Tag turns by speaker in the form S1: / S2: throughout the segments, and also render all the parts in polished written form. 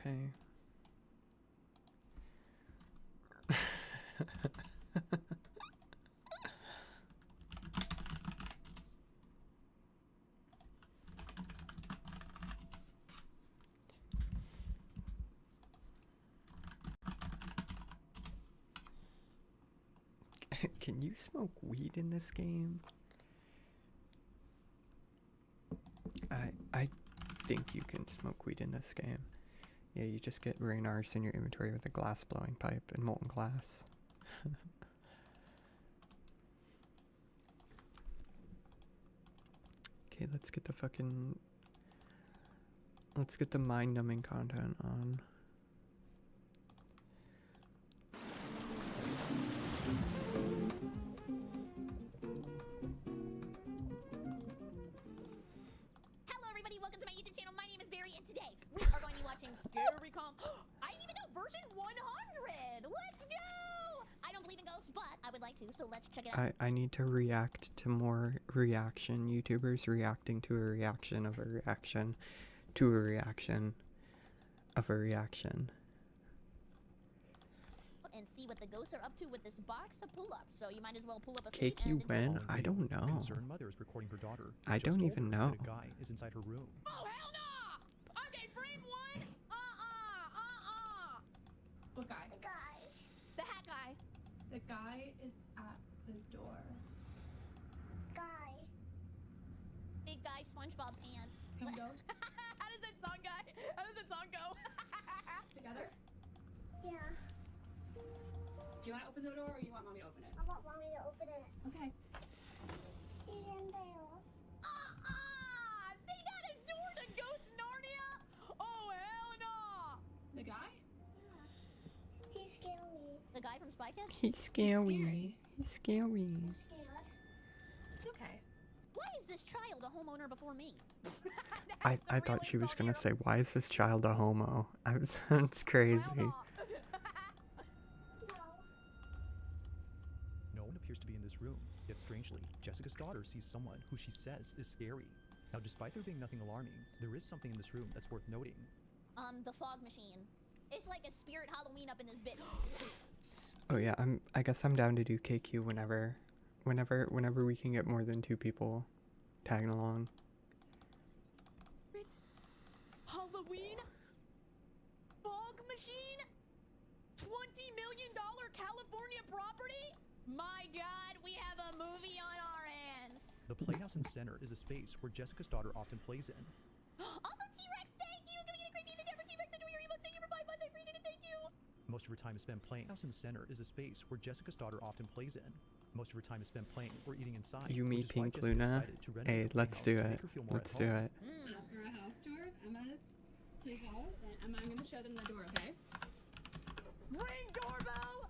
S1: Okay. Can you smoke weed in this game? I think you can smoke weed in this game. Yeah, you just get Raynars in your inventory with a glass blowing pipe and molten glass. Okay, let's get the mind-numbing content on.
S2: Hello everybody, welcome to my YouTube channel. My name is Barry and today we are going to be watching Scary Calm. I didn't even know version 100. Let's go! I don't believe in ghosts, but I would like to, so let's check it out.
S1: I need to react to more reaction YouTubers reacting to a reaction of a reaction to a reaction of a reaction.
S2: And see what the ghosts are up to with this box of pull-ups. So you might as well pull up a seat
S1: KQ when? I don't know.
S3: Concerned mother is recording her daughter.
S1: I don't even know.
S3: A guy is inside her room.
S2: Oh hell no! Okay, frame one.
S4: What guy?
S2: The guy. The hat guy.
S4: The guy is at the door.
S2: Guy. Big guy, SpongeBob pants.
S4: Can we go
S2: How does that song go? How does that song go?
S4: together?
S2: Yeah.
S4: Do you want to open the door or you want mommy to open it?
S2: I want mommy to open it.
S4: Okay.
S2: He's in there. They got a door to Ghost Narnia? Oh hell no!
S4: The guy?
S2: He's scary. The guy from Spy Kids?
S1: He's scary.
S4: Scary.
S1: He's scary.
S2: Scared.
S4: It's okay.
S2: Why is this child a homeowner before me?
S1: I thought she was gonna say, why is this child a homo? That's crazy.
S3: No one appears to be in this room. Yet strangely, Jessica's daughter sees someone who she says is scary. Now, despite there being nothing alarming, there is something in this room that's worth noting.
S2: The fog machine. It's like a spirit Halloween up in this bit.
S1: Oh yeah, I guess I'm down to do KQ whenever we can get more than 2 people tagging along.
S2: Halloween? Fog machine? $20 million California property? My God, we have a movie on our hands.
S3: The Playhouse in the center is a space where Jessica's daughter often plays in.
S2: Also, T-Rex, thank you. Can we get a great view of the Denver T-Rex into your emotes? Thank you for 5 months. I appreciate it. Thank you.
S3: Most of her time is spent playing. House in the center is a space where Jessica's daughter often plays in. Most of her time is spent playing or eating inside.
S1: You
S3: which
S1: meet
S3: is why
S1: Pink
S3: Jessica
S1: Luna?
S3: decided to renovate
S1: Hey,
S3: the
S1: let's
S3: Playhouse
S1: do
S3: to
S1: it.
S3: make her feel more
S1: Let's
S3: at
S1: do
S3: home.
S1: it.
S4: For a house tour of Emma's big house, and Emma, I'm going to show them the door, okay?
S2: Ring doorbell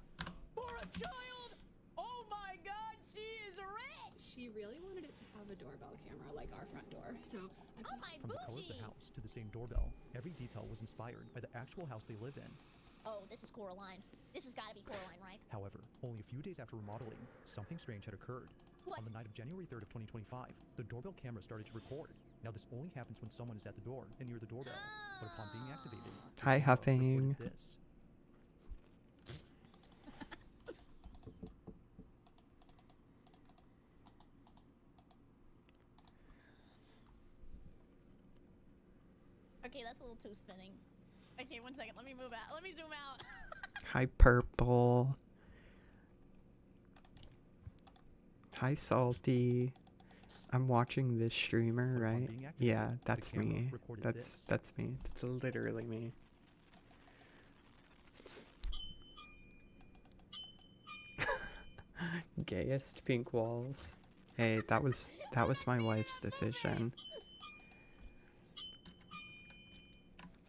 S2: for a child. Oh my God, she is rich.
S4: She really wanted it to have a doorbell camera like our front door, so I
S2: Oh my
S3: From the color of
S2: bougie.
S3: the house to the same doorbell, every detail was inspired by the actual house they live in.
S2: Oh, this is Coraline. This has got to be Coraline, right?
S3: However, only a few days after remodeling, something strange had occurred.
S2: What?
S3: On the night of January 3rd of 2025, the doorbell camera started to record. Now this only happens when someone is at the door and near the doorbell. But upon being activated, the
S1: Hi,
S3: doorbell
S1: Huffing.
S3: recorded this.
S2: Okay, that's a little too spinning. Okay, 1 second. Let me move out. Let me zoom out.
S1: Hi, Purple. Hi, Salty. I'm watching this streamer,
S3: Upon
S1: right?
S3: being activated,
S1: Yeah,
S3: the
S1: that's
S3: camera
S1: me.
S3: recorded
S1: That's
S3: this.
S1: me. That's literally me. Gayest pink walls. Hey, that was my wife's decision.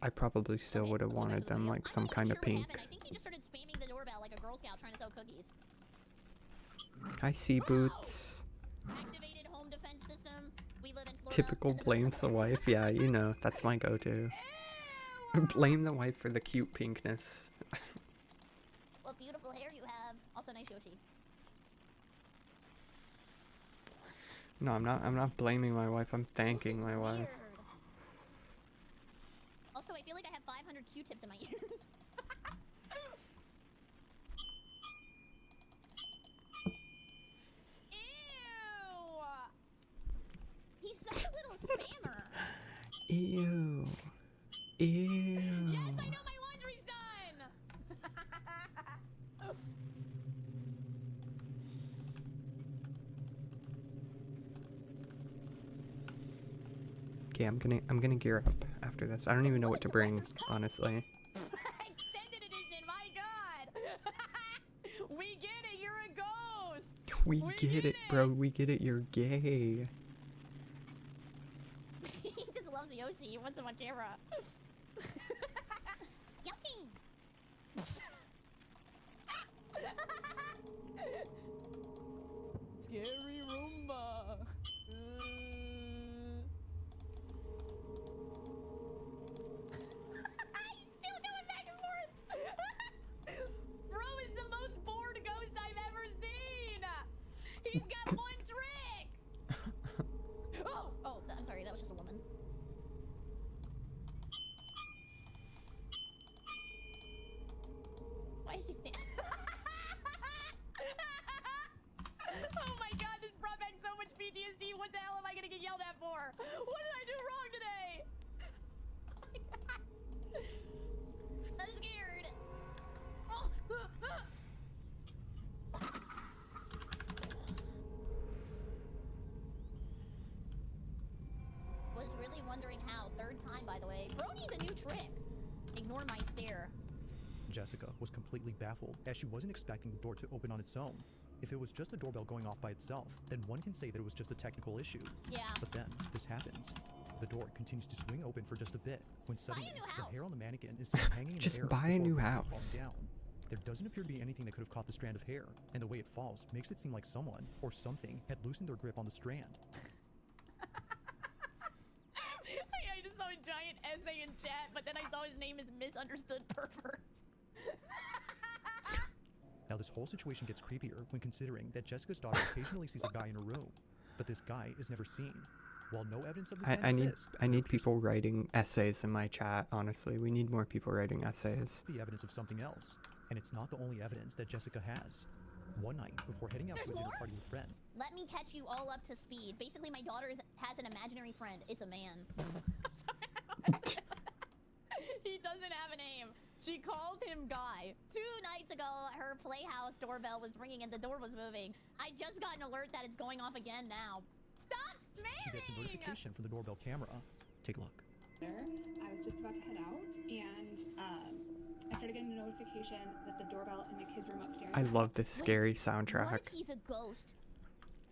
S1: I probably still
S2: Okay,
S1: would have
S2: so back to
S1: wanted
S2: the
S1: them
S2: video.
S1: like
S2: I'm
S1: some
S2: not
S1: kind
S2: even
S1: of
S2: sure what
S1: pink.
S2: happened. I think he just started spamming the doorbell like a Girl Scout trying to sell cookies.
S1: I see boots.
S2: Activated home defense system. We live in Florida.
S1: Typical blames the wife. Yeah, you know, that's my go-to. Blame the wife for the cute pinkness.
S2: What beautiful hair you have. Also nice Yoshi.
S1: No, I'm not blaming my wife. I'm thanking
S2: This is
S1: my wife.
S2: weird. Also, I feel like I have 500 Q-tips in my ears. Ew! He's such a little spammer.
S1: Ew. Ew.
S2: Yes, I know my laundry's done.
S1: Okay, I'm gonna gear up after this. I don't even know what to bring, honestly.
S2: Extended edition, my god. We get it, you're a ghost.
S1: We get it, bro. We get it. You're gay.
S2: He just loves Yoshi. He wants him on camera. Yoshi. Scary Roomba. He's still going back and forth. Bro is the most bored ghost I've ever seen. He's got one trick. Oh, I'm sorry. That was just a woman. Why is she standing? Oh my god, this brought back so much PTSD. What the hell am I gonna get yelled at for? What did I do wrong today? I'm scared. Oh. Was really wondering how. Third time, by the way. Bro needs a new trick. Ignore my stare.
S3: Jessica was completely baffled, as she wasn't expecting the door to open on its own. If it was just a doorbell going off by itself, then one can say that it was just a technical issue.
S2: Yeah.
S3: But then, this happens. The door continues to swing open for just a bit, when suddenly,
S2: new
S3: the
S2: house.
S3: hair on the mannequin is seen hanging in
S1: Just
S3: the air
S1: buy a
S3: before
S1: new
S3: quickly
S1: house.
S3: falling down. There doesn't appear to be anything that could have caught the strand of hair, and the way it falls makes it seem like someone, or something, had loosened their grip on the strand.
S2: I just saw a giant essay in chat, but then I saw his name is Misunderstood Pervert.
S3: Now this whole situation gets creepier when considering that Jessica's daughter occasionally sees a guy in her room, but this guy is never seen. While no evidence of this man exists,
S1: I need people writing essays in my chat, honestly. We need more people writing essays.
S3: the evidence of something else, and it's not the only evidence that Jessica has. One night, before heading out
S2: There's
S3: to a dinner
S2: more?
S3: party with a friend,
S2: Let me catch you all up to speed. Basically, my daughter has an imaginary friend. It's a man. He doesn't have a name. She calls him Guy. 2 nights ago, her playhouse doorbell was ringing and the door was moving. I just got an alert that it's going off again now. Stop
S3: she gets a
S2: spamming!
S3: notification from the doorbell camera. Take a look.
S4: I was just about to head out, and I started getting a notification that the doorbell in my kids' room upstairs.
S1: I love this scary
S2: What
S1: soundtrack.
S2: if he's a ghost?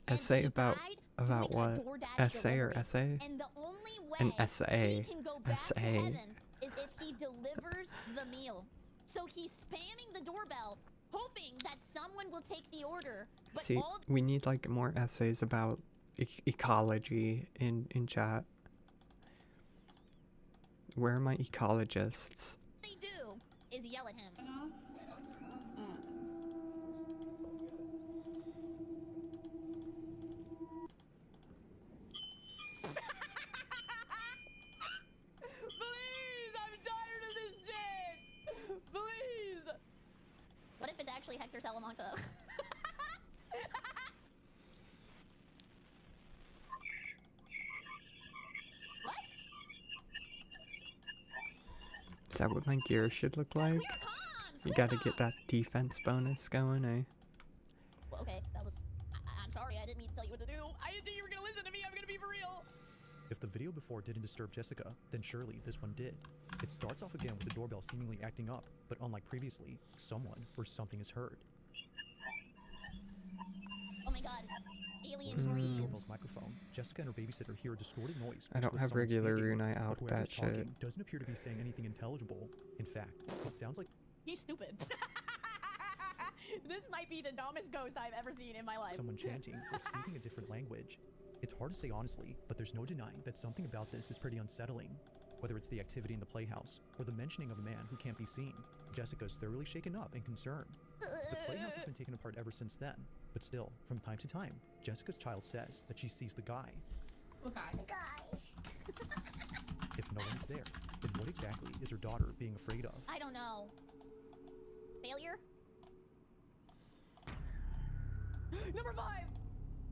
S2: And
S1: Essay
S2: he
S1: about
S2: died
S1: about
S2: doing a
S1: what?
S2: DoorDash
S1: Essay or
S2: delivery.
S1: essay?
S2: And the only way
S1: An essay.
S2: he can go back to
S1: Essay.
S2: heaven is if he delivers the meal. So he's spamming the doorbell, hoping that someone will take the order. But
S1: See,
S2: all
S1: we need like more essays about ecology in chat. Where are my ecologists?
S2: they do is yell at him.
S4: Off.
S2: Please, I'm tired of this shit. Please. What if it's actually Hector Salamanca? What?
S1: Is that what my gear should look like?
S2: Clear comms.
S1: You
S2: Clear
S1: gotta get
S2: comms.
S1: that defense bonus going, eh?
S2: Well, okay, that was. I'm sorry. I didn't mean to tell you what to do. I didn't think you were gonna listen to me. I'm gonna be for real.
S3: If the video before didn't disturb Jessica, then surely this one did. It starts off again with the doorbell seemingly acting up, but unlike previously, someone or something is heard.
S2: Oh my god. Alien
S3: The
S2: dream.
S3: doorbell's microphone, Jessica and her babysitter hear a distorted noise.
S1: I
S3: mixed
S1: don't
S3: with
S1: have
S3: someone
S1: regular
S3: speaking,
S1: rune eye
S3: but
S1: out
S3: whoever
S1: that
S3: is talking
S1: shit.
S3: doesn't appear to be saying anything intelligible. In fact, it sounds like
S2: He's stupid. This might be the dumbest ghost I've ever seen in my life.
S3: someone chanting or speaking a different language. It's hard to say honestly, but there's no denying that something about this is pretty unsettling. Whether it's the activity in the playhouse or the mentioning of a man who can't be seen, Jessica's thoroughly shaken up and concerned. The playhouse has been taken apart ever since then, but still, from time to time, Jessica's child says that she sees the guy.
S4: What guy?
S2: Guy.
S3: If no one's there, then What exactly is her daughter being afraid of?
S2: I don't know. Failure? Number 5!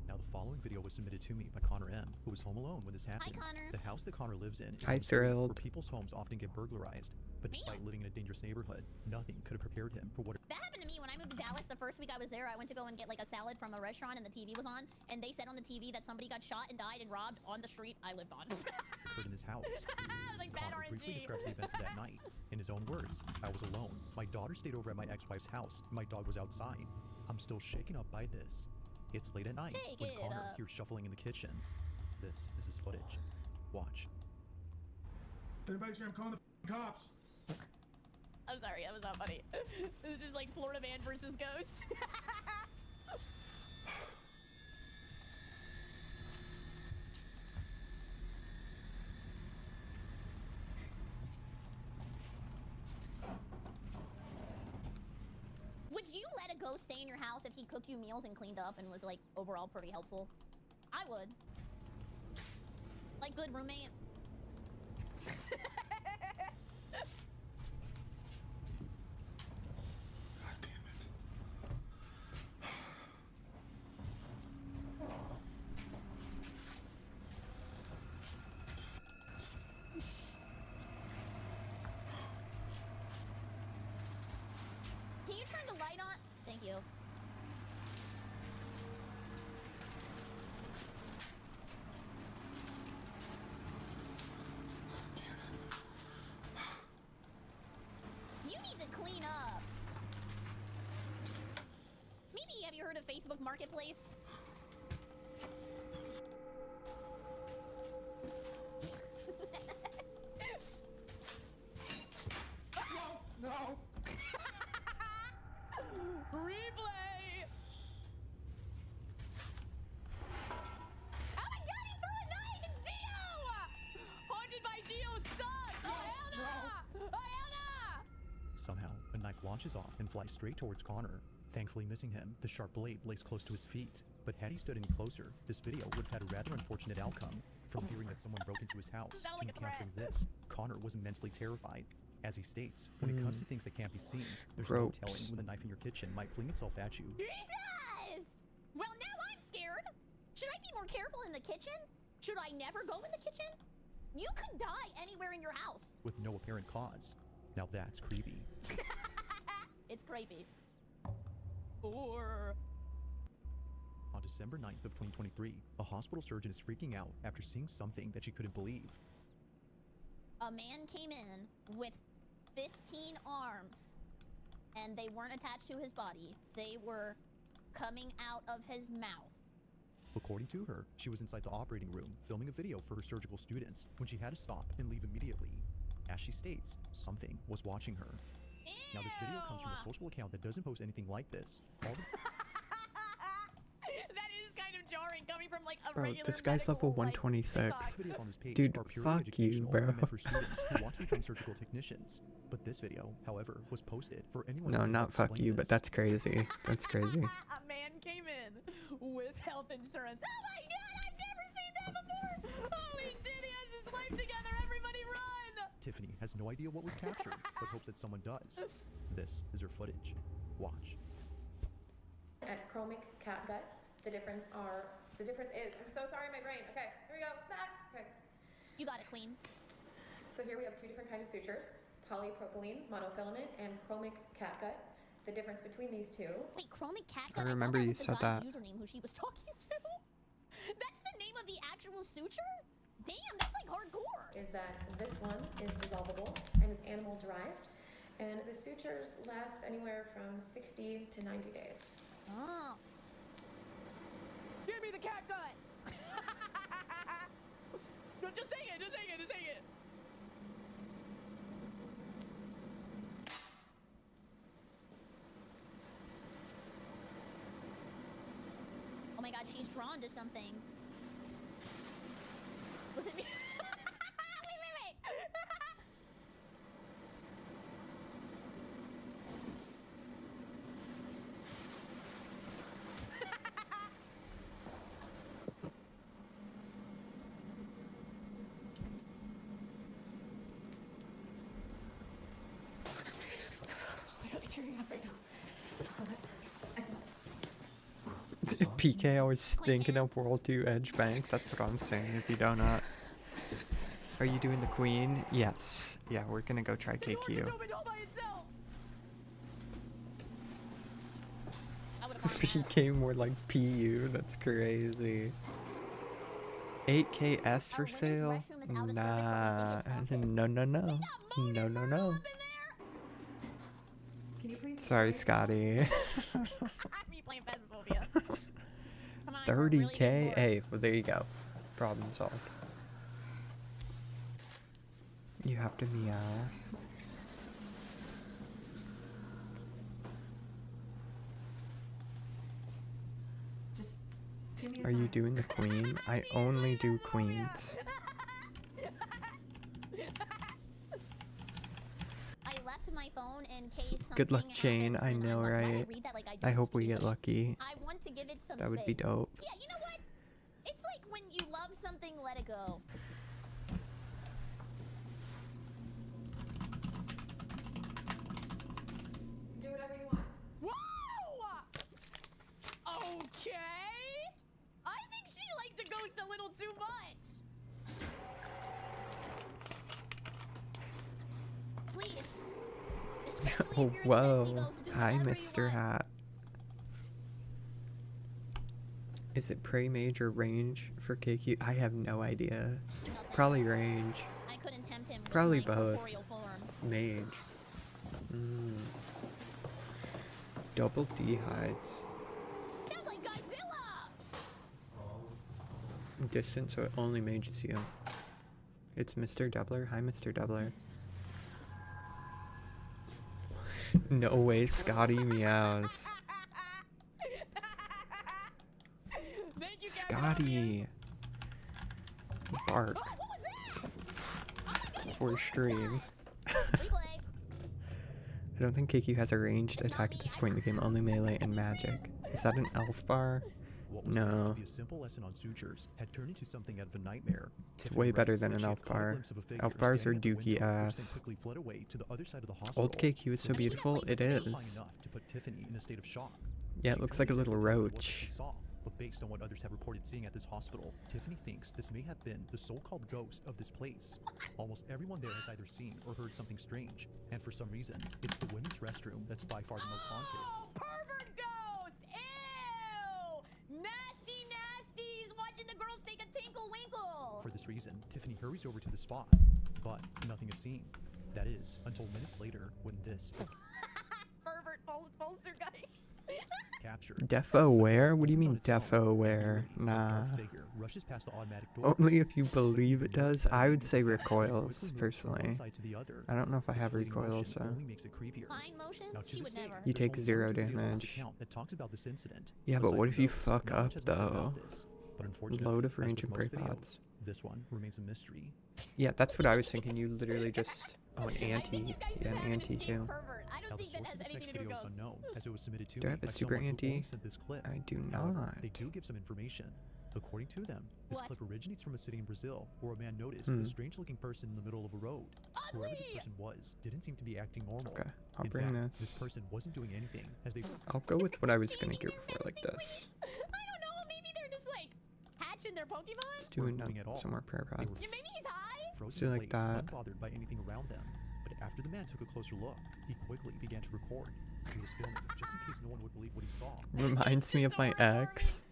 S3: Now, the following video was submitted to me by Connor M., who was home alone when this happened.
S2: Connor.
S3: The house that Connor lives in is
S1: Hi,
S3: on a street
S1: Thrilled.
S3: where people's homes often get burglarized. But despite living in a dangerous neighborhood, nothing could have prepared him for what...
S2: That happened to me when I moved to Dallas. The first week I was there, I went to go and get like a salad from a restaurant and the TV was on. And they said on the TV that somebody got shot and died and robbed on the street I lived on.
S3: occurred in his house.
S2: It was like bad
S3: Connor briefly
S2: RNG.
S3: describes the events of that night. In his own words, I was alone. My daughter stayed over at my ex-wife's house, and my dog was outside. I'm still shaken up by this. It's late at night
S2: Take
S3: when
S2: it
S3: Connor
S2: up.
S3: hears shuffling in the kitchen. This is his footage. Watch.
S5: Anybody's here, I'm calling the cops.
S2: I'm sorry, that was not funny. This is just like Florida Man versus Ghost. Would you let a ghost stay in your house if he cooked you meals and cleaned up and was like overall pretty helpful? I would. Like good roommate.
S5: God damn it.
S2: Can you turn the light on? Thank you. You need to clean up. Maybe have you heard of Facebook Marketplace?
S5: No!
S2: Replay! Oh my god, he threw a knife! It's Dio! Haunted by Dio sucks! Oh hell no! Oh hell no!
S3: Somehow, a knife launches off and flies straight towards Connor. Thankfully missing him, the sharp blade lays close to his feet. But had he stood any closer, this video would have had a rather unfortunate outcome. From fearing that someone broke into his house
S2: Sound
S3: to
S2: like a threat.
S3: encountering this, Connor was immensely terrified. As he states, when it comes to things that can't be seen, there's
S1: Ropes.
S3: no telling when the knife in your kitchen might fling itself at you.
S2: Jesus! Well, now I'm scared. Should I be more careful in the kitchen? Should I never go in the kitchen? You could die anywhere in your house.
S3: With no apparent cause. Now that's creepy.
S2: It's creepy. Or...
S3: On December 9th of 2023, a hospital surgeon is freaking out after seeing something that she couldn't believe.
S2: A man came in with 15 arms, and they weren't attached to his body. They were coming out of his mouth.
S3: According to her, she was inside the operating room filming a video for her surgical students when she had to stop and leave immediately. As she states, something was watching her. Now this video comes from a social account that doesn't post anything like this. All the
S2: That is kind of jarring coming from like a
S1: Bro,
S2: regular
S1: this guy's level
S2: medical, like,
S1: 126.
S2: TikTok.
S3: videos on this page
S1: Dude,
S3: are purely
S1: fuck you,
S3: educational
S1: bro.
S3: and meant for students who want to become surgical technicians. But this video, however, was posted for anyone who
S1: No,
S3: can
S1: not
S3: help
S1: fuck
S3: explain
S1: you, but
S3: this.
S1: that's crazy. That's crazy.
S2: A man came in with health insurance. Oh my god, I've never seen that before! Holy shit, he has his life together! Everybody run!
S3: Tiffany has no idea what was captured, but hopes that someone does. This is her footage. Watch.
S6: At chromic catgut, the difference is, I'm so sorry, my brain. Okay, here we go, back. Okay,
S2: You got it, queen.
S6: so here we have two different kinds of sutures, polypropylene monofilament and chromic catgut. The difference between these two
S2: Wait, Chromic Cat
S1: I remember you said that.
S2: Username who she was talking to. That's the name of the actual suture? Damn, that's like hardcore.
S6: is that this one is dissolvable and it's animal derived, and the sutures last anywhere from 60 to 90 days.
S2: Oh. Give me the cat gut. No, just say it, just say it, just say it. Oh my god, she's drawn to something. Was it me? Wait.
S6: tearing up right now. I saw that. I saw it.
S1: PK always stinking up World 2 Edge Bank. That's what I'm saying. If you don't know. Are you doing the queen? Yes. Yeah, we're gonna go try KQ. PK more like PU. That's crazy. 8KS for sale? Nah. No, no, no. No, no, no.
S6: Can you please
S1: Sorry, Scotty.
S2: Me playing Phasmophobia. Come on, we're really getting
S1: 30K?
S2: bored.
S1: Hey, well, there you go. Problem solved. You have to meow.
S6: just give me a
S1: Are you
S6: sign.
S1: doing the queen? I only do queens.
S2: I left my phone in case something
S1: Good luck, Chain.
S2: happens,
S1: I
S2: and
S1: know,
S2: I'm like, why did
S1: right?
S2: read that like I
S1: I
S2: don't
S1: hope we
S2: speak
S1: get
S2: English?
S1: lucky.
S2: I want to give it some
S1: That would be
S2: space.
S1: dope.
S2: Yeah, you know what? It's like when you love something, let it go.
S6: Do whatever you want.
S2: Whoa! Okay. I think she liked the ghost a little too much. Please. Especially
S1: Oh,
S2: if you're a sexy
S1: whoa.
S2: ghost, do
S1: Hi,
S2: whatever you
S1: Mr.
S2: want.
S1: Hat. Is it prey, mage, or range for KQ? I have no idea.
S2: Nothing.
S1: Probably range.
S2: I couldn't tempt him with
S1: Probably
S2: my
S1: both.
S2: corporeal form.
S1: Mage. Double D hides.
S2: Sounds like Godzilla!
S1: Distance, so it only mages you. It's Mr. Doubler. Hi, Mr. Doubler. No way, Scotty meows.
S2: Thank you,
S1: Scotty. Bark
S2: Oh, what was that? Oh my goodness,
S1: for
S2: what is
S1: stream.
S2: this? Replay.
S1: I don't think KQ has a ranged attack at this point in the game, only melee and magic. Is that an elf bar?
S3: What was meant
S1: No.
S3: to be a simple lesson on sutures had turned into something out of a nightmare.
S1: It's
S3: Tiffany
S1: way better
S3: records
S1: than
S3: that
S1: an
S3: she had
S1: elf
S3: caught a
S1: bar.
S3: glimpse of a figure
S1: Elf bars are
S3: standing at the
S1: dookie
S3: window, which then
S1: ass.
S3: quickly fled away to the other side of the hospital.
S1: Old KQ is so
S3: It was
S1: beautiful. It
S3: terrifying
S1: is.
S3: enough to put Tiffany in a state of shock.
S1: Yeah,
S3: She
S1: it looks like a
S3: couldn't
S1: little
S3: exactly tell what she
S1: roach.
S3: saw, but based on what others have reported seeing at this hospital, Tiffany thinks this may have been the so-called ghost of this place. Almost everyone there has either seen or heard something strange, and for some reason, it's the women's restroom that's by far the most haunted.
S2: Oh, pervert ghost! Ew! Nasty nasties! Watching the girls take a tinkle winkle!
S3: For this reason, Tiffany hurries over to the spot, but nothing is seen. That is, until minutes later, when this is
S2: Pervert poster guy.
S3: captured.
S1: Defo where? What do you mean
S3: It's on its own,
S1: defo
S3: and
S1: where?
S3: immediately, a
S1: Nah.
S3: dark figure rushes past the automatic doors.
S1: Only if you believe it
S3: You know
S1: does.
S3: that
S1: I would
S3: it's
S1: say
S3: a fact, and
S1: recoils,
S3: quickly moves from
S1: personally.
S3: one side to the other.
S1: I don't know if I
S3: Its
S1: have
S3: fleeting
S1: recoil,
S3: motion
S1: so.
S3: only makes it creepier.
S2: Fine motion?
S3: Now, to
S2: She
S3: this
S2: would
S3: day,
S2: never.
S1: You
S3: there's
S1: take
S3: only
S1: 0
S3: one video's lost
S1: damage.
S3: account that talks about this incident.
S1: Yeah, but
S3: Aside
S1: what
S3: from
S1: if you
S3: those,
S1: fuck
S3: not
S1: up,
S3: much has been said about
S1: though?
S3: this. But unfortunately,
S1: Load of
S3: as
S1: range
S3: with
S1: and
S3: most
S1: prey
S3: videos,
S1: pods.
S3: this one remains a mystery.
S1: Yeah, that's what I was thinking. You literally just. Oh, an
S2: I think
S1: ante.
S2: you guys
S1: Yeah,
S2: should
S1: an
S2: have an
S1: ante
S2: escape
S1: too.
S2: pervert. I
S3: Now,
S2: don't
S3: the
S2: think that
S3: source
S2: has
S3: of this next
S2: anything to do
S3: video
S2: with
S3: is
S2: ghosts.
S3: unknown, as it was submitted to
S1: Do I
S3: me
S1: have a
S3: by
S1: super
S3: someone who
S1: ante?
S3: only sent this clip.
S1: I do
S3: However,
S1: not.
S3: they do give some information. According to them, this
S2: What?
S3: clip originates from a city in Brazil where a man noticed a strange-looking person in the middle of a road. Whoever this
S2: Ugly!
S3: person was didn't seem to be acting normal.
S1: Okay, I'll
S3: In
S1: bring
S3: fact,
S1: this.
S3: this person wasn't doing anything as they
S1: I'll go with what I was gonna
S2: Standing
S1: go
S2: there
S1: for, like
S2: menacingly.
S1: this.
S2: I don't know. Maybe they're just like hatching their Pokemon.
S1: Doing
S3: moving at all.
S1: some more prayer
S3: They
S1: pods.
S3: were
S2: Yeah, maybe he's high.
S3: frozen
S1: Do
S3: in
S1: like
S3: place,
S1: that.
S3: unbothered by anything around them. But after the man took a closer look, he quickly began to record. He was filming just in case no one would believe what he saw.
S1: Reminds me of my ex.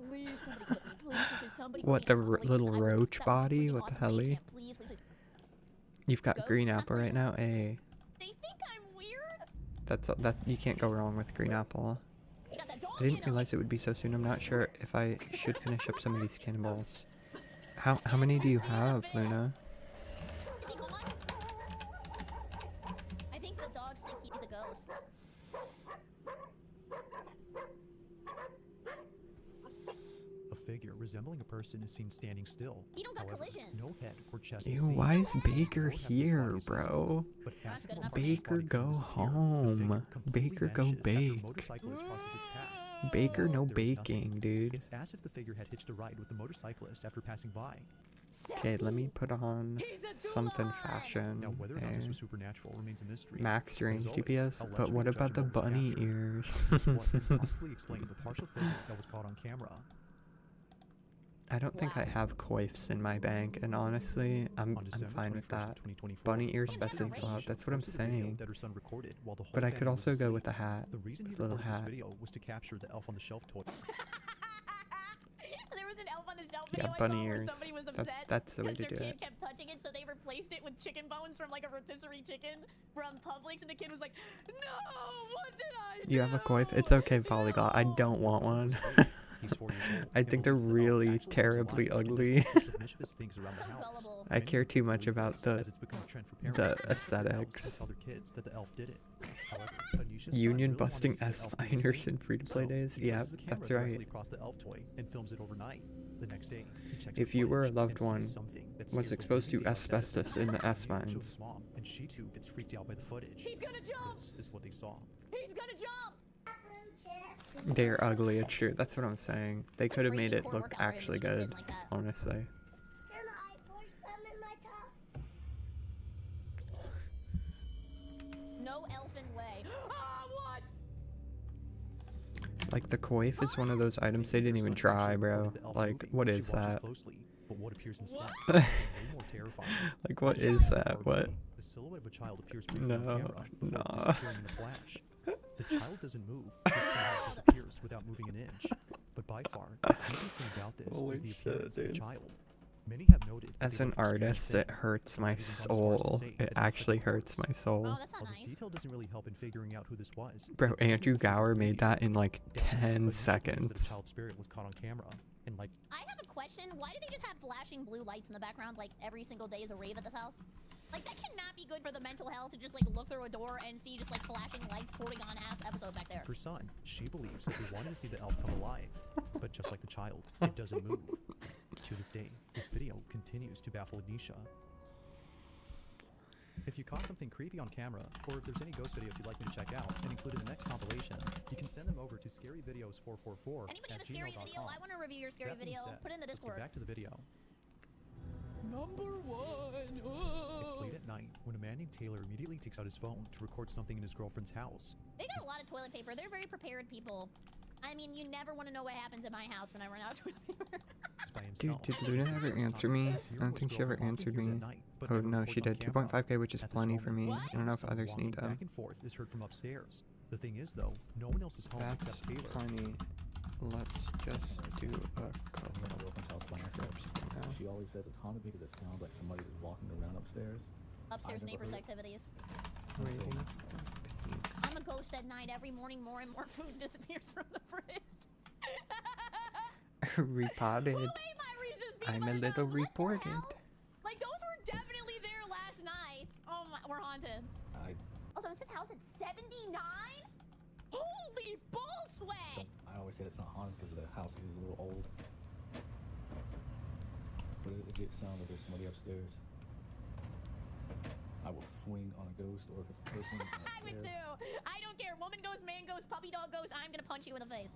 S2: Please, somebody clip me. Please, somebody
S1: What,
S2: clip
S1: the
S2: me. Holy
S1: little
S2: shit, I would-
S1: roach
S2: that would be
S1: body?
S2: freaking
S1: What the
S2: awesome. Wait,
S1: helly?
S2: can't. Please, please, please.
S1: You've got
S2: Ghost
S1: green apple right now. Hey,
S2: They think I'm weird.
S1: that you can't go wrong with green apple.
S2: You got that dog
S1: I didn't
S2: in 'em.
S1: realize it would be so soon. I'm not sure if I should finish up some of these cannonballs. How many do you have, Luna?
S2: Is he gone? I think the dogs think he's a ghost.
S3: A figure resembling a person is seen standing still.
S2: He don't got
S3: However,
S2: collision.
S3: no head or chest is
S1: Ew,
S3: seen.
S1: why is
S3: No
S1: Baker
S3: one have his
S1: here,
S3: body is visible.
S1: bro?
S3: But
S2: That's
S3: as
S2: good
S3: the
S2: enough
S3: one
S2: for me.
S1: Baker,
S3: body
S1: go
S3: couldn't disappear, the
S1: home.
S3: figure completely
S1: Baker, go
S3: vanishes after a
S1: bake.
S3: motorcyclist crosses its path.
S1: Baker, no
S3: There is nothing.
S1: baking, dude.
S3: It's as if the figure had hitched a ride with the motorcyclist after passing by.
S1: Okay, let me put on
S2: He's a
S1: something
S2: Dulan!
S1: fashion.
S3: Now, whether or not this
S1: Okay.
S3: was supernatural remains a mystery.
S1: Max range
S3: As always,
S1: GPS,
S3: I'll let
S1: but
S3: you
S1: what
S3: judge
S1: about the
S3: what was
S1: bunny
S3: captured.
S1: ears?
S3: What could possibly explain the partial figure that was caught on camera?
S1: I don't think I
S2: Wow.
S1: have coifs in my bank, and honestly, I'm
S3: On December
S1: fine with
S3: 21st,
S1: that.
S3: 2024,
S1: Bunny ears
S2: Hey,
S1: best in
S2: never
S1: slot.
S2: range.
S1: That's what I'm
S3: posted a video
S1: saying.
S3: that her son recorded while the whole
S1: But I could
S3: family was
S1: also go
S3: asleep.
S1: with a hat.
S3: The reason he
S1: Little
S3: recorded this
S1: hat.
S3: video was to capture the elf on the shelf toy.
S2: There was an elf on the shelf
S1: Yeah,
S2: video I
S1: bunny
S2: saw where
S1: ears.
S2: somebody was upset
S1: That's the way
S2: because
S1: to
S2: their
S1: do
S2: kid
S1: it.
S2: kept touching it, so they replaced it with chicken bones from like a rotisserie chicken from Publix, and the kid was like, "No, what did I do?"
S1: You have a coif? It's okay, Polyglot. I
S2: No."
S1: don't want one.
S3: He's 4 years old.
S1: I
S3: and
S1: think they're
S3: believes the elf
S1: really
S3: actually lives
S1: terribly
S3: alive and does
S1: ugly.
S3: all sorts of mischievous things around the
S2: So
S3: house.
S2: gullible.
S1: I
S3: Many
S1: care too
S3: parents
S1: much
S3: believe
S1: about
S3: this,
S1: the
S3: as it's become a trend for parents
S1: the
S3: to make fun of elves
S1: aesthetics.
S3: and tell their kids that the elf did it. However, Anisha's son
S1: union
S3: really wanted to
S1: busting
S3: see the
S1: S
S3: elf do this
S1: minors
S3: thing.
S1: in free-to-play
S3: So,
S1: days.
S3: he
S1: Yeah,
S3: places the camera
S1: that's
S3: directly
S1: right.
S3: across the elf toy and films it overnight. The next day, he checks
S1: If
S3: the
S1: you were a
S3: footage
S1: loved
S3: and sees
S1: one,
S3: something that
S1: was
S3: scares the
S1: exposed to
S3: living daylights out of him.
S1: asbestos in the S
S3: He immediately shows
S1: mines.
S3: his mom, and she too gets freaked out by the footage.
S2: He's gonna jump.
S3: This is what they saw.
S2: He's gonna jump.
S1: They're ugly, it's true. That's what I'm saying. They could have
S2: Crazy
S1: made it
S2: core
S1: look
S2: workout for him to
S1: actually
S2: be sitting
S1: good,
S2: like that.
S1: honestly.
S2: No elfin way. Ah, what?
S1: Like, the coif is one of those items they didn't even try, bro. Like, what is that?
S3: Closely, but what appears instead
S2: What?
S3: is way more terrifying.
S1: Like, what
S3: In
S1: is
S3: the
S1: that?
S3: horror
S1: What?
S3: movie, the silhouette of a child appears briefly
S1: No,
S3: on camera before
S1: no.
S3: disappearing in a flash. The child doesn't move, it somehow disappears without moving an inch. But by far, the creepiest thing about this
S1: Holy
S3: is the
S1: shit,
S3: appearance of the
S1: dude.
S3: child. Many have noted that
S1: As
S3: they
S1: an
S3: look extremely
S1: artist,
S3: thin,
S1: it hurts
S3: but
S1: my
S3: not even gone as far as to
S1: soul.
S3: say
S1: It
S3: that they look
S1: actually
S3: like a
S1: hurts my
S2: Oh,
S3: corpse.
S1: soul.
S2: that's not
S3: While this
S2: nice.
S3: detail doesn't really help in figuring out who this was,
S1: Bro,
S3: it does
S1: Andrew
S3: make it feel
S1: Gower made
S3: creepy.
S1: that in like
S3: Doubtless,
S1: 10
S3: Anisha believes that a
S1: seconds.
S3: child spirit was caught on camera, and like
S2: I have a question. Why do they just have flashing blue lights in the background like every single day is a rave at this house? Like, that cannot be good for the mental health to just like look through a door and see just like flashing lights pouring on ass episode back there.
S3: her son, she believes that they wanted to see the elf come alive, but just like the child, it doesn't move. To this day, this video continues to baffle Anisha. If you caught something creepy on camera, or if there's any ghost videos you'd like me to check out and include in the next compilation, you can send them over to scaryvideos444
S2: Anybody have
S3: at
S2: a scary video?
S3: gmail.com.
S2: I want to review your scary
S3: That being
S2: video.
S3: said,
S2: Put it in the
S3: let's get
S2: Discord.
S3: back to the video.
S2: Number one.
S3: It's late at night when a man named Taylor immediately takes out his phone to record something in his girlfriend's house.
S2: They got a lot of toilet paper. They're very prepared people. I mean, you never want to know what happens in my house when I run out of toilet paper.
S3: He's by
S1: Dude,
S3: himself.
S1: did Luna ever answer me? I don't think she ever answered me. Oh no, she did. 2.5k, which is plenty for me. I don't know if others need them.
S3: Back and forth is heard from upstairs. The thing is, though, no one else is home
S1: That's
S3: except Taylor.
S1: plenty. Let's just do a
S7: My
S1: couple
S7: girlfriend's house by myself.
S1: trips for now.
S7: She always says it's haunted because it sounds like somebody was walking around upstairs.
S2: Upstairs
S7: never
S2: neighbors
S7: heard-
S2: activities.
S1: Waiting for
S2: I'm a ghost at night. Every morning, more and more food disappears from the fridge.
S1: peace. Repotted.
S2: Who ate my Reese's peanut
S1: I'm
S2: butter
S1: a little
S2: cups? What the
S1: reported.
S2: hell? Like, those were definitely there last night. Oh my, we're haunted. Also, is his house at 79? Holy bull sweat!
S7: I always say it's not haunted because the house is a little old. But it legit sounds like there's somebody upstairs. I will swing on a ghost or if it's a person.
S2: I would too. I don't care. Woman goes, man goes, puppy dog goes. I'm gonna punch you in the face.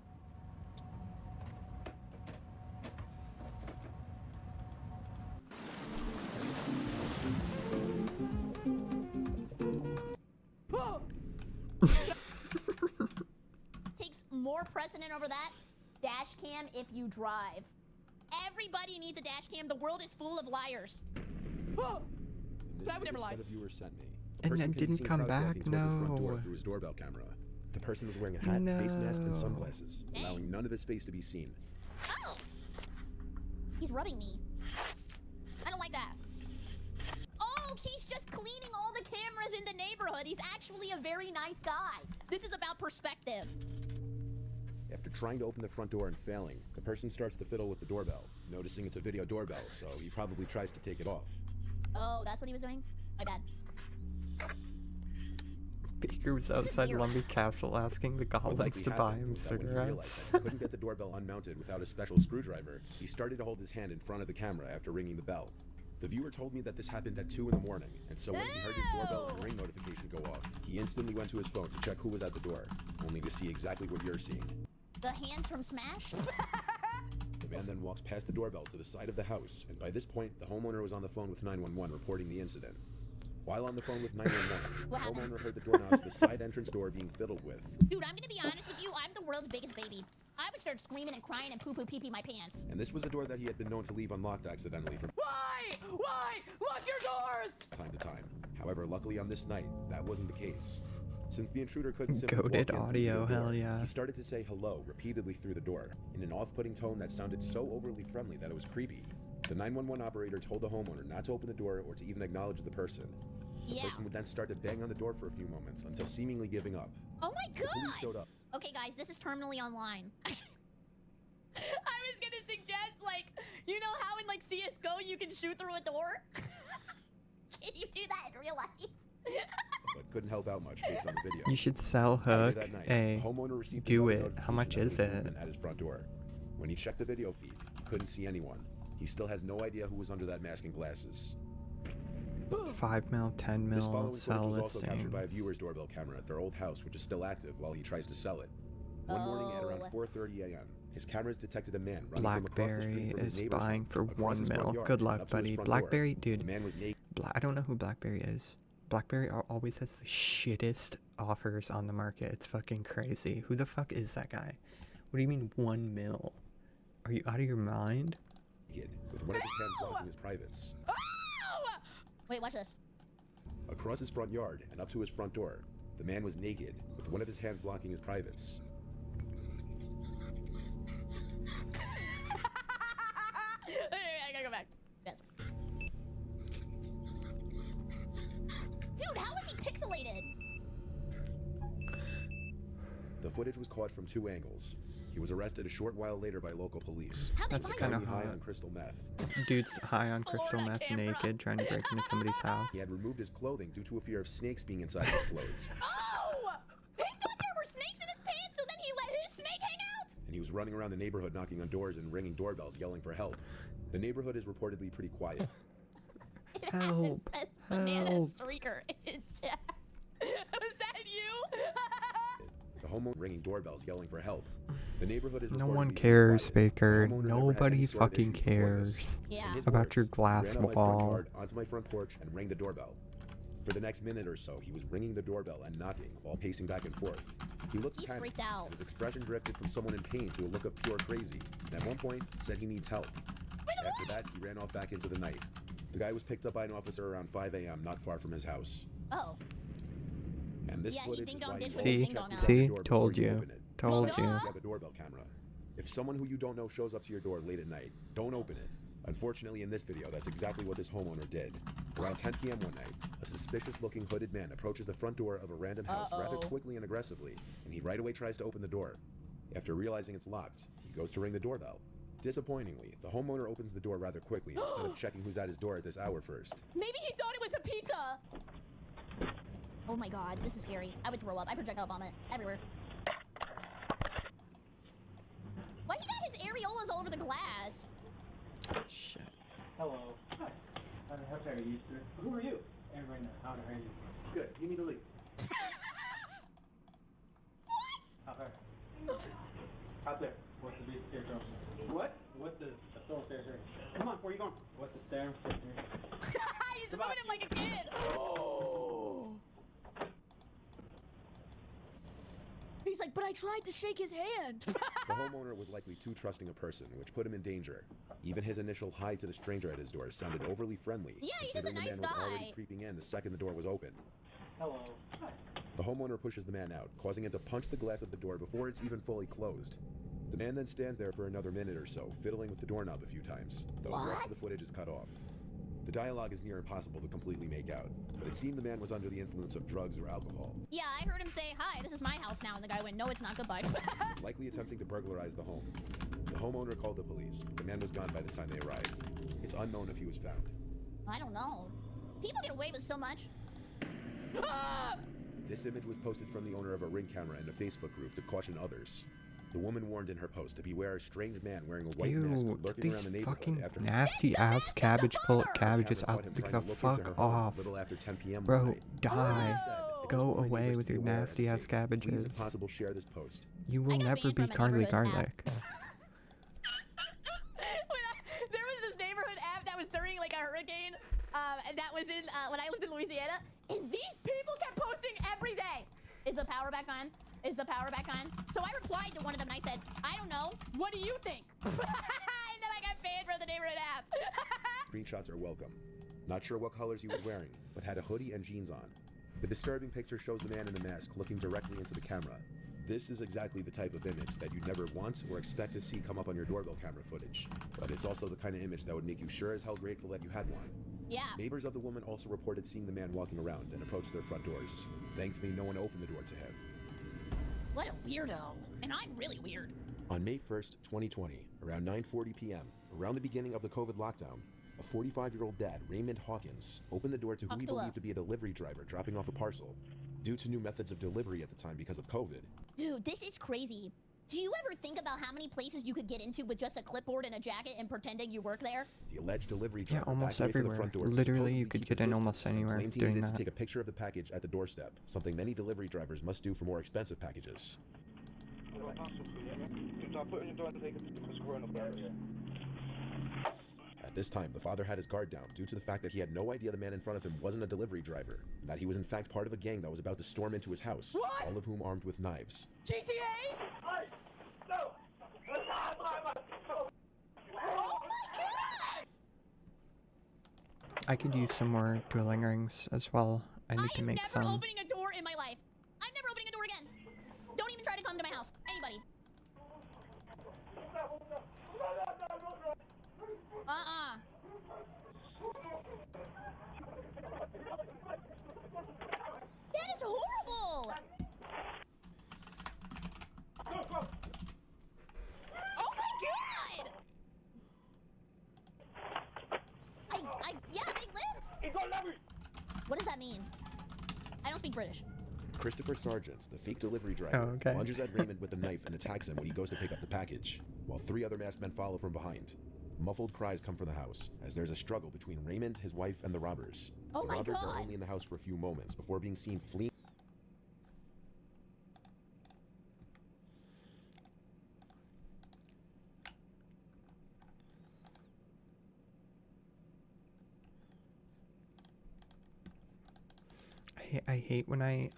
S2: Takes more precedent over that. Dash cam if you drive. Everybody needs a dash cam. The world is full of liars. I would never lie.
S8: The viewer sent me. The
S1: And
S8: person
S1: then
S8: could be
S1: didn't
S8: seen
S1: come
S8: crowd
S1: back?
S8: walking towards his front door
S1: No.
S8: through his doorbell camera. The person was wearing a hat, face mask, and
S1: No.
S8: sunglasses,
S2: Dang.
S8: allowing none of his face to be seen.
S2: Oh! He's rubbing me. I don't like that. Oh, he's just cleaning all the cameras in the neighborhood. He's actually a very nice guy. This is about perspective.
S8: After trying to open the front door and failing, the person starts to fiddle with the doorbell, noticing it's a video doorbell, so he probably tries to take it off.
S2: Oh, that's what he was doing? My bad.
S1: Baker was
S2: This is
S1: outside
S2: weird.
S1: Lumby Castle asking the
S8: What
S1: goblins
S8: likely
S1: to buy
S8: happened
S1: him
S8: was that when he realized
S1: cigarettes.
S8: that he couldn't get the doorbell unmounted without a special screwdriver, he started to hold his hand in front of the camera after ringing the bell. The viewer told me that this happened at 2 in the morning, and so when he heard his doorbell and ring notification go off, he instantly went to his phone to check who was at the door, only to see exactly what you're seeing.
S2: The hands from Smash?
S8: The The man then walks past the doorbell to the side of the house, and by this point, the homeowner was on the phone with 911 reporting the incident. While on the phone with 911, the homeowner heard the doorknob to the side entrance door being fiddled with.
S2: Dude, I'm gonna be honest with you. I'm the world's biggest baby. I would start screaming and crying and poo-poo pee-pee my pants.
S8: And this was a door that he had been known to leave unlocked accidentally from
S9: Why? Lock your doors!
S8: time to time. However, luckily on this night, that wasn't the case. Since the intruder couldn't simply walk
S1: Goated
S8: in through
S1: audio,
S8: the door,
S1: hell yeah.
S8: he started to say hello repeatedly through the door, in an off-putting tone that sounded so overly friendly that it was creepy. The 911 operator told the homeowner not to open the door or to even acknowledge the person. The person would then start to bang on the door for a few moments until seemingly giving up.
S2: Oh my
S8: The police
S2: god!
S8: showed up.
S2: Okay, guys, this is terminally online.
S9: I was gonna suggest, like, you know how in, like, CSGO you can shoot through a door?
S2: Can you do that in real life?
S8: But couldn't help out much based on the video.
S1: You should sell
S8: Later
S1: Hook
S8: that night,
S1: a
S8: the homeowner received
S1: do
S8: another
S1: it. How much
S8: notification
S1: is
S8: that there was
S1: it?
S8: movement at his front door. When he checked the video feed, he couldn't see anyone. He still has no idea who was under that mask and glasses.
S1: 5 mil, 10
S8: This
S1: mil,
S8: following
S1: sell
S8: footage was also captured by a
S1: listings.
S8: viewer's doorbell camera at their old house, which is still active while he tries to sell it. One morning at around 4:30 a.m., his cameras detected a man running from across the street
S1: Blackberry
S8: from his
S1: is
S8: neighbor's
S1: buying
S8: home,
S1: for
S8: across
S1: 1
S8: his front
S1: mil.
S8: yard,
S1: Good
S8: and
S1: luck,
S8: up to his
S1: buddy.
S8: front door.
S1: Blackberry,
S8: The
S1: dude.
S8: man was naked.
S1: I don't know who Blackberry is. Blackberry always has the shittest offers on the market. It's fucking crazy. Who the fuck is that guy? What do you mean 1 mil? Are you out of your mind?
S8: With one of his hands blocking his privates.
S2: Oh! Wait, watch this.
S8: Across his front yard and up to his front door, the man was naked, with one of his hands blocking his privates.
S9: I gotta go back.
S2: Yes. Dude, how is he pixelated?
S8: The footage was caught from 2 angles. He was arrested a short while later by local police.
S2: How'd they
S1: That's
S2: find
S1: kinda
S2: him?
S8: Apparently high
S1: hot.
S8: on crystal meth.
S1: Dude's high on crystal
S9: Florida
S1: meth,
S9: camera.
S1: naked, trying to break into somebody's house.
S8: He had removed his clothing due to a fear of snakes being inside his clothes.
S2: Oh! He thought there were snakes in his pants, so then he let his snake hang out?
S8: And he was running around the neighborhood knocking on doors and ringing doorbells yelling for help. The neighborhood is reportedly pretty quiet.
S1: Help!
S9: Says banana
S1: Help!
S9: streaker in chat. Was that you?
S8: The homeowner ringing doorbells yelling for help. The neighborhood is
S1: No
S8: reportedly
S1: one
S8: pretty
S1: cares,
S8: quiet.
S1: Baker.
S8: The homeowner never had
S1: Nobody
S8: any sort of
S1: fucking
S8: issue before this.
S1: cares
S2: Yeah.
S8: In his
S1: about your
S8: words,
S1: glass
S8: "Ran out my front
S1: wall."
S8: yard, onto my front porch and rang the doorbell. For the next minute or so, he was ringing the doorbell and knocking while pacing back and forth. He looked
S2: He's
S8: panicked,
S2: freaked out.
S8: and his expression drifted from someone in pain to a look of pure crazy, and at one point said he needs help. After that, he ran off back into the night. The guy was picked up by an officer around 5 a.m. not far from his house.
S2: Oh.
S8: And this
S2: Yeah, he
S8: footage is
S2: ding-dong
S8: why
S2: did
S8: you
S2: what
S1: his
S8: always
S1: ding-dong
S8: check
S1: out.
S8: your
S1: See?
S8: door before
S1: Told you.
S8: open it.
S1: Told
S8: Especially
S1: you.
S8: if you have a doorbell camera. If someone who you don't know shows up to your door late at night, don't open it. Unfortunately, in this video, that's exactly what this homeowner did. Around 10 p.m. one night, a suspicious-looking hooded man approaches the front door of a random house rather quickly and aggressively, and he right away tries to open the door. After realizing it's locked, he goes to ring the doorbell. Disappointingly, the homeowner opens the door rather quickly instead of checking who's at his door at this hour first.
S9: Maybe he thought it was a pizza.
S2: Oh my god, this is scary. I would throw up. I projectile vomit everywhere. Why he got his areolas all over the glass?
S1: Shit.
S10: Hello. Hi. How are you, sir? Who are you? Everyone, how are you? Good. You need to leave. Out there. Out there. What's the big staircase? What? What's the stone stairs here? Come on, where are you going? What's the stairs?
S9: He's moving him like a kid. Oh. He's like, but I tried to shake his hand.
S8: The homeowner was likely too trusting a person, which put him in danger. Even his initial hi to the stranger at his door sounded overly friendly.
S2: Yeah, he's just a
S8: considering
S2: nice
S8: the man was already
S2: guy.
S8: creeping in the second the door was opened.
S10: Hello. Hi.
S8: The homeowner pushes the man out, causing him to punch the glass of the door before it's even fully closed. The man then stands there for another minute or so, fiddling with the doorknob a few times, though the rest of the footage is cut off. The dialogue is near impossible to completely make out, but it seemed the man was under the influence of drugs or alcohol,
S2: Yeah, I heard him say, hi, this is my house now. And the guy went, no, it's not. Goodbye.
S8: likely attempting to burglarize the home. The homeowner called the police, but the man was gone by the time they arrived. It's unknown if he was found.
S2: I don't know. People get away with so much.
S8: This image was posted from the owner of a Ring camera in a Facebook group to caution others. The woman warned in her post to beware a strange man wearing a white mask
S1: Ew, get
S8: lurking
S1: these
S8: around the neighborhood
S1: fucking
S8: after
S1: nasty ass cabbage colored cabbages
S8: camera
S1: out.
S8: caught him
S1: Like
S8: trying
S1: the
S8: to look into
S1: fuck
S8: her home
S1: off.
S8: a little after 10 p.m. one
S1: Bro,
S8: night.
S1: die.
S8: Said, "At this
S1: Go
S8: point, I need
S1: away
S8: us
S1: with
S8: to
S1: your
S8: be aware and
S1: nasty ass
S8: safe.
S1: cabbages.
S8: Please, if possible, share this post.
S1: You
S2: I
S1: will
S2: got
S1: never
S2: banned
S1: be
S2: from my
S1: Carly
S2: neighborhood
S1: Garlic.
S9: when I lived in Louisiana, and these people kept posting every day. Is the power back on? Is the power back on? So I replied to one of them and I said, I don't know. What do you think? And then I got banned from the neighborhood app.
S8: Screenshots are welcome. Not sure what colors he was wearing, but had a hoodie and jeans on. The disturbing picture shows the man in a mask looking directly into the camera. This is exactly the type of image that you'd never want or expect to see come up on your doorbell camera footage. But it's also the kind of image that would make you sure as hell grateful that you had one.
S9: Yeah.
S8: Neighbors of the woman also reported seeing the man walking around and approached their front doors. Thankfully, no one opened the door to him.
S9: What a weirdo. And I'm really weird.
S8: On May 1st, 2020, around 9:40 p.m., around the beginning of the COVID lockdown, a 45-year-old dad, Raymond Hawkins, opened the door to who he believed to be a delivery driver dropping off a parcel. Due to new methods of delivery at the time because of COVID.
S2: Dude, this is crazy. Do you ever think about how many places you could get into with just a clipboard and a jacket and pretending you work there?
S8: The alleged delivery driver
S1: almost
S8: backed away from the
S1: everywhere.
S8: front door to
S1: Literally,
S8: supposedly
S1: you could
S8: keep
S1: get
S8: his
S1: in almost
S8: distance and
S1: anywhere
S8: claimed he
S1: doing
S8: needed
S1: that.
S8: to take a picture of the package at the doorstep, something many delivery drivers must do for more expensive packages. At this time, the father had his guard down due to the fact that he had no idea the man in front of him wasn't a delivery driver, and that he was in fact part of a gang that was about to storm into his house, all of whom armed with knives.
S9: GTA? Oh my god!
S1: I could use some more dueling rings as well. I need to make
S2: I'm
S1: some.
S2: never opening a door in my life. I'm never opening a door again. Don't even try to come to my house. Anybody. That is horrible! Oh my god! Yeah, they lived! What does that mean? I don't speak British.
S8: Christopher Sargent, the fake delivery driver, lunges at Raymond with a knife and attacks him when he goes to pick up the package, while 3 other masked men follow from behind. Muffled cries come from the house, as there's a struggle between Raymond, his wife, and the robbers.
S2: Oh
S8: the
S2: my
S8: robbers
S2: God.
S8: are only in the house for a few moments before being seen fleeing.
S1: I hate when I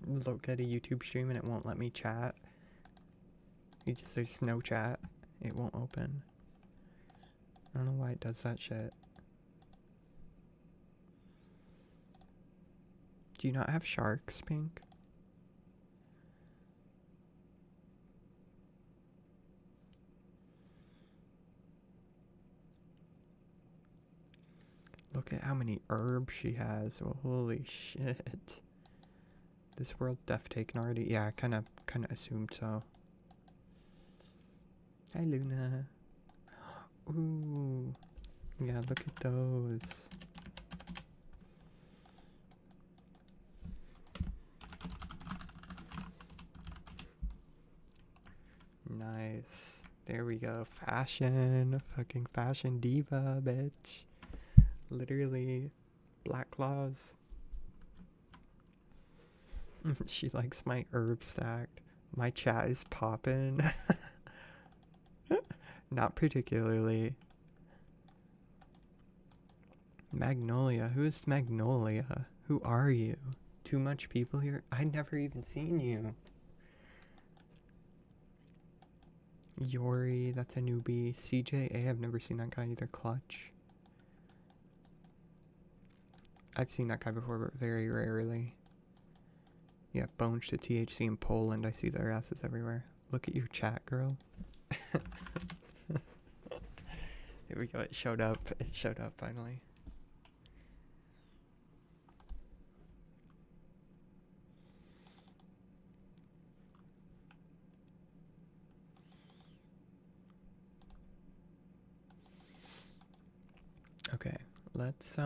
S1: look at a YouTube stream and it won't let me chat. There's no chat. It won't open. I don't know why it does that shit. Do you not have sharks, Pink? Look at how many herbs she has. Oh, holy shit. This world def taken already? Yeah, I kinda assumed so. Hi, Luna. Ooh. Yeah, look at those. Nice. There we go. Fashion. Fucking fashion diva, bitch. Literally. Black claws. She likes my herb stacked. My chat is poppin'. Not particularly. Magnolia. Who is Magnolia? Who are you? Too much people here? I never even seen you. Yori, that's a newbie. CJA, I've never seen that guy either. Clutch. I've seen that guy before, but very rarely. Yeah, Bones to THC in Poland. I see their asses everywhere. Look at your chat, girl. Here we go. It showed up. It showed up finally. Okay, let's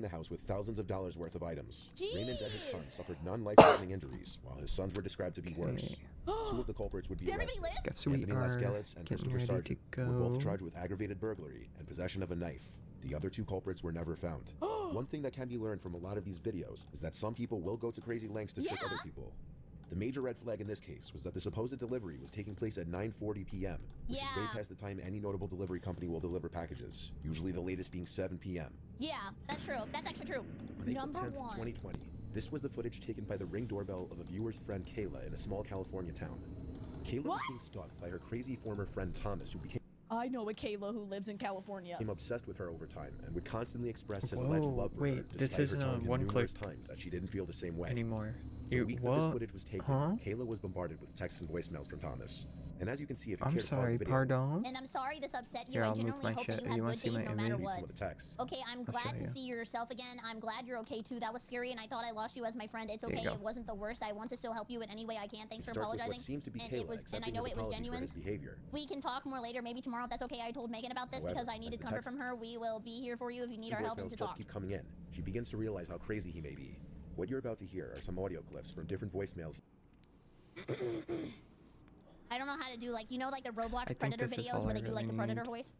S8: the house with thousands of dollars worth of items.
S2: Jeez.
S8: Raymond and his son suffered non-life-threatening injuries, while his sons were described to be worse. 2 of the culprits would be
S2: Did everybody
S8: arrested.
S2: live?
S1: guess we
S8: Anthony
S1: are
S8: Lascelles and
S1: getting
S8: Christopher
S1: ready to
S8: Sargent
S1: go.
S8: were both charged with aggravated burglary and possession of a knife. The other 2 culprits were never found. One thing that can be learned from a lot of these videos is that some people will go to crazy lengths to trick other people. The major red flag in this case was that the supposed delivery was taking place at 9:40 p.m., which is way past the time any notable delivery company will deliver packages, usually the latest being 7 p.m.
S9: Yeah, that's true. That's actually true.
S8: On
S9: Number
S8: April 10th,
S9: 1.
S8: 2020, this was the footage taken by the Ring doorbell of a viewer's friend Kayla in a small California town. Kayla was being stalked by her crazy former friend Thomas, who became
S9: I know a Kayla who lives in California.
S8: obsessed with her over time and would constantly express his alleged love for her,
S1: wait, this
S8: despite her
S1: isn't
S8: telling
S1: a
S8: him
S1: one
S8: numerous
S1: click
S8: times that she didn't feel the same way.
S1: anymore.
S8: The week that this
S1: What?
S8: footage was taken, Kayla was bombarded with texts and voicemails from Thomas. And as you can see, if you
S1: I'm
S8: care to pause
S1: sorry,
S8: the video,
S1: pardon?
S9: And I'm sorry this upset you.
S1: Here,
S9: I
S1: I'll move
S9: genuinely
S1: my
S9: hope that
S1: shit.
S9: you have
S1: You wanna
S9: good
S1: see
S9: days
S1: my
S9: no matter
S1: image?
S8: read
S9: what.
S8: some of the texts.
S9: Okay, I'm
S1: I'll
S9: glad
S1: show
S9: to
S1: you.
S9: see yourself again. I'm glad you're okay too. That was scary, and I thought I lost you as my friend. It's
S1: There you
S9: okay.
S1: go.
S9: It wasn't the worst. I want to still help you in any way I can. Thanks
S8: It
S9: for
S8: starts with
S9: apologizing.
S8: what seems to be
S9: And
S8: Kayla
S9: it was, and I
S8: accepting
S9: know
S8: his
S9: it was
S8: apology for
S9: genuine.
S8: his behavior.
S9: We can talk more later, maybe tomorrow if that's okay. I told Megan about this
S8: However,
S9: because I
S8: as
S9: needed
S8: the
S9: comfort
S8: text-
S9: from her. We will be here for you if you need
S8: The
S9: our help and
S8: voicemails
S9: to
S8: just
S9: talk.
S8: keep coming in. She begins to realize how crazy he may be. What you're about to hear are some audio clips from different voicemails.
S9: I don't know how to do like, you know, like the Roblox
S1: think
S9: Predator
S1: this is
S9: videos
S1: all
S9: where
S1: I
S9: they do like the
S1: really
S9: Predator
S1: need.
S9: voice.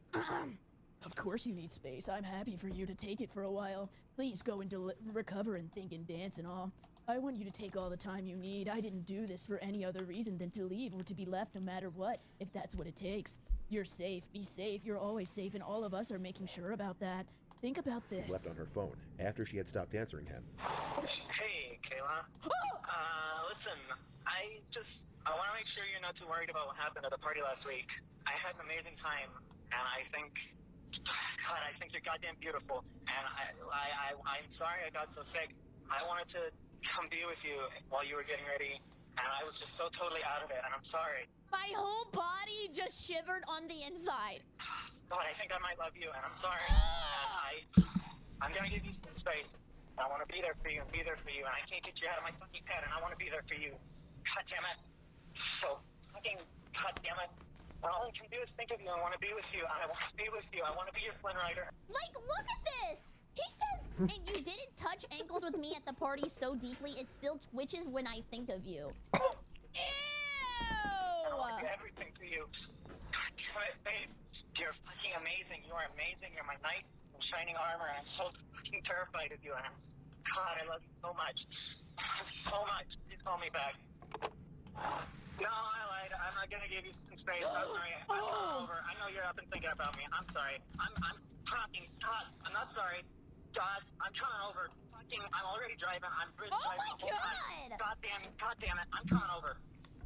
S9: Of course you need space. I'm happy for you to take it for a while. Please go and recover and think and dance and all. I want you to take all the time you need. I didn't do this for any other reason than to leave or to be left no matter what, if that's what it takes. You're safe. Be safe. You're always safe, and all of us are making sure about that. Think about this.
S8: Left on her phone after she had stopped answering him.
S10: Hey, Kayla. Listen, I want to make sure you're not too worried about what happened at the party last week. I had an amazing time, and I think you're goddamn beautiful. And I'm sorry I got so sick. I wanted to come be with you while you were getting ready, and I was just so totally out of it, and I'm sorry.
S9: My whole body just shivered on the inside.
S10: But I think I might love you, and I'm sorry. And I'm gonna give you some space. I want to be there for you and be there for you, and I can't get you out of my fucking head, and I want to be there for you. God damn it. So fucking god damn it. All I can do is think of you. I want to be with you. I want to be with you. I want to be your Flynn Rider.
S9: Like, look at this! He says, and you didn't touch ankles with me at the party so deeply, it still twitches when I think of you.
S10: I want to do everything for you. God damn it, babe. You're fucking amazing. You are amazing. You're my knight in shining armor, and I'm so fucking terrified of you. And God, I love you so much. So much. Please call me back. No, I lied. I'm not gonna give you some space. I'm sorry. I'm coming over. I know you're up and thinking about me. I'm sorry. I'm fucking God. I'm not sorry. God, I'm coming over. Fucking, I'm already driving. I'm bridge
S9: Oh
S10: driving
S9: my
S10: the whole time.
S9: God!
S10: God damn it. I'm coming over.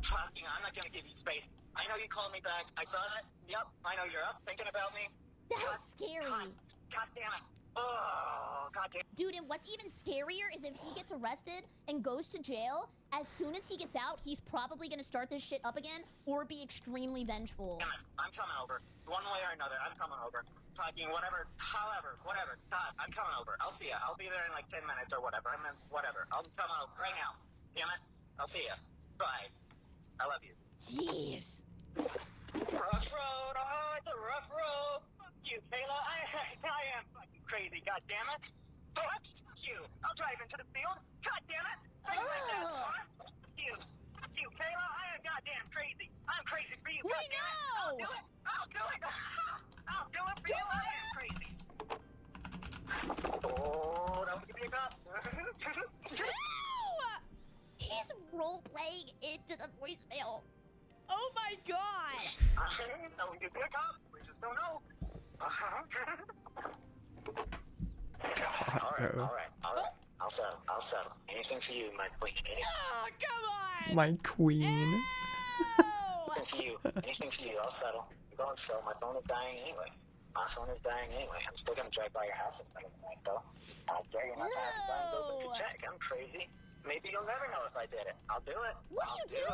S10: Fucking, I'm not gonna give you space. I know you called me back. I saw that. Yep. I know you're up thinking about me.
S9: That is scary.
S10: God damn it. Oh, God damn it.
S9: Dude, and what's even scarier is if he gets arrested and goes to jail, as soon as he gets out, he's probably gonna start this shit up again or be extremely vengeful.
S10: Damn it. I'm coming over. One way or another, I'm coming over. Fucking whatever, however, whatever. God, I'm coming over. I'll see ya. I'll be there in like 10 minutes or whatever. I mean, whatever. I'll come over right now. Damn it. I'll see ya. Bye. I love you.
S9: Jeez.
S10: Rough road. Oh, it's a rough road. Fuck you, Kayla. I am fucking crazy. God damn it. Fuck you. I'll drive into the field. God damn it. Fuck you. Fuck you, Kayla. I am goddamn crazy. I'm crazy for you.
S9: We
S10: God damn it. I'll do
S9: know.
S10: it. I'll do it. I'll do it for you. I am crazy. Oh, that was gonna be a cop.
S9: No! He's role-playing into the voicemail. Oh my God!
S10: That was gonna be a cop. We just don't know. All right. I'll settle. Anything for you, my queen.
S9: Oh, come on!
S1: My queen.
S10: Anything for you. I'll settle. You're going slow. My phone is dying anyway. I'm still gonna drive by your house at some point, though. I dare you not to have to buy and open to check. I'm crazy. Maybe you'll never know if I did it. I'll do it.
S9: What do you do?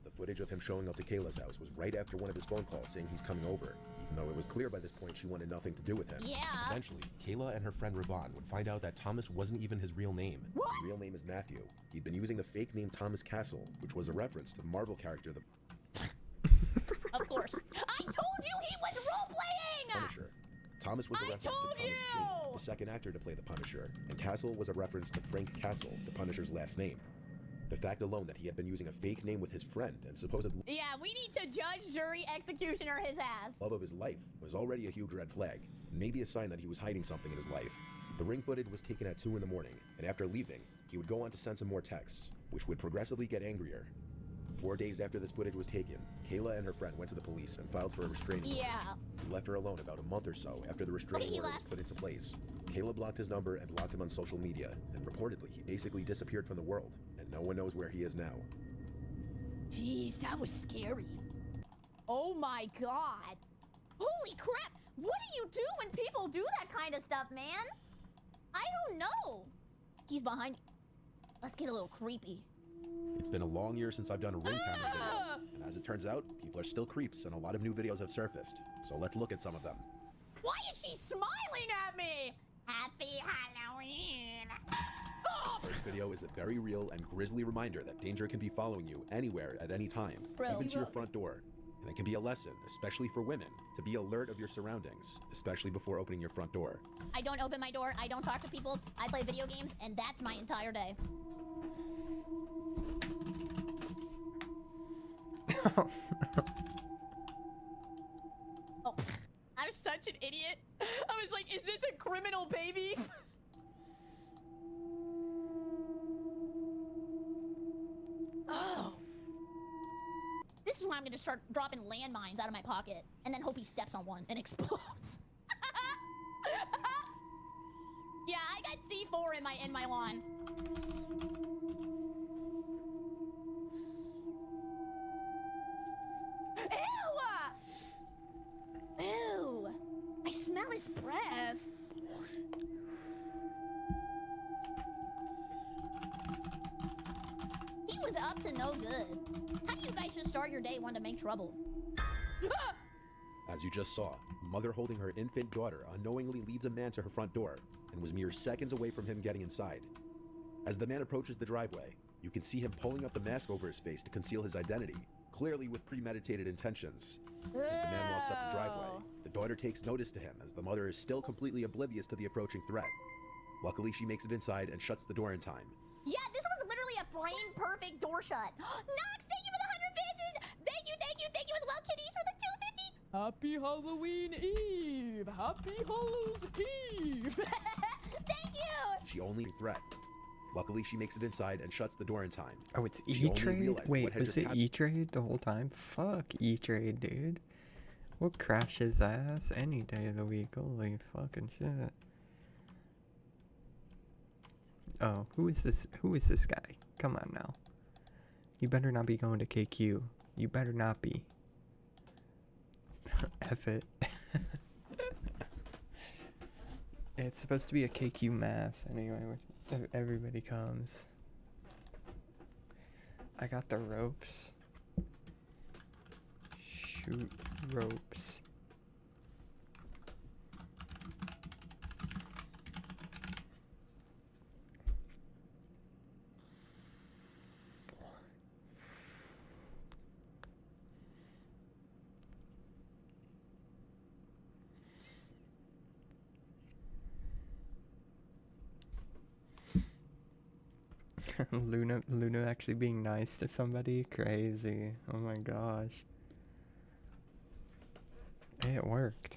S8: The footage of him showing up to Kayla's house was right after one of his phone calls saying he's coming over, even though it was clear by this point she wanted nothing to do with him.
S9: Yeah.
S8: Eventually, Kayla and her friend Ravon would find out that Thomas wasn't even his real name.
S9: What?
S8: His real name is Matthew. He'd been using the fake name Thomas Castle, which was a reference to the Marvel character the
S9: Of course. I told you he was role-playing!
S8: Punisher. Thomas was a reference to Thomas Jane, the second actor to play the Punisher, and Castle was a reference to Frank Castle, the Punisher's last name. The fact alone that he had been using a fake name with his friend and supposed
S9: Yeah, we need to judge, jury, executioner his ass.
S8: love of his life was already a huge red flag, maybe a sign that he was hiding something in his life. The ring footage was taken at 2 in the morning, and after leaving, he would go on to send some more texts. which would progressively get angrier. 4 days after this footage was taken, Kayla and her friend went to the police and filed for a restraining order.
S9: Yeah.
S8: He left her alone about a month or so after the restraining order was put into place. Kayla blocked his number and blocked him on social media, and reportedly he basically disappeared from the world, and no one knows where he is now.
S9: Jeez, that was scary. Oh my god. Holy crap! What do you do when people do that kind of stuff, man? I don't know. He's behind me. Let's get a little creepy.
S8: It's been a long year since I've done a ring camera video, and as it turns out, people are still creeps and a lot of new videos have surfaced. So let's look at some of them.
S9: Why is she smiling at me? Happy Halloween. Oh!
S8: This first video is a very real and grisly reminder that danger can be following you anywhere at any time, even to your front door. And it can be a lesson, especially for women, to be alert of your surroundings, especially before opening your front door.
S9: I don't open my door, I don't talk to people, I play video games, and that's my entire day. Oh, I'm such an idiot. I was like, is this a criminal baby? Oh. This is when I'm gonna start dropping landmines out of my pocket and then hope he steps on one and explodes. Yeah, I got C4 in my lawn. Ew! Ew! I smell his breath. He was up to no good. How do you guys just start your day wanting to make trouble?
S8: As you just saw, a mother holding her infant daughter unknowingly leads a man to her front door and was mere seconds away from him getting inside. As the man approaches the driveway, you can see him pulling up the mask over his face to conceal his identity, clearly with premeditated intentions. As the man walks up the driveway, the daughter takes notice to him as the mother is still completely oblivious to the approaching threat. Luckily, she makes it inside and shuts the door in time.
S9: Yeah, this was literally a frame-perfect door shut. Nox, thank you for the 100 bits! Thank you as well, Kitties, for the 250! Happy Halloween Eve! Happy Hallows Eve! Thank you!
S8: She only threat. Luckily, she makes it inside and shuts the door in time.
S1: Oh, it's
S8: She only
S1: E-Trade?
S8: realized
S1: Wait,
S8: what had
S1: was
S8: just
S1: it
S8: happened.
S1: E-Trade the whole time? Fuck E-Trade, dude. We'll crash his ass any day of the week. Holy fucking shit. Oh, who is this? Who is this guy? Come on now. You better not be going to KQ. You better not be. F it. It's supposed to be a KQ mass anyway, where everybody comes. I got the ropes. Shoot ropes. Luna actually being nice to somebody? Crazy. Oh my gosh. It worked.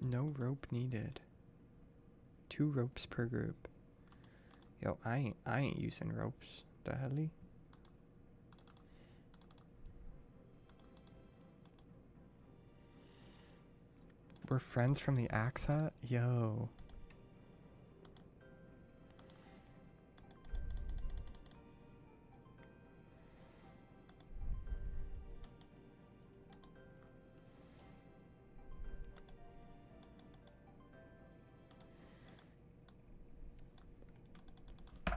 S1: No rope needed. 2 ropes per group. Yo, I ain't using ropes. The helly? We're friends from the Axe Hut? Yo.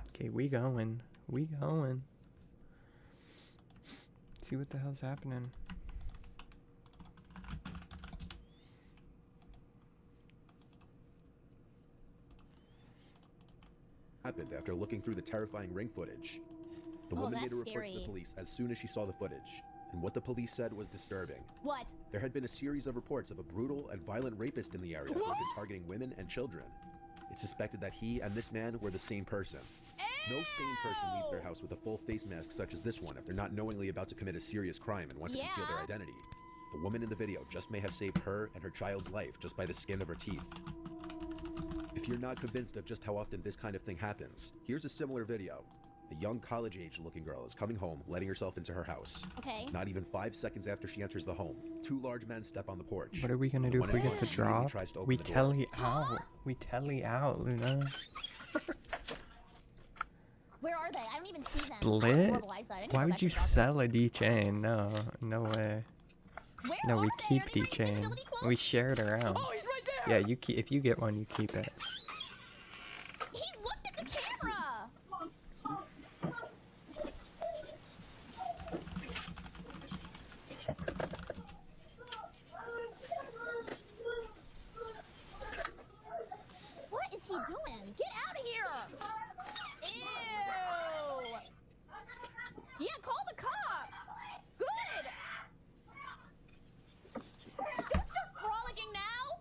S1: Okay, we going. We going. See what the hell's happening.
S8: Happened after looking through the terrifying ring footage. The
S9: Oh,
S8: woman made a
S9: that's
S8: report to
S9: scary.
S8: the police as soon as she saw the footage, and what the police said was disturbing.
S9: What?
S8: There had been a series of reports of a brutal and violent rapist in the area who had been targeting women and children. It's suspected that he and this man were the same person. No sane person leaves their house with a full face mask such as this one if they're not knowingly about to commit a serious crime and want to conceal their
S9: Yeah.
S8: identity. The woman in the video just may have saved her and her child's life just by the skin of her teeth. If you're not convinced of just how often this kind of thing happens, here's a similar video. A young college-age looking girl is coming home, letting herself into her house.
S2: Okay.
S8: Not even 5 seconds after she enters the home, 2 large men step on the porch.
S1: What are we gonna
S8: The
S1: do
S8: one
S1: if we
S8: in
S1: get the
S8: front immediately
S1: drop?
S8: tries to open
S1: We
S8: the door.
S1: telly out. We telly out, Luna.
S2: Where are they? I don't even see them.
S1: Split?
S2: Horrible eyesight. I need to
S1: Why
S2: go
S1: would
S2: back
S1: you
S2: to the doctor.
S1: sell a D-chain? No, no way.
S2: Where
S1: No,
S2: are
S1: we
S2: they?
S1: keep
S2: Are they wearing
S1: D-chain.
S2: invisibility cloaks?
S1: We share it around.
S9: Oh, he's right there.
S1: Yeah, you keep. If you get one, you keep it.
S2: He looked at the camera. What is he doing? Get out of here! Ew! Yeah, call the cops! Good! Don't start frolicking now!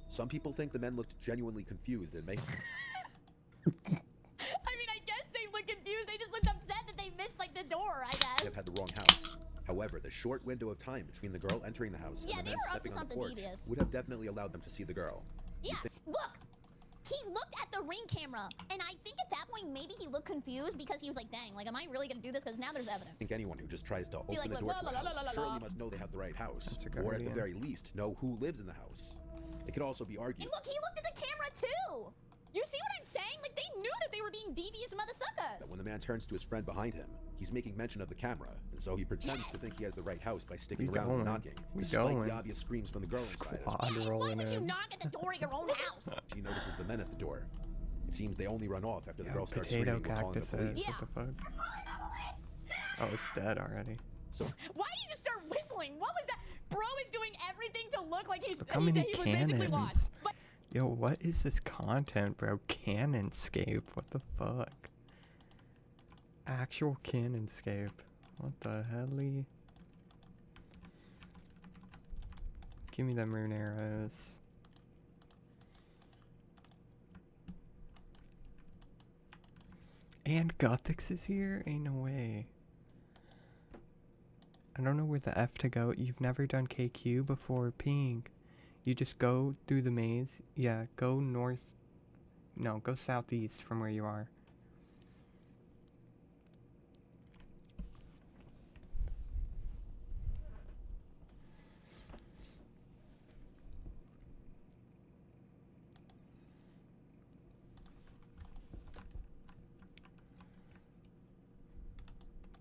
S8: Some people think the men looked genuinely confused and may
S9: I mean, I guess they look confused. They just looked upset that they missed like the door, I guess.
S8: have had the wrong house. However, the short window of time between the girl entering the house
S2: Yeah,
S8: and the
S2: they
S8: men
S2: were up to
S8: stepping on the
S2: something
S8: porch
S2: devious.
S8: would have definitely allowed them to see the girl.
S2: Yeah, look! He looked at the ring camera, and I think at that point maybe he looked confused because he was like, dang, like, am I really gonna do this? Because now there's
S8: I
S2: evidence.
S8: think anyone who just tries to open
S2: like,
S8: the
S2: look,
S8: door to
S9: la,
S8: a
S9: la, la,
S8: house
S9: la, la, la.
S8: surely must know they have the right house,
S1: That's a
S8: or at the
S1: guardian.
S8: very least know who lives in the house. It could also be argued
S2: And look, he looked at the camera too! You see what I'm saying? Like, they knew that they were being devious mother
S8: that
S2: suckers!
S8: when the man turns to his friend behind him, he's making mention of the camera, and so he pretends to
S2: Yes.
S8: think he has the right house by sticking
S1: We
S8: around and
S1: going.
S8: knocking,
S1: We
S8: despite
S1: going.
S8: the obvious screams from the girl inside.
S1: Squad
S2: Yeah, and why
S1: rolling
S2: would you
S1: in.
S2: knock at the door of your own house?
S8: She notices the men at the door. It seems they only run off after the
S1: Yo,
S8: girl starts
S1: potato
S8: screaming or calling the
S1: cactuses.
S8: police.
S2: Yeah.
S1: What the fuck? Oh, it's dead already.
S8: So
S9: Why did you just start whistling? What was that? Bro is doing everything to look like he's
S1: Look how many
S9: he was basically
S1: cannons.
S9: lost. But
S1: Yo, what is this content, bro? Cannonscape. What the fuck? Actual Cannonscape. What the helly? Give me them rune arrows. And Gothix is here? Ain't no way. I don't know where the F to go. You've never done KQ before? Pink. You just go through the maze. Yeah, go north. No, go southeast from where you are.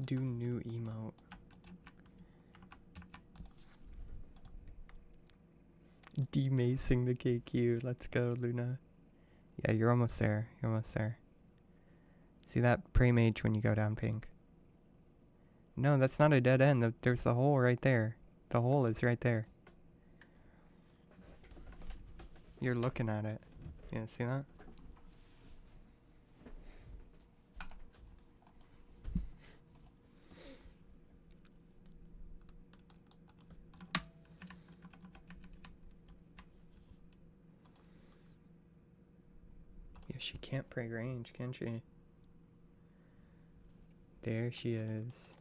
S1: Do new emote. Demacing the KQ. Let's go, Luna. Yeah, you're almost there. You're almost there. See that prey mage when you go down, Pink? No, that's not a dead end. There's the hole right there. The hole is right there. You're looking at it. Yeah, see that? Yeah, she can't pray range, can she? There she is.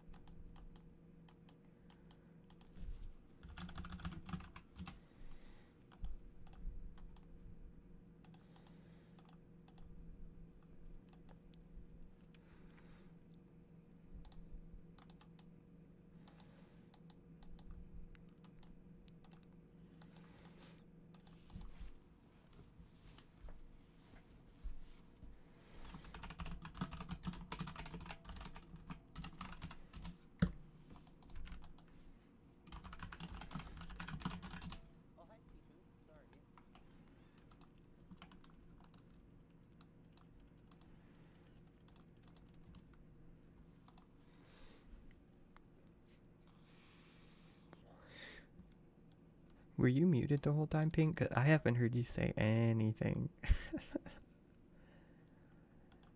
S1: Were you muted the whole time, Pink? 'Cause I haven't heard you say anything.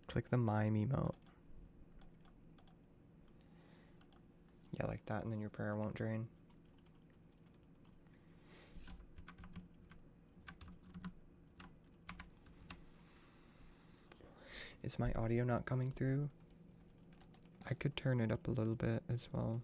S1: Click the mime emote. Yeah, like that, and then your prayer won't drain. Is my audio not coming through? I could turn it up a little bit as well.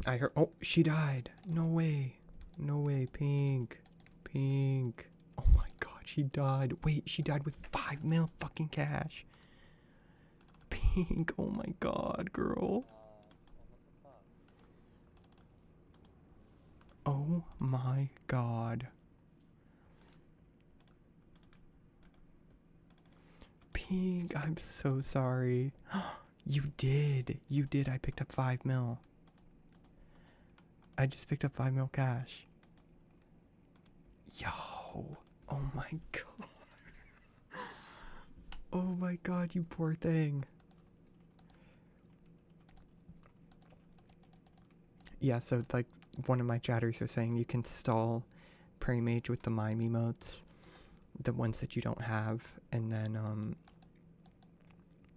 S1: I heard. Oh, she died. No way. No way, Pink. Pink. Oh my god, she died. Wait, she died with 5 mil fucking cash. Pink, oh my god, girl. Oh my god. Pink, I'm so sorry. You did. You did. I picked up 5 mil. I just picked up 5 mil cash. Yo. Oh my god. Oh my god, you poor thing. Yeah, so like one of my chatters was saying you can stall Prey Mage with the mime emotes, the ones that you don't have, and then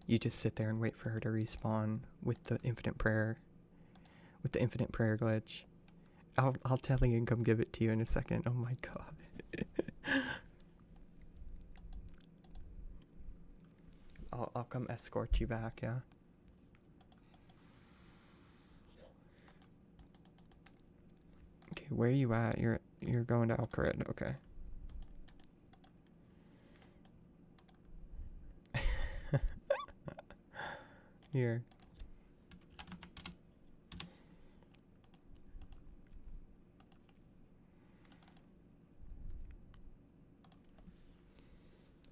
S1: you just sit there and wait for her to respawn with the infinite prayer glitch. I'll tell you and come give it to you in a second. Oh my god. I'll come escort you back, yeah. Okay, where are you at? You're going to Alcarid, okay. Here.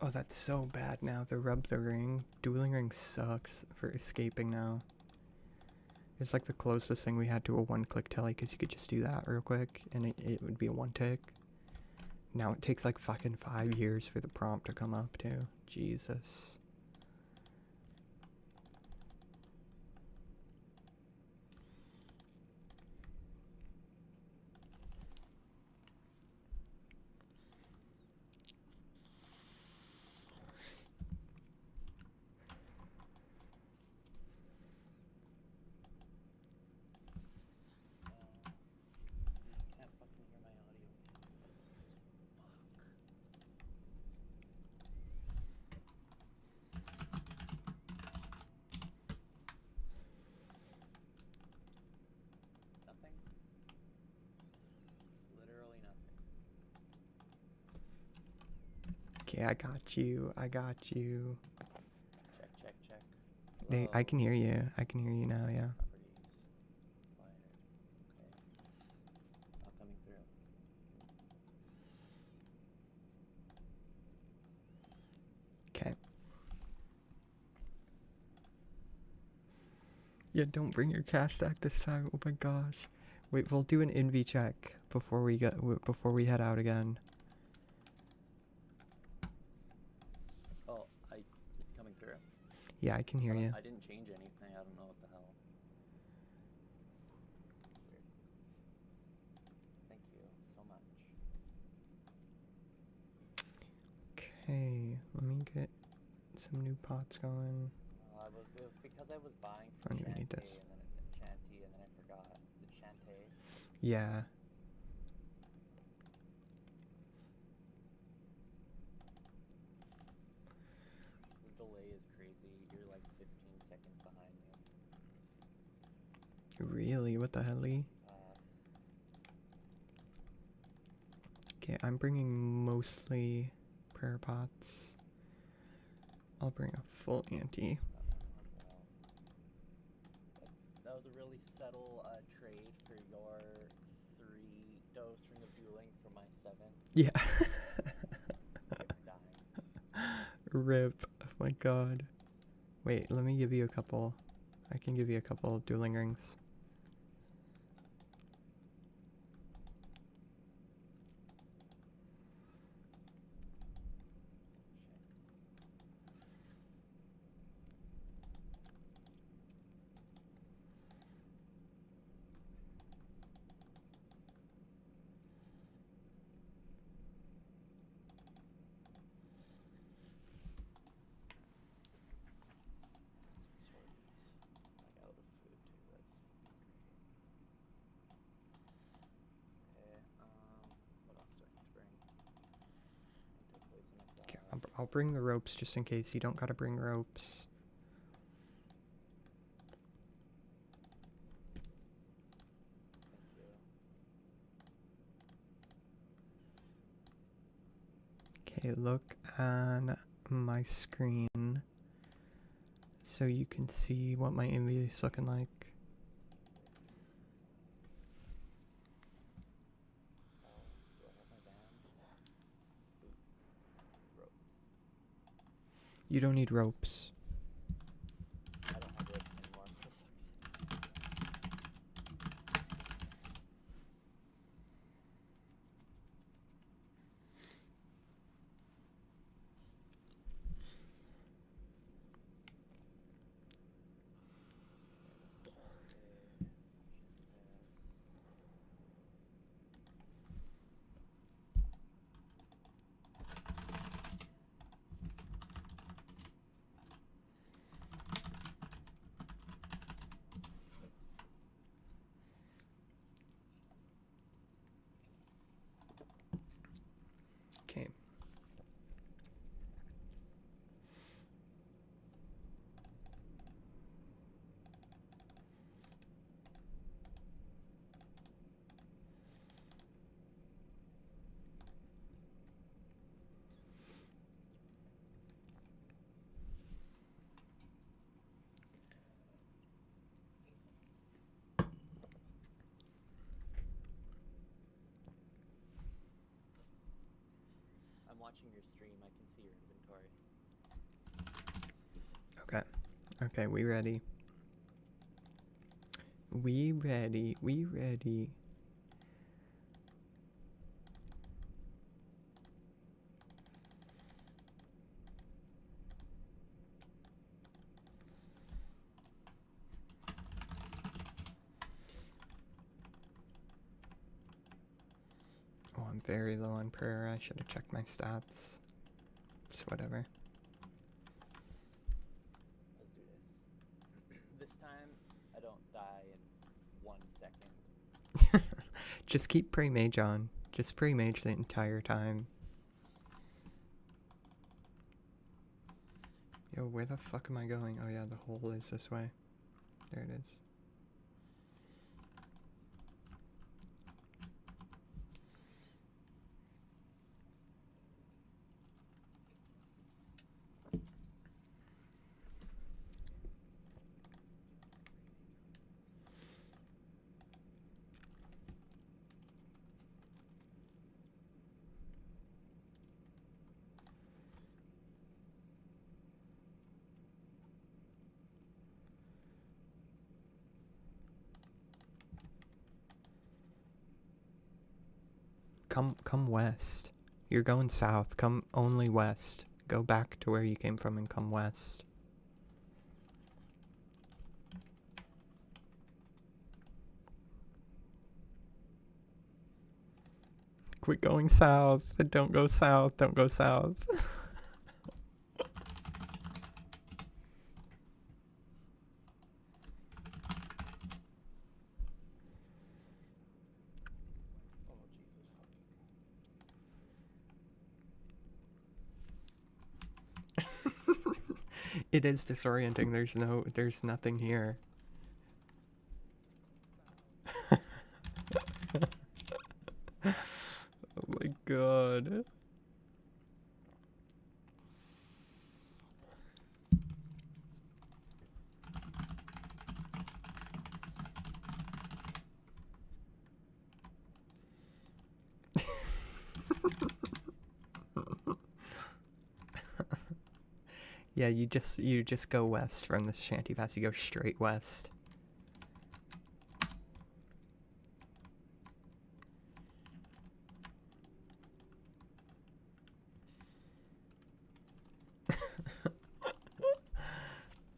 S1: Oh, that's so bad now. The rub the ring. Dueling ring sucks for escaping now. It's like the closest thing we had to a one-click telly, because you could just do that real quick and it would be a one tick. Now it takes like fucking 5 years for the prompt to come up too. Jesus. Okay, I got you. I got you.
S11: Check.
S1: I can hear you. I can hear you now, yeah.
S11: Not coming through.
S1: Okay. Yeah, don't bring your cash stack this time. Oh my gosh. Wait, we'll do an NV check before we head out again.
S11: Oh, it's coming through.
S1: Yeah, I can hear you.
S11: I didn't change anything. I don't know what the hell. Weird. Thank you so much.
S1: Okay, let me get some new pots going.
S11: It was because I was buying
S1: I
S11: from
S1: don't even need
S11: Shantae
S1: this.
S11: and then I forgot. Is it Shantae?
S1: Yeah.
S11: The delay is crazy. You're like 15 seconds behind me.
S1: Really? What the hell-y? Okay, I'm bringing mostly prayer pots. I'll bring a full ante.
S11: That was a really subtle trade for your 3-dose ring of dueling for my 7.
S1: Yeah. Rip. Oh my god. Wait, let me give you a couple. I can give you a couple dueling rings. I'll bring the ropes just in case you don't gotta bring ropes. Okay, look on my screen so you can see what my inventory is looking like.
S11: Do I have my bands? Boots. Ropes.
S1: You don't need ropes.
S11: I don't have ropes anymore, so fuck's sake.
S1: Okay.
S11: I'm watching your stream. I can see your inventory.
S1: Okay. Okay, we ready. We ready. We ready. Oh, I'm very low on prayer. I should have checked my stats. It's whatever.
S11: Let's do this. This time, I don't die in 1 second.
S1: Just keep pray mage on. Just pray mage the entire time. Yo, where the fuck am I going? Oh yeah, the hole is this way. There it is. Come west. You're going south. Come only west. Go back to where you came from and come west. Quit going south. Don't go south. Don't go south.
S11: Oh, Jesus fucking.
S1: It is disorienting. There's nothing here. Oh my god. Yeah, you just go west from the shanty pass. You go straight west.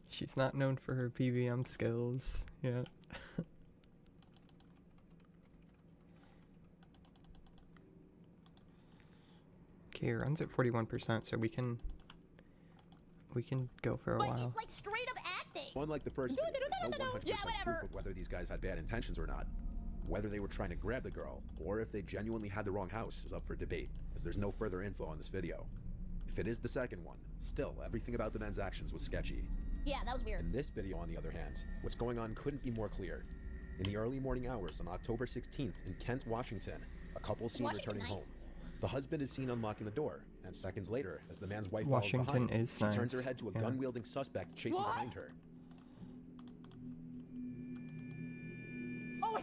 S1: She's not known for her PVM skills. Yeah. Okay, it runs at 41%, so we can go for a
S2: But
S1: while.
S2: it's like straight up acting.
S8: Unlike the first video, there's no 100%
S2: Yeah, whatever.
S8: proof of whether these guys had bad intentions or not. Whether they were trying to grab the girl, or if they genuinely had the wrong house is up for debate, as there's no further info on this video. If it is the second one, still, everything about the men's actions was sketchy.
S2: Yeah, that was weird.
S8: In this video, on the other hand, what's going on couldn't be more clear. In the early morning hours on October 16th in Kent, Washington, a couple seen
S2: Washington
S8: returning
S2: nice?
S8: home. The husband is seen unlocking the door, And seconds later, as the man's wife
S1: Washington
S8: follows behind,
S1: is
S8: she turns her
S1: nice,
S8: head to a
S1: yeah.
S8: gun-wielding suspect chasing
S9: What?
S8: behind her.
S9: Oh,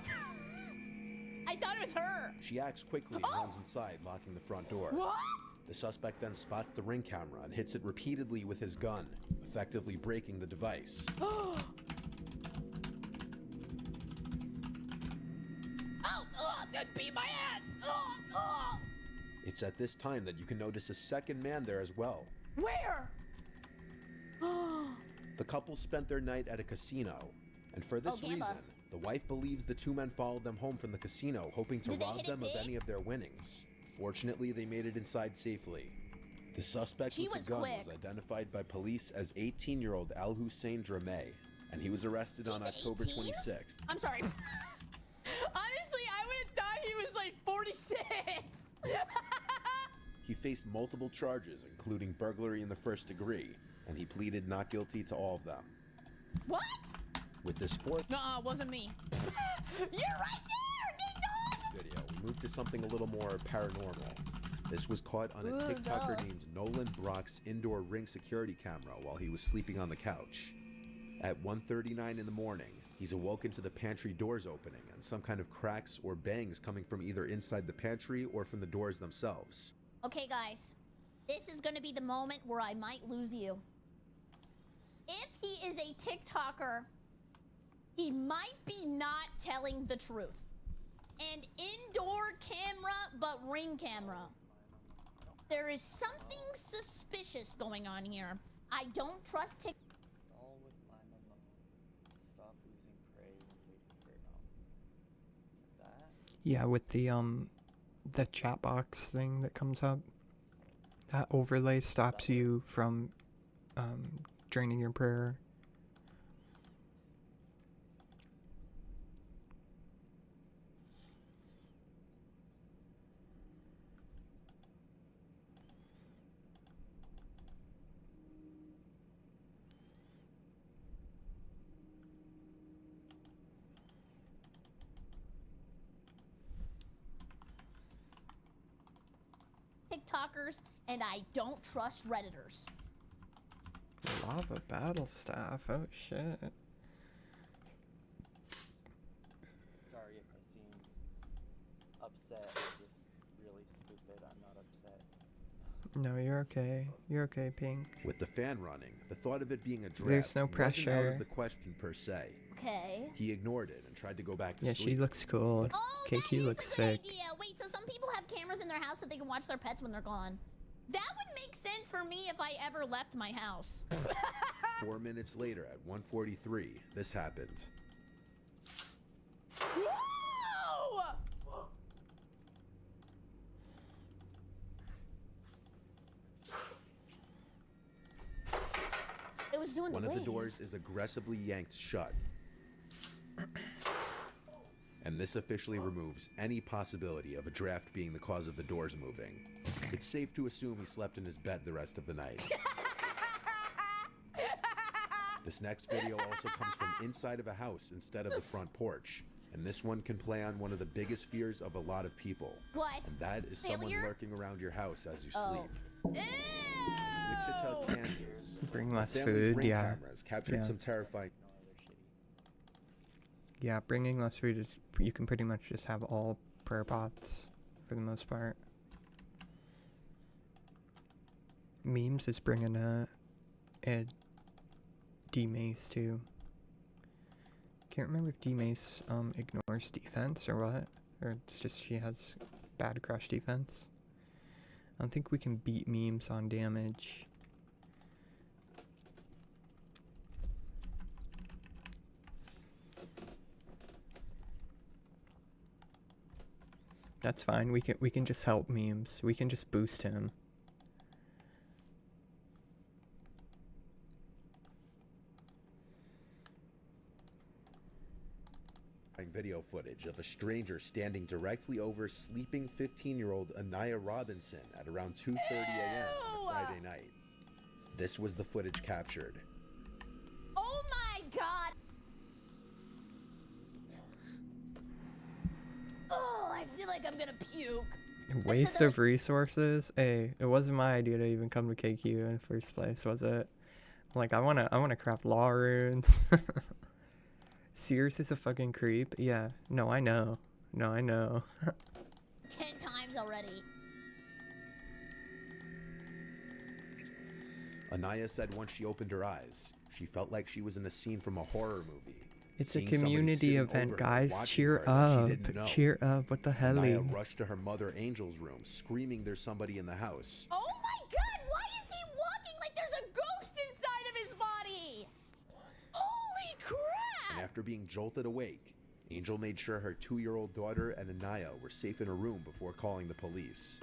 S9: I thought it was her.
S8: She acts quickly and runs inside, locking the front door.
S9: What?
S8: The suspect then spots the ring camera and hits it repeatedly with his gun, effectively breaking the device.
S9: Oh, that beat my ass.
S8: It's at this time that you can notice a second man there as well.
S9: Where?
S8: The couple spent their night at a casino, and for this reason, the wife believes the two men followed them home from the casino, hoping to
S2: Did they
S8: rob
S2: hit it
S8: them of
S2: big?
S8: any of their winnings. Fortunately, they made it inside safely. The suspect
S2: She
S8: with
S2: was
S8: the gun
S2: quick.
S8: was identified by police as 18-year-old Al Hussein Drameh, and he was arrested on
S2: He's
S8: October
S2: 18?
S8: 26th.
S9: I'm sorry. Honestly, I would have thought he was like 46.
S8: He faced multiple charges, including burglary in the first degree, and he pleaded not guilty to all of them.
S9: What?
S8: With this fourth
S9: Nuh-uh, wasn't me. You're right there, ding dong!
S8: video, we moved to something a little more paranormal. This was caught on a
S2: Ooh,
S8: TikToker
S2: ghosts.
S8: named Nolan Brock's indoor ring security camera while he was sleeping on the couch. At 1:39 in the morning, he's awoken to the pantry doors opening and some kind of cracks or bangs coming from either inside the pantry or from the doors themselves.
S2: Okay, guys. This is gonna be the moment where I might lose you. If he is a TikToker, he might be not telling the truth. And indoor camera, but ring camera. There is something suspicious going on here. I don't trust TikTok.
S11: All with my mama. Stop losing prey when waiting for it. That?
S1: Yeah, with the chat box thing that comes up. That overlay stops you from draining your prayer.
S2: TikTokers, and I don't trust Redditors.
S1: Lava battle staff. Oh shit.
S11: Sorry if I seem upset. I'm just really stupid. I'm not upset.
S1: No, you're okay. You're okay, Pink.
S8: With the fan running, the thought of it being a draft
S1: There's no
S8: wasn't out
S1: pressure.
S8: of the question per se.
S2: Okay.
S8: He ignored it and tried to go back to
S1: Yeah,
S8: sleep.
S1: she looks cool.
S2: Oh,
S1: KQ
S2: that is
S1: looks
S2: a good
S1: sick.
S2: idea. Wait, so some people have cameras in their house so they can watch their pets when they're gone. That would make sense for me if I ever left my house.
S8: 4 minutes later, at 1:43, this happened.
S9: Whoa!
S2: It was doing
S8: One
S2: the
S8: of the
S2: wave.
S8: doors is aggressively yanked shut. And this officially removes any possibility of a draft being the cause of the doors moving. It's safe to assume he slept in his bed the rest of the night. This next video also comes from inside of a house instead of the front porch. And this one can play on one of the biggest fears of a lot of people.
S2: What?
S8: And that is someone
S2: Failure?
S8: lurking around your house as you
S2: Oh.
S8: sleep. Wichita, Kansas.
S1: Bring less
S8: Family's
S1: food,
S8: ring
S1: yeah.
S8: cameras captured
S1: Yeah.
S8: some terrifying.
S1: Yeah, bringing less food is, you can pretty much just have all prayer pots for the most part. Memes is bringing a D-Mace too. Can't remember if D-Mace ignores defense or what, or it's just she has bad crush defense. I don't think we can beat memes on damage. That's fine. We can just help memes. We can just boost him.
S8: Video footage of a stranger standing directly over sleeping 15-year-old Anaya Robinson at around 2:30 a.m. on a Friday night. This was the footage captured.
S2: Oh my god! Oh, I feel like I'm gonna puke.
S1: Waste of resources. Hey, it wasn't my idea to even come to KQ in the first place, was it? Like, I wanna craft law runes. Sears is a fucking creep. Yeah. No, I know. No, I know.
S2: 10 times already.
S8: Anaya said once she opened her eyes, she felt like she was in a scene from a horror movie.
S1: It's
S8: Seeing
S1: a
S8: somebody
S1: community
S8: sitting
S1: event,
S8: over her,
S1: guys.
S8: watching
S1: Cheer
S8: her that she
S1: up.
S8: didn't know.
S1: Cheer up. What the hell?
S8: Anaya rushed to her mother Angel's room, screaming there's somebody in the house.
S2: Oh my god, why is he walking like there's a ghost inside of his body? Holy crap!
S8: And after being jolted awake, Angel made sure her 2-year-old daughter and Anaya were safe in a room before calling the police.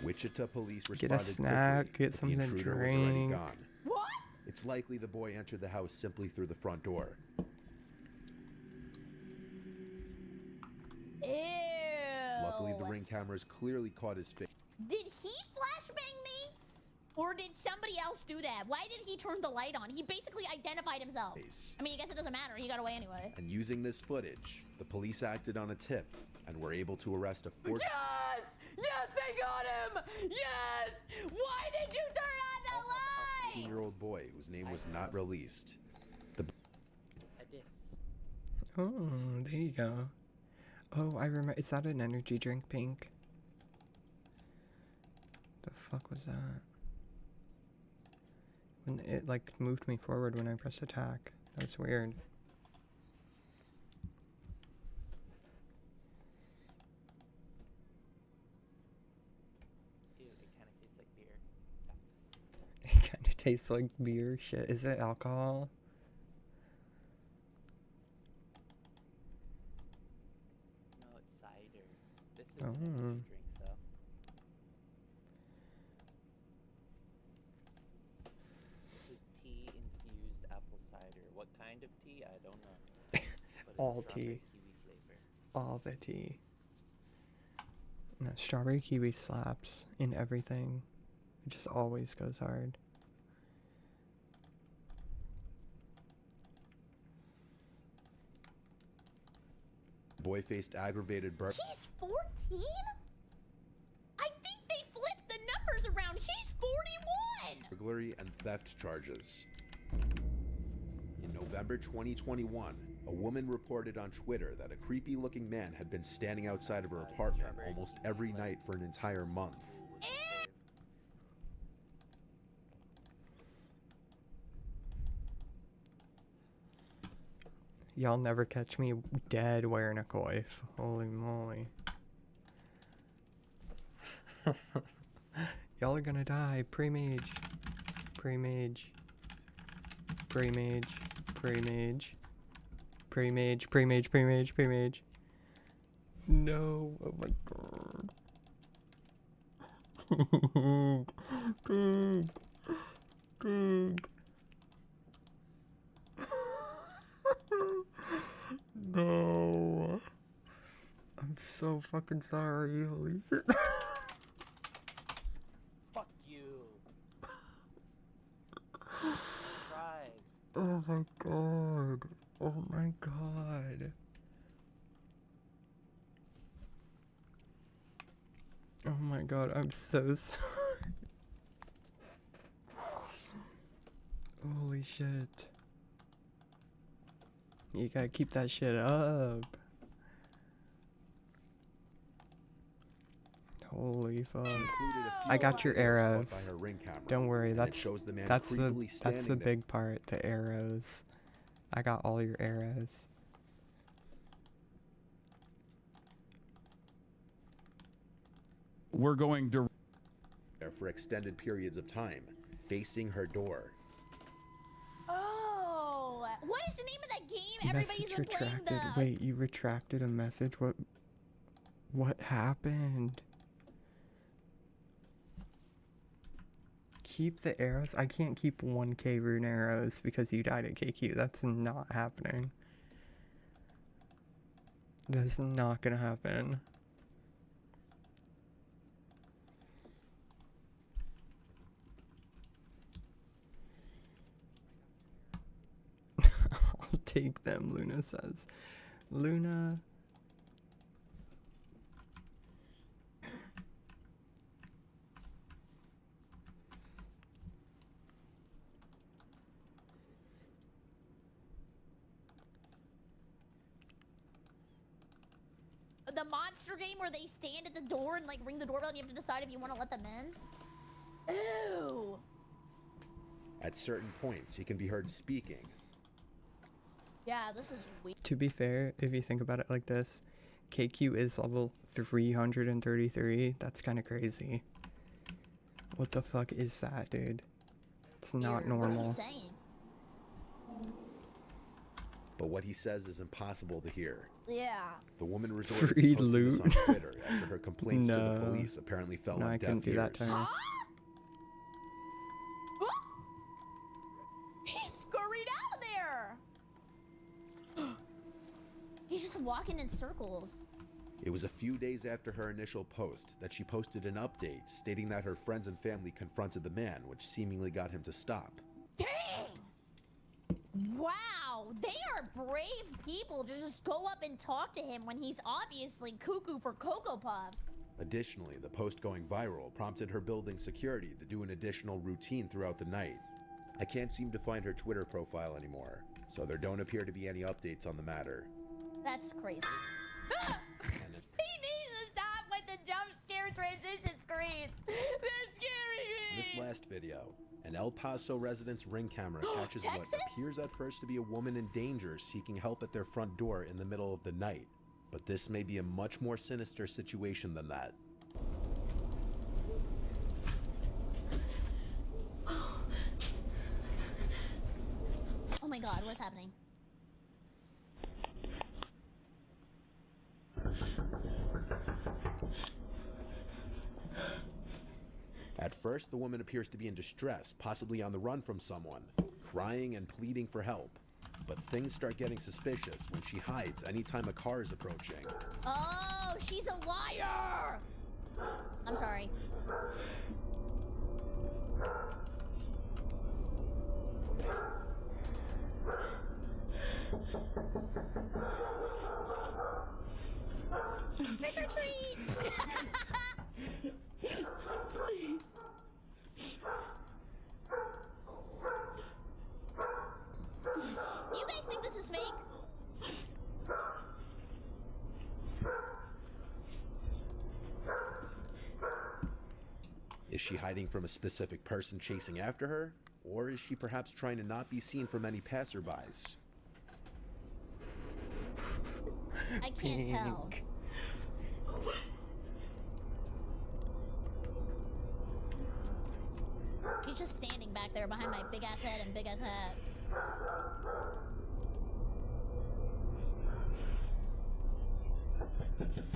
S8: Wichita police responded
S1: Get a snack,
S8: quickly,
S1: get
S8: but
S1: something
S8: the
S1: to
S8: intruder was already
S1: drink.
S8: gone.
S2: What?
S8: It's likely the boy entered the house simply through the front door.
S2: Ew.
S8: Luckily, the ring cameras clearly caught his face.
S2: Did he flashbang me? Or did somebody else do that? Why did he turn the light on? He basically identified himself. I mean, I guess it doesn't matter. He got away anyway.
S8: And using this footage, the police acted on a tip and were able to arrest a 14-
S2: Yes! Yes, they got him! Yes! Why did you turn on the light?
S8: 14-year-old boy whose name was not released.
S1: Oh, there you go. Oh, I remember. Is that an energy drink, Pink? The fuck was that? When it like moved me forward when I pressed attack. That's weird.
S11: Ew, it kind of tastes like beer.
S1: It kind of tastes like beer. Shit, is it alcohol?
S11: No, it's cider. This is
S1: Oh.
S11: an energy drink, though. This is tea-infused apple cider. What kind of tea? I don't know. But it's
S1: All
S11: strawberry
S1: tea.
S11: kiwi flavor.
S1: All the tea. No, strawberry kiwi slaps in everything. It just always goes hard.
S8: The boy faced aggravated
S2: He's 14? I think they flipped the numbers around. He's 41!
S8: burglary and theft charges. In November 2021, a woman reported on Twitter that a creepy-looking man had been standing outside of her apartment almost every night for an entire month.
S1: Y'all never catch me dead wearing a coif. Holy moly. Y'all are gonna die. Pre-mage. Pre-mage. Pre-mage. Pre-mage. Pre-mage. Pre-mage. Pre-mage. Pre-mage. No. Oh my god. Good. Good. No. I'm so fucking sorry. Holy shit.
S11: Fuck you. Tried.
S1: Oh my god. Oh my god. Oh my god, I'm so sorry. Holy shit. You gotta keep that shit up. Holy fuck. I got your arrows. Don't worry, that's the big part, the arrows. I got all your arrows.
S8: We're going to for extended periods of time, facing her door.
S2: Oh, what is the name of that game everybody's
S1: Message
S2: been playing?
S1: retracted. Wait, you retracted a message? What happened? Keep the arrows? I can't keep 1k rune arrows because you died at KQ. That's not happening. That's not gonna happen. I'll take them, Luna says. Luna.
S9: the monster game where they stand at the door and like ring the doorbell and you have to decide if you want to let them in? Ew.
S8: At certain points, he can be heard speaking.
S9: Yeah, this is weird.
S1: To be fair, if you think about it like this, KQ is level 333. That's kind of crazy. What the fuck is that, dude? It's not
S9: Weird. What's
S1: normal.
S9: he saying?
S8: But what he says is impossible to hear.
S9: Yeah.
S8: The woman resorted
S1: Free
S8: to posting this
S1: loot.
S8: on Twitter after her complaints to the
S1: No.
S8: police apparently fell
S1: No,
S8: on
S1: I
S8: deaf
S1: couldn't do that
S8: ears.
S1: to her.
S9: He scurried out of there. He's just walking in circles.
S8: It was a few days after her initial post that she posted an update stating that her friends and family confronted the man, which seemingly got him to stop.
S9: Dang! Wow, they are brave people to just go up and talk to him when he's obviously cuckoo for Cocoa Puffs.
S8: Additionally, the post going viral prompted her building security to do an additional routine throughout the night. I can't seem to find her Twitter profile anymore, so there don't appear to be any updates on the matter.
S9: That's crazy. He needs to stop with the jump scare transition screens. They're scaring me.
S8: This last video, an El Paso resident's ring camera catches what
S9: Texas?
S8: appears at first to be a woman in danger seeking help at their front door in the middle of the night. But this may be a much more sinister situation than that.
S9: Oh my god, what's happening?
S8: At first, the woman appears to be in distress, possibly on the run from someone, crying and pleading for help. But things start getting suspicious when she hides anytime a car is approaching.
S9: Oh, she's a liar! I'm sorry. Trick or treat! You guys think this is fake?
S8: Is she hiding from a specific person chasing after her? Or is she perhaps trying to not be seen from any passerbys?
S9: I can't tell. He's just standing back there behind my big ass head and big ass hat.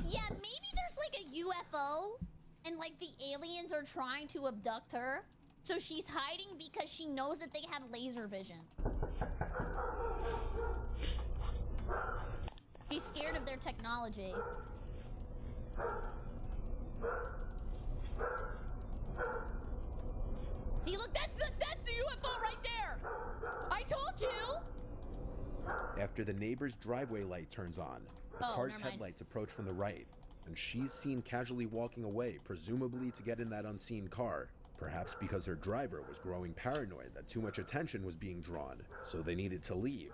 S9: Yeah, maybe there's like a UFO and like the aliens are trying to abduct her. So she's hiding because she knows that they have laser vision. She's scared of their technology. See, look, that's the UFO right there. I told you.
S8: After the neighbor's driveway light turns on, the car's headlights approach from the right, and she's seen casually walking away, presumably to get in that unseen car. Perhaps because her driver was growing paranoid that too much attention was being drawn, so they needed to leave.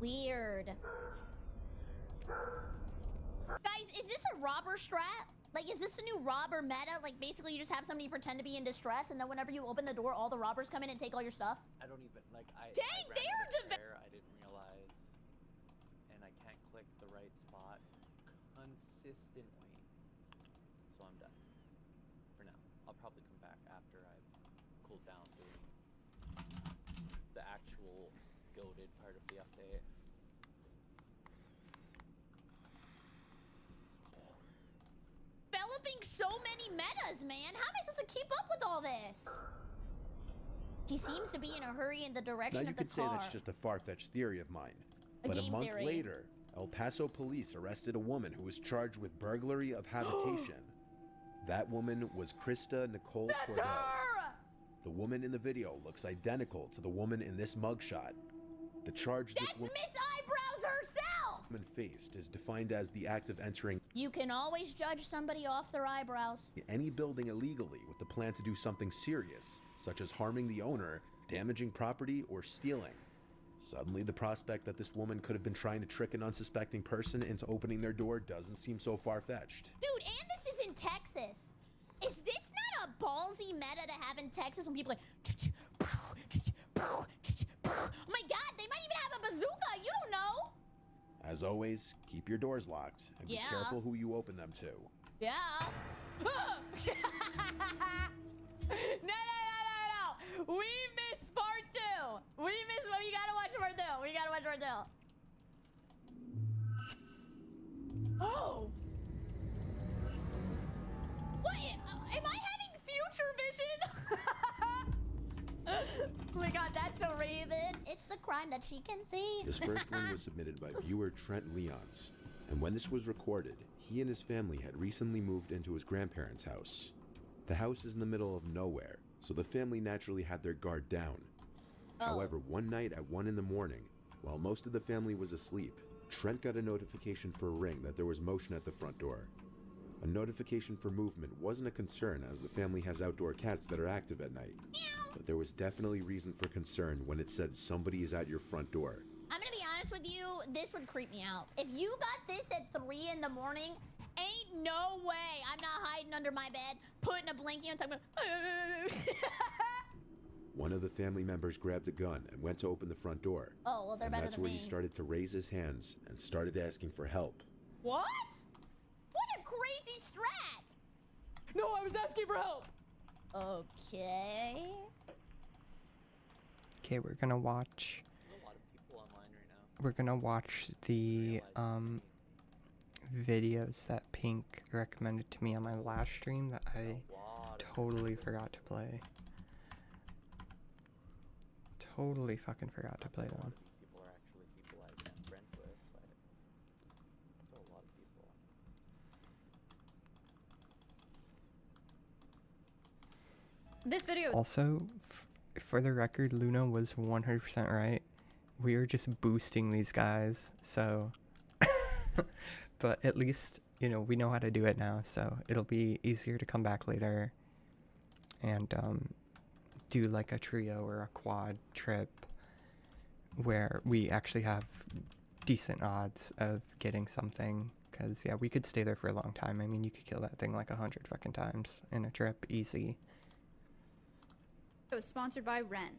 S9: Weird. Guys, is this a robber strat? Like, is this a new robber meta? Like, basically you just have somebody pretend to be in distress, and then whenever you open the door, all the robbers come in and take all your stuff?
S11: I don't even, like,
S9: Dang,
S11: I didn't realize, and I can't click the right spot consistently. So I'm done. For now. I'll probably come back after I've cooled down doing the actual goated part of the update.
S9: Developing so many metas, man. How am I supposed to keep up with all this? She seems to be in a hurry in the direction
S8: Now you
S9: of the
S8: could say
S9: car.
S8: that's just a far-fetched theory of mine.
S9: A
S8: But a
S9: game
S8: month
S9: theory.
S8: later, El Paso police arrested a woman who was charged with burglary of habitation. That woman was Krista Nicole
S9: That's
S8: Cordell.
S9: her!
S8: The woman in the video looks identical to the woman in this mugshot. The charge this
S9: That's Miss Eyebrows herself!
S8: woman faced is defined as the act of entering
S9: You can always judge somebody off their eyebrows.
S8: any building illegally with the plan to do something serious, such as harming the owner, damaging property, or stealing. Suddenly, the prospect that this woman could have been trying to trick an unsuspecting person into opening their door doesn't seem so far-fetched.
S2: Dude, and this is in Texas. Is this not a ballsy meta to have in Texas when people like, oh my god, they might even have a bazooka, you don't know.
S8: As always, keep your doors locked and be careful who you open them to.
S2: Yeah. No. We missed part 2. We gotta watch part 2. We gotta watch part 2. Oh. What? Am I having future vision? Oh my god, that's so Raven. It's the crime that she can see.
S8: This first one was submitted by viewer Trent Leons. And when this was recorded, he and his family had recently moved into his grandparents' house. The house is in the middle of nowhere, so the family naturally had their guard down. However, one night at 1 in the morning, while most of the family was asleep, Trent got a notification for a ring that there was motion at the front door. A notification for movement wasn't a concern as the family has outdoor cats that are active at night. But there was definitely reason for concern when it said somebody is at your front door.
S2: I'm gonna be honest with you, this would creep me out. If you got this at 3 in the morning, ain't no way I'm not hiding under my bed, putting a blankie on top of
S8: One of the family members grabbed a gun and went to open the front door.
S2: Oh, well, they're better
S8: that's
S2: than
S8: where
S2: me.
S8: he started to raise his hands and started asking for help.
S2: What? What a crazy strat!
S9: No, I was asking for help.
S2: Okay.
S1: Okay, we're gonna watch.
S11: There's a lot of people online right now.
S1: We're gonna watch the videos that Pink recommended to me on my last stream that I totally forgot to play. Totally fucking forgot to play them.
S11: These people are actually people I've been friends with, but still a lot of people.
S9: This video.
S1: Also, for the record, Luna was 100% right. We are just boosting these guys, so. But at least, you know, we know how to do it now, so it'll be easier to come back later and do like a trio or a quad trip where we actually have decent odds of getting something. Because, yeah, we could stay there for a long time. I mean, you could kill that thing like 100 fucking times in a trip, easy.
S12: It was sponsored by Ren.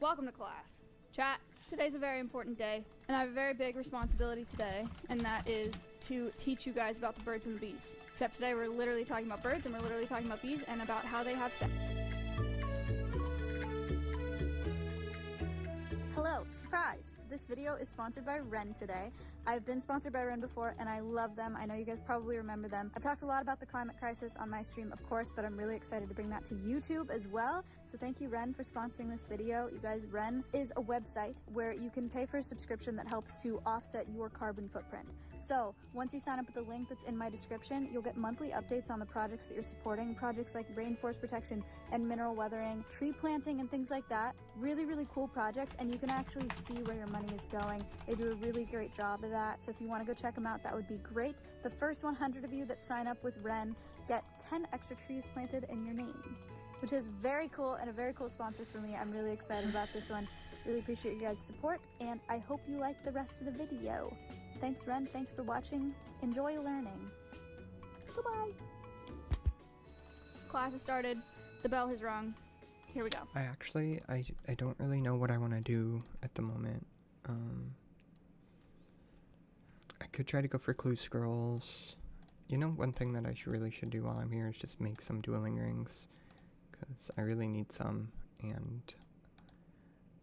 S12: Welcome to class. Chat, today's a very important day, and I have a very big responsibility today, and that is to teach you guys about the birds and the bees. Except today we're literally talking about birds, and we're literally talking about bees, and about how they have sex. Hello, surprise! This video is sponsored by Ren today. I've been sponsored by Ren before, and I love them. I know you guys probably remember them. I've talked a lot about the climate crisis on my stream, of course, but I'm really excited to bring that to YouTube as well. So thank you, Ren, for sponsoring this video. You guys, Ren is a website where you can pay for a subscription that helps to offset your carbon footprint. So once you sign up with the link that's in my description, you'll get monthly updates on the projects that you're supporting, projects like rainforest protection and mineral weathering, tree planting and things like that. Really, really cool projects, and you can actually see where your money is going. They do a really great job of that. So if you want to go check them out, that would be great. The first 100 of you that sign up with Ren get 10 extra trees planted in your name, which is very cool and a very cool sponsor for me. I'm really excited about this one. Really appreciate you guys' support, and I hope you like the rest of the video. Thanks, Ren. Thanks for watching. Enjoy learning. Goodbye. Class has started. The bell has rung. Here we go.
S1: I don't really know what I want to do at the moment. I could try to go for clue scrolls. You know, one thing that I really should do while I'm here is just make some dueling rings, because I really need some, and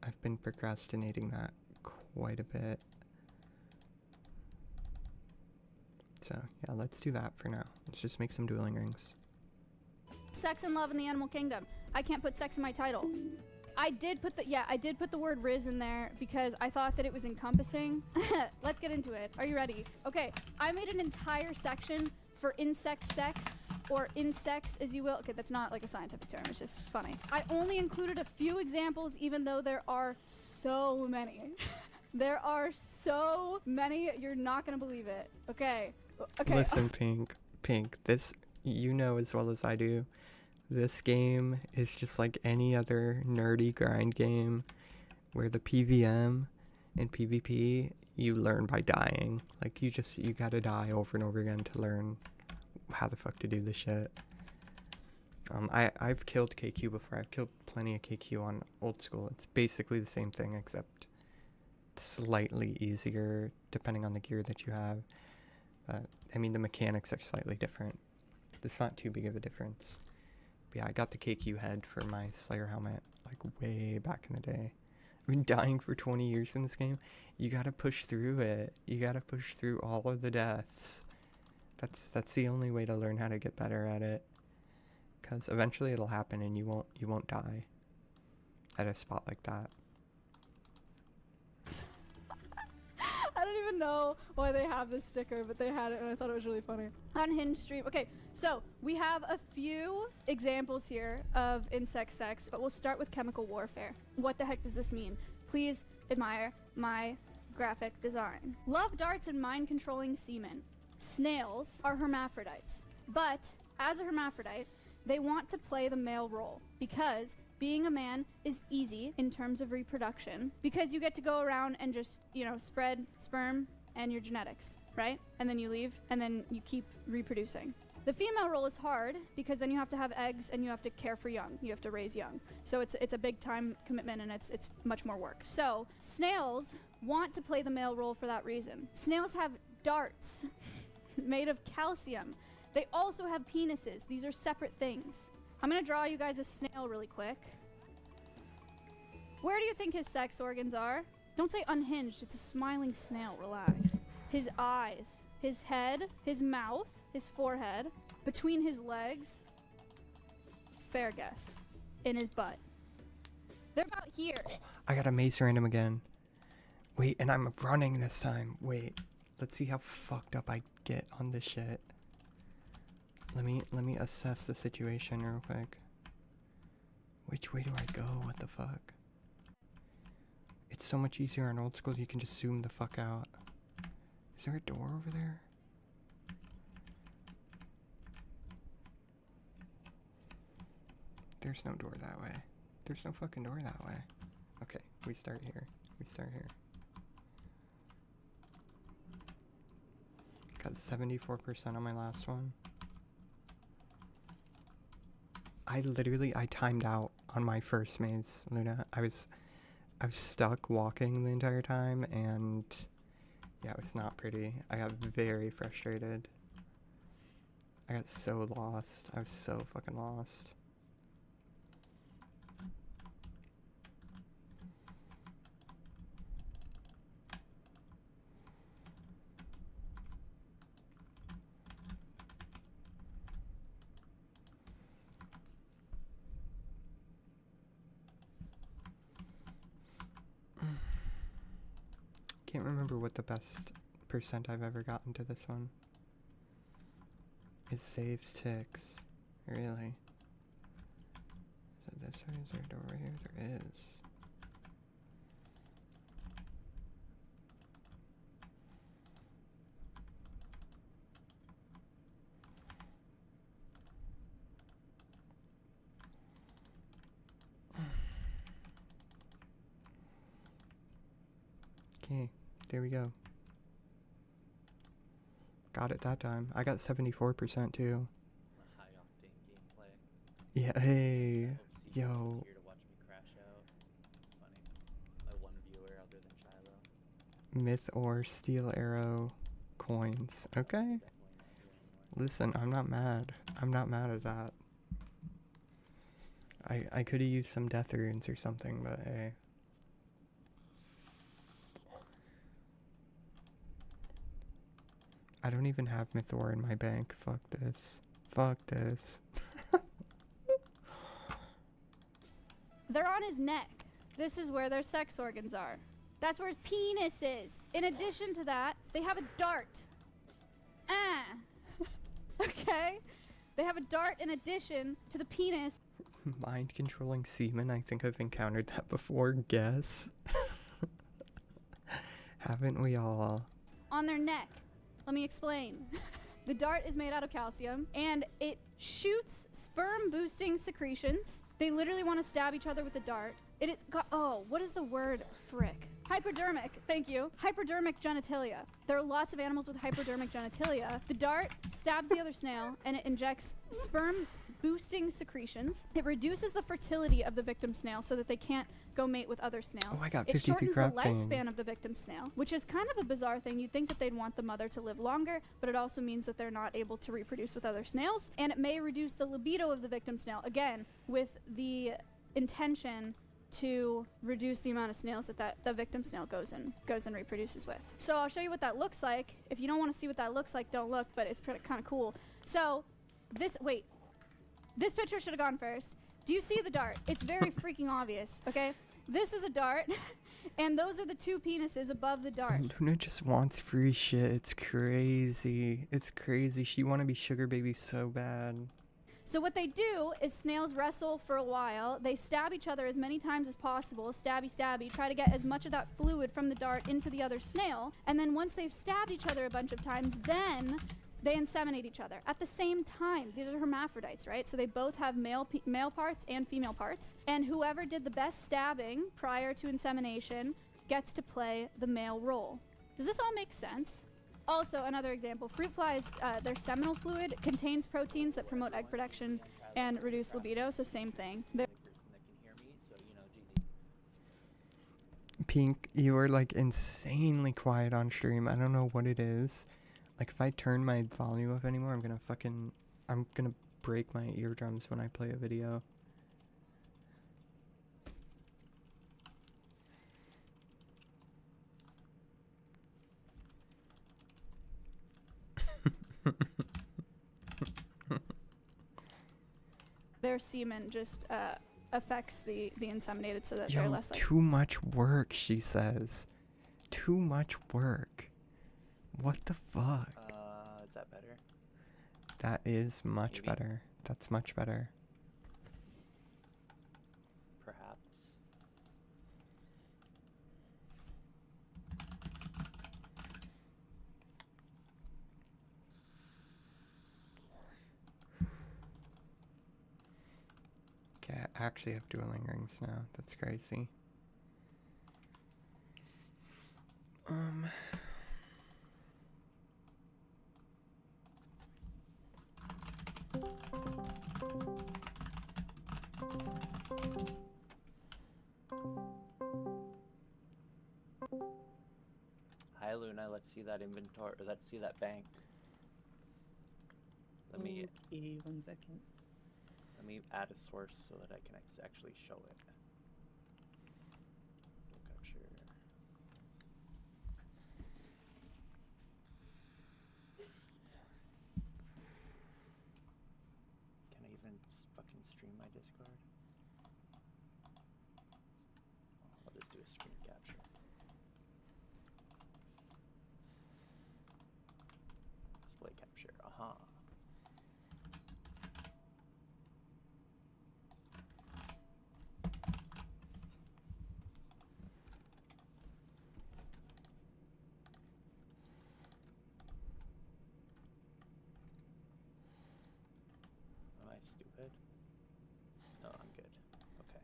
S1: I've been procrastinating that quite a bit. So yeah, let's do that for now. Let's just make some dueling rings.
S12: Sex and love in the animal kingdom. I can't put sex in my title. I did put the word Riz in there because I thought that it was encompassing. Let's get into it. Are you ready? Okay, I made an entire section for insect sex, or insects as you will. Okay, that's not like a scientific term, it's just funny. I only included a few examples even though there are so many. There are so many, you're not gonna believe it. Okay.
S1: Listen, Pink, this, you know as well as I do, this game is just like any other nerdy grind game Where the PVM and PvP, you learn by dying. Like, you gotta die over and over again to learn how the fuck to do this shit. I've killed KQ before. I've killed plenty of KQ on old school. It's basically the same thing, except slightly easier depending on the gear that you have. But I mean, the mechanics are slightly different. It's not too big of a difference. But yeah, I got the KQ head for my Slayer helmet like way back in the day. I've been dying for 20 years in this game. You gotta push through it. You gotta push through all of the deaths. That's the only way to learn how to get better at it. Because eventually it'll happen and you won't die at a spot like that.
S12: I don't even know why they have this sticker, but they had it and I thought it was really funny. Unhinged stream. Okay, so we have a few examples here of insect sex, but we'll start with chemical warfare. What the heck does this mean? Please admire my graphic design. Love darts and mind-controlling semen. Snails are hermaphrodites, but as a hermaphrodite, they want to play the male role because being a man is easy in terms of reproduction because you get to go around and just, spread sperm and your genetics, right? And then you leave and then you keep reproducing. The female role is hard because then you have to have eggs and you have to care for young. You have to raise young. So it's a big time commitment and it's much more work. So snails want to play the male role for that reason. Snails have darts made of calcium. They also have penises. These are separate things. I'm gonna draw you guys a snail really quick. Where do you think his sex organs are? Don't say unhinged, it's a smiling snail, relax. His eyes, his head, his mouth, his forehead, between his legs, fair guess, in his butt. They're about here.
S1: Oh, I got a mace random again. Wait, and I'm running this time. Wait, let's see how fucked up I get on this shit. Let me assess the situation real quick. Which way do I go? What the fuck? It's so much easier on old school. You can just zoom the fuck out. Is there a door over there? There's no door that way. There's no fucking door that way. Okay, we start here. We start here. Got 74% on my last one. I timed out on my first maze, Luna. I was stuck walking the entire time, and yeah, it was not pretty. I got very frustrated. I got so lost. I was so fucking lost. Can't remember what the best percent I've ever gotten to this one. It saves ticks. Really? Is it this way? Is there a door right here? There is. Okay. There we go. Got it that time. I got 74% too.
S11: High octane gameplay.
S1: Yeah, hey. Yo.
S11: Here to watch me crash out. It's funny. My one viewer other than Shiloh.
S1: Myth or steel arrow coins. Okay. Listen, I'm not mad. I'm not mad at that. I could have used some death runes or something, but hey. I don't even have Mythor in my bank. Fuck this. Fuck this.
S12: They're on his neck. This is where their sex organs are. That's where his penis is. In addition to that, they have a dart. Okay? They have a dart in addition to the penis.
S1: Mind controlling semen? I think I've encountered that before. Guess. Haven't we all?
S12: On their neck. Let me explain. The dart is made out of calcium, and it shoots sperm-boosting secretions. They literally want to stab each other with the dart. It is what is the word? Frick. Hypodermic, thank you. Hypodermic genitalia. There are lots of animals with hypodermic genitalia. The dart stabs the other snail, and it injects sperm-boosting secretions. It reduces the fertility of the victim snail so that they can't go mate with other snails.
S1: Oh, I got
S12: it
S1: 53
S12: shortens the
S1: crafting.
S12: lifespan of the victim snail, which is kind of a bizarre thing. You'd think that they'd want the mother to live longer, but it also means that they're not able to reproduce with other snails, and it may reduce the libido of the victim snail, again, with the intention to reduce the amount of snails that the victim snail goes and reproduces with. So I'll show you what that looks like. If you don't want to see what that looks like, don't look, but it's kind of cool. So this picture should have gone first. Do you see the dart? It's very freaking obvious, okay? This is a dart, and those are the two penises above the dart.
S1: Luna just wants free shit. It's crazy. It's crazy. She want to be sugar baby so bad.
S12: So what they do is snails wrestle for a while. They stab each other as many times as possible, stabby stabby, try to get as much of that fluid from the dart into the other snail. And then once they've stabbed each other a bunch of times, then they inseminate each other at the same time. These are hermaphrodites, right? So they both have male parts and female parts. And whoever did the best stabbing prior to insemination gets to play the male role. Does this all make sense? Also, another example, fruit flies, their seminal fluid contains proteins that promote egg production and reduce libido, so same thing.
S1: Pink, you are like insanely quiet on stream. I don't know what it is. Like if I turn my volume up anymore, I'm gonna break my eardrums when I play a video.
S12: Their semen just affects the inseminated so that they're less like...
S1: Too much work, she says. Too much work. What the fuck?
S11: Is that better?
S1: That is much
S11: Maybe.
S1: better. That's much better.
S11: Perhaps.
S1: Okay, I actually have dueling rings now. That's crazy.
S11: Hi Luna, let's see that inventory, or let's see that bank. Let me
S13: Okay, 1 second.
S11: Let me add a source so that I can actually show it. Capture. Can I even fucking stream my Discord? I'll just do a screen capture. Display capture. Aha. Am I stupid? No, I'm good. Okay.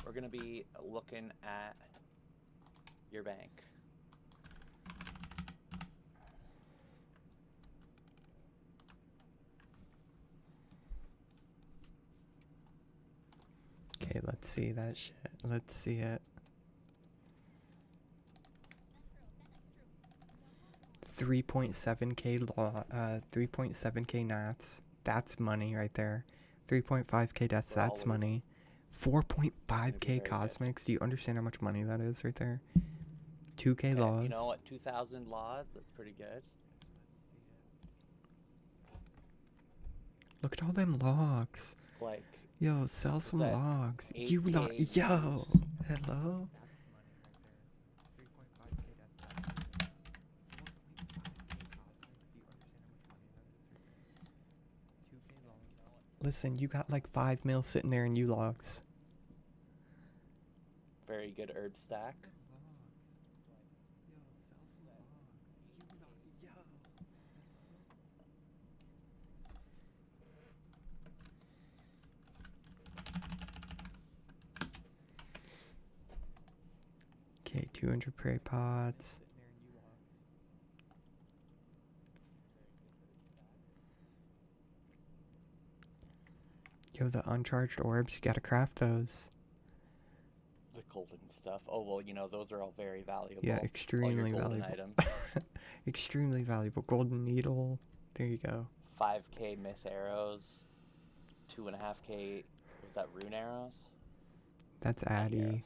S11: We're gonna be looking at your bank.
S1: Okay, let's see that shit. Let's see it. 3.7k 3.7k nats. That's money right there. 3.5k deaths, that's money. 4.5k cosmics. Do you understand how much money that is right there? 2k
S11: Okay,
S1: laws.
S11: you know what? 2,000 laws. That's pretty good.
S1: Look at all them logs.
S11: Like,
S1: Yo, sell some
S11: that
S1: logs.
S11: 8K
S1: You lot. Yo.
S11: views?
S1: Hello. Listen, you got like 5 mil sitting there in you logs.
S11: very good herb stack.
S1: Okay, 200 prey pots. Yo, the uncharged orbs, you gotta craft those.
S11: The golden stuff. Oh, well, you know, those are all very valuable.
S1: Yeah,
S11: All your
S1: extremely
S11: golden
S1: valuable.
S11: items.
S1: Extremely valuable. Golden needle. There you go.
S11: 5k myth arrows. 2.5k, was that rune arrows?
S1: That's Addy.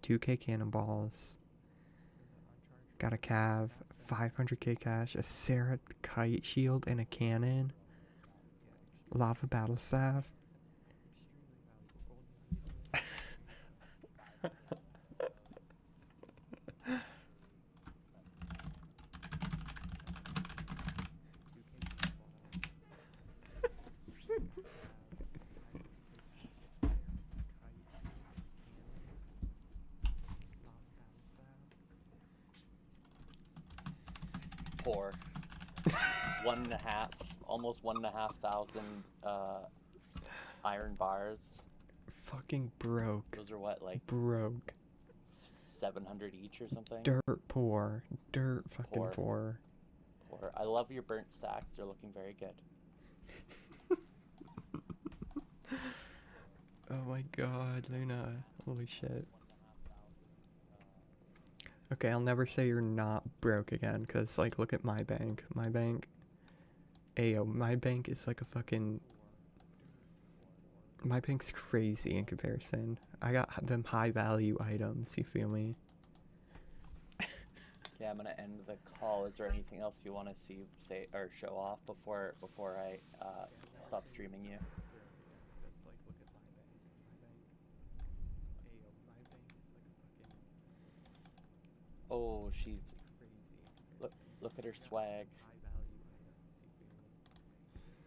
S1: 2k cannonballs. Got a cav. 500k cash. A Sarah kite shield and a cannon. Lava battle staff.
S11: Poor. 1.5, almost 1,500 iron bars.
S1: Fucking broke.
S11: Those are what, like
S1: broke.
S11: 700 each or something?
S1: Dirt poor. Dirt fucking poor.
S11: Poor. I love your burnt stacks. They're looking very good.
S1: Oh my god, Luna. Holy shit. Okay, I'll never say you're not broke again, because, like, look at my bank. My bank. Ayo, my bank is like a fucking... My bank's crazy in comparison. I got them high value items, you feel me?
S11: Okay, I'm gonna end the call. Is there anything else you want to see, say, or show off before I stop streaming you? Oh, she's... Look at her swag.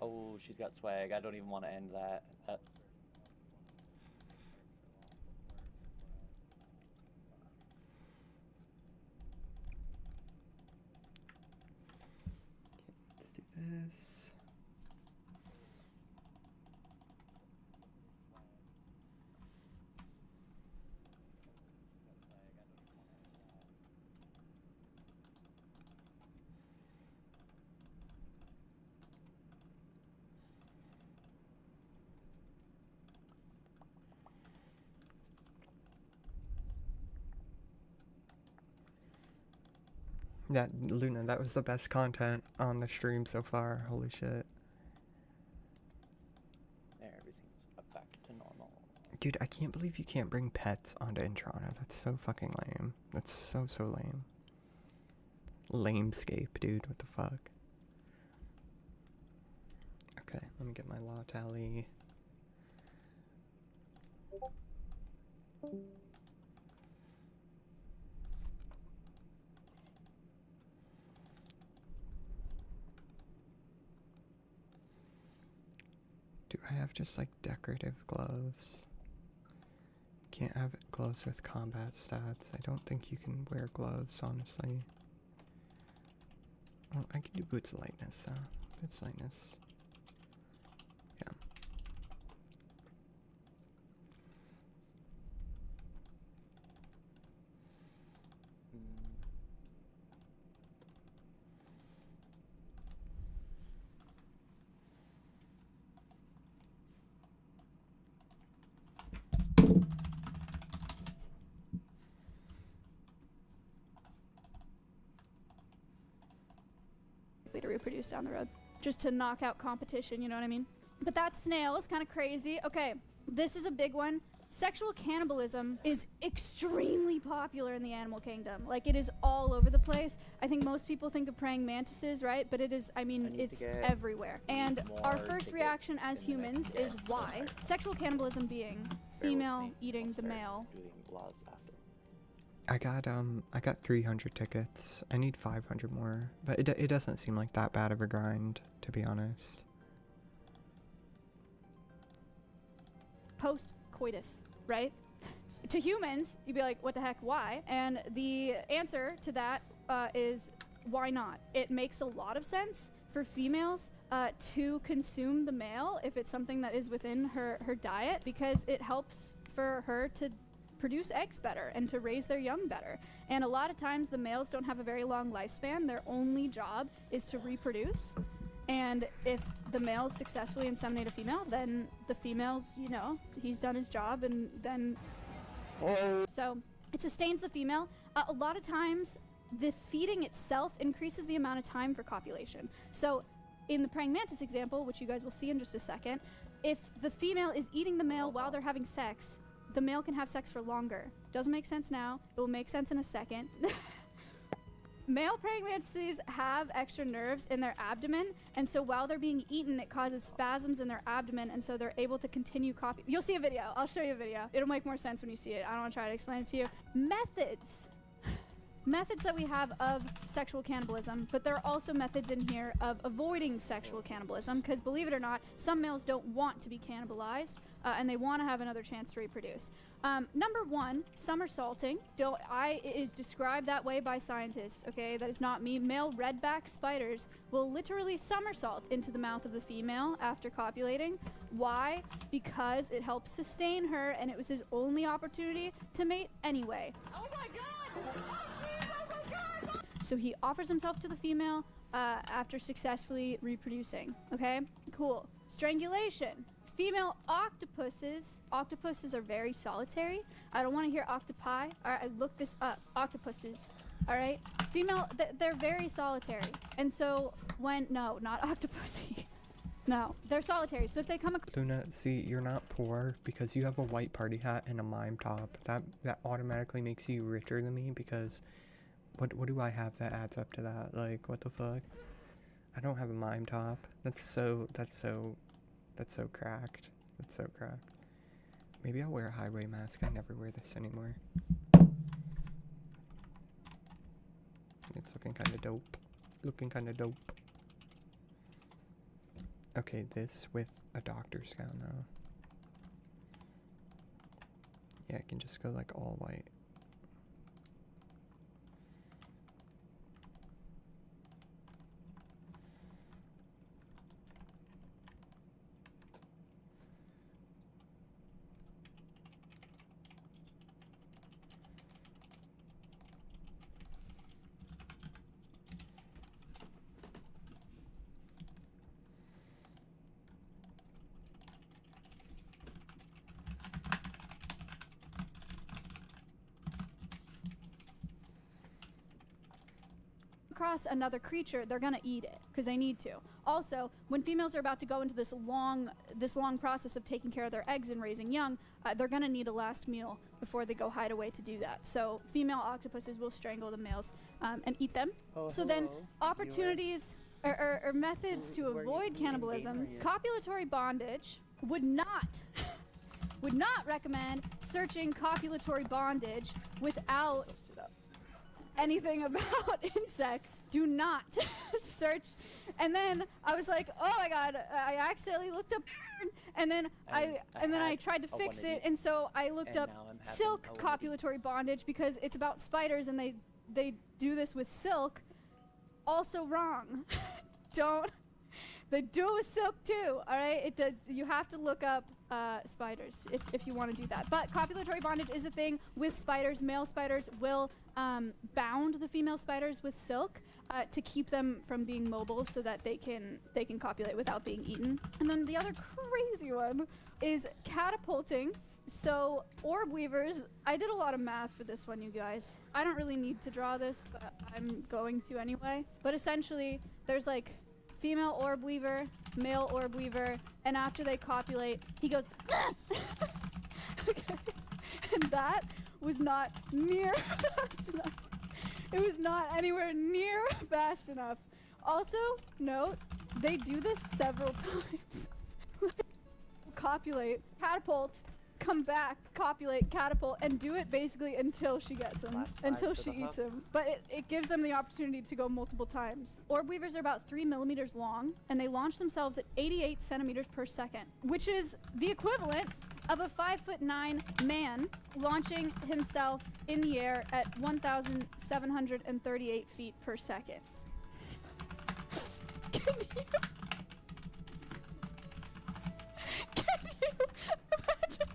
S11: Oh, she's got swag. I don't even want to end that. That's...
S1: Let's do this. Yeah, Luna, that was the best content on the stream so far. Holy shit.
S11: There, everything's back to normal.
S1: Dude, I can't believe you can't bring pets onto Intrana. That's so fucking lame. That's so lame. Lamescape, dude. What the fuck? Okay, let me get my law tally. Do I have just like decorative gloves? Can't have gloves with combat stats. I don't think you can wear gloves, honestly. Oh, I can do boots of lightness, though. Boots of lightness. Yeah.
S12: To reproduce down the road, just to knock out competition, you know what I mean? But that snail is kind of crazy. Okay, this is a big one. Sexual cannibalism is extremely popular in the animal kingdom. Like, it is all over the place. I think most people think of praying mantises, right? But it is, I mean, it's everywhere. And our first reaction as humans is why? Sexual cannibalism being female eating the male.
S1: I got 300 tickets. I need 500 more, but it doesn't seem like that bad of a grind, to be honest.
S12: Post-coitus, right? To humans, you'd be like, what the heck, why? And the answer to that is, why not? It makes a lot of sense for females to consume the male if it's something that is within her diet, because it helps for her to produce eggs better and to raise their young better. And a lot of times the males don't have a very long lifespan. Their only job is to reproduce. And if the males successfully inseminate a female, then the females, you know, he's done his job, and then so it sustains the female. A lot of times the feeding itself increases the amount of time for copulation. So in the praying mantis example, which you guys will see in just a second, if the female is eating the male while they're having sex, the male can have sex for longer. Doesn't make sense now. It will make sense in a second. Male praying mantises have extra nerves in their abdomen, and so while they're being eaten, it causes spasms in their abdomen, and so they're able to continue copy. You'll see a video. I'll show you a video. It'll make more sense when you see it. I don't want to try to explain it to you. Methods that we have of sexual cannibalism, but there are also methods in here of avoiding sexual cannibalism, because believe it or not, some males don't want to be cannibalized, and they want to have another chance to reproduce. Number one, somersaulting. It is described that way by scientists, okay? That is not me. Male redback spiders will literally somersault into the mouth of the female after copulating. Why? Because it helps sustain her, and it was his only opportunity to mate anyway.
S9: Oh my god! Oh my god!
S12: So he offers himself to the female after successfully reproducing. Okay? Cool. Strangulation. Female octopuses are very solitary. I don't want to hear octopi. Alright, I looked this up. Octopuses. Alright? Female, they're very solitary. And so no, not octopussy. No, they're solitary. So if they come across...
S1: Luna, see, you're not poor because you have a white party hat and a mime top. That automatically makes you richer than me because what do I have that adds up to that? Like, what the fuck? I don't have a mime top. That's so cracked. That's so cracked. Maybe I'll wear a highway mask. I never wear this anymore. It's looking kind of dope. Okay, this with a doctor's gown though. Yeah, I can just go like all white.
S12: across another creature, they're gonna eat it because they need to. Also, when females are about to go into this long process of taking care of their eggs and raising young, they're gonna need a last meal before they go hide away to do that. So female octopuses will strangle the males and eat them. So then opportunities or methods to avoid cannibalism, copulatory bondage would not recommend searching copulatory bondage without anything about insects. Do not search. And then I was like, oh my god, I accidentally looked up and then I tried to fix it, and so I looked up silk copulatory bondage because it's about spiders and they do this with silk. Also wrong. They do it with silk too, alright? You have to look up spiders if you want to do that. But copulatory bondage is a thing with spiders. Male spiders will bound the female spiders with silk to keep them from being mobile so that they can copulate without being eaten. And then the other crazy one is catapulting. So orb weavers, I did a lot of math for this one, you guys. I don't really need to draw this, but I'm going to anyway. But essentially, there's like female orb weaver, male orb weaver, and after they copulate, he goes, okay. And that was not near fast enough. It was not anywhere near fast enough. Also, note, they do this several times. Copulate, catapult, come back, copulate, catapult, and do it basically until she gets him, until she eats him. But it gives them the opportunity to go multiple times. Orb weavers are about 3 millimeters long, and they launch themselves at 88 centimeters per second, which is the equivalent of a 5'9" man launching himself in the air at 1,738 feet per second. Can you imagine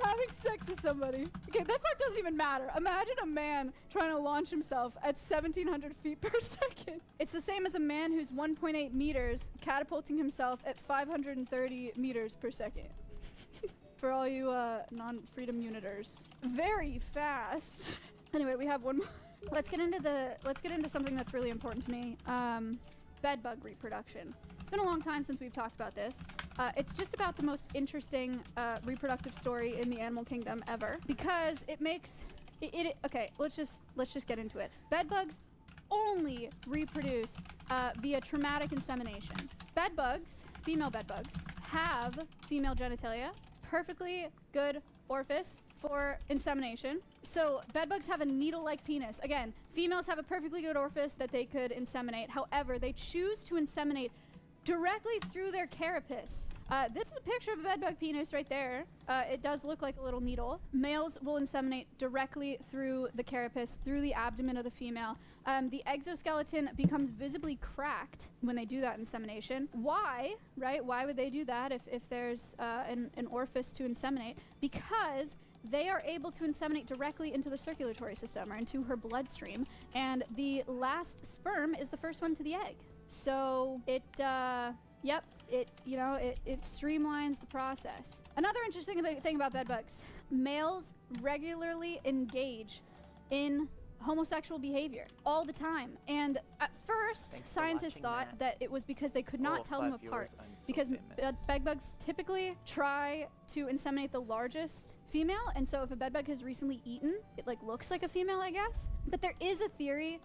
S12: having having sex with somebody. Okay, that part doesn't even matter. Imagine a man trying to launch himself at 1,700 feet per second. It's the same as a man who's 1.8 meters catapulting himself at 530 meters per second. For all you non-freedom uniters. Very fast. Anyway, we have one more. Let's get into something that's really important to me. Bedbug reproduction. It's been a long time since we've talked about this. It's just about the most interesting reproductive story in the animal kingdom ever, because it makes it okay, let's just get into it. Bedbugs only reproduce via traumatic insemination. Bedbugs, female bedbugs, have female genitalia, perfectly good orifice for insemination. So bedbugs have a needle-like penis. Again, females have a perfectly good orifice that they could inseminate. However, they choose to inseminate directly through their carapace. This is a picture of a bedbug penis right there. It does look like a little needle. Males will inseminate directly through the carapace, through the abdomen of the female. The exoskeleton becomes visibly cracked when they do that insemination. Why, right? Why would they do that if there's an orifice to inseminate? Because they are able to inseminate directly into the circulatory system or into her bloodstream, and the last sperm is the first one to the egg. So it streamlines the process. Another interesting thing about bedbugs: males regularly engage in homosexual behavior all the time. And at first, scientists thought that it was because they could not tell them apart. Because bedbugs typically try to inseminate the largest female, and so if a bedbug has recently eaten, it like looks like a female, I guess. But there is a theory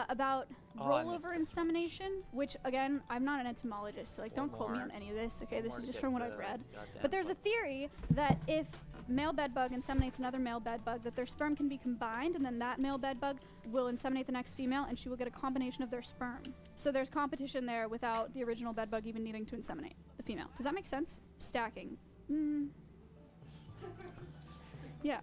S12: about rollover insemination, which again, I'm not an entomologist, so like don't quote me on any of this, okay? This is just from what I've read. But there's a theory that if male bedbug inseminates another male bedbug, that their sperm can be combined, and then that male bedbug will inseminate the next female, and she will get a combination of their sperm. So there's competition there without the original bedbug even needing to inseminate the female. Does that make sense? Stacking. Yeah,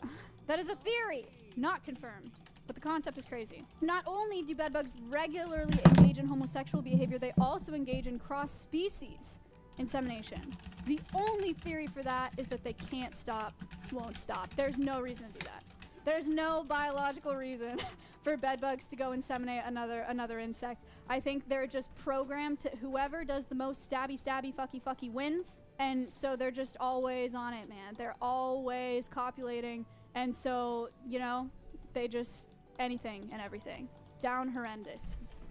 S12: that is a theory, not confirmed. But the concept is crazy. Not only do bedbugs regularly engage in homosexual behavior, they also engage in cross-species insemination. The only theory for that is that they can't stop, won't stop. There's no reason to do that. There's no biological reason for bedbugs to go inseminate another insect. I think they're just programmed to whoever does the most stabby, fucky wins. And so they're just always on it, man. They're always copulating. And so, you know, they just anything and everything. Down horrendous.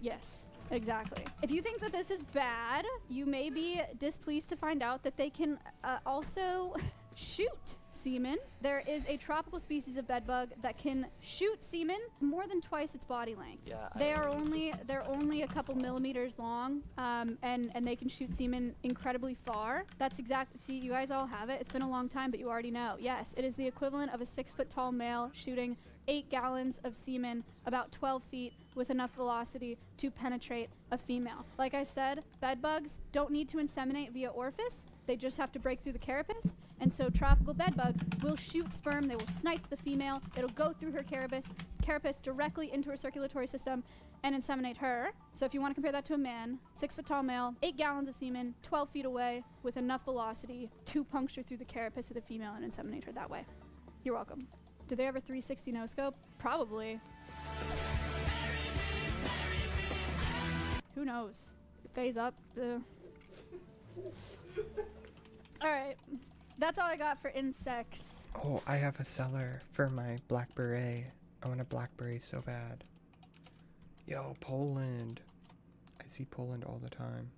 S12: Yes, exactly. If you think that this is bad, you may be displeased to find out that they can also shoot semen. There is a tropical species of bedbug that can shoot semen more than twice its body length. Yeah, they're only a couple millimeters long, and they can shoot semen incredibly far. That's exactly, see, you guys all have it. It's been a long time, but you already know. Yes, it is the equivalent of a 6-foot-tall male shooting 8 gallons of semen about 12 feet with enough velocity to penetrate a female. Like I said, bedbugs don't need to inseminate via orifice. They just have to break through the carapace. And so tropical bedbugs will shoot sperm. They will snipe the female. It'll go through her carapace directly into her circulatory system and inseminate her. So if you want to compare that to a man, 6-foot-tall male, 8 gallons of semen, 12 feet away with enough velocity to puncture through the carapace of the female and inseminate her that way. You're welcome. Do they have a 360 no-scope? Probably. Who knows? Phase up. Alright. That's all I got for insects.
S1: Oh, I have a seller for my black beret. I want a black beret so bad. Yo, Poland. I see Poland all the time.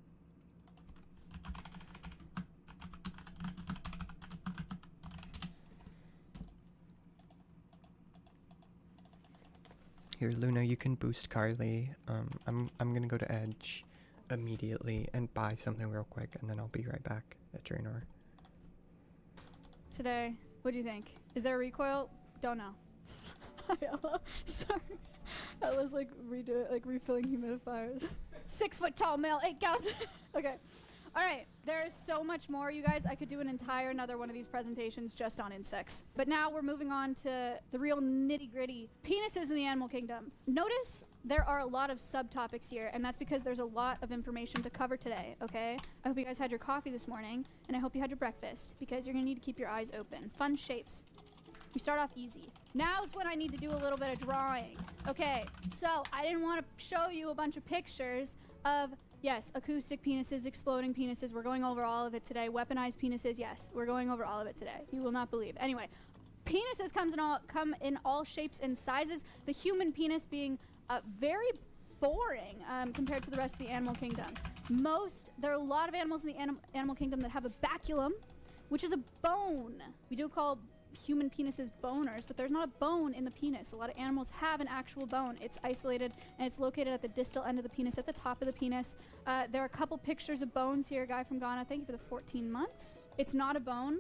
S1: Here, Luna, you can boost Carly. I'm gonna go to Edge immediately and buy something real quick, and then I'll be right back at Draenor.
S12: Today, what do you think? Is there a recoil? Don't know. Sorry. I was like refilling humidifiers. 6-foot-tall male, 8 gallons. Okay. All right, there's so much more, you guys. I could do another one of these presentations just on insects. But now we're moving on to the real nitty-gritty penises in the animal kingdom. Notice there are a lot of subtopics here, and that's because there's a lot of information to cover today, okay? I hope you guys had your coffee this morning, and I hope you had your breakfast, because you're gonna need to keep your eyes open. Fun shapes. We start off easy. Now's when I need to do a little bit of drawing. Okay, so I didn't want to show you a bunch of pictures of, yes, acoustic penises, exploding penises. We're going over all of it today. Weaponized penises, yes, we're going over all of it today. You will not believe. Anyway, penises come in all shapes and sizes. The human penis being very boring compared to the rest of the animal kingdom. There are a lot of animals in the animal kingdom that have a baculum, which is a bone. We do call human penises boners, but there's not a bone in the penis. A lot of animals have an actual bone. It's isolated and it's located at the distal end of the penis, at the top of the penis. There are a couple pictures of bones here. Guy from Ghana, thank you for the 14 months. It's not a bone.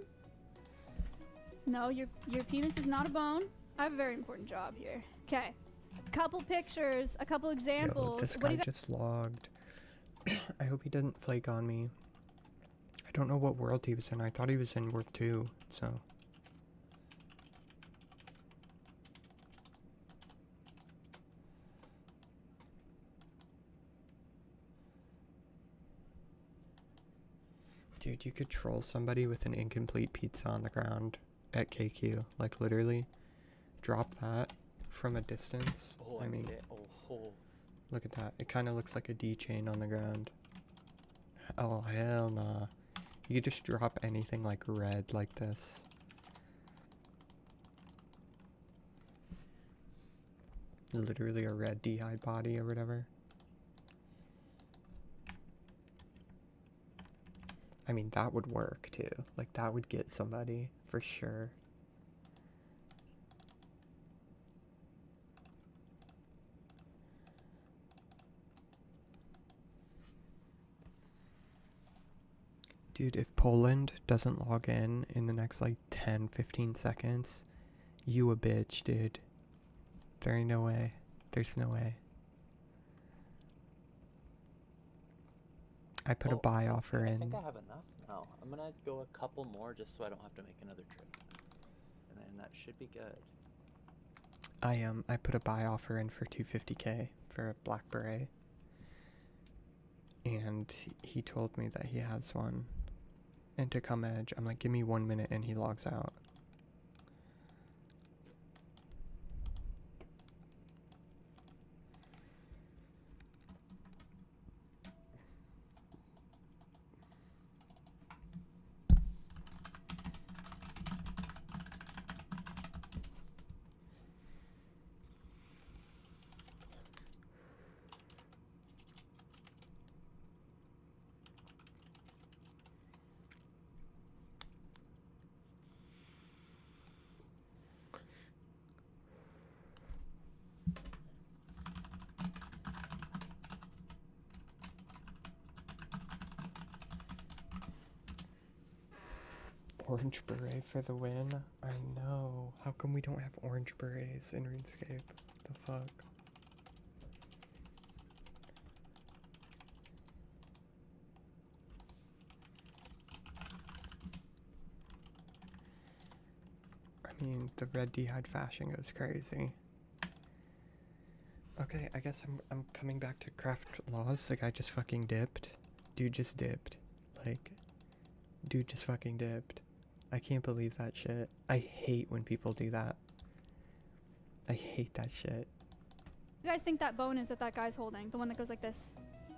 S12: No, your penis is not a bone. I have a very important job here. Okay, couple pictures, a couple examples.
S1: Yo, this guy just logged. I hope he didn't flake on me. I don't know what world he was in. I thought he was in World 2, so. Dude, you could troll somebody with an incomplete pizza on the ground at KQ. Like, literally, drop that from a distance.
S11: Oh,
S1: I mean,
S11: oh.
S1: Look at that. It kind of looks like a D chain on the ground. Oh, hell nah. You could just drop anything like red like this. Literally a red D-hide body or whatever. I mean, that would work too. Like, that would get somebody for sure. Dude, if Poland doesn't log in the next like 10-15 seconds, you a bitch, dude. There ain't no way. There's no way. I put a buy offer in.
S11: I think I have enough now. I'm gonna go a couple more just so I don't have to make another trip. And then that should be good.
S1: I put a buy offer in for 250k for a black beret. And he told me that he has one. And to come edge, I'm like, give me 1 minute, and he logs out. Orange beret for the win? I know. How come we don't have orange berets in RuneScape? The fuck? I mean, the red D-hide fashion goes crazy. Okay, I guess I'm coming back to craft laws. The guy just fucking dipped. Dude just dipped. Like, dude just fucking dipped. I can't believe that shit. I hate when people do that. I hate that shit.
S12: You guys think that bone is that guy's holding? The one that goes like this?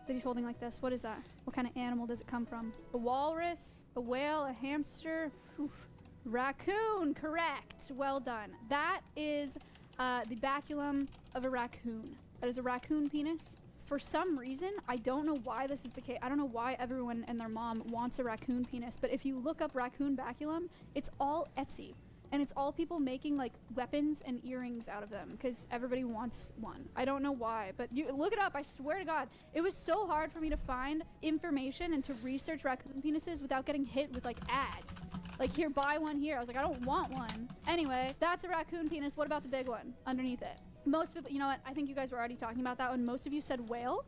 S12: That he's holding like this? What is that? What kind of animal does it come from? A walrus? A whale? A hamster? Oof. Raccoon! Correct! Well done. That is the baculum of a raccoon. That is a raccoon penis. For some reason, I don't know why this is the case. I don't know why everyone and their mom wants a raccoon penis, but if you look up raccoon baculum, it's all Etsy. And it's all people making like weapons and earrings out of them because everybody wants one. I don't know why, but you look it up. I swear to God, it was so hard for me to find information and to research raccoon penises without getting hit with like ads. Like, here, buy one here. I was like, I don't want one. Anyway, that's a raccoon penis. What about the big one underneath it? Most people, you know what? I think you guys were already talking about that one. Most of you said whale.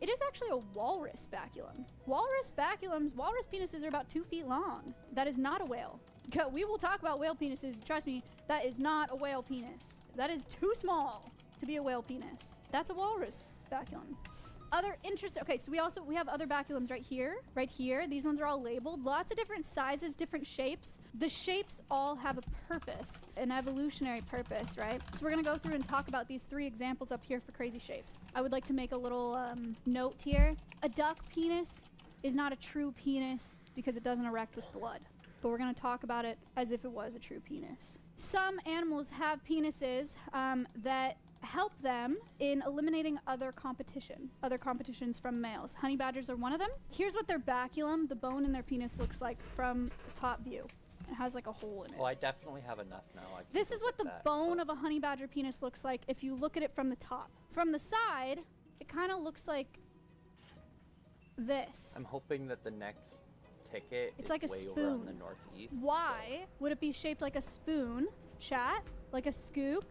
S12: It is actually a walrus baculum. Walrus penises are about 2 feet long. That is not a whale. We will talk about whale penises. Trust me, that is not a whale penis. That is too small to be a whale penis. That's a walrus baculum. Other interesting, okay, so we have other baculums right here. These ones are all labeled. Lots of different sizes, different shapes. The shapes all have a purpose, an evolutionary purpose, right? So we're gonna go through and talk about these 3 examples up here for crazy shapes. I would like to make a little note here. A duck penis is not a true penis because it doesn't erect with blood. But we're gonna talk about it as if it was a true penis. Some animals have penises that help them in eliminating other competitions from males. Honey badgers are one of them. Here's what their baculum, the bone in their penis, looks like from the top view. It has like a hole in it.
S11: Oh, I definitely have enough now.
S12: This is what the bone of a honey badger penis looks like if you look at it from the top. From the side, it kind of looks like this.
S11: I'm hoping that the next ticket
S12: It's
S11: is
S12: like a
S11: way
S12: spoon.
S11: over on the northeast.
S12: Why would it be shaped like a spoon? Chat? Like a scoop?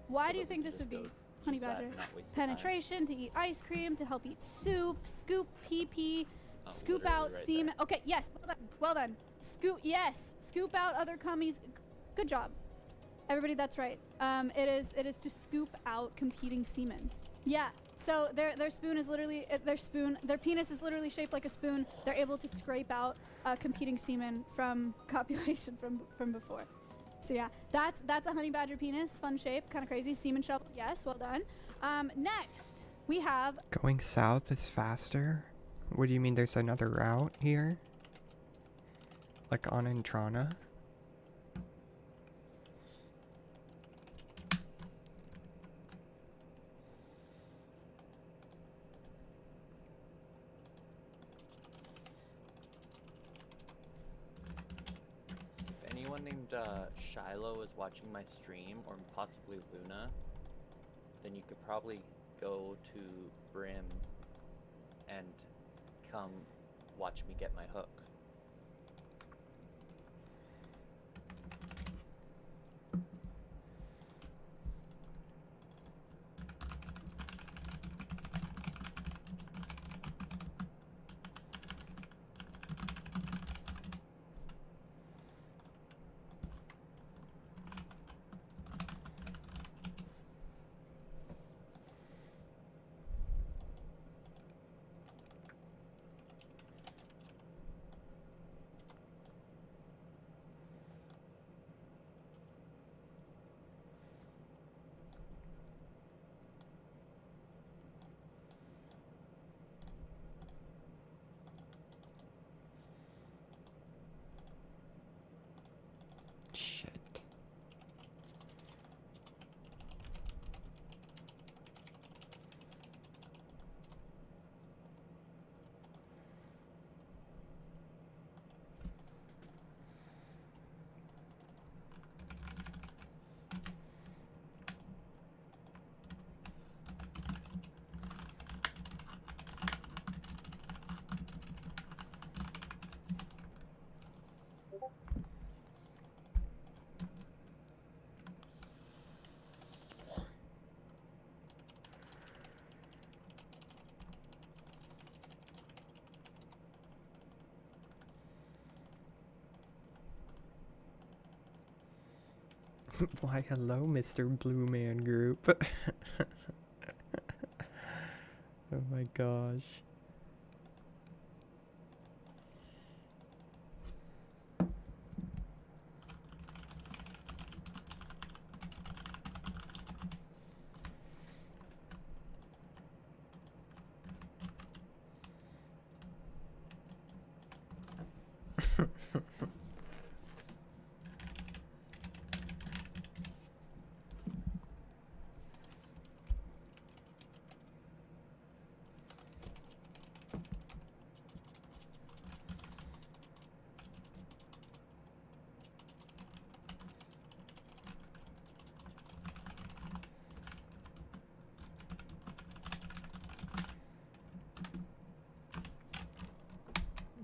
S12: Why do you think this would be? Honey badger. Penetration, to eat ice cream, to help eat soup, scoop pee-pee, scoop out semen. Okay, yes, well done. Scoop out other cummies. Good job. Everybody, that's right. It is to scoop out competing semen. Yeah. So their spoon is literally their penis is literally shaped like a spoon. They're able to scrape out competing semen from copulation from before. So yeah, that's a honey badger penis. Fun shape, kind of crazy. Semen shovel. Yes, well done. Next we have
S1: Going south is faster? What do you mean there's another route here? Like on Intrana?
S11: If anyone named Shiloh is watching my stream, or possibly Luna, then you could probably go to Brim and come watch me get my hook.
S1: Shit. Why, hello, Mr. Blue Man Group. Oh my gosh.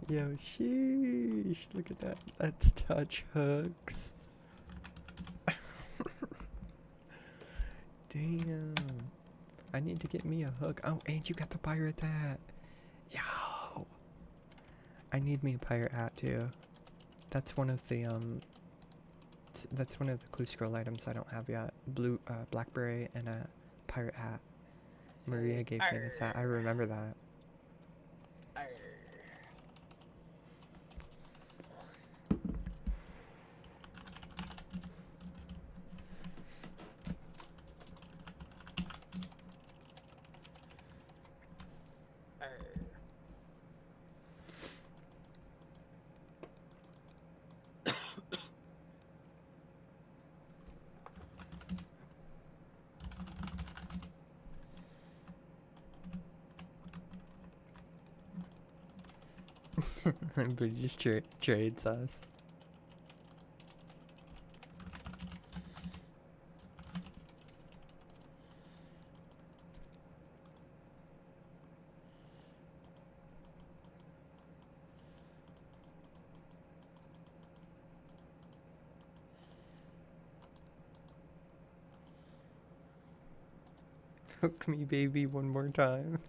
S1: Yo, sheesh, look at that. That's touch hooks. Damn. I need to get me a hook. Oh, and you got the pirate hat. Yo. I need me a pirate hat too. That's one of the that's one of the clue scroll items I don't have yet. Blue blackberry and a pirate hat. Maria gave me this hat. I remember that. But just trades us. Hook me, baby, one more time.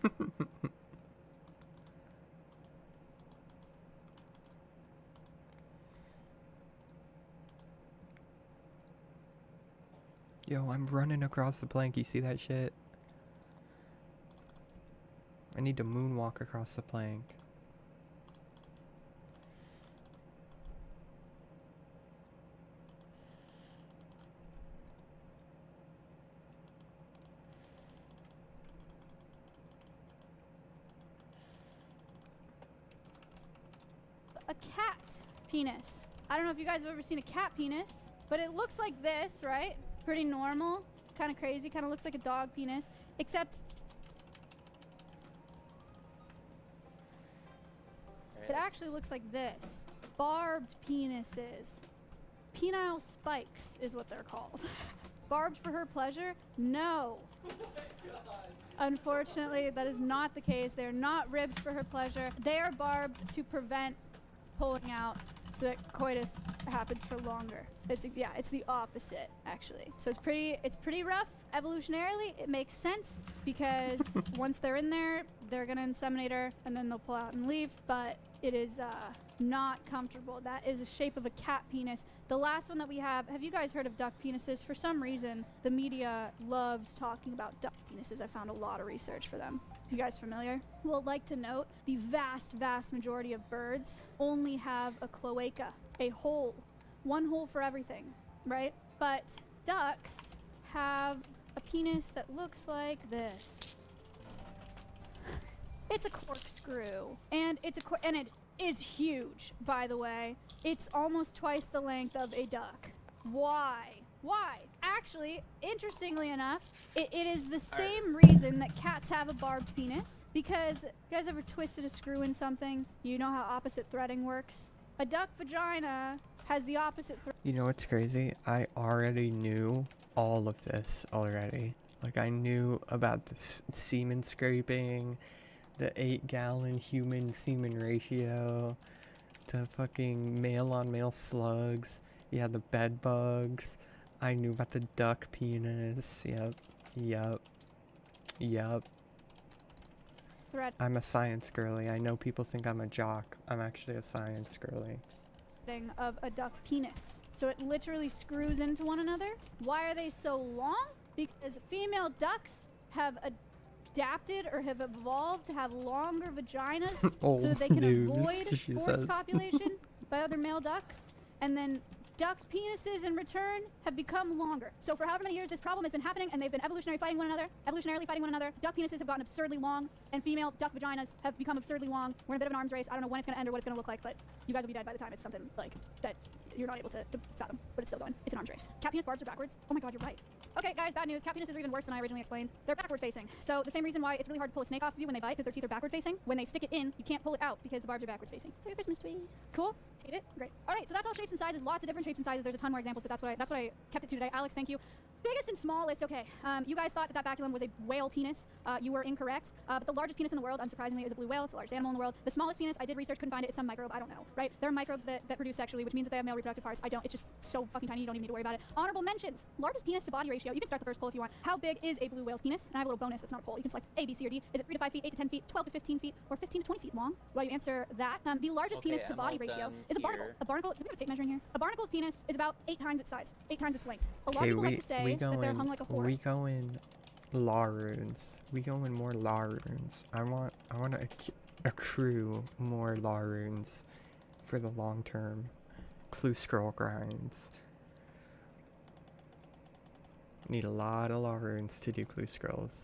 S1: Yo, I'm running across the plank. You see that shit? I need to moonwalk across the plank.
S12: A cat penis. I don't know if you guys have ever seen a cat penis, but it looks like this, right? Pretty normal, kind of crazy, kind of looks like a dog penis, except it actually looks like this. Barbed penises. Penile spikes is what they're called. Barbed for her pleasure? No. Unfortunately, that is not the case. They're not ribbed for her pleasure. They are barbed to prevent pulling out so that coitus happens for longer. It's the opposite actually. So it's pretty rough evolutionarily. It makes sense because once they're in there, they're gonna inseminate her and then they'll pull out and leave. But it is not comfortable. That is the shape of a cat penis. The last one that we have you guys heard of duck penises? For some reason, the media loves talking about duck penises. I found a lot of research for them. You guys familiar? Well, I'd like to note, the vast majority of birds only have a cloaca, a hole. One hole for everything, right? But ducks have a penis that looks like this. It's a corkscrew, and it is huge, by the way. It's almost twice the length of a duck. Why? Actually, interestingly enough, it is the same reason that cats have a barbed penis. Because, you guys ever twisted a screw in something? You know how opposite threading works? A duck vagina has the opposite thread.
S1: You know what's crazy? I already knew all of this already. Like, I knew about the semen scraping, the 8-gallon human semen ratio, the fucking male-on-male slugs, yeah, the bed bugs. I knew about the duck penis. Yep. I'm a science girly. I know people think I'm a jock. I'm actually a science girly.
S12: Of a duck penis. So it literally screws into one another. Why are they so long? Because female ducks have adapted or have evolved to have longer vaginas so that they can avoid forced copulation by other male ducks. And then duck penises in return have become longer. So for however many years this problem has been happening and they've been evolutionarily fighting one another, duck penises have gotten absurdly long and female duck vaginas have become absurdly long. We're in a bit of an arms race. I don't know when it's going to end or what it's going to look like, but you guys will be dead by the time it's something like that you're not able to fathom, but it's still going. It's an arms race. Cat penis barbs are backwards. Oh my god, you're right. Okay, guys, bad news. Cat penises are even worse than I originally explained. They're backward facing. So the same reason why it's really hard to pull a snake off of you when they bite, because their teeth are backward facing. When they stick it in, you can't pull it out because the barbs are backwards facing. It's like a Christmas tree. Cool? Hate it? Great. All right, so that's all shapes and sizes. Lots of different shapes and sizes. There's a ton more examples, but that's what I kept it to today. Alex, thank you. Biggest and smallest. Okay. You guys thought that baculum was a whale penis. You were incorrect. But the largest penis in the world, unsurprisingly, is a blue whale. It's the largest animal in the world. The smallest penis, I did research, couldn't find it. It's some microbe. I don't know, right? There are microbes that produce sexually, which means that they have male reproductive parts. I don't. It's just so fucking tiny. You don't even need to worry about it. Honorable mentions. Largest penis to body ratio. You can start the first poll if you want. How big is a blue whale's penis? And I have a little bonus that's not a poll. You can select A, B, C, or D. Is it 3 to 5 feet, 8 to 10 feet, 12 to 15 feet, or 15 to 20 feet long? While you answer that, the largest penis to body ratio is a barnacle. A barnacle. Do we have a tape measure in here? A barnacle's penis is about 8 times its size, 8 times its length. A lot of people like to say that they're hung like a horse.
S1: law runes. We going more law runes. I want to accrue more law runes for the long term. Clue scroll grinds. Need a lot of law runes to do clue scrolls.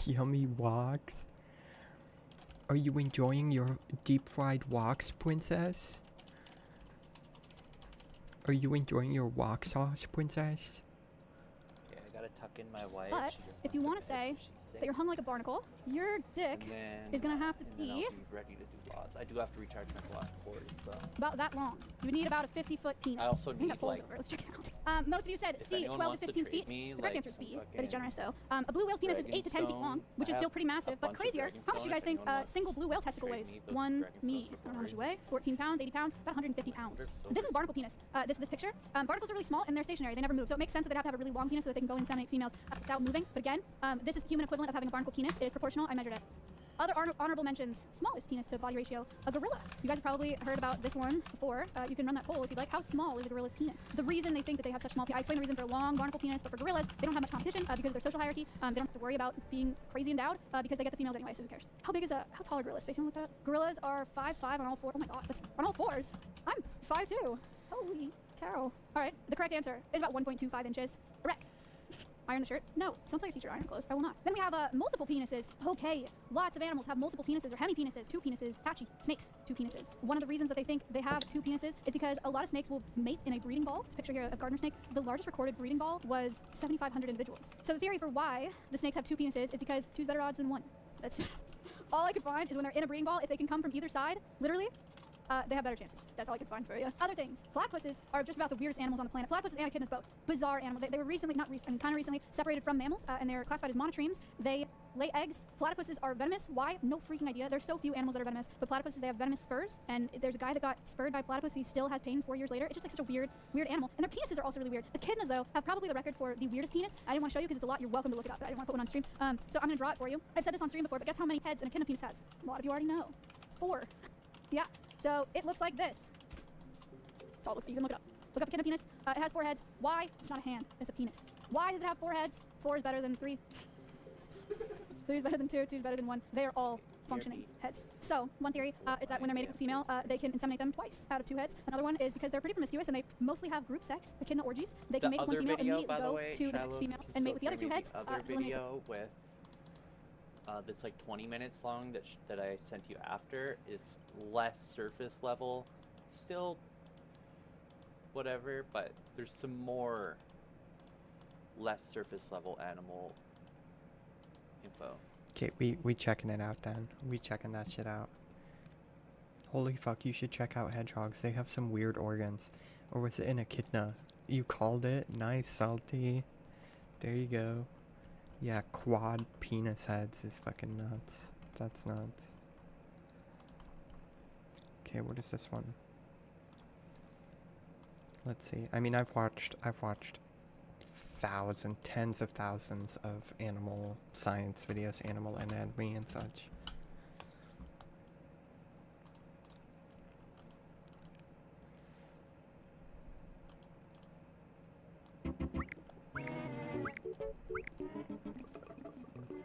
S1: Yummy woks. Are you enjoying your deep fried woks, princess? Are you enjoying your wok sauce, princess?
S11: Okay, I gotta tuck in my wife.
S12: But if you want to say that you're hung like a barnacle, your dick is gonna have to be
S11: I'll be ready to do laws. I do have to recharge my cords though.
S12: about that long. You would need about a 50-foot penis.
S11: I also
S12: think
S11: need,
S12: that pole's
S11: like-
S12: over. Let's check it out. Most of you said
S11: If
S12: C,
S11: anyone
S12: 12
S11: wants
S12: to
S11: to
S12: 15
S11: trade
S12: feet.
S11: me,
S12: The correct
S11: like,
S12: answer is B.
S11: some
S12: That is
S11: fucking
S12: generous though. A blue whale's penis is 8 to 10 feet long, which is still pretty massive, but crazier. How much you guys think a single blue whale testicle weighs? One me. I don't know how much you weigh. 14 pounds, 80 pounds, about 150 pounds. This is barnacle penis. This picture. Barnacles are really small and they're stationary. They never move, so it makes sense that they'd have to have a really long penis so that they can go inseminate females without moving. But again, this is the human equivalent of having a barnacle penis. It is proportional. I measured it. Other honorable mentions: smallest penis to body ratio, a gorilla. You guys have probably heard about this one before. You can run that poll if you'd like. How small is a gorilla's penis? The reason they think that they have such small penis, I explained the reason for a long barnacle penis, but for gorillas, they don't have much competition because of their social hierarchy. They don't have to worry about being crazy endowed because they get the females anyway, so who cares? How big is how tall are gorillas? Space, you want to look that up? Gorillas are 5'5" on all four. Oh my god, that's on all fours. I'm 5'2". Holy cow. All right, the correct answer is about 1.25 inches. Erect. Iron the shirt? No, don't tell your teacher to iron your clothes. I will not. Then we have multiple penises. Okay, lots of animals have multiple penises or hemi-penises, 2 penises. Patchy, snakes, 2 penises. One of the reasons that they think they have 2 penises is because a lot of snakes will mate in a breeding ball. This picture here of gardener snake. The largest recorded breeding ball was 7,500 individuals. So the theory for why the snakes have 2 penises is because 2's better odds than 1. That's all I could find is when they're in a breeding ball, if they can come from either side, literally, they have better chances. That's all I could find for you. Other things. Platypuses are just about the weirdest animals on the planet. Platypuses and echidnas both. Bizarre animals. They were recently, kind of recently separated from mammals, and they're classified as monotremes. They lay eggs. Platypuses are venomous. Why? No freaking idea. There's so few animals that are venomous, but platypuses, they have venomous spurs, and there's a guy that got spurred by a platypus. He still has pain 4 years later. It's just like such a weird animal. And their penises are also really weird. Echidnas, though, have probably the record for the weirdest penis. I didn't want to show you because it's a lot. You're welcome to look it up, but I didn't want to put one on stream. So I'm going to draw it for you. I've said this on stream before, but guess how many heads an echidna penis has? A lot of you already know. 4. Yeah. So it looks like this. That's all it looks like. You can look it up. Look up echidna penis. It has 4 heads. Why? It's not a hand. It's a penis. Why does it have 4 heads? 4 is better than 3. 3 is better than 2. 2 is better than 1. They are all functioning heads. So one theory is that when they're mating with a female, they can inseminate them twice out of 2 heads. Another one is because they're pretty promiscuous and they mostly have group sex, echidna orgies. They can mate with one female, immediately go to the next female and mate with the other 2 heads.
S11: The other video with that's like 20 minutes long that I sent you after is less surface level, still whatever, but there's some more less surface level animal info.
S1: Okay, we checking it out then. We checking that shit out. Holy fuck, you should check out hedgehogs. They have some weird organs. Or was it an echidna? You called it? Nice, Salty. There you go. Yeah, quad penis heads is fucking nuts. That's nuts. Okay, what is this one? Let's see. I mean, I've watched tens of thousands of animal science videos, animal anatomy and such.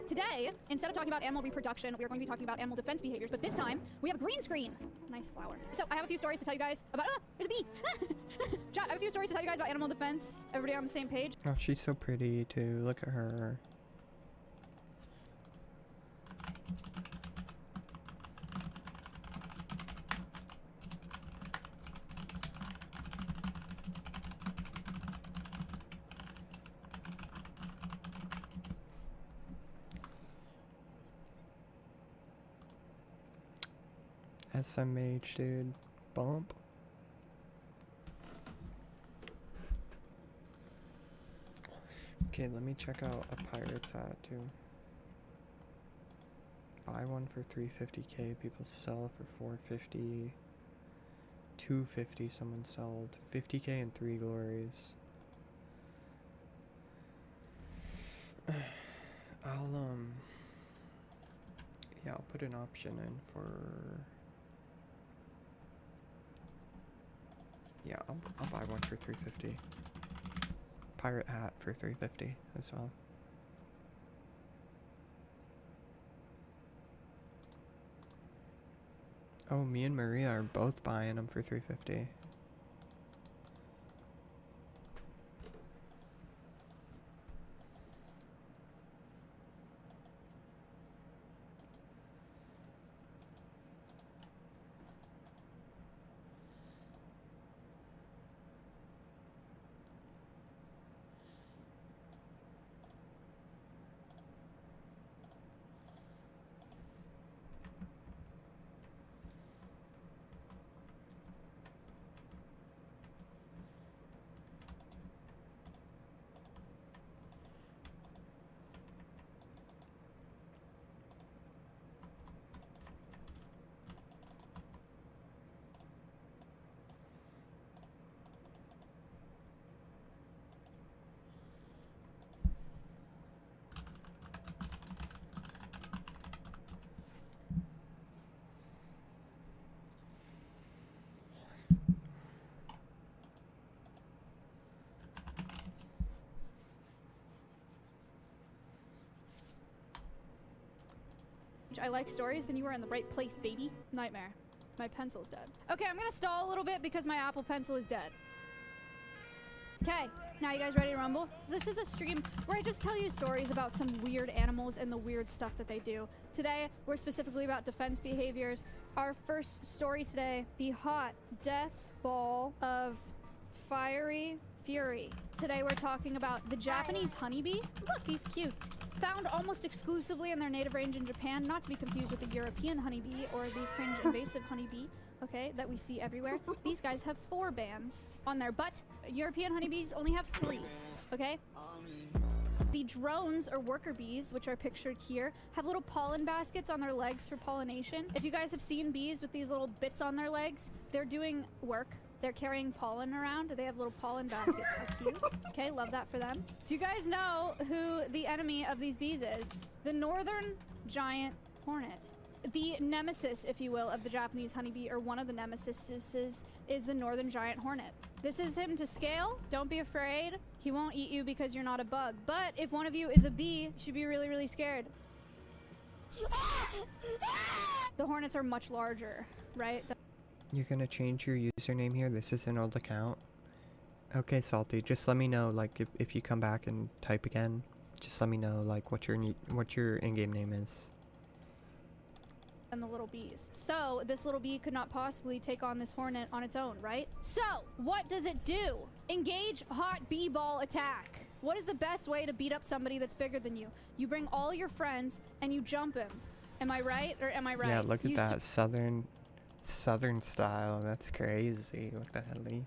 S12: Today, instead of talking about animal reproduction, we are going to be talking about animal defense behaviors, but this time, we have a green screen. Nice flower. So, I have a few stories to tell you guys about- there's a bee! Chat, I have a few stories to tell you guys about animal defense. Everybody on the same page?
S1: Oh, she's so pretty too. Look at her. SMH, dude. Bump. Okay, let me check out a pirate's hat too. Buy one for 350k. People sell for 450. 250. Someone sold 50k and 3 glories. Yeah, I'll put an option in for... Yeah, I'll buy one for 350. Pirate hat for 350 as well. Oh, me and Maria are both buying them for 350.
S12: I like stories, then you are in the right place, baby. Nightmare. My pencil's dead. Okay, I'm gonna stall a little bit because my Apple Pencil is dead. Okay, now you guys ready to rumble? This is a stream where I just tell you stories about some weird animals and the weird stuff that they do. Today, we're specifically about defense behaviors. Our first story today, the hot death ball of fiery fury. Today we're talking about the Japanese honeybee. Look, he's cute. Found almost exclusively in their native range in Japan, not to be confused with the European honeybee or the cringe invasive honeybee, okay, that we see everywhere. These guys have 4 bands on their butt. European honeybees only have 3, okay? The drones or worker bees, which are pictured here, have little pollen baskets on their legs for pollination. If you guys have seen bees with these little bits on their legs, they're doing work. They're carrying pollen around. They have little pollen baskets. How cute. Okay, love that for them. Do you guys know who the enemy of these bees is? The northern giant hornet. The nemesis, if you will, of the Japanese honeybee, or one of the nemesises, is the northern giant hornet. This is him to scale. Don't be afraid. He won't eat you because you're not a bug. But if one of you is a bee, you should be really, really scared. The hornets are much larger, right?
S1: You're gonna change your username here? This is an old account. Okay, Salty, just let me know, like, if you come back and type again, just let me know, like, what your in-game name is.
S12: And the little bees. So this little bee could not possibly take on this hornet on its own, right? So what does it do? Engage hot bee ball attack. What is the best way to beat up somebody that's bigger than you? You bring all your friends and you jump him. Am I right or am I right?
S1: Yeah, look at that southern style. That's crazy. What the hell?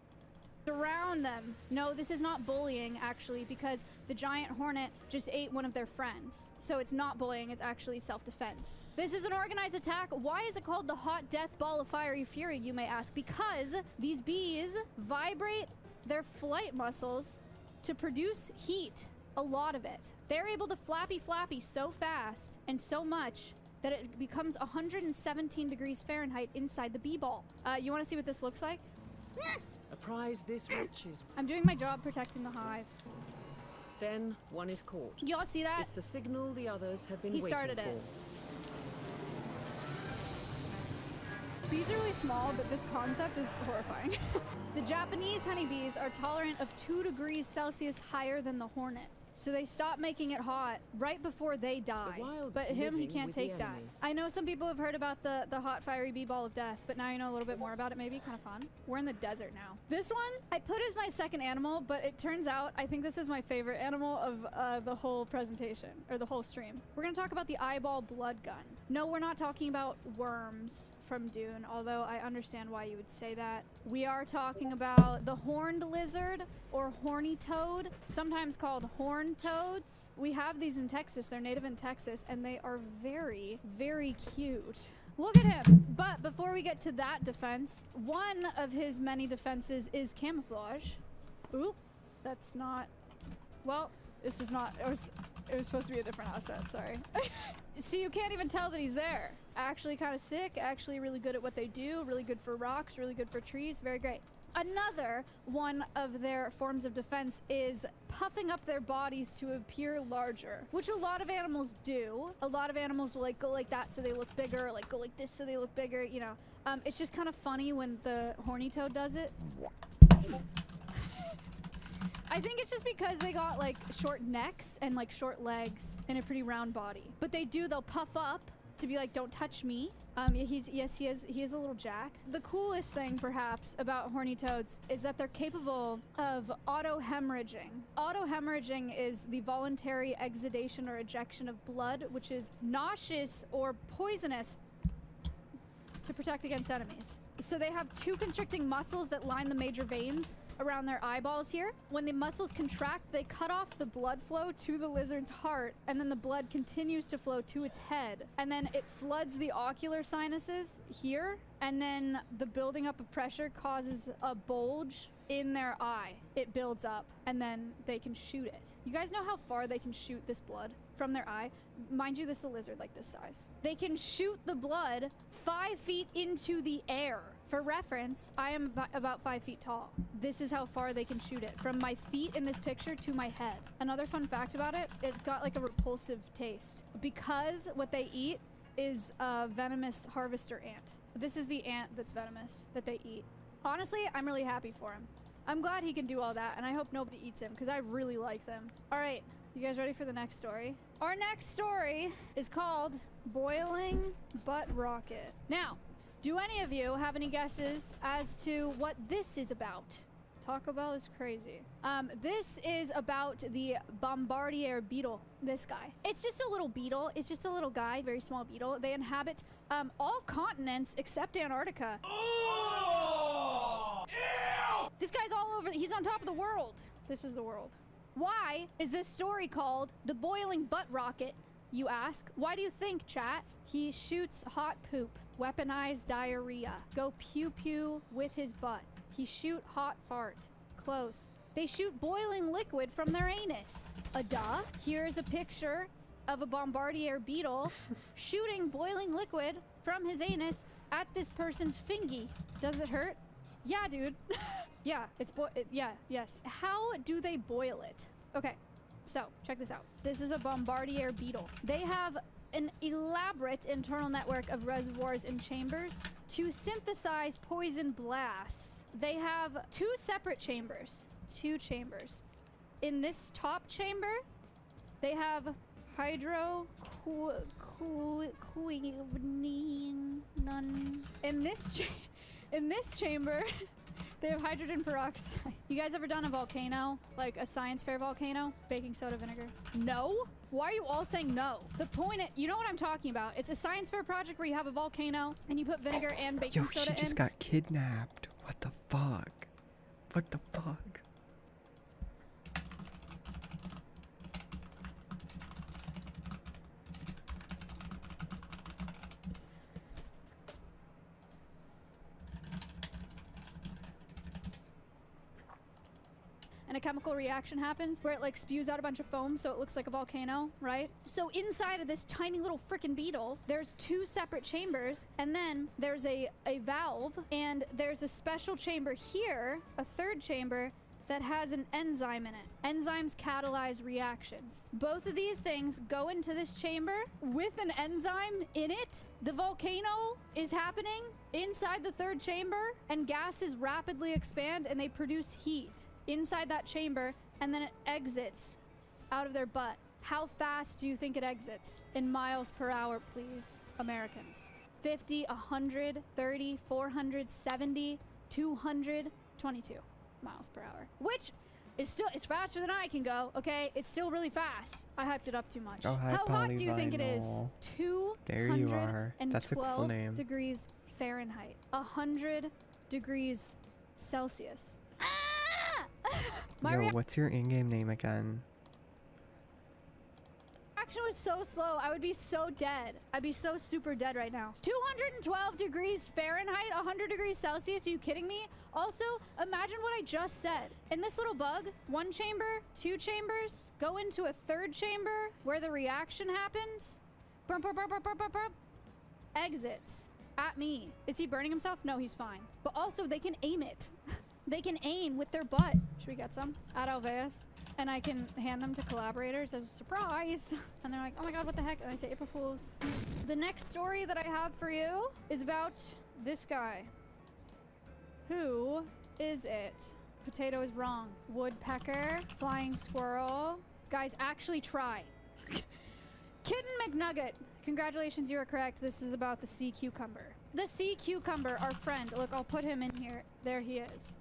S12: Surround them. No, this is not bullying, actually, because the giant hornet just ate one of their friends. So it's not bullying, it's actually self-defense. This is an organized attack. Why is it called the hot death ball of fiery fury, you may ask? Because these bees vibrate their flight muscles to produce heat. A lot of it. They're able to flappy so fast and so much that it becomes 117 degrees Fahrenheit inside the bee ball. You want to see what this looks like?
S13: A prize this rich is...
S12: I'm doing my job protecting the hive.
S13: Then one is caught.
S12: Y'all see that?
S13: It's the signal the others have been waiting for.
S12: He started it. Bees are really small, but this concept is horrifying. The Japanese honeybees are tolerant of 2 degrees Celsius higher than the hornet. So they stop making it hot right before they die. But him, he can't take that. I know some people have heard about the hot fiery bee ball of death, but now you know a little bit more about it, maybe. Kind of fun. We're in the desert now. This one, I put as my second animal, but it turns out I think this is my favorite animal of the whole presentation, or the whole stream. We're gonna talk about the eyeball blood gun. No, we're not talking about worms from Dune, although I understand why you would say that. We are talking about the horned lizard, or horny toad, sometimes called horned toads. We have these in Texas. They're native in Texas, and they are very, very cute. Look at him. But before we get to that defense, one of his many defenses is camouflage. Oop, that's not... Well, This was not, it was supposed to be a different asset, sorry. So you can't even tell that he's there. Actually kind of sick, actually really good at what they do, really good for rocks, really good for trees, very great. Another one of their forms of defense is puffing up their bodies to appear larger, which a lot of animals do. A lot of animals will like go like that so they look bigger, like go like this so they look bigger, you know. It's just kind of funny when the horny toad does it. I think it's just because they got like short necks and like short legs and a pretty round body. But they'll puff up to be like, don't touch me. He is a little jacked. The coolest thing perhaps about horny toads is that they're capable of auto-hemorrhaging. Auto-hemorrhaging is the voluntary exudation or ejection of blood, which is nauseous or poisonous to protect against enemies. So they have two constricting muscles that line the major veins around their eyeballs here. When the muscles contract, they cut off the blood flow to the lizard's heart, and then the blood continues to flow to its head. And then it floods the ocular sinuses here, and then the building up of pressure causes a bulge in their eye. It builds up, and then they can shoot it. You guys know how far they can shoot this blood from their eye? Mind you, this is a lizard like this size. They can shoot the blood 5 feet into the air. For reference, I am about 5 feet tall. This is how far they can shoot it, from my feet in this picture to my head. Another fun fact about it, it got like a repulsive taste because what they eat is a venomous harvester ant. This is the ant that's venomous that they eat. Honestly, I'm really happy for him. I'm glad he can do all that, and I hope nobody eats him because I really like them. All right, you guys ready for the next story? Our next story is called Boiling Butt Rocket. Now, do any of you have any guesses as to what this is about? Taco Bell is crazy. This is about the bombardier beetle, this guy. It's just a little beetle. It's just a little guy, very small beetle. They inhabit all continents except Antarctica. Oh! Ew! This guy's all over, he's on top of the world. This is the world. Why is this story called The Boiling Butt Rocket, you ask? Why do you think, chat? He shoots hot poop, weaponized diarrhea. Go pew pew with his butt. He shoot hot fart. Close. They shoot boiling liquid from their anus. Duh. Here's a picture of a bombardier beetle shooting boiling liquid from his anus at this person's fingy. Does it hurt? Yeah, dude. Yeah, yes. How do they boil it? Okay, so check this out. This is a bombardier beetle. They have an elaborate internal network of reservoirs and chambers to synthesize poison blasts. They have two separate chambers. Two chambers. In this top chamber, they have hydroquinone. In this chamber, they have hydrogen peroxide. You guys ever done a volcano? Like a science fair volcano? Baking soda vinegar? No? Why are you all saying no? The point you know what I'm talking about. It's a science fair project where you have a volcano and you put vinegar and baking soda in.
S1: She just got kidnapped. What the fuck? What the fuck?
S12: And a chemical reaction happens where it like spews out a bunch of foam so it looks like a volcano, right? So inside of this tiny little frickin' beetle, there's two separate chambers, and then there's a valve, and there's a special chamber here, a third chamber, that has an enzyme in it. Enzymes catalyze reactions. Both of these things go into this chamber with an enzyme in it. The volcano is happening inside the third chamber, and gases rapidly expand and they produce heat inside that chamber, and then it exits out of their butt. How fast do you think it exits? In miles per hour, please, Americans. 50, 100, 30, 400, 70, 200, 22 miles per hour. Which is still, it's faster than I can go, okay? It's still really fast. I hyped it up too much.
S1: Oh, hi,
S12: how hot do you think it is?
S1: Polyvinyl. There you are. That's a cool
S12: 212
S1: name.
S12: degrees Fahrenheit. 100 degrees Celsius.
S1: Yo, what's your in-game name again?
S12: reaction was so slow. I would be so dead. I'd be so super dead right now. 212 degrees Fahrenheit, 100 degrees Celsius. Are you kidding me? Also, imagine what I just said. In this little bug, 1 chamber, 2 chambers, go into a 3rd chamber where the reaction happens. Burp, burp, burp, burp, burp, burp, burp. Exits at me. Is he burning himself? No, he's fine. But also, they can aim it. They can aim with their butt. Should we get some? At Alveus. And I can hand them to collaborators as a surprise. And they're like, oh my god, what the heck? And I say, April Fools. The next story that I have for you is about this guy. Who is it? Potato is wrong. Woodpecker, flying squirrel. Guys, actually try. Kitten McNugget. Congratulations, you are correct. This is about the sea cucumber. The sea cucumber, our friend. Look, I'll put him in here. There he is.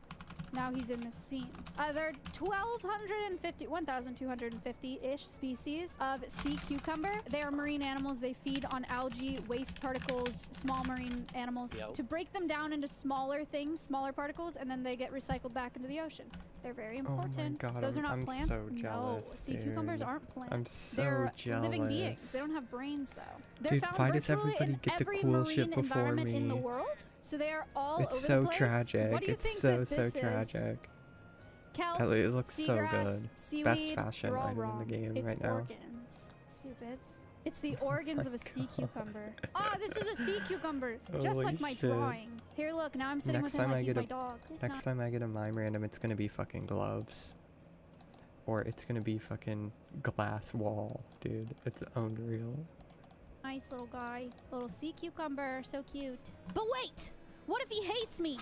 S12: Now he's in this scene. There are 1,250-ish species of sea cucumber. They are marine animals. They feed on algae, waste particles, small marine animals.
S11: Yep.
S12: To break them down into smaller things, smaller particles, and then they get recycled back into the ocean. They're very important.
S1: Oh my god,
S12: Those are not
S1: I'm
S12: plants.
S1: so jealous,
S12: No, sea cucumbers
S1: dude.
S12: aren't plants.
S1: I'm so
S12: They're
S1: jealous.
S12: living beings. They don't have brains though. They're
S1: Dude,
S12: found
S1: why does
S12: virtually
S1: everybody
S12: in
S1: get the
S12: every
S1: cool
S12: marine
S1: shit before
S12: environment in the
S1: me?
S12: world. So they are all
S1: It's
S12: over
S1: so
S12: the place.
S1: tragic.
S12: What do you
S1: It's
S12: think
S1: so
S12: that this is?
S1: tragic.
S12: Kelp,
S1: It looks so
S12: seagrass,
S1: good.
S12: seaweed,
S1: Best fashion
S12: you're all
S1: item
S12: wrong.
S1: in the game
S12: It's
S1: right now.
S12: organs. Stupids. It's the organs
S1: my
S12: of a sea
S1: God.
S12: cucumber. Ah, this is a sea cucumber. Just
S1: Holy
S12: like my
S1: shit.
S12: drawing. Here, look. Now I'm sitting
S1: Next
S12: with him
S1: time
S12: like
S1: I
S12: he's
S1: get
S12: my
S1: a
S12: dog. He's
S1: next
S12: not.
S1: time I get a mime random, it's gonna be fucking gloves. Or it's gonna be fucking glass wall, dude. It's unreal.
S12: Nice little guy. Little sea cucumber. So cute. But wait! What if he hates me?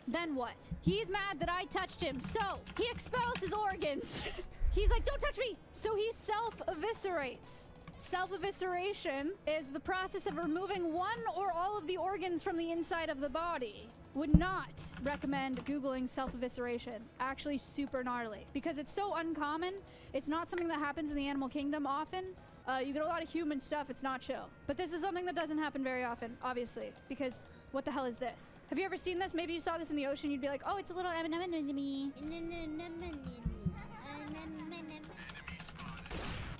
S12: Then what? He's mad that I touched him, so he expels his organs. He's like, don't touch me! So he self-eviscerates. Self-evisceration is the process of removing one or all of the organs from the inside of the body. Would not recommend Googling self-evisceration. Actually super gnarly. Because it's so uncommon. It's not something that happens in the animal kingdom often. You get a lot of human stuff, it's not chill. But this is something that doesn't happen very often, obviously. Because what the hell is this? Have you ever seen this? Maybe you saw this in the ocean, you'd be like, oh, it's a little anemone.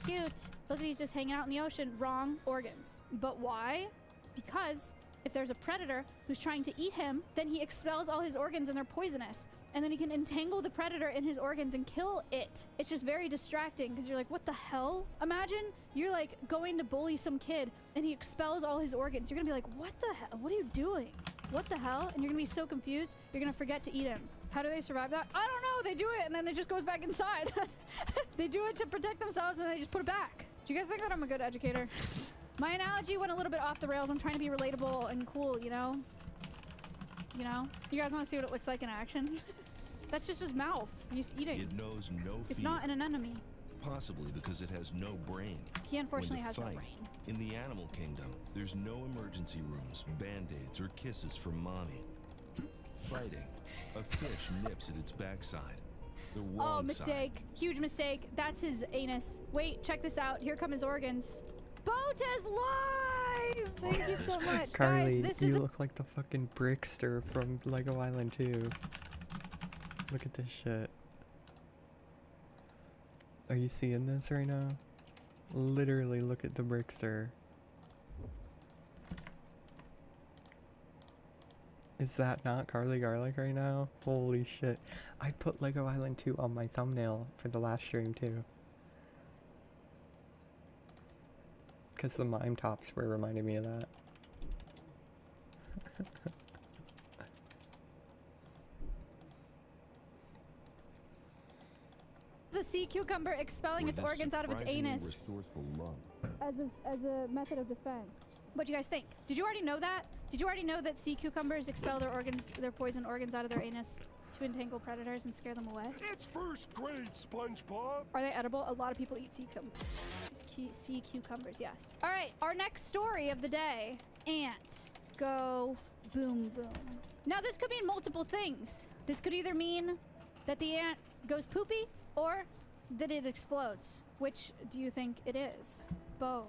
S12: Cute. Look at he's just hanging out in the ocean. Wrong organs. But why? Because if there's a predator who's trying to eat him, then he expels all his organs and they're poisonous. And then he can entangle the predator in his organs and kill it. It's just very distracting because you're like, what the hell? Imagine you're like going to bully some kid and he expels all his organs. You're gonna be like, what the hell? What are you doing? What the hell? And you're gonna be so confused, you're gonna forget to eat him. How do they survive that? I don't know. They do it and then it just goes back inside. They do it to protect themselves and they just put it back. Do you guys think that I'm a good educator? My analogy went a little bit off the rails. I'm trying to be relatable and cool, you know? You know? You guys want to see what it looks like in action? That's just his mouth. He's eating.
S14: It knows no fear.
S12: It's not an anemone.
S14: Possibly because it has no brain.
S12: He unfortunately
S14: When to
S12: has no
S14: fight,
S12: brain.
S14: In the animal kingdom, there's no emergency rooms, band-aids, or kisses from mommy. Fighting, a fish nips at its backside. The wrong
S12: Oh, mistake.
S14: side.
S12: Huge mistake. That's his anus. Wait, check this out. Here come his organs. Boat is live! Thank you so much.
S1: Carly,
S12: Guys, this
S1: you
S12: is
S1: look like the fucking Brickster from Lego Island 2. Look at this shit. Are you seeing this right now? Literally, look at the Brickster. Is that not Carly Garlic right now? Holy shit. I put Lego Island 2 on my thumbnail for the last stream too. Because the mime tops were reminding me of that.
S12: a sea cucumber expelling its organs out of its anus as a method of defense. What do you guys think? Did you already know that? Did you already know that sea cucumbers expel their organs, their poison organs out of their anus to entangle predators and scare them away?
S15: It's first grade, SpongeBob.
S12: Are they edible? A lot of people eat sea cucumbers, yes. All right, our next story of the day. Ant. Go boom boom. Now this could mean multiple things. This could either mean that the ant goes poopy or that it explodes. Which do you think it is? Both.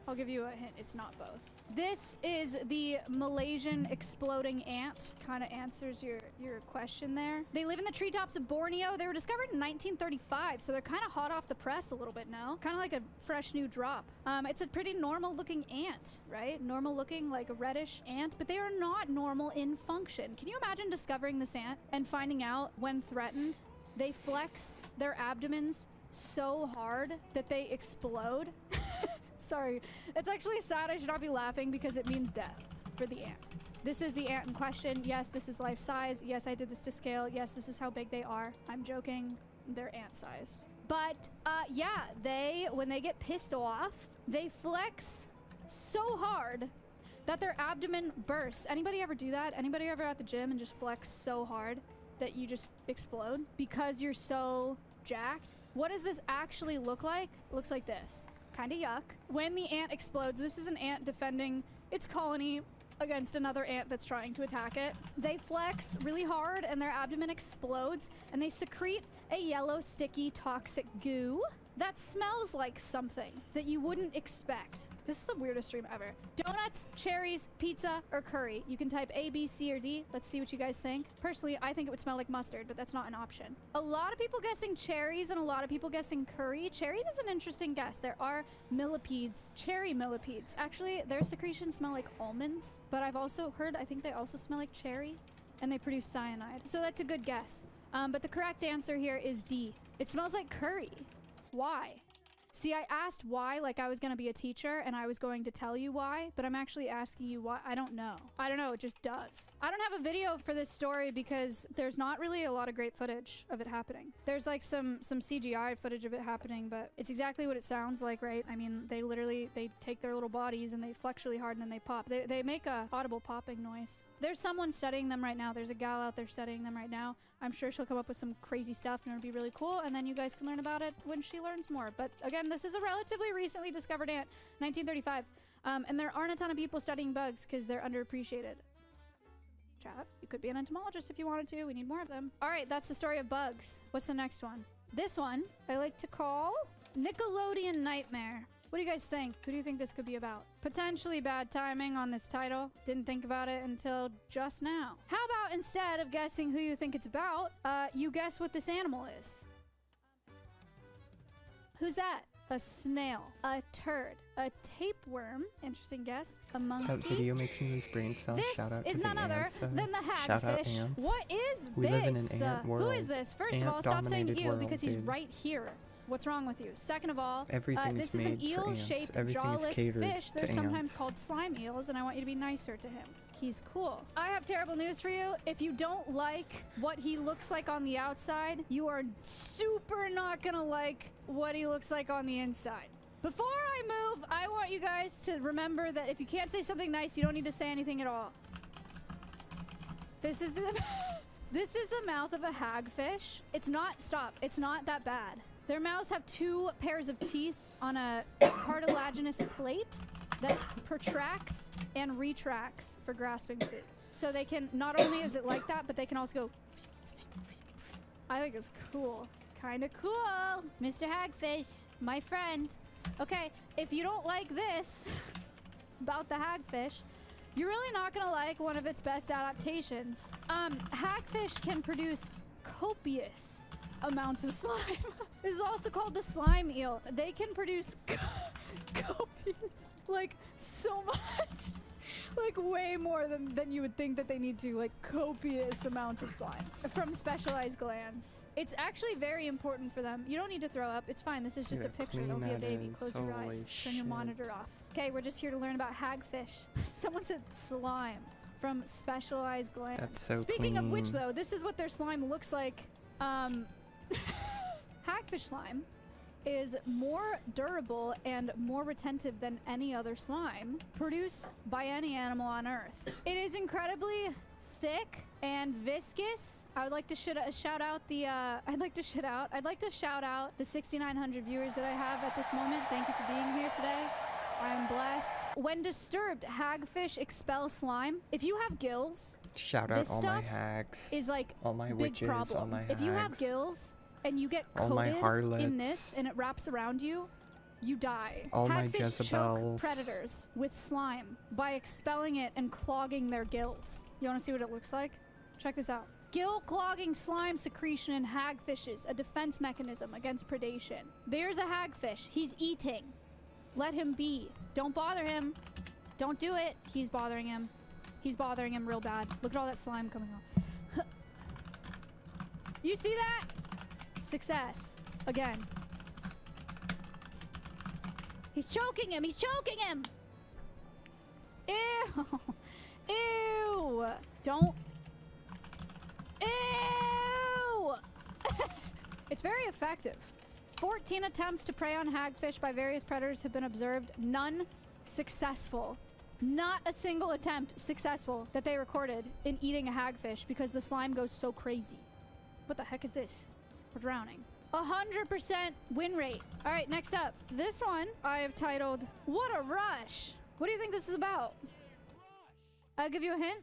S12: I'll give you a hint. It's not both. This is the Malaysian exploding ant. Kind of answers your question there. They live in the treetops of Borneo. They were discovered in 1935, so they're kind of hot off the press a little bit now. Kind of like a fresh new drop. It's a pretty normal looking ant, right? Normal looking, like a reddish ant, but they are not normal in function. Can you imagine discovering this ant and finding out when threatened, they flex their abdomens so hard that they explode? Sorry, it's actually sad. I should not be laughing because it means death for the ant. This is the ant in question. Yes, this is life size. Yes, I did this to scale. Yes, this is how big they are. I'm joking. They're ant sized. But yeah, when they get pissed off, they flex so hard that their abdomen bursts. Anybody ever do that? Anybody ever at the gym and just flex so hard that you just explode because you're so jacked? What does this actually look like? It looks like this. Kind of yuck. When the ant explodes, this is an ant defending its colony against another ant that's trying to attack it. They flex really hard and their abdomen explodes and they secrete a yellow, sticky, toxic goo that smells like something that you wouldn't expect. This is the weirdest stream ever. Donuts, cherries, pizza, or curry. You can type A, B, C, or D. Let's see what you guys think. Personally, I think it would smell like mustard, but that's not an option. A lot of people guessing cherries and a lot of people guessing curry. Cherries is an interesting guess. There are millipedes, cherry millipedes. Actually, their secretions smell like almonds, but I've also heard, I think they also smell like cherry, and they produce cyanide. So that's a good guess. But the correct answer here is D. It smells like curry. Why? See, I asked why like I was going to be a teacher and I was going to tell you why, but I'm actually asking you why. I don't know. I don't know. It just does. I don't have a video for this story because there's not really a lot of great footage of it happening. There's like some CGI footage of it happening, but it's exactly what it sounds like, right? I mean, they take their little bodies and they flex really hard and then they pop. They make a audible popping noise. There's someone studying them right now. There's a gal out there studying them right now. I'm sure she'll come up with some crazy stuff and it'll be really cool, and then you guys can learn about it when she learns more. But again, this is a relatively recently discovered ant, 1935. And there aren't a ton of people studying bugs because they're underappreciated. Chat, you could be an entomologist if you wanted to. We need more of them. All right, that's the story of bugs. What's the next one? This one I like to call Nickelodeon Nightmare. What do you guys think? Who do you think this could be about? Potentially bad timing on this title. Didn't think about it until just now. How about instead of guessing who you think it's about, you guess what this animal is? Who's that? A snail, a turd, a tapeworm, interesting guess, a monkey.
S1: That video makes me lose brain cells.
S12: This
S1: Shout out
S12: is
S1: to the
S12: none other
S1: ants,
S12: than the
S1: Shout out
S12: hagfish.
S1: ants.
S12: What is
S1: We
S12: this?
S1: live in an ant world.
S12: Who is this? First of all, stop saying
S1: Ant-dominated
S12: ew
S1: world,
S12: because he's
S1: dude.
S12: right here. What's wrong with you? Second of all,
S1: Everything
S12: this
S1: is
S12: is an
S1: made for ants.
S12: eel-shaped,
S1: Everything is
S12: jawless
S1: catered
S12: fish. They're
S1: to
S12: sometimes
S1: ants.
S12: called slime eels, and I want you to be nicer to him. He's cool. I have terrible news for you. If you don't like what he looks like on the outside, you are super not gonna like what he looks like on the inside. Before I move, I want you guys to remember that if you can't say something nice, you don't need to say anything at all. This is the this is the mouth of a hagfish. It's not that bad. Their mouths have two pairs of teeth on a cartilaginous plate that protracts and retracts for grasping food. So they can, not only is it like that, but they can also go. I think it's cool. Kinda cool. Mr. Hagfish, my friend. Okay, if you don't like this about the hagfish, you're really not gonna like one of its best adaptations. Hagfish can produce copious amounts of slime. This is also called the slime eel. They can produce copious, like so much. Like way more than you would think that they need to, like copious amounts of slime from specialized glands. It's actually very important for them. You don't need to throw up. It's fine. This is just a picture. Don't be a baby. Close your eyes. Turn your monitor off. Okay, we're just here to learn about hagfish. Someone said slime from specialized glands.
S1: That's so
S12: Speaking of which,
S1: clean.
S12: though, this is what their slime looks like. Hagfish slime is more durable and more retentive than any other slime produced by any animal on Earth. It is incredibly thick and viscous. I would like to shout out the I'd like to shout out the 6,900 viewers that I have at this moment. Thank you for being here today. I am blessed. When disturbed, hagfish expel slime. If you have gills,
S1: Shout out
S12: this
S1: all my
S12: stuff
S1: hags.
S12: is like
S1: all my
S12: big
S1: witches,
S12: problem.
S1: all my
S12: If you have
S1: hags.
S12: gills and you get
S1: All my
S12: coated in
S1: harlots.
S12: this and it wraps around you,
S16: you die.
S1: All my
S16: Hagfish choke
S1: Jezebels.
S16: predators with slime by expelling it and clogging their gills. You want to see what it looks like? Check this out. Gill clogging slime secretion in hagfishes, a defense mechanism against predation. There's a hagfish. He's eating. Let him be. Don't bother him. Don't do it. He's bothering him. He's bothering him real bad. Look at all that slime coming off. You see that? Success. Again. He's choking him. He's choking him. Ew. Ew. Don't. Ew. It's very effective. 14 attempts to prey on hagfish by various predators have been observed. None successful. Not a single attempt successful that they recorded in eating a hagfish because the slime goes so crazy. What the heck is this? We're drowning. 100% win rate. All right, next up. This one I have titled, What a Rush. What do you think this is about? I'll give you a hint.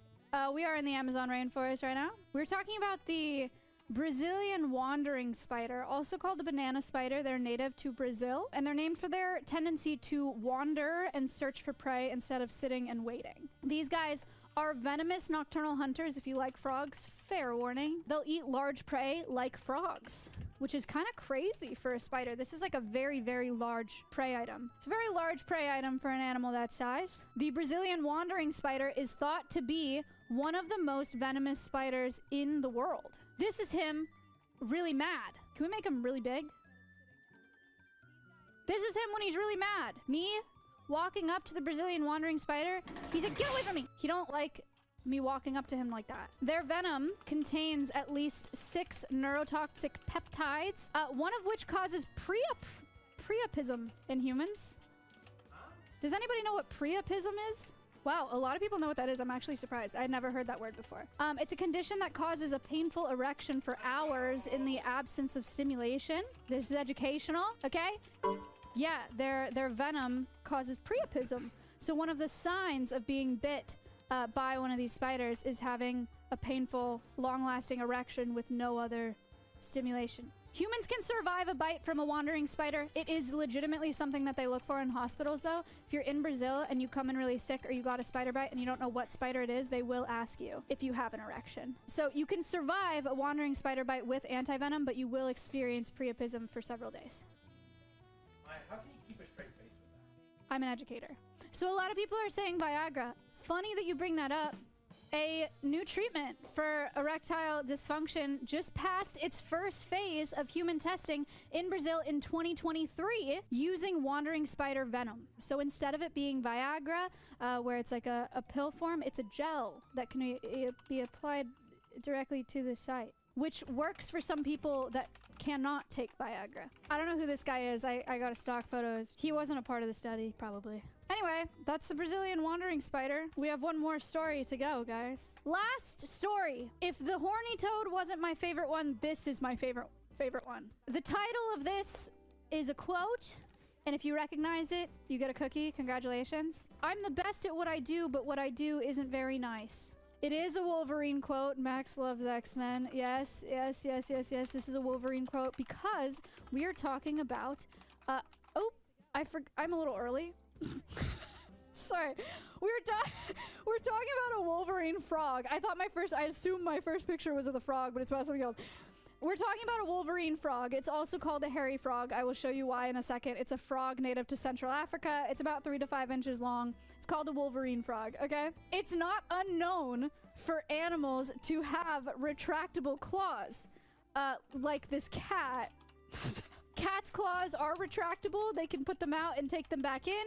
S16: We are in the Amazon rainforest right now. We're talking about the Brazilian wandering spider, also called the banana spider. They're native to Brazil, and they're named for their tendency to wander and search for prey instead of sitting and waiting. These guys are venomous nocturnal hunters. If you like frogs, fair warning. They'll eat large prey like frogs, which is kind of crazy for a spider. This is like a very, very large prey item. It's a very large prey item for an animal that size. The Brazilian wandering spider is thought to be one of the most venomous spiders in the world. This is him really mad. Can we make him really big? This is him when he's really mad. Me walking up to the Brazilian wandering spider. He's like, get away from me. He don't like me walking up to him like that. Their venom contains at least 6 neurotoxic peptides, one of which causes priapism in humans. Does anybody know what priapism is? Wow, a lot of people know what that is. I'm actually surprised. I had never heard that word before. It's a condition that causes a painful erection for hours in the absence of stimulation. This is educational, okay? Yeah, their venom causes priapism. So one of the signs of being bit by one of these spiders is having a painful, long-lasting erection with no other stimulation. Humans can survive a bite from a wandering spider. It is legitimately something that they look for in hospitals, though. If you're in Brazil and you come in really sick or you got a spider bite and you don't know what spider it is, they will ask you if you have an erection. So you can survive a wandering spider bite with antivenom, but you will experience priapism for several days.
S17: How can you keep a straight face with that?
S16: I'm an educator. So a lot of people are saying Viagra. Funny that you bring that up. A new treatment for erectile dysfunction just passed its first phase of human testing in Brazil in 2023 using wandering spider venom. So instead of it being Viagra, where it's like a pill form, it's a gel that can be applied directly to the site, which works for some people that cannot take Viagra. I don't know who this guy is. I got a stock photos. He wasn't a part of the study, probably. Anyway, that's the Brazilian wandering spider. We have one more story to go, guys. Last story. If the horny toad wasn't my favorite one, this is my favorite one. The title of this is a quote, and if you recognize it, you get a cookie. Congratulations. I'm the best at what I do, but what I do isn't very nice. It is a Wolverine quote. Max loves X-Men. Yes. This is a Wolverine quote because we are talking about, I'm a little early. Sorry. We're talking about a Wolverine frog. I assumed my first picture was of the frog, but it's about something else. We're talking about a Wolverine frog. It's also called a hairy frog. I will show you why in a second. It's a frog native to Central Africa. It's about 3 to 5 inches long. It's called a Wolverine frog, okay? It's not unknown for animals to have retractable claws, like this cat. Cat's claws are retractable. They can put them out and take them back in.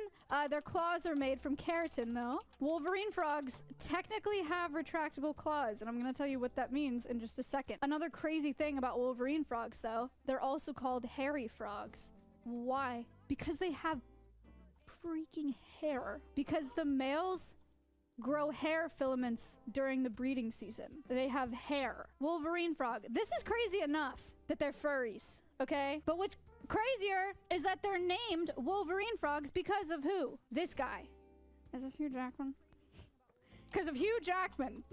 S16: Their claws are made from keratin, though. Wolverine frogs technically have retractable claws, and I'm going to tell you what that means in just a second. Another crazy thing about Wolverine frogs, though, they're also called hairy frogs. Why? Because they have freaking hair. Because the males grow hair filaments during the breeding season. They have hair. Wolverine frog. This is crazy enough that they're furries, okay? But what's crazier is that they're named Wolverine frogs because of who? This guy. Is this your Jacqueline? Because of Hugh Jackman.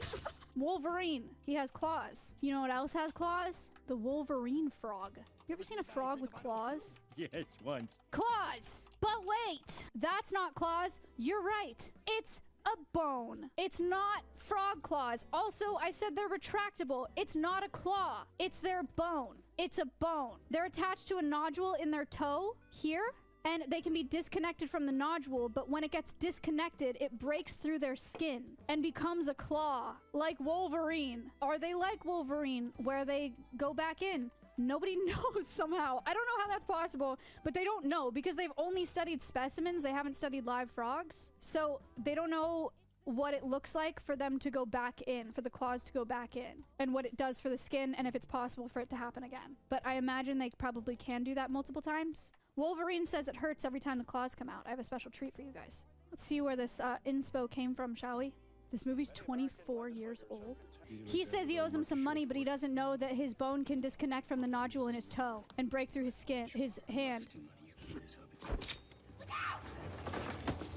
S16: Wolverine. He has claws. You know what else has claws? The Wolverine frog. You ever seen a frog with claws?
S18: Yes, once.
S16: Claws! But wait! That's not claws. You're right. It's a bone. It's not frog claws. Also, I said they're retractable. It's not a claw. It's their bone. It's a bone. They're attached to a nodule in their toe here, and they can be disconnected from the nodule, but when it gets disconnected, it breaks through their skin and becomes a claw, like Wolverine. Are they like Wolverine, where they go back in? Nobody knows somehow. I don't know how that's possible, but they don't know because they've only studied specimens. They haven't studied live frogs. So they don't know what it looks like for them to go back in, for the claws to go back in, and what it does for the skin, and if it's possible for it to happen again. But I imagine they probably can do that multiple times. Wolverine says it hurts every time the claws come out. I have a special treat for you guys. Let's see where this inspo came from, shall we? This movie's 24 years old. He says he owes him some money, but he doesn't know that his bone can disconnect from the nodule in his toe and break through his skin, his hand.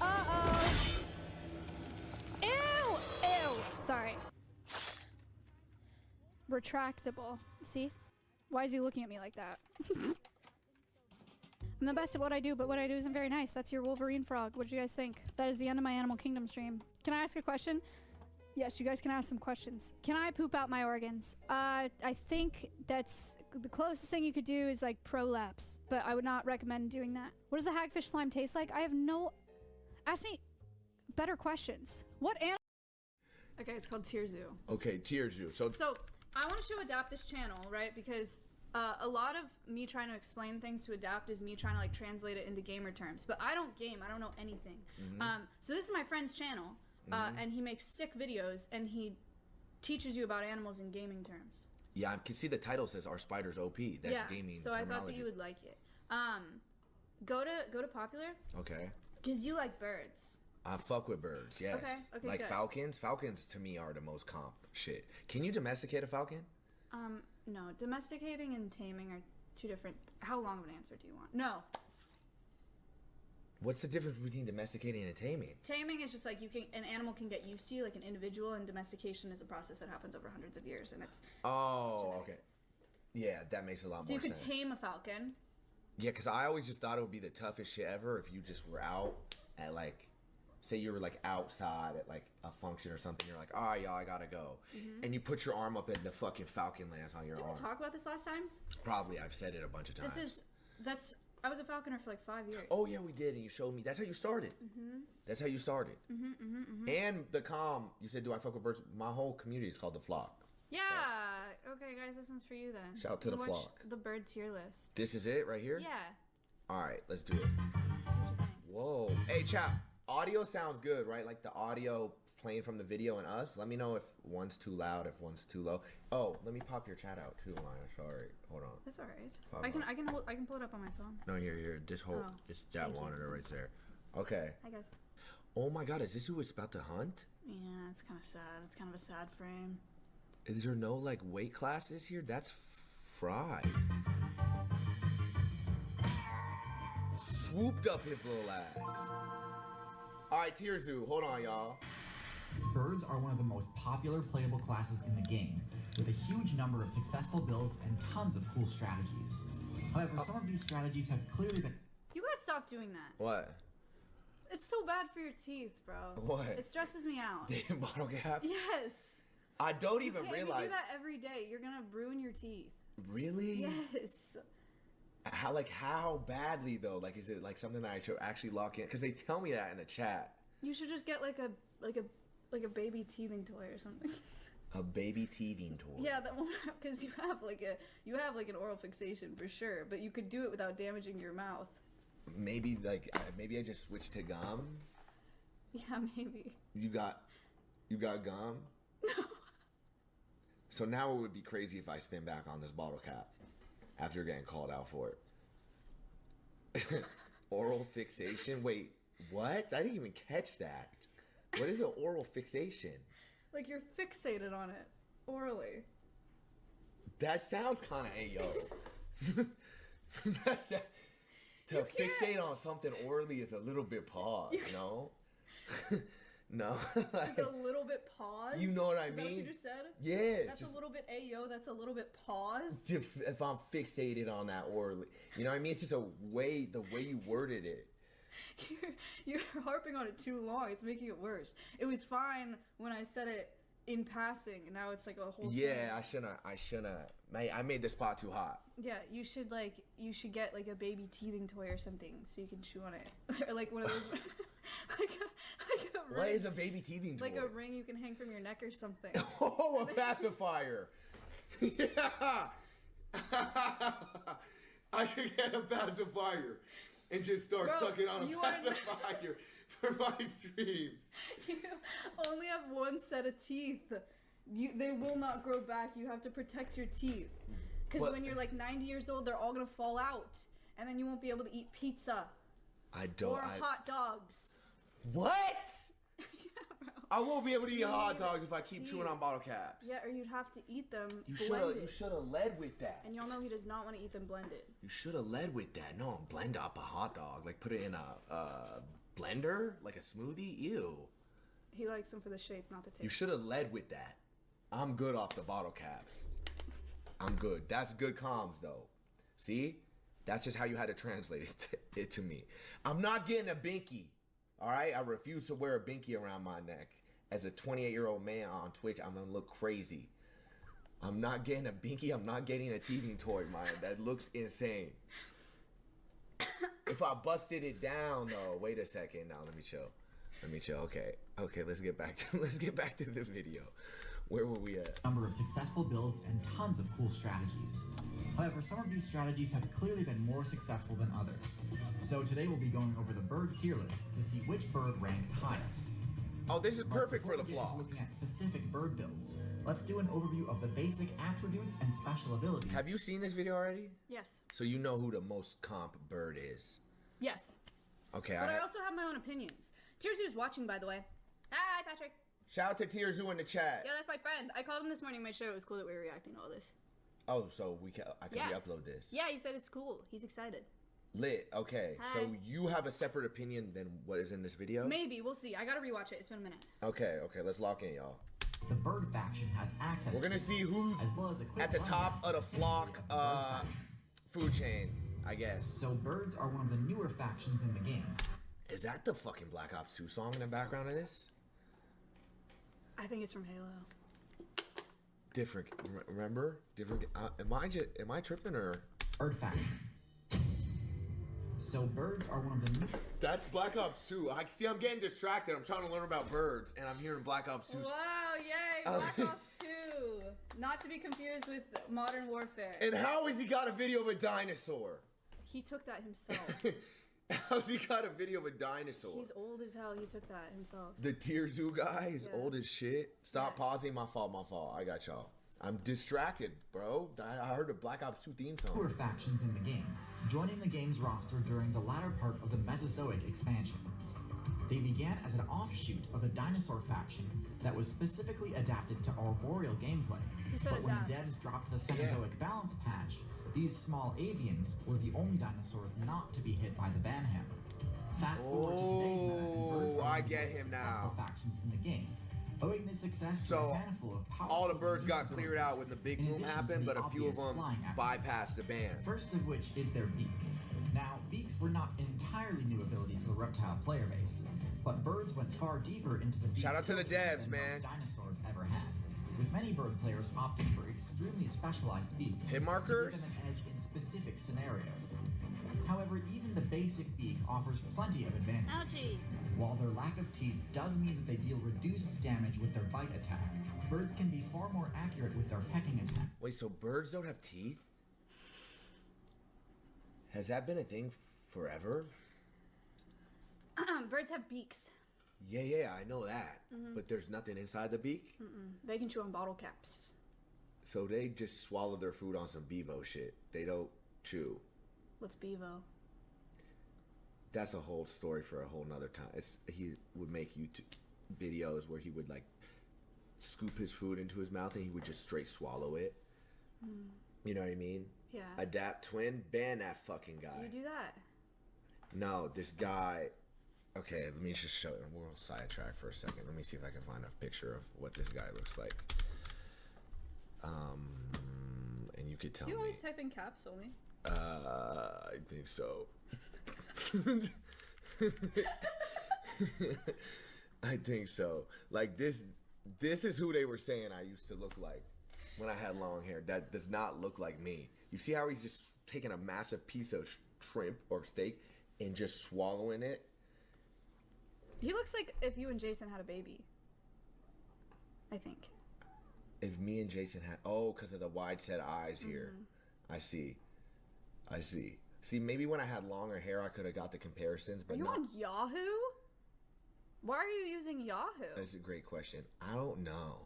S16: Uh-oh. Ew! Ew! Sorry. Retractable. See? Why is he looking at me like that? I'm the best at what I do, but what I do isn't very nice. That's your Wolverine frog. What do you guys think? That is the end of my Animal Kingdom stream. Can I ask a question? Yes, you guys can ask some questions. Can I poop out my organs? I think that's the closest thing you could do is like prolapse, but I would not recommend doing that. What does the hagfish slime taste like? I have no... Ask me better questions. What animal... Okay, it's called Tier Zoo.
S19: Okay, Tier Zoo.
S16: So I want to adapt this channel, right? Because a lot of me trying to explain things to adapt is me trying to like translate it into gamer terms. But I don't game. I don't know anything. So this is my friend's channel, and he makes sick videos, and he teaches you about animals in gaming terms.
S19: Yeah, I can see the title says "Our Spiders OP." That's gaming.
S16: So I thought that you would like it. Go to popular.
S19: Okay.
S16: Cause you like birds.
S19: I fuck with birds. Yes.
S16: Okay,
S19: like
S16: good.
S19: falcons. Falcons to me are the most comp shit. Can you domesticate a falcon?
S16: No. Domesticating and taming are two different. How long of an answer do you want? No.
S19: What's the difference between domesticating and taming?
S16: Taming is just like an animal can get used to you, like an individual, and domestication is a process that happens over hundreds of years, and it's.
S19: Oh, okay. Yeah, that makes a lot more sense.
S16: So you could tame a falcon.
S19: Yeah, because I always just thought it would be the toughest shit ever if you just were out at like, say you were like outside at like a function or something. You're like, all right, y'all, I gotta go. And you put your arm up and the fucking falcon lands on your arm.
S16: Did we talk about this last time?
S19: Probably. I've said it a bunch of times.
S16: I was a falconer for like 5 years.
S19: Oh, yeah, we did. And you showed me. That's how you started. That's how you started. And the calm, you said, do I fuck with birds? My whole community is called The Flock.
S16: Yeah. So. Okay, guys, this one's for you then.
S19: Shout out to The
S16: Watch
S19: Flock.
S16: The bird tier list.
S19: This is it right here?
S16: Yeah.
S19: All right, let's do it. Whoa. Hey, chat. Audio sounds good, right? Like the audio playing from the video and us. Let me know if one's too loud, if one's too low. Oh, let me pop your chat out too, Maya. Sorry. Hold on.
S16: That's all right. I can pull it up on my phone.
S19: No, here. Just hold. Just chat monitor right there. Okay.
S16: Hi guys.
S19: Oh my God, is this who it's about to hunt?
S16: Yeah, it's kind of sad. It's kind of a sad frame.
S19: Is there no like weight classes here? That's fried. Swooped up his little ass. All right, Tier Zoo. Hold on, y'all.
S20: Birds are one of the most popular playable classes in the game, with a huge number of successful builds and tons of cool strategies. However, some of these strategies have clearly been...
S16: You gotta stop doing that.
S19: What?
S16: It's so bad for your teeth, bro.
S19: What?
S16: It stresses me out.
S19: Damn bottle gaps?
S16: Yes.
S19: I don't even
S16: If
S19: realize.
S16: you do that every day, you're gonna ruin your teeth.
S19: Really?
S16: Yes.
S19: How badly though? Like, is it like something that I should actually lock in? Because they tell me that in the chat.
S16: You should just get like a baby teething toy or something.
S19: A baby teething toy.
S16: Yeah, that won't, because you have like an oral fixation for sure, but you could do it without damaging your mouth.
S19: Maybe I just switched to gum.
S16: Yeah, maybe.
S19: You got gum? No. So now it would be crazy if I spin back on this bottle cap after getting called out for it. Oral fixation? Wait, what? I didn't even catch that. What is an oral fixation?
S16: Like you're fixated on it orally.
S19: That sounds kind of ayo. To fixate on something orally is a little bit pause, you know?
S18: No.
S21: It's a little bit pause.
S18: You know what I
S21: Is that what you
S18: mean?
S21: just said?
S18: Yeah, it's
S21: That's
S18: just-
S21: a little bit ayo. That's a little bit pause.
S18: If I'm fixated on that, or you know what I mean, it's just the way you worded it.
S21: You're harping on it too long. It's making it worse. It was fine when I said it in passing, and now it's like a whole.
S18: Yeah,
S21: thing.
S18: I shouldn't. I made the spot too hot.
S21: Yeah, you should get like a baby teething toy or something so you can chew on it, or like one of those. like a ring.
S18: What is a baby teething toy?
S21: Like a ring you can hang from your neck or something.
S18: Oh, a pacifier. Yeah. I should get a pacifier and just start sucking on a pacifier for my streams.
S21: You only have one set of teeth. They will not grow back. You have to protect your teeth. Because when you're like 90 years old, they're all going to fall out. And then you won't be able to eat pizza. Or hot dogs.
S18: What? I won't be able to eat hot dogs if I keep chewing on bottle caps.
S21: Yeah, or you'd have to eat them
S18: You
S21: blended.
S18: should have led with that.
S21: And y'all know he does not want to eat them blended.
S18: You should have led with that. No, blend up a hot dog. Like put it in a blender, like a smoothie. Ew.
S21: He likes them for the shape, not the taste.
S18: You should have led with that. I'm good off the bottle caps. I'm good. That's good comms though. See? That's just how you had to translate it to me. I'm not getting a binky. All right? I refuse to wear a binky around my neck. As a 28-year-old man on Twitch, I'm gonna look crazy. I'm not getting a binky. I'm not getting a teething toy, man. That looks insane. If I busted it down though, wait a second. Now let me chill. Okay. Let's get back to the video. Where were we at?
S20: Number of successful builds and tons of cool strategies. However, some of these strategies have clearly been more successful than others. So today we'll be going over the bird tier list to see which bird ranks highest.
S18: Oh, this is perfect for the
S20: Before we get
S18: vlog.
S20: into looking at specific bird builds, let's do an overview of the basic attributes and special abilities.
S18: Have you seen this video already?
S21: Yes.
S18: So you know who the most comp bird is.
S21: Yes.
S18: Okay,
S21: But I also have my own opinions. Tears who's watching, by the way. Hi, Patrick.
S18: shout out to Tearzu in the chat.
S21: Yeah, that's my friend. I called him this morning in my show. It was cool that we were reacting to all this.
S18: Oh, so I can
S21: Yeah.
S18: re-upload this.
S21: Yeah, he said it's cool. He's excited.
S18: Lit. Okay.
S21: Hi.
S18: So you have a separate opinion than what is in this video?
S21: Maybe. We'll see. I gotta rewatch it. It's been a minute.
S18: Okay. Let's lock in, y'all.
S20: The bird faction has access
S18: We're gonna
S20: to,
S18: see who's
S20: as well as
S18: at the top of the flock food chain, I guess.
S20: So birds are one of the newer factions in the game.
S18: Is that the fucking Black Ops 2 song in the background of this?
S21: I think it's from Halo.
S18: Different. Remember? Different. Am I tripping or?
S20: Bird faction. So birds are one of the new.
S18: That's Black Ops 2. I'm getting distracted. I'm trying to learn about birds, and I'm hearing Black Ops 2.
S21: Wow, yay! Black Ops 2! Not to be confused with Modern Warfare.
S18: And how has he got a video of a dinosaur?
S21: He took that himself.
S18: How's he got a video of a dinosaur?
S21: He's old as hell. He took that himself.
S18: The Tearzu guy is
S21: Yeah.
S18: old as shit. Stop pausing. My fault. I got y'all. I'm distracted, bro. I heard the Black Ops 2 theme song.
S20: Newer factions in the game, joining the game's roster during the latter part of the Mesozoic expansion. They began as an offshoot of the dinosaur faction that was specifically adapted to arboreal gameplay.
S21: He said
S20: But when
S21: adapt.
S20: devs dropped the Cenozoic balance patch, these small avians were the only dinosaurs not to be hit by the ban hammer. Fast forward to today's meta, and birds are
S18: I
S20: one of the
S18: get
S20: most
S18: him
S20: successful
S18: now.
S20: factions in the game. Owing this success to
S18: So,
S20: a handful of powerful
S18: all the birds got
S20: unique
S18: cleared out when the big
S20: in
S18: boom
S20: addition to
S18: happened,
S20: the
S18: but a few of
S20: obvious
S18: them
S20: flying attributes.
S18: bypassed the ban.
S20: First of which is their beak. Now, beaks were not an entirely new ability for the reptile player base, but birds went far deeper into the beak
S18: Shout out to the
S20: skill tree
S18: devs,
S20: than
S18: man.
S20: most dinosaurs ever had, with many bird players opting for extremely specialized beaks
S18: Hit markers?
S20: to give them an edge in specific scenarios. However, even the basic beak offers plenty of advantages.
S21: Ouchie!
S20: While their lack of teeth does mean that they deal reduced damage with their bite attack, birds can be far more accurate with their pecking attack.
S18: Wait, so birds don't have teeth? Has that been a thing forever?
S21: Birds have beaks.
S18: Yeah, I know that.
S21: Mhm.
S18: But there's nothing inside the beak?
S21: They can chew on bottle caps.
S18: So they just swallow their food on some Bevo shit. They don't chew.
S21: What's Bevo?
S18: That's a whole story for a whole nother time. He would make YouTube videos where he would like scoop his food into his mouth and he would just straight swallow it.
S21: Mm.
S18: You know what I mean?
S21: Yeah.
S18: Adapt Twin, ban that fucking guy.
S21: You do that.
S18: No, this guy
S19: Okay, let me just show you. We'll sidetrack for a second. Let me see if I can find a picture of what this guy looks like. And you could tell
S21: Do you
S19: me.
S21: always type in caps only?
S19: I think so. I think so. Like this is who they were saying I used to look like when I had long hair. That does not look like me. You see how he's just taking a massive piece of shrimp or steak and just swallowing it?
S21: He looks like if you and Jason had a baby. I think.
S19: If me and Jason had, because of the wide set eyes here. I see. See, maybe when I had longer hair, I could have got the comparisons, but
S21: Are you
S19: not.
S21: on Yahoo? Why are you using Yahoo?
S19: That's a great question. I don't know.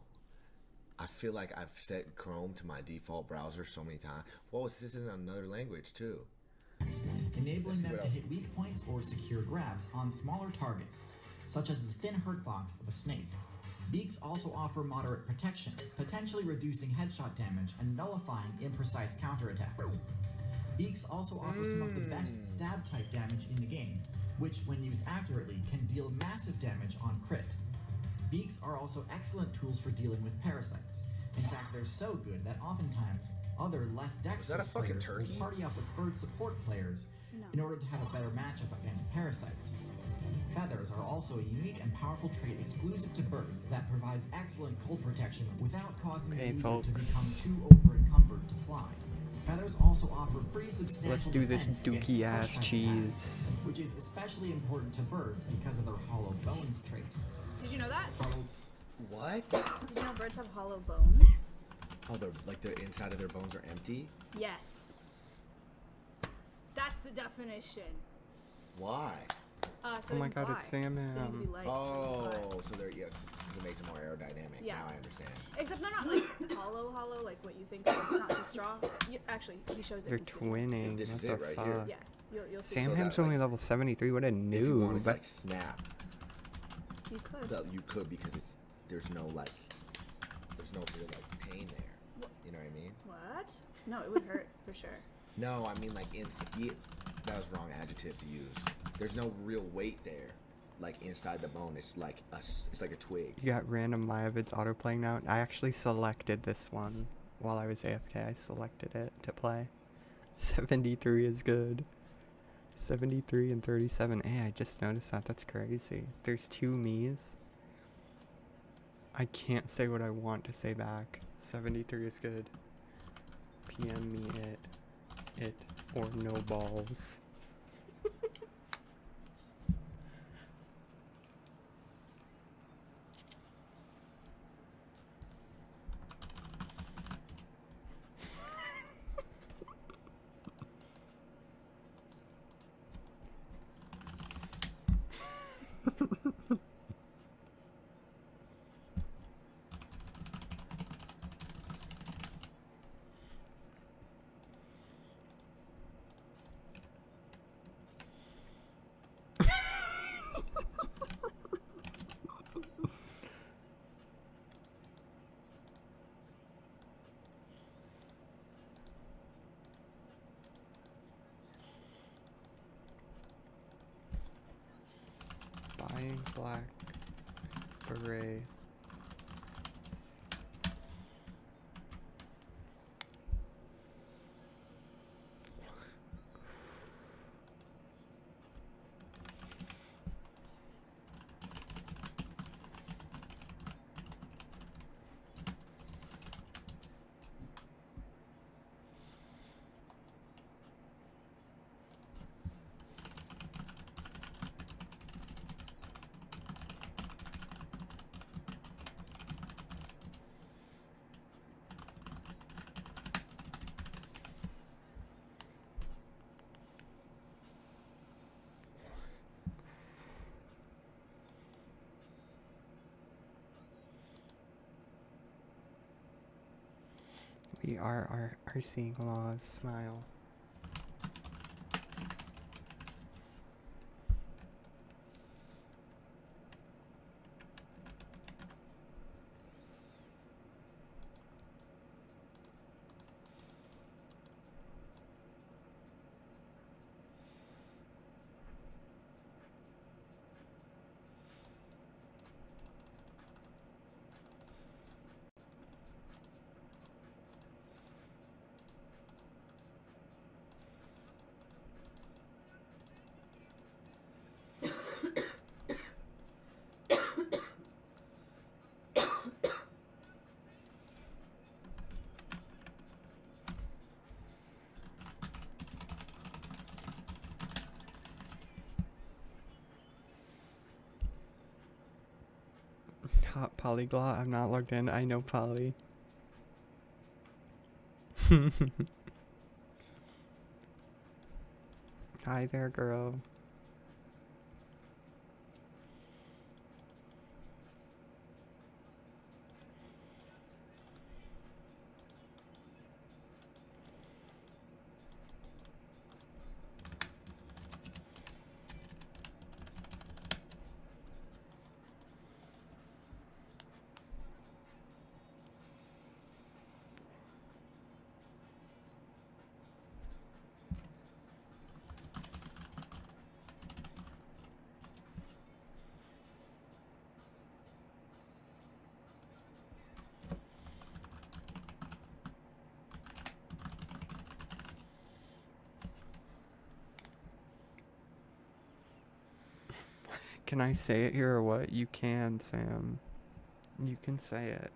S19: I feel like I've set Chrome to my default browser so many times. Well, this is in another language too.
S20: Enabling them to hit weak points or secure grabs on smaller targets, such as the thin hurt box of a snake. Beaks also offer moderate protection, potentially reducing headshot damage and nullifying imprecise counterattacks. Beaks also offer some of the best stab type damage in the game, which when used accurately can deal massive damage on crit. Beaks are also excellent tools for dealing with parasites. In fact, they're so good that oftentimes other less dexterous players will party up with bird support players in order to have a better matchup against parasites. Feathers are also a unique and powerful trait exclusive to birds that provides excellent cold protection without causing the user to become too over-encumbered to fly. Feathers also offer pretty substantial
S1: Let's do this
S20: defense against
S1: dookie ass
S20: push-type
S1: cheese.
S20: attacks, which is especially important to birds because of their hollow bones trait.
S21: Did you know that?
S19: What?
S21: Did you know birds have hollow bones?
S19: Oh, the inside of their bones are empty?
S21: Yes. That's the definition.
S19: Why?
S21: So
S1: Oh my
S21: they can
S1: god, it's
S21: fly.
S1: Sam.
S21: They need to be light.
S19: Oh, so they're, because it makes them more aerodynamic.
S21: Yeah.
S19: Now I understand.
S21: Except they're not like hollow, like what you think of. It's not the straw. Actually, he shows it.
S1: They're
S21: in the-
S1: twinning.
S19: This
S1: what
S19: is
S1: the
S19: it right
S1: fuck?
S19: here.
S21: Yeah, you'll see.
S1: Sam
S19: So
S1: Ham's
S19: that,
S1: only
S19: like,
S1: level 73. What a
S19: If you wanted
S1: noob.
S19: to, like, snap,
S21: You could.
S19: you could because there's no real like pain there. You know what I mean?
S21: What? No, it would hurt for sure.
S19: No, I mean like that was wrong adjective to use. There's no real weight there, like inside the bone. It's like a twig.
S1: You got random Myavids autoplaying now. I actually selected this one while I was AFK. I selected it to play. 73 is good. 73 and 37. Hey, I just noticed that. That's crazy. There's two me's. I can't say what I want to say back. 73 is good. PM me it or no balls. Buying black beret. We are seeing laws smile. Polyglot. I'm not logged in. I know Polly. Hi there, girl. Can I say it here or what? You can, Sam. You can say it.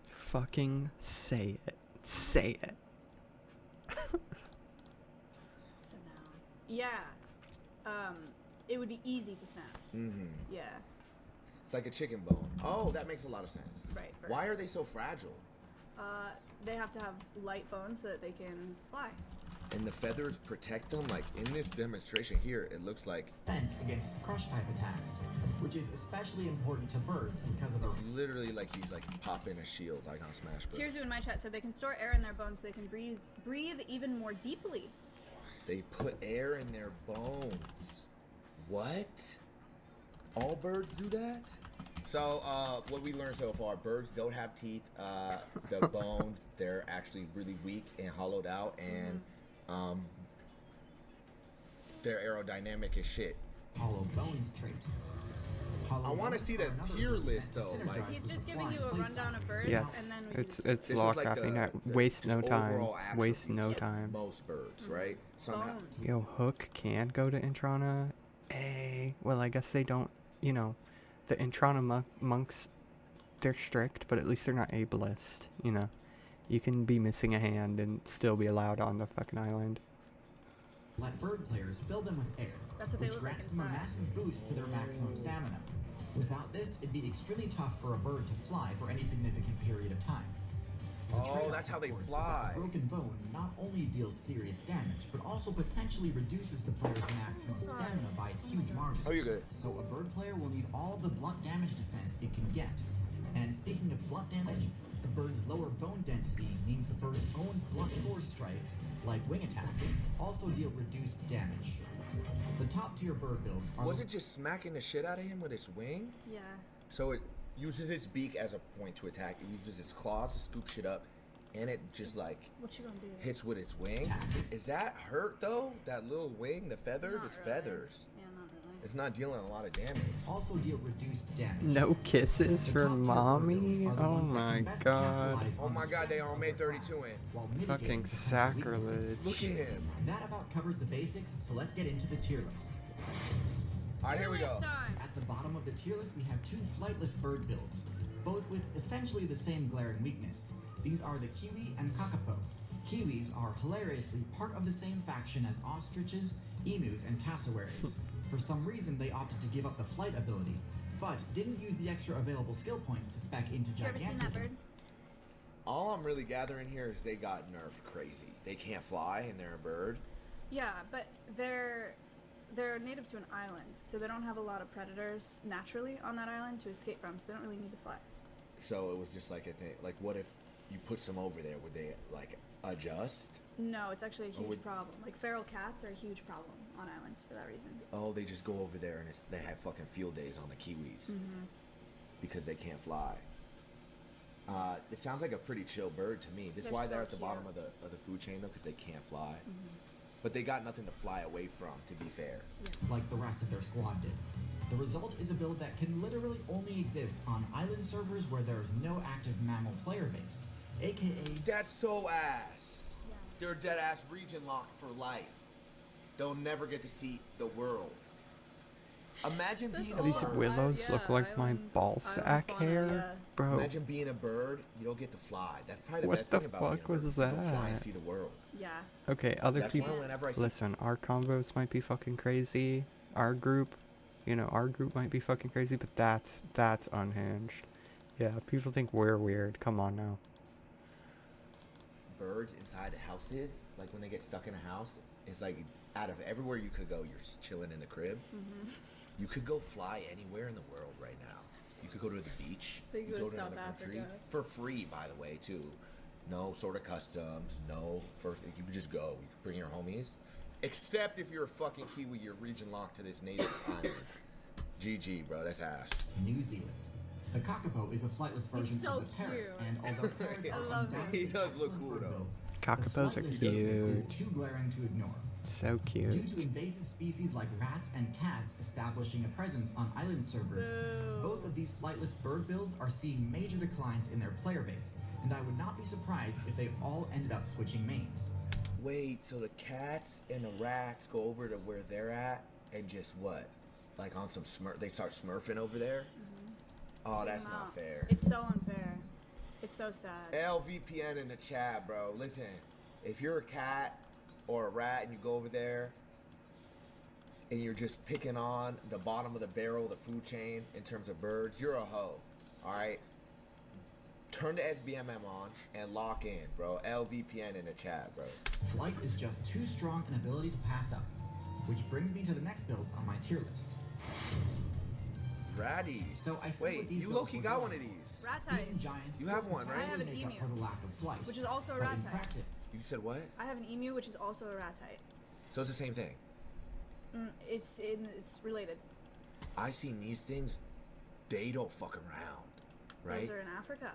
S1: Fucking say it. Say it.
S21: So now, yeah, it would be easy to snap.
S19: Mm-hmm.
S21: Yeah.
S19: It's like a chicken bone. Oh, that makes a lot of sense.
S21: Right.
S19: Why are they so fragile?
S21: They have to have light bones so that they can fly.
S19: And the feathers protect them? Like in this demonstration here, it looks like
S20: Defense against crush type attacks, which is especially important to birds because of their
S19: it's literally like he's like popping a shield like on Smash Bros.
S21: Tirzu in my chat said they can store air in their bones so they can breathe even more deeply.
S19: They put air in their bones. What? All birds do that? So, what we learned so far, birds don't have teeth. The bones, they're actually really weak and hollowed out, and they're aerodynamic as shit.
S20: hollow bones trait.
S19: I want to see the tier list though. Like,
S21: He's just giving you a rundown of birds,
S1: Yes,
S21: and then we
S1: it's
S19: This is
S1: lock
S19: like
S1: crafting.
S19: the
S1: Waste no time.
S19: overall
S1: Waste no
S19: attributes of
S1: time.
S19: most birds, right? Somehow.
S1: Yo, Hook can go to Intrana. Well, I guess they don't. You know, the Intrana monks, they're strict, but at least they're not ableist. You know, you can be missing a hand and still be allowed on the fucking island.
S20: Let bird players fill them with air,
S21: That's what they
S20: which
S21: look like
S20: grants them a
S21: inside.
S20: massive boost to their maximum stamina. Without this, it'd be extremely tough for a bird to fly for any significant period of time. The
S19: Oh,
S20: trade-off,
S19: that's how
S20: of
S19: they
S20: course, is that
S19: fly.
S20: a broken bone not only deals serious damage, but also potentially reduces the player's maximum stamina by a huge margin.
S19: Oh, you're good.
S20: So a bird player will need all of the blunt damage defense it can get. And speaking of blunt damage, the bird's lower bone density means the bird's own blunt force strikes, like wing attacks, also deal reduced damage. The top tier bird builds are
S19: Was it just smacking the shit out of him with its wing?
S21: Yeah.
S19: So it uses its beak as a point to attack. It uses its claws to scoop shit up, and it just like
S21: What you gonna do?
S19: hits with its wing. Is that hurt though? That little wing, the feathers?
S21: Not
S19: It's
S21: really.
S19: feathers.
S21: Yeah, not really.
S19: It's not dealing a lot of damage.
S20: also deal reduced damage.
S1: No kisses
S20: The
S1: for
S20: top tier bird
S1: mommy?
S20: builds are the
S1: Oh
S20: ones that
S1: my
S20: can best
S1: god.
S20: capitalize
S19: Oh
S20: on
S19: my
S20: the
S19: god, they
S20: strengths
S19: all
S20: of
S19: made
S20: their
S19: 32
S20: class,
S19: in.
S20: while mitigating
S1: Fucking
S20: potential weaknesses.
S1: sacrilege.
S19: Look at him.
S20: That about covers the basics, so let's get into the tier list.
S19: Alright, here we go.
S21: Time.
S20: At the bottom of the tier list, we have two flightless bird builds, both with essentially the same glaring weakness. These are the kiwi and kakapo. Kiwis are hilariously part of the same faction as ostriches, emus, and cassowaries. For some reason, they opted to give up the flight ability, but didn't use the extra available skill points to spec into
S21: You ever seen that
S20: gigantism.
S21: bird?
S19: All I'm really gathering here is they got nerfed crazy. They can't fly and they're a bird.
S21: Yeah, but they're native to an island, so they don't have a lot of predators naturally on that island to escape from, so they don't really need to fly.
S19: So it was just like a thing. Like, what if you put some over there? Would they like adjust?
S21: No, it's actually a
S19: Or
S21: huge
S19: would-
S21: problem. Like feral cats are a huge problem on islands for that reason.
S19: Oh, they just go over there and they have fucking field days on the kiwis
S21: Mm-hmm.
S19: because they can't fly. It sounds like a pretty chill bird to me. This is
S21: They're
S19: why
S21: so
S19: they're at the
S21: cute.
S19: bottom of the food chain though, because they can't fly.
S21: Mm-hmm.
S19: But they got nothing to fly away from. To be fair.
S20: like the rest of their squad did. The result is a build that can literally only exist on island servers where there's no active mammal player base, aka
S19: That's so ass. They're dead ass region locked for life. They'll never get to see the world.
S18: Imagine being a
S1: These
S18: bird.
S1: willows look like my ball sack hair, bro.
S18: Imagine being a bird, you don't get to fly. That's probably the
S1: What
S18: best
S1: the
S18: thing about being a
S1: fuck
S18: bird.
S1: was
S18: You go fly and
S1: that?
S18: see the world.
S21: Yeah.
S1: Okay, other
S18: That's why
S1: people.
S18: whenever I see-
S1: Listen, our combos might be fucking crazy. Our group, you know, our group might be fucking crazy, but that's unhinged. Yeah, people think we're weird. Come on now.
S18: Birds inside houses, like when they get stuck in a house, it's like out of everywhere you could go, you're just chilling in the crib. You could go fly anywhere in the world right now. You could go to the beach.
S21: They go
S18: you
S21: to South
S18: another country
S21: Africa.
S18: for free, by the way, too. No sort of customs. No first. You could just go. You could bring your homies, except if you're a fucking Kiwi, you're region locked to this native island. GG, bro. That's ass.
S20: New Zealand. The Kakapo is a flightless version
S21: so
S20: of the parrot,
S21: cute.
S20: and although parrots
S21: I
S20: are
S21: love it.
S20: undoubtedly
S18: He does look
S20: excellent
S18: cool,
S20: bird
S18: though.
S20: builds,
S1: Cockapos
S20: the
S1: are
S20: flightless
S1: cute.
S20: is too glaring to ignore.
S1: So
S20: Due
S1: cute.
S20: to invasive species like rats and cats establishing a presence on island servers, both of these flightless bird builds are seeing major declines in their player base, and I would not be surprised if they all ended up switching mains.
S18: Wait, so the cats and the rats go over to where they're at and just what? Like on some smurf, they start smurfing over there? Oh, that's not fair.
S21: It's so unfair. It's so sad.
S18: LVPN in the chat, bro. Listen, if you're a cat or a rat and you go over there and you're just picking on the bottom of the barrel, the food chain in terms of birds, you're a hoe. All right? Turn the SBMM on and lock in, bro. LVPN in the chat, bro.
S20: Flight is just too strong an ability to pass up, which brings me to the next builds on my tier list.
S18: Ratty.
S20: So I said
S18: Wait,
S20: what these
S18: you
S20: builds
S18: low-key
S20: were
S18: got
S20: going
S18: one of
S20: for.
S18: these.
S21: Rat
S20: Even
S21: types.
S20: giants
S18: You have
S20: could
S18: one, right?
S21: I have an
S20: potentially make
S21: emu.
S20: up for the lack of flight,
S21: Which is also a
S20: but
S21: rat
S20: in
S21: type.
S20: practice,
S18: You said what?
S21: I have an emu, which is also a rat type.
S18: So it's the same thing.
S21: It's related.
S18: I seen these things, they don't fuck around, right?
S21: Those are in Africa.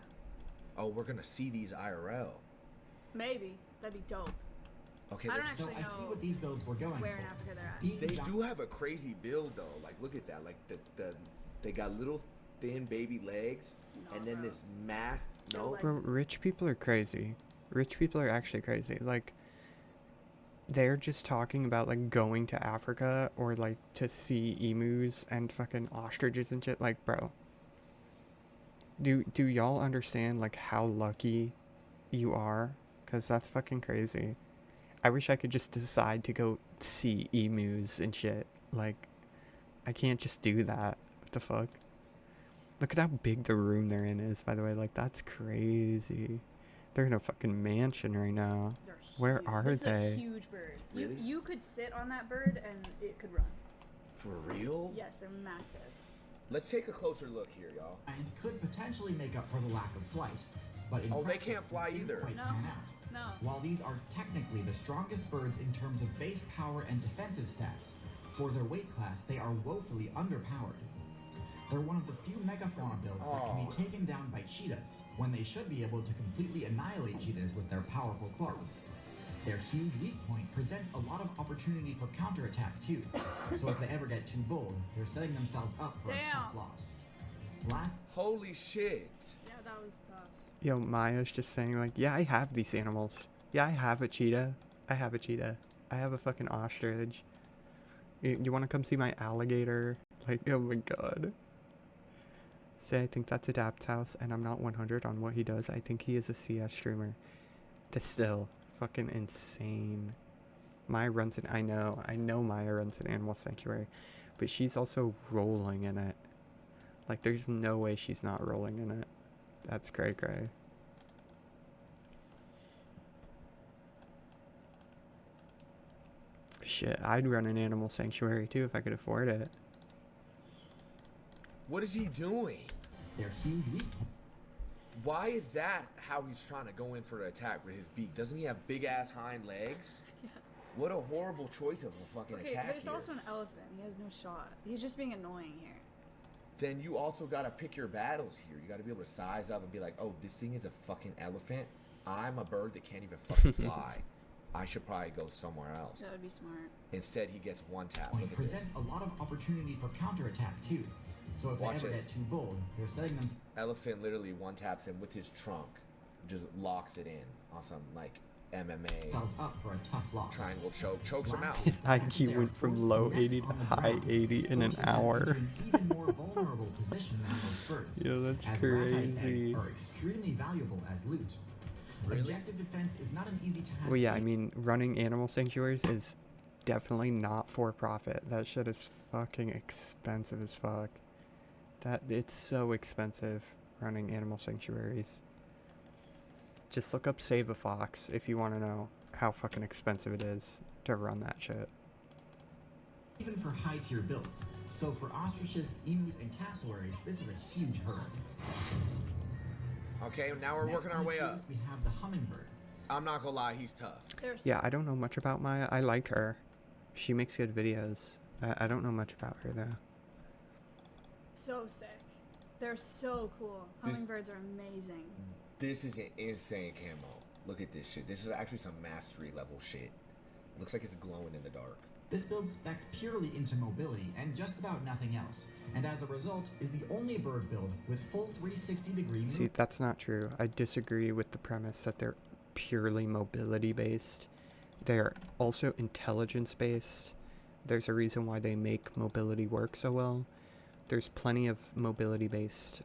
S18: Oh, we're gonna see these IRL.
S21: Maybe. That'd be dope.
S18: Okay,
S21: I don't
S18: let's-
S20: so
S21: actually
S20: I see
S21: know
S20: what these builds were going
S21: where
S20: for.
S21: in Africa they're at.
S20: Being
S18: they
S20: giant-
S18: do have a crazy build though. Like, look at that. Like they got little thin baby legs, and then this mass. No,
S1: Bro, rich people are crazy. Rich people are actually crazy. Like, they're just talking about, like, going to Africa or, like, to see emus and fucking ostriches and shit. Like, bro. Do y'all understand, like, how lucky you are? Because that's fucking crazy. I wish I could just decide to go see emus and shit. Like, I can't just do that. What the fuck? Look at how big the room they're in is, by the way. Like, that's crazy. They're in a fucking mansion right now.
S21: These are
S1: Where
S21: huge.
S1: are
S21: This
S1: they?
S21: is a huge bird.
S18: Really?
S21: You could sit on that bird and it could run.
S18: for real?
S21: Yes, they're massive.
S18: Let's take a closer look here, y'all.
S20: and could potentially make up for the lack of flight, but in
S18: Oh, they
S20: practice,
S18: can't fly
S20: didn't
S18: either.
S20: quite
S21: No.
S20: pan out.
S21: No.
S20: While these are technically the strongest birds in terms of base power and defensive stats, for their weight class, they are woefully underpowered. They're one of the few megafauna builds that can be taken down by cheetahs, when they should be able to completely annihilate cheetahs with their powerful claws. Their huge weak point presents a lot of opportunity for counterattack too, so if they ever get too bold, they're setting themselves up for a tough
S21: Damn.
S20: loss. Last
S18: Holy shit.
S21: Yeah, that was tough.
S1: Yo, Maya's just saying, like, yeah, I have these animals. Yeah, I have a cheetah. I have a cheetah. I have a fucking ostrich. You want to come see my alligator? Like, oh my god. Say, I think that's Adapt's house, and I'm not 100 on what he does. I think he is a CS streamer. That's still fucking insane. Maya runs an, I know Maya runs an animal sanctuary, but she's also rolling in it. Like, there's no way she's not rolling in it. That's cray. Shit, I'd run an animal sanctuary too if I could afford it.
S18: What is he doing?
S20: their huge weak
S18: Why is that how he's trying to go in for the attack with his beak? Doesn't he have big ass hind legs?
S21: Yeah.
S18: What a horrible choice of a fucking
S21: Okay,
S18: attack
S21: but it's
S18: here.
S21: also an elephant. He has no shot. He's just being annoying here.
S18: Then you also gotta pick your battles here. You gotta be able to size up and be like, oh, this thing is a fucking elephant. I'm a bird that can't even fucking fly. I should probably go somewhere else.
S21: That would be smart.
S18: Instead, he gets one tap.
S20: point
S18: Look at this.
S20: presents a lot of opportunity for counterattack too. So if
S18: Watch
S20: they ever
S18: this.
S20: get too bold, they're setting them.
S18: Elephant literally one taps him with his trunk, just locks it in on some like MMA.
S20: Themselves up for a tough loss.
S18: Triangle choke. Chokes him out.
S1: His IQ went from low 80 to high 80 in an hour.
S20: Even more vulnerable position than most birds.
S1: Yo, that's
S20: as rat-eyed
S1: crazy.
S20: eggs are extremely valuable as loot.
S18: Really?
S20: Objective defense is not an easy task.
S1: Well, yeah, I mean, running animal sanctuaries is definitely not for profit. That shit is fucking expensive as fuck. It's so expensive running animal sanctuaries. Just look up Save a Fox if you want to know how fucking expensive it is to run that shit.
S20: Even for high tier builds. So for ostriches, emus, and cassowaries, this is a huge hurdle.
S18: Okay, now we're working our way up.
S20: We have the hummingbird.
S18: I'm not gonna lie, he's tough.
S1: Yeah, I don't know much about Maya. I like her. She makes good videos. I don't know much about her though.
S16: So sick. They're so cool. Hummingbirds are amazing.
S18: This is an insane camo. Look at this shit. This is actually some mastery level shit. Looks like it's glowing in the dark.
S20: This build spec purely into mobility and just about nothing else, and as a result is the only bird build with full 360-degree movement.
S1: See, that's not true. I disagree with the premise that they're purely mobility based. They're also intelligence based. There's a reason why they make mobility work so well. There's plenty of mobility based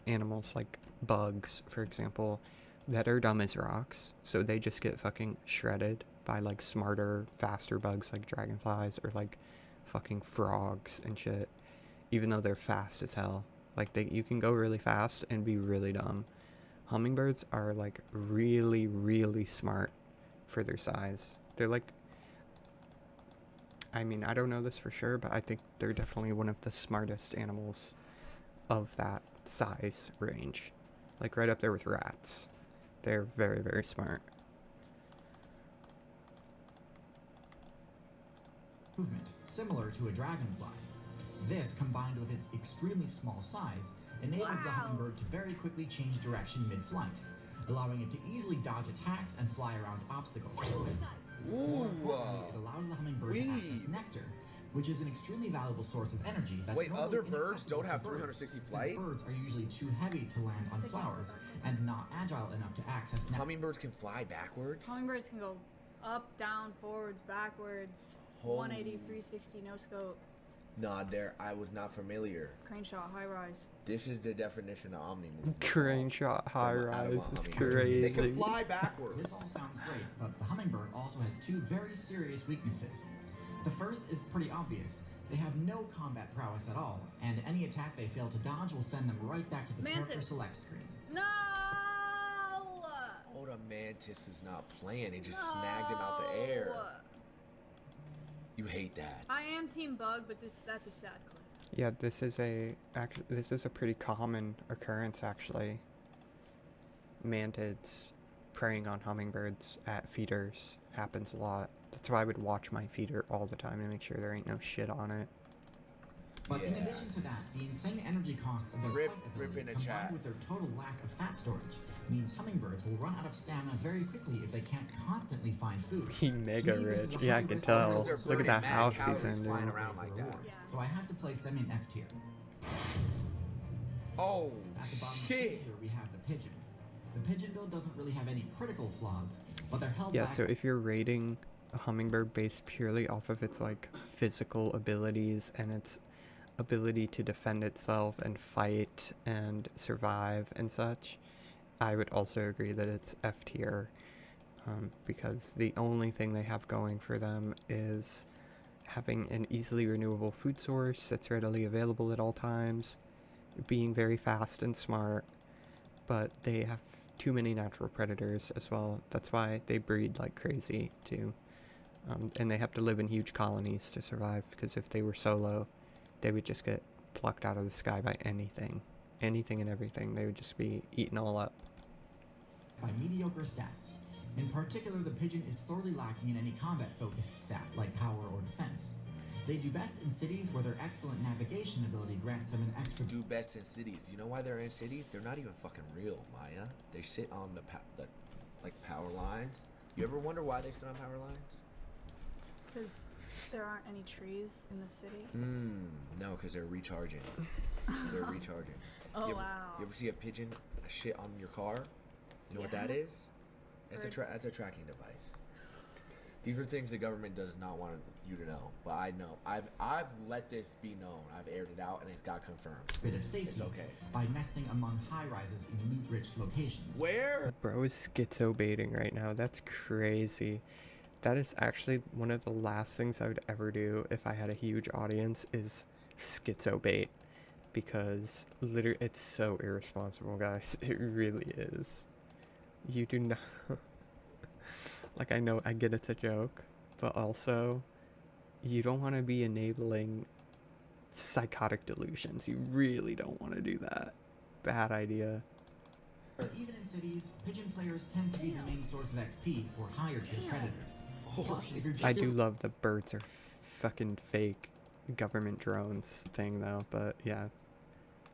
S1: animals like bugs, for example, that are dumb as rocks, so they just get fucking shredded by like smarter, faster bugs like dragonflies or like fucking frogs and shit, even though they're fast as hell. Like you can go really fast and be really dumb. Hummingbirds are like really, really smart for their size. They're like, I mean, I don't know this for sure, but I think they're definitely one of the smartest animals of that size range. Like right up there with rats. They're very, very smart.
S20: Movement, similar to a dragonfly. This, combined with its extremely small size, enables the hummingbird to very quickly change direction mid-flight, allowing it to easily dodge attacks and fly around obstacles. More importantly, it allows the hummingbird to access nectar, which is an extremely valuable source of energy. That's
S18: Wait, other
S20: normally
S18: birds don't have
S20: inaccessible to
S18: 360
S20: birds,
S18: flight?
S20: since birds are usually too heavy to land on flowers and not agile enough to access nectar.
S18: Hummingbirds can fly backwards?
S16: Hummingbirds can go up, down, forwards, backwards, 180, 360, no scope.
S18: Nah, I was not familiar.
S16: Crane shot, high rise.
S18: This is the definition of omni movement.
S1: Crane shot high rise is
S18: They
S1: crazy.
S18: can fly backwards.
S20: This all sounds great, but the hummingbird also has two very serious weaknesses. The first is pretty obvious. They have no combat prowess at all, and any attack they fail to dodge will send them right back to the character select screen.
S16: No!
S18: Oh, the mantis is not playing. It just snagged him out the air. You hate that.
S16: I am team bug, but that's a sad clip.
S1: Yeah, this is a pretty common occurrence actually. Mantids preying on hummingbirds at feeders happens a lot. That's why I would watch my feeder all the time to make sure there ain't no shit on it.
S20: But in addition to that, the insane energy cost of their flight ability combined with their total lack of fat storage means hummingbirds will run out of stamina very quickly if they can't constantly find food.
S1: He mega rich. Yeah, I can tell. Look at that house he's in, dude.
S20: So I have to place them in F tier.
S18: Oh,
S20: At the bottom
S18: shit.
S20: of F tier, we have the pigeon. The pigeon build doesn't really have any critical flaws, but they're held
S1: Yeah,
S20: back.
S1: so if you're rating a hummingbird based purely off of its like physical abilities and its ability to defend itself and fight and survive and such, I would also agree that it's F tier, because the only thing they have going for them is having an easily renewable food source that's readily available at all times, being very fast and smart, but they have too many natural predators as well. That's why they breed like crazy too, and they have to live in huge colonies to survive, because if they were solo, they would just get plucked out of the sky by anything and everything. They would just be eaten all up.
S20: By mediocre stats. In particular, the pigeon is sorely lacking in any combat-focused stat like power or defense. They do best in cities where their excellent navigation ability grants them an extra.
S18: Do best in cities. You know why they're in cities? They're not even fucking real, Maya. They sit on the like power lines. You ever wonder why they sit on power lines?
S16: Because there aren't any trees in the city.
S18: No, because they're recharging. They're recharging.
S16: Oh,
S18: You
S16: wow.
S18: ever see a pigeon shit on your car? You know what that is? It's a tracking device. These are things the government does not want you to know, but I know. I've let this be known. I've aired it out, and it got confirmed.
S20: Bit of safety.
S18: It's okay.
S20: By nesting among high-rises in loot-rich locations.
S18: Where?
S1: Bro is schizo baiting right now. That's crazy. That is actually one of the last things I would ever do if I had a huge audience is schizo bait. Because literally, it's so irresponsible, guys. It really is. You do not... Like, I know, I get it's a joke, but also, you don't want to be enabling psychotic delusions. You really don't want to do that. Bad idea.
S20: Even in cities, pigeon players tend to be the main source of XP for higher tier predators. Plus, if you're
S1: I do love the birds are fucking fake government drones thing, though, but yeah.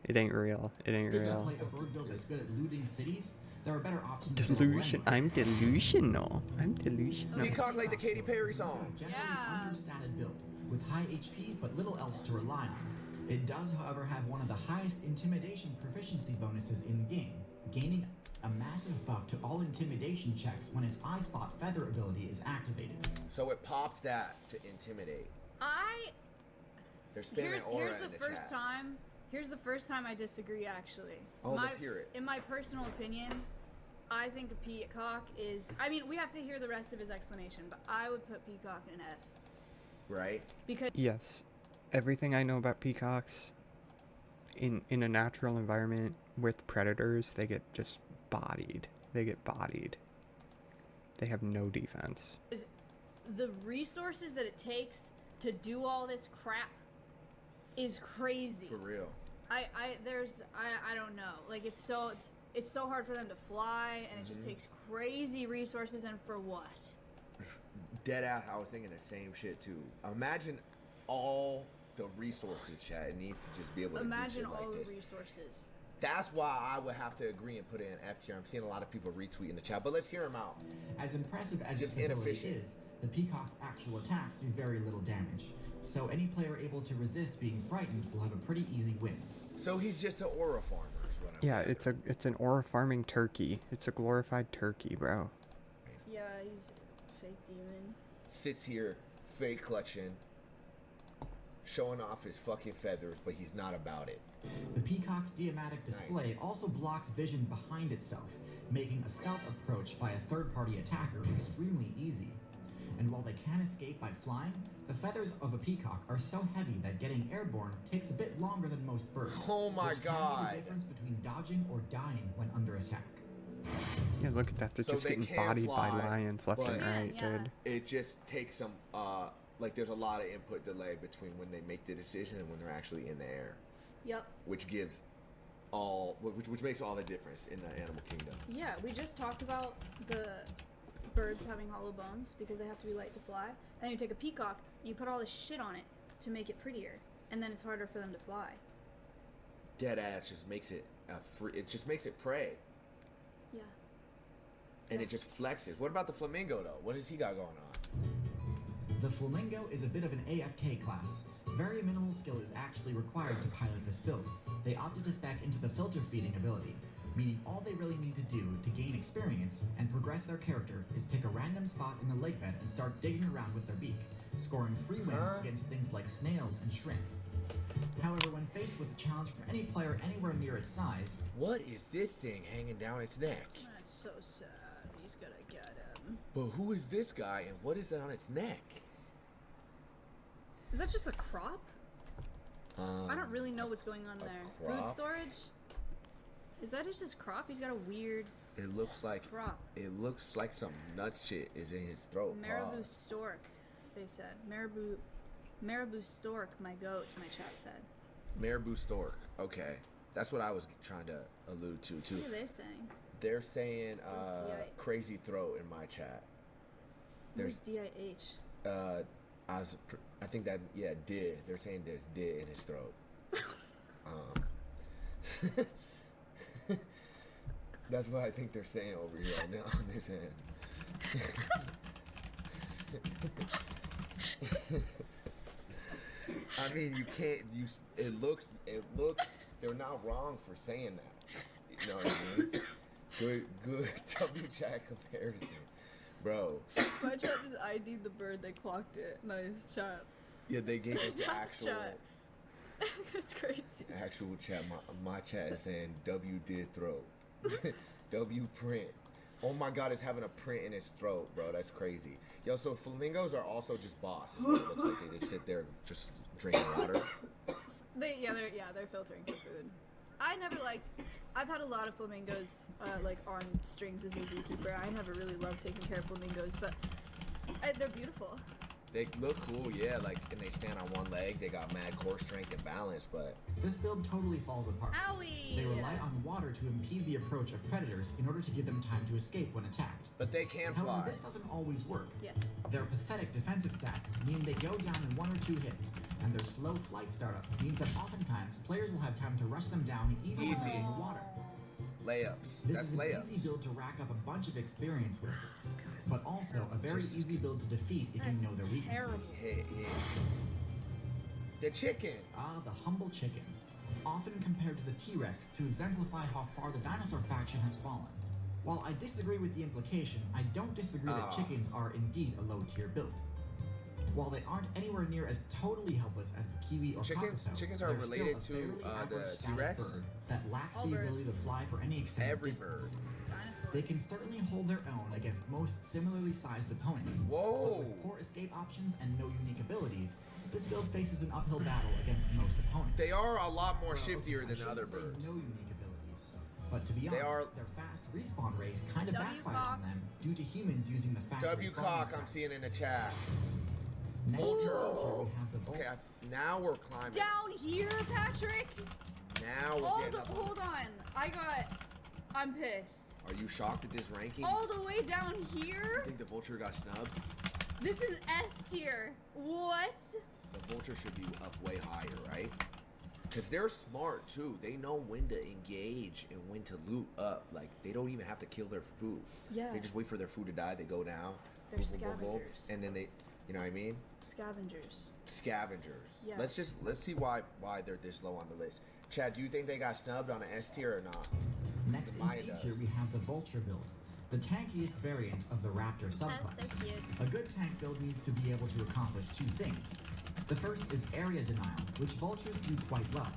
S1: It ain't real. It ain't
S20: If you
S1: real.
S20: play a bird build that's good at looting cities, there are better options.
S1: Delusion. I'm delusional. I'm delusional.
S18: Peacock like the Katy Perry song.
S20: Generally understated build with high HP but little else to rely on. It does, however, have one of the highest intimidation proficiency bonuses in game, gaining a massive buff to all intimidation checks when its eye spot feather ability is activated.
S18: So it pops that to intimidate. They're spamming
S21: Here's
S18: aura
S21: the
S18: in the
S21: first
S18: chat.
S21: time. Here's the first time I disagree, actually.
S18: Oh, let's hear it.
S21: In my personal opinion, I think a peacock is... I mean, we have to hear the rest of his explanation, but I would put peacock in F.
S18: Right?
S21: Because...
S1: Yes. Everything I know about peacocks, in a natural environment with predators, they get just bodied. They get bodied. They have no defense.
S21: The resources that it takes to do all this crap is crazy.
S18: For real.
S21: I don't know. Like, it's so hard for them to fly, and it just takes crazy resources, and for what?
S18: Dead out, I was thinking the same shit too. Imagine all the resources, chat. It needs to just be able to
S21: Imagine
S18: do shit
S21: all
S18: like
S21: the
S18: this.
S21: resources.
S18: That's why I would have to agree and put it in F tier. I'm seeing a lot of people retweet in the chat, but let's hear them out.
S20: As impressive as
S18: Just
S20: its ability
S18: inefficient.
S20: is, the peacock's actual attacks do very little damage. So any player able to resist being frightened will have a pretty easy win.
S18: So he's just an aura farmer is what I'm
S1: Yeah, it's an aura farming turkey. It's a glorified turkey, bro.
S21: Yeah, he's a fake demon.
S18: Sits here, fake clutching, showing off his fucking feathers, but he's not about it.
S20: The peacock's diamatic display also blocks vision behind itself, making a stealth approach by a third-party attacker extremely easy. And while they can escape by flying, the feathers of a peacock are so heavy that getting airborne takes a bit longer than most birds.
S18: Oh my
S20: which
S18: God.
S20: Can be the difference between dodging or dying when under attack.
S1: Yeah, look at that. They're
S18: So
S1: just
S18: they
S1: getting
S18: can
S1: bodied by
S18: fly,
S1: lions left and
S18: but
S1: right, dude.
S18: It just takes some, like there's a lot of input delay between when they make the decision and when they're actually in the air.
S21: Yep.
S18: Which makes all the difference in the animal kingdom.
S21: Yeah, we just talked about the birds having hollow bones because they have to be light to fly. And then you take a peacock, and you put all this shit on it to make it prettier, and then it's harder for them to fly.
S18: Dead ass just makes it it just makes it prey.
S21: Yeah.
S18: And it just flexes. What about the flamingo though? What has he got going on?
S20: The flamingo is a bit of an AFK class. Very minimal skill is actually required to pilot this build. They opted to spec into the filter feeding ability, meaning all they really need to do to gain experience and progress their character is pick a random spot in the lake bed and start digging around with their beak, scoring free wins against things like snails and shrimp. However, when faced with a challenge from any player anywhere near its size...
S18: What is this thing hanging down its neck?
S21: That's so sad. He's gonna get him.
S18: But who is this guy and what is that on its neck?
S21: Is that just a crop? I don't really know what's going on there. Food
S18: crop?
S21: storage? Is that just his crop? He's got a weird
S18: It looks like
S21: crop.
S18: It looks like some nut shit is in his throat.
S21: Marabou stork, they said. Marabou stork, my goat, my chat said.
S18: Marabou stork. Okay. That's what I was trying to allude to too.
S21: What are they saying?
S18: They're saying
S21: What's DI?
S18: crazy throat in my chat.
S21: Where's DIH?
S18: I think that did. They're saying there's did in his throat. That's what I think they're saying over here right now. They're saying. I mean, you can't. It looks. They're not wrong for saying that. You know what I mean?
S19: Good W chat comparison. Bro.
S21: My chat just ID'd the bird, they clocked it. Nice chat.
S19: Yeah, they gave us
S21: Nice
S19: actual
S21: chat. That's crazy.
S19: actual chat. My chat is saying W did throat. W print. Oh my god, it's having a print in its throat, bro. That's crazy. Yo, so flamingos are also just boss. Is what it looks like. They just sit there just drinking water.
S21: They're filtering for food. I've had a lot of flamingos like on strings as a zookeeper. I never really loved taking care of flamingos, but they're beautiful.
S19: They look cool, yeah, like, and they stand on one leg. They got mad core strength and balance, but
S20: This build totally falls apart.
S21: Owie!
S20: They rely on water to impede the approach of predators in order to give them time to escape when attacked.
S19: But they can fly.
S20: However, this doesn't always work.
S21: Yes.
S20: Their pathetic defensive stats mean they go down in 1 or 2 hits, and their slow flight startup means that oftentimes players will have time to rush them down even when they're in the water.
S19: Layups.
S20: This
S19: That's
S20: is an
S19: layups.
S20: easy build to rack up a bunch of experience with, but also a very easy build to defeat if you know their weaknesses.
S19: The chicken.
S20: The humble chicken. Often compared to the T-Rex to exemplify how far the dinosaur faction has fallen. While I disagree with the implication, I don't disagree that chickens are indeed a low-tier build. While they aren't anywhere near as totally helpless as the kiwi or cockatoe,
S19: Chickens are
S20: they're
S19: related
S20: still a
S19: to
S20: fairly average
S19: the
S20: static
S19: T-Rex.
S20: bird that lacks
S21: All
S20: the ability
S21: birds.
S20: to fly for any extended
S19: Every
S20: distance.
S19: bird.
S20: They can certainly hold their own against most similarly sized opponents.
S19: Whoa!
S20: But with poor escape options and no unique abilities, this build faces an uphill battle against most opponents.
S19: They are a lot more shiftier
S20: I
S19: than
S20: shouldn't
S19: other
S20: say
S19: birds.
S20: No unique abilities, but to be
S19: They
S20: honest,
S19: are-
S20: their fast respawn rate kind of
S21: W
S20: backfired
S21: cock.
S20: on them due to humans using the factory
S19: W
S20: farming
S19: cock, I'm
S20: tech.
S19: seeing in the chat.
S20: Next to
S19: Vulture.
S20: this, here we have the vulture.
S19: Okay, now we're climbing.
S21: Down here, Patrick.
S19: Now we're getting up.
S21: Hold on. I'm pissed.
S19: Are you shocked at this ranking?
S21: All the way down
S19: You
S21: here.
S19: think the vulture got snubbed?
S21: This is S tier. What?
S19: The vulture should be up way higher, right? Because they're smart too. They know when to engage and when to loot up. Like, they don't even have to kill their food.
S21: Yeah.
S19: They just wait for their food to die. They go down.
S21: They're
S19: boom, boom, boom, boom,
S21: scavengers.
S19: and then they, you know what I mean?
S21: Scavengers.
S19: Scavengers.
S21: Yeah.
S19: Let's see why they're this low on the list. Chad, do you think they got snubbed on an S tier or not?
S20: Next in C tier, we have the vulture build, the tankiest variant of the raptor subclass.
S2: so cute.
S20: A good tank build needs to be able to accomplish 2 things. The first is area denial, which vultures do quite well.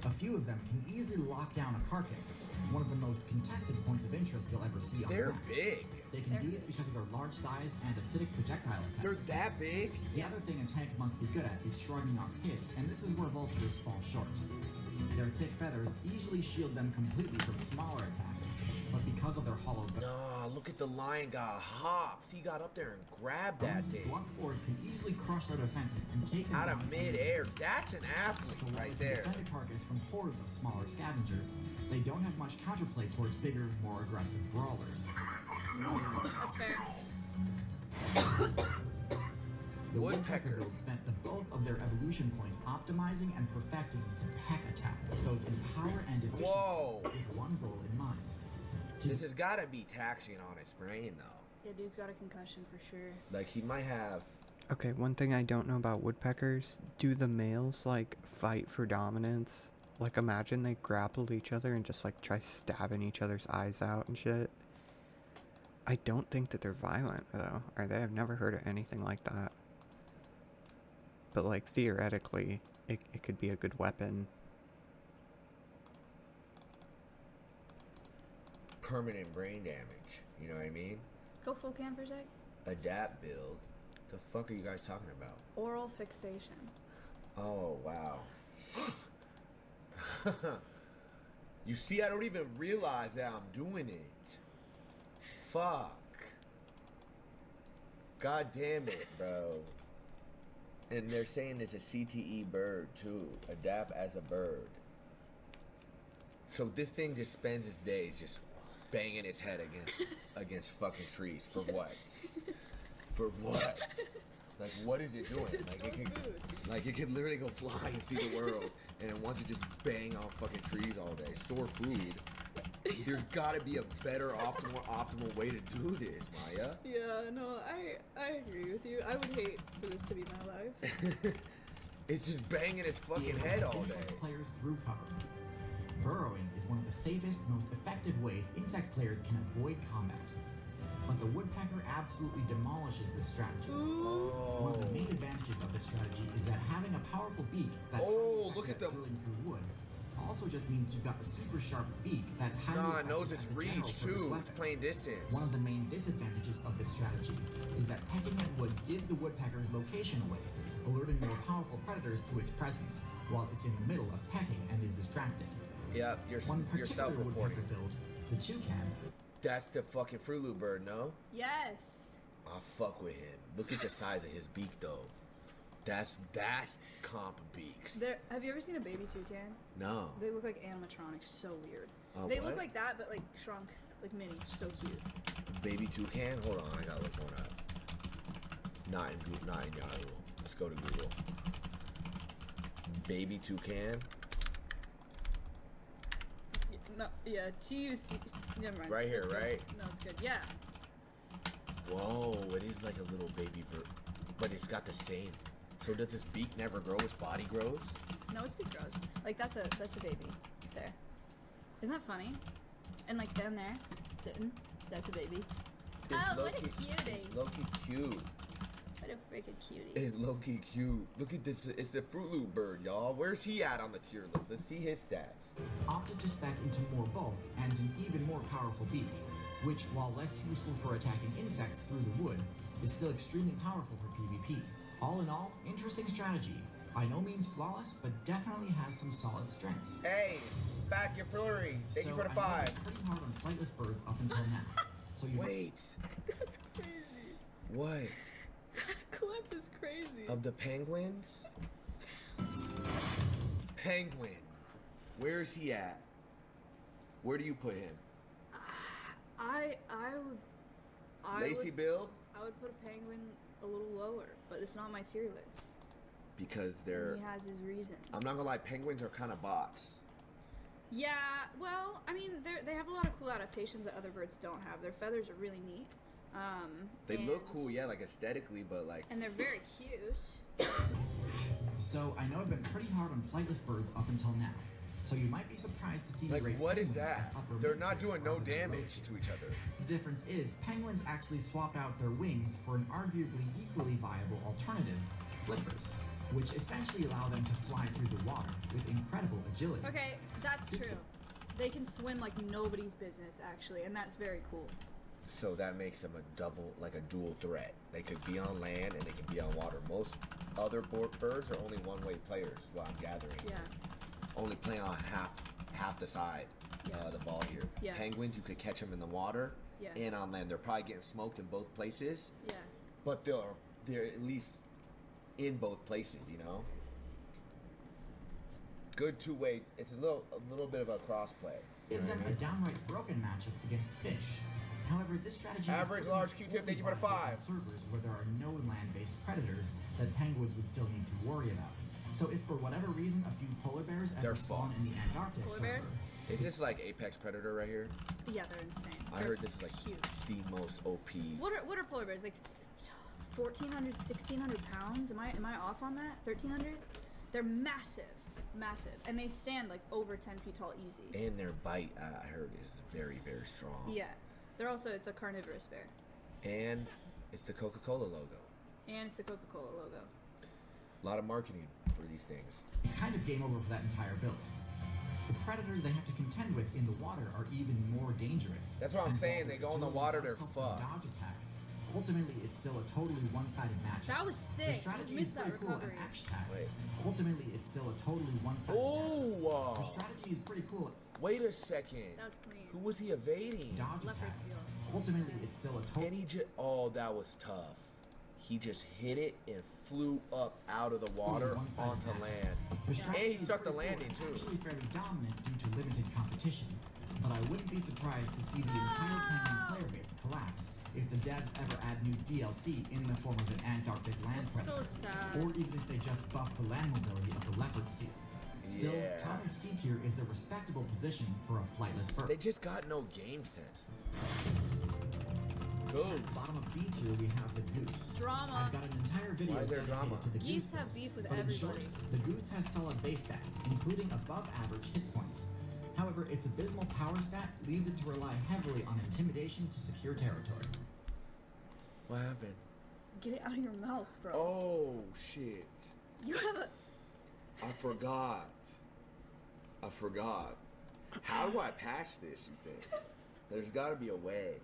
S20: A few of them can easily lock down a carcass, one of the most contested points of interest you'll ever see on the
S19: They're
S20: map.
S19: big.
S20: They can do this because of their large size and acidic projectile attack.
S19: They're that big?
S20: The other thing a tank must be good at is shrugging off hits, and this is where vultures fall short. Their thick feathers easily shield them completely from smaller attacks, but because of their hollow
S19: No, look at the lion got hops. He got up there and grabbed that
S20: bones,
S19: thing.
S20: blunt force can easily crush their defenses and take them
S19: Out
S20: down
S19: of midair. That's an athlete
S20: so while
S19: right
S20: they
S19: there.
S20: can defend a carcass from hordes of smaller scavengers, they don't have much counterplay towards bigger, more aggressive brawlers.
S21: That's fair.
S20: The
S19: Woodpecker.
S20: Woodpecker build spent the bulk of their evolution points optimizing and perfecting peck attack, both in power and efficiency,
S19: Whoa.
S20: with one goal in mind.
S19: This has got to be taxing on his brain, though.
S21: Yeah, dude's got a concussion for sure.
S19: Like, he might have...
S1: Okay, one thing I don't know about woodpeckers, do the males, like, fight for dominance? Like, imagine they grappled each other and just, like, try stabbing each other's eyes out and shit. I don't think that they're violent, though, are they? I've never heard of anything like that. But, like, theoretically, it could be a good weapon.
S19: Permanent brain damage. You know what I mean?
S21: Go full cam for a sec.
S19: Adapt build. The fuck are you guys talking about?
S21: Oral fixation.
S19: Oh, wow. You see, I don't even realize that I'm doing it. Fuck. God damn it, bro. And they're saying it's a CTE bird, too. Adapt as a bird. So this thing just spends its days just banging its head against fucking trees. For what? For what? Like, what is it doing? Like, it can literally go fly and see the world, and it wants to just bang on fucking trees all day. Store food. There's gotta be a better optimal way to do this, Maya.
S21: Yeah, no, I agree with you. I would hate for this to be my life.
S19: It's just banging its fucking head all day.
S20: Players through cover. burrowing is one of the safest, most effective ways insect players can avoid combat. But the woodpecker absolutely demolishes this strategy. One of the main advantages of this strategy is that having a powerful beak that's
S19: look at them
S20: through wood also just means you've got a super sharp beak that's highly
S19: Nah, it
S20: effective
S19: knows its
S20: as a general
S19: reach
S20: for this
S19: too.
S20: weapon.
S19: It's playing distance.
S20: One of the main disadvantages of this strategy is that pecking at wood gives the woodpecker's location away, alerting more powerful predators to its presence, while it's in the middle of pecking and is distracted.
S19: Yeah, you're self-reporting.
S20: Woodpecker build, the toucan.
S19: That's the fucking Fruit Loop bird, no?
S21: Yes.
S19: I'll fuck with him. Look at the size of his beak, though. That's comp beaks.
S21: Have you ever seen a baby toucan?
S19: No.
S21: They look like animatronics. So weird.
S19: Oh,
S21: they
S19: what?
S21: look like that, but like shrunk, like mini. So cute.
S19: Baby toucan? Hold on, I gotta look one up. Not in Yahoo. Let's go to Google. Baby toucan.
S21: No, yeah, TUC. Never mind.
S19: Right here,
S21: It's good.
S19: right?
S21: No, it's good. Yeah.
S19: Whoa, it is like a little baby bird, but it's got the same. So does its beak never grow? Its body grows?
S21: No, it's big gross. Like that's a baby. There. Isn't that funny? And like down there, sitting, that's a baby. Oh, what a cutie!
S19: It's low-key cute.
S21: What a freaking cutie.
S19: It's low-key cute. Look at this. It's the Fruit Loop bird, y'all. Where's he at on the tier list? Let's see his stats.
S20: Opted to spec into more bulk and an even more powerful beak, which, while less useful for attacking insects through the wood, is still extremely powerful for PvP. All in all, interesting strategy. By no means flawless, but definitely has some solid strengths.
S19: Hey, Fat Flurry. Thank you for the 5.
S20: I worked pretty hard on flightless birds up until now. So you
S19: Wait.
S21: That's crazy.
S19: What?
S21: Clip is crazy.
S19: Of the penguins? Penguin. Where is he at? Where do you put him?
S21: I
S19: Lacy
S21: would,
S19: build?
S21: I would put a penguin a little lower, but it's not my tier list.
S19: Because
S21: And
S19: they're...
S21: he has his reasons.
S19: I'm not gonna lie, penguins are kind of bots.
S21: Yeah, well, I mean, they have a lot of cool adaptations that other birds don't have. Their feathers are really neat.
S19: They look cool, yeah, like aesthetically, but like...
S21: And they're very cute.
S20: So I know I've been pretty hard on flightless birds up until now. So you might be surprised to see
S19: Like,
S20: the rate
S19: what is
S20: penguins
S19: that?
S20: as upper
S19: They're
S20: mid
S19: not
S20: tier
S19: doing no
S20: rather than low
S19: damage
S20: tier.
S19: to each other.
S20: The difference is penguins actually swapped out their wings for an arguably equally viable alternative, flippers, which essentially allow them to fly through the water with incredible agility.
S21: Okay, that's true. They can swim like nobody's business, actually, and that's very cool.
S19: So that makes them a dual threat. They could be on land and they can be on water. Most other birds are only one-way players, is what I'm gathering.
S21: Yeah.
S19: Only play on half the side, the ball here.
S21: Yeah.
S19: Penguins, you could catch them in the water and on land. They're probably getting smoked in both places.
S21: Yeah.
S19: But they're at least in both places, you know? Good two-way. It's a little bit of a cross-play.
S20: Gives them a downright broken matchup against fish. However, this strategy
S19: Average
S20: is
S19: large Q-tip, thank you for the 5.
S20: servers where there are no land-based predators that penguins would still need to worry about. So if for whatever reason a few polar bears ever spawn in the Antarctic
S21: Polar
S20: server,
S21: bears?
S19: Is this like Apex Predator right here?
S21: Yeah, they're insane.
S19: I heard this is like the most OP.
S21: What are polar bears? Like 1,400, 1,600 pounds? Am I off on that? 1,300? They're massive, and they stand like over 10 feet tall, easy.
S19: And their bite, I heard, is very, very strong.
S21: Yeah, it's a carnivorous bear.
S19: And it's the Coca-Cola logo.
S21: And it's the Coca-Cola logo.
S19: A lot of marketing for these things.
S20: it's kind of game over for that entire build. The predators they have to contend with in the water are even more dangerous.
S19: That's what I'm
S20: And
S19: saying.
S20: while
S19: They go in the water, they're
S20: help them
S19: fucked.
S20: dodge attacks. Ultimately, it's still a totally one-sided match.
S21: That was
S20: The
S21: sick.
S20: strategy
S21: You
S20: is
S21: missed that
S20: pretty cool
S21: recovery.
S20: at axe attacks. Ultimately, it's still a totally one-sided match. The strategy is pretty cool.
S19: Wait a second.
S21: That was clean.
S19: Who was he evading?
S20: Dodge
S21: Leopard
S20: attacks.
S21: seal.
S20: Ultimately, it's still a total.
S19: And he just, oh, that was tough. He just hit it and flew up out of the water onto land. And he stuck the landing too.
S20: Actually fairly dominant due to limited competition, but I wouldn't be surprised to see the entire penguin player base collapse if the devs ever add new DLC in the form of an Antarctic land
S21: That's so
S20: predator,
S21: sad.
S20: or even if they just buff the land mobility of the leopard seal. Still,
S19: Yeah.
S20: top of C tier is a respectable position for a flightless bird.
S19: They just got no game sense. Go.
S20: At the bottom of B tier, we have the goose.
S21: Drama.
S20: I've got an entire video
S19: Why is there
S20: dedicated
S19: drama?
S20: to the
S21: Geese
S20: goose
S21: have
S20: build,
S21: beef with
S20: but in short,
S21: everybody.
S20: the goose has solid base stats, including above average hit points. However, its abysmal power stat leads it to rely heavily on intimidation to secure territory.
S19: What happened?
S21: Get it out of your mouth, bro.
S19: Oh, shit.
S21: You have a...
S19: I forgot. How do I patch this, you think? There's gotta be a way.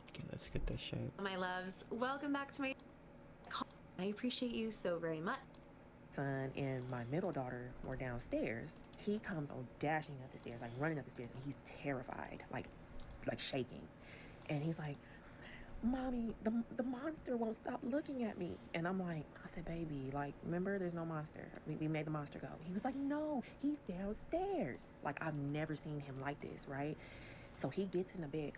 S1: Okay, let's get this shape.
S4: My loves, welcome back to my... I appreciate you so very much. Son and my middle daughter were downstairs. He comes on dashing up the stairs, like running up the stairs, and he's terrified, like shaking. And he's like, Mommy, the monster won't stop looking at me. And I'm like, I said, baby, like, remember, there's no monster. We made the monster go. He was like, no, he's downstairs. Like, I've never seen him like this, right? So he gets in the bed,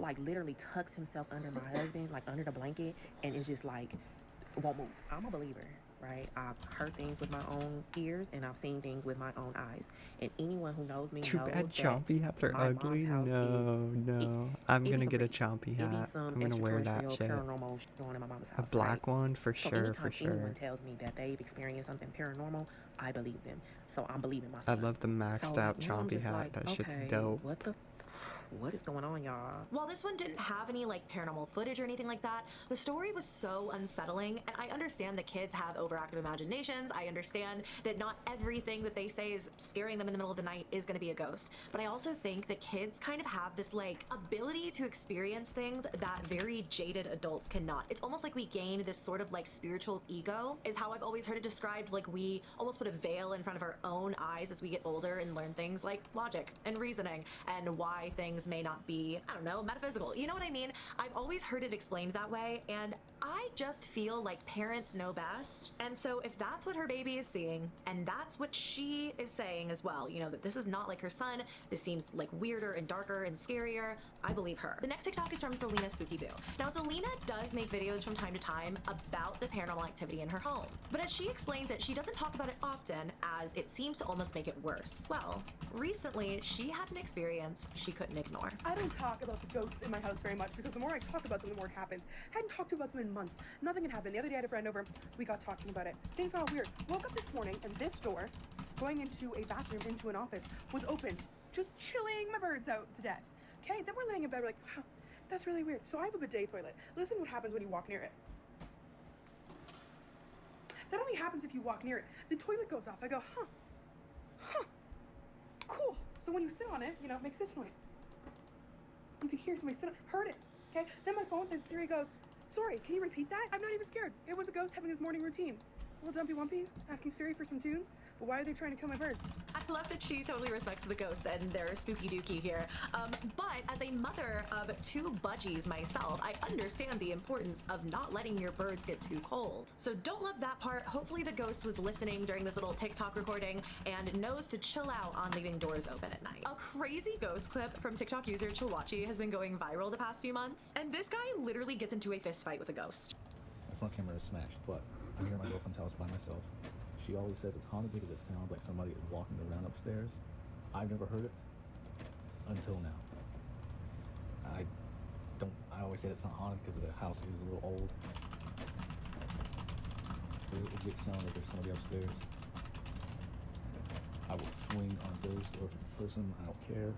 S4: like, literally tucks himself under my husband, like, under the blanket, and it's just like, won't move. I'm a believer, right? I've heard things with my own ears, and I've seen things with my own eyes. And anyone who knows me
S1: Too
S4: knows
S1: bad
S4: that
S1: chompy hats are
S4: my
S1: ugly.
S4: mom's house
S1: No. I'm gonna get a chompy
S4: It be
S1: hat.
S4: some
S1: I'm gonna wear that
S4: extraterrestrial,
S1: shit.
S4: paranormal shit going in my mama's
S1: A
S4: house,
S1: black
S4: right?
S1: one for
S4: So
S1: sure,
S4: anytime
S1: for sure.
S4: anyone tells me that they've experienced something paranormal, I believe them. So I'm believing
S1: I
S4: myself.
S1: love the maxed
S4: So
S1: out
S4: now I'm
S1: chompy
S4: just
S1: hat.
S4: like,
S1: That shit's
S4: okay,
S1: dope.
S4: What is going on, y'all?
S22: While this one didn't have any like paranormal footage or anything like that, the story was so unsettling, and I understand that kids have overactive imaginations. I understand that not everything that they say is scaring them in the middle of the night is going to be a ghost. But I also think that kids kind of have this like ability to experience things that very jaded adults cannot. It's almost like we gain this sort of like spiritual ego, is how I've always heard it described. Like we almost put a veil in front of our own eyes as we get older and learn things like logic and reasoning and why things may not be, I don't know, metaphysical. You know what I mean? I've always heard it explained that way, and I just feel like parents know best. And so if that's what her baby is seeing, and that's what she is saying as well, you know, that this is not like her son, this seems like weirder and darker and scarier, I believe her. The next TikTok is from Selena Spooky Boo. Now, Selena does make videos from time to time about the paranormal activity in her home, but as she explains it, she doesn't talk about it often, as it seems to almost make it worse. Well, recently, she had an experience she couldn't ignore.
S23: I don't talk about the ghosts in my house very much because the more I talk about them, the more it happens. Hadn't talked about them in months. Nothing had happened. The other day I had a friend over. We got talking about it. Things got weird. Woke up this morning and this door, going into a bathroom, into an office, was open. Just chilling my birds out to death. Okay, then we're laying in bed. We're like, wow, that's really weird. So I have a bidet toilet. Listen what happens when you walk near it. That only happens if you walk near it. The toilet goes off. I go, huh, cool. So when you sit on it, you know, it makes this noise. You can hear somebody sit on, heard it, okay? Then my phone, then Siri goes, sorry, can you repeat that? I'm not even scared. It was a ghost having his morning routine. Little Dumpy Wumpy asking Siri for some tunes, but why are they trying to kill my birds?
S22: I love that she totally respects the ghosts and their spooky dookie here. But as a mother of 2 budgies myself, I understand the importance of not letting your birds get too cold. So don't love that part. Hopefully the ghost was listening during this little TikTok recording and knows to chill out on leaving doors open at night. A crazy ghost clip from TikTok user Chiwachi has been going viral the past few months, and this guy literally gets into a fist fight with a ghost.
S7: My front camera is smashed, but I'm here at my girlfriend's house by myself. She always says it's haunted because it sounds like somebody is walking around upstairs. I've never heard it until now. I always say it's not haunted because the house is a little old. But it legit sounds like there's somebody upstairs. I will swing on a ghost or a person, I don't care.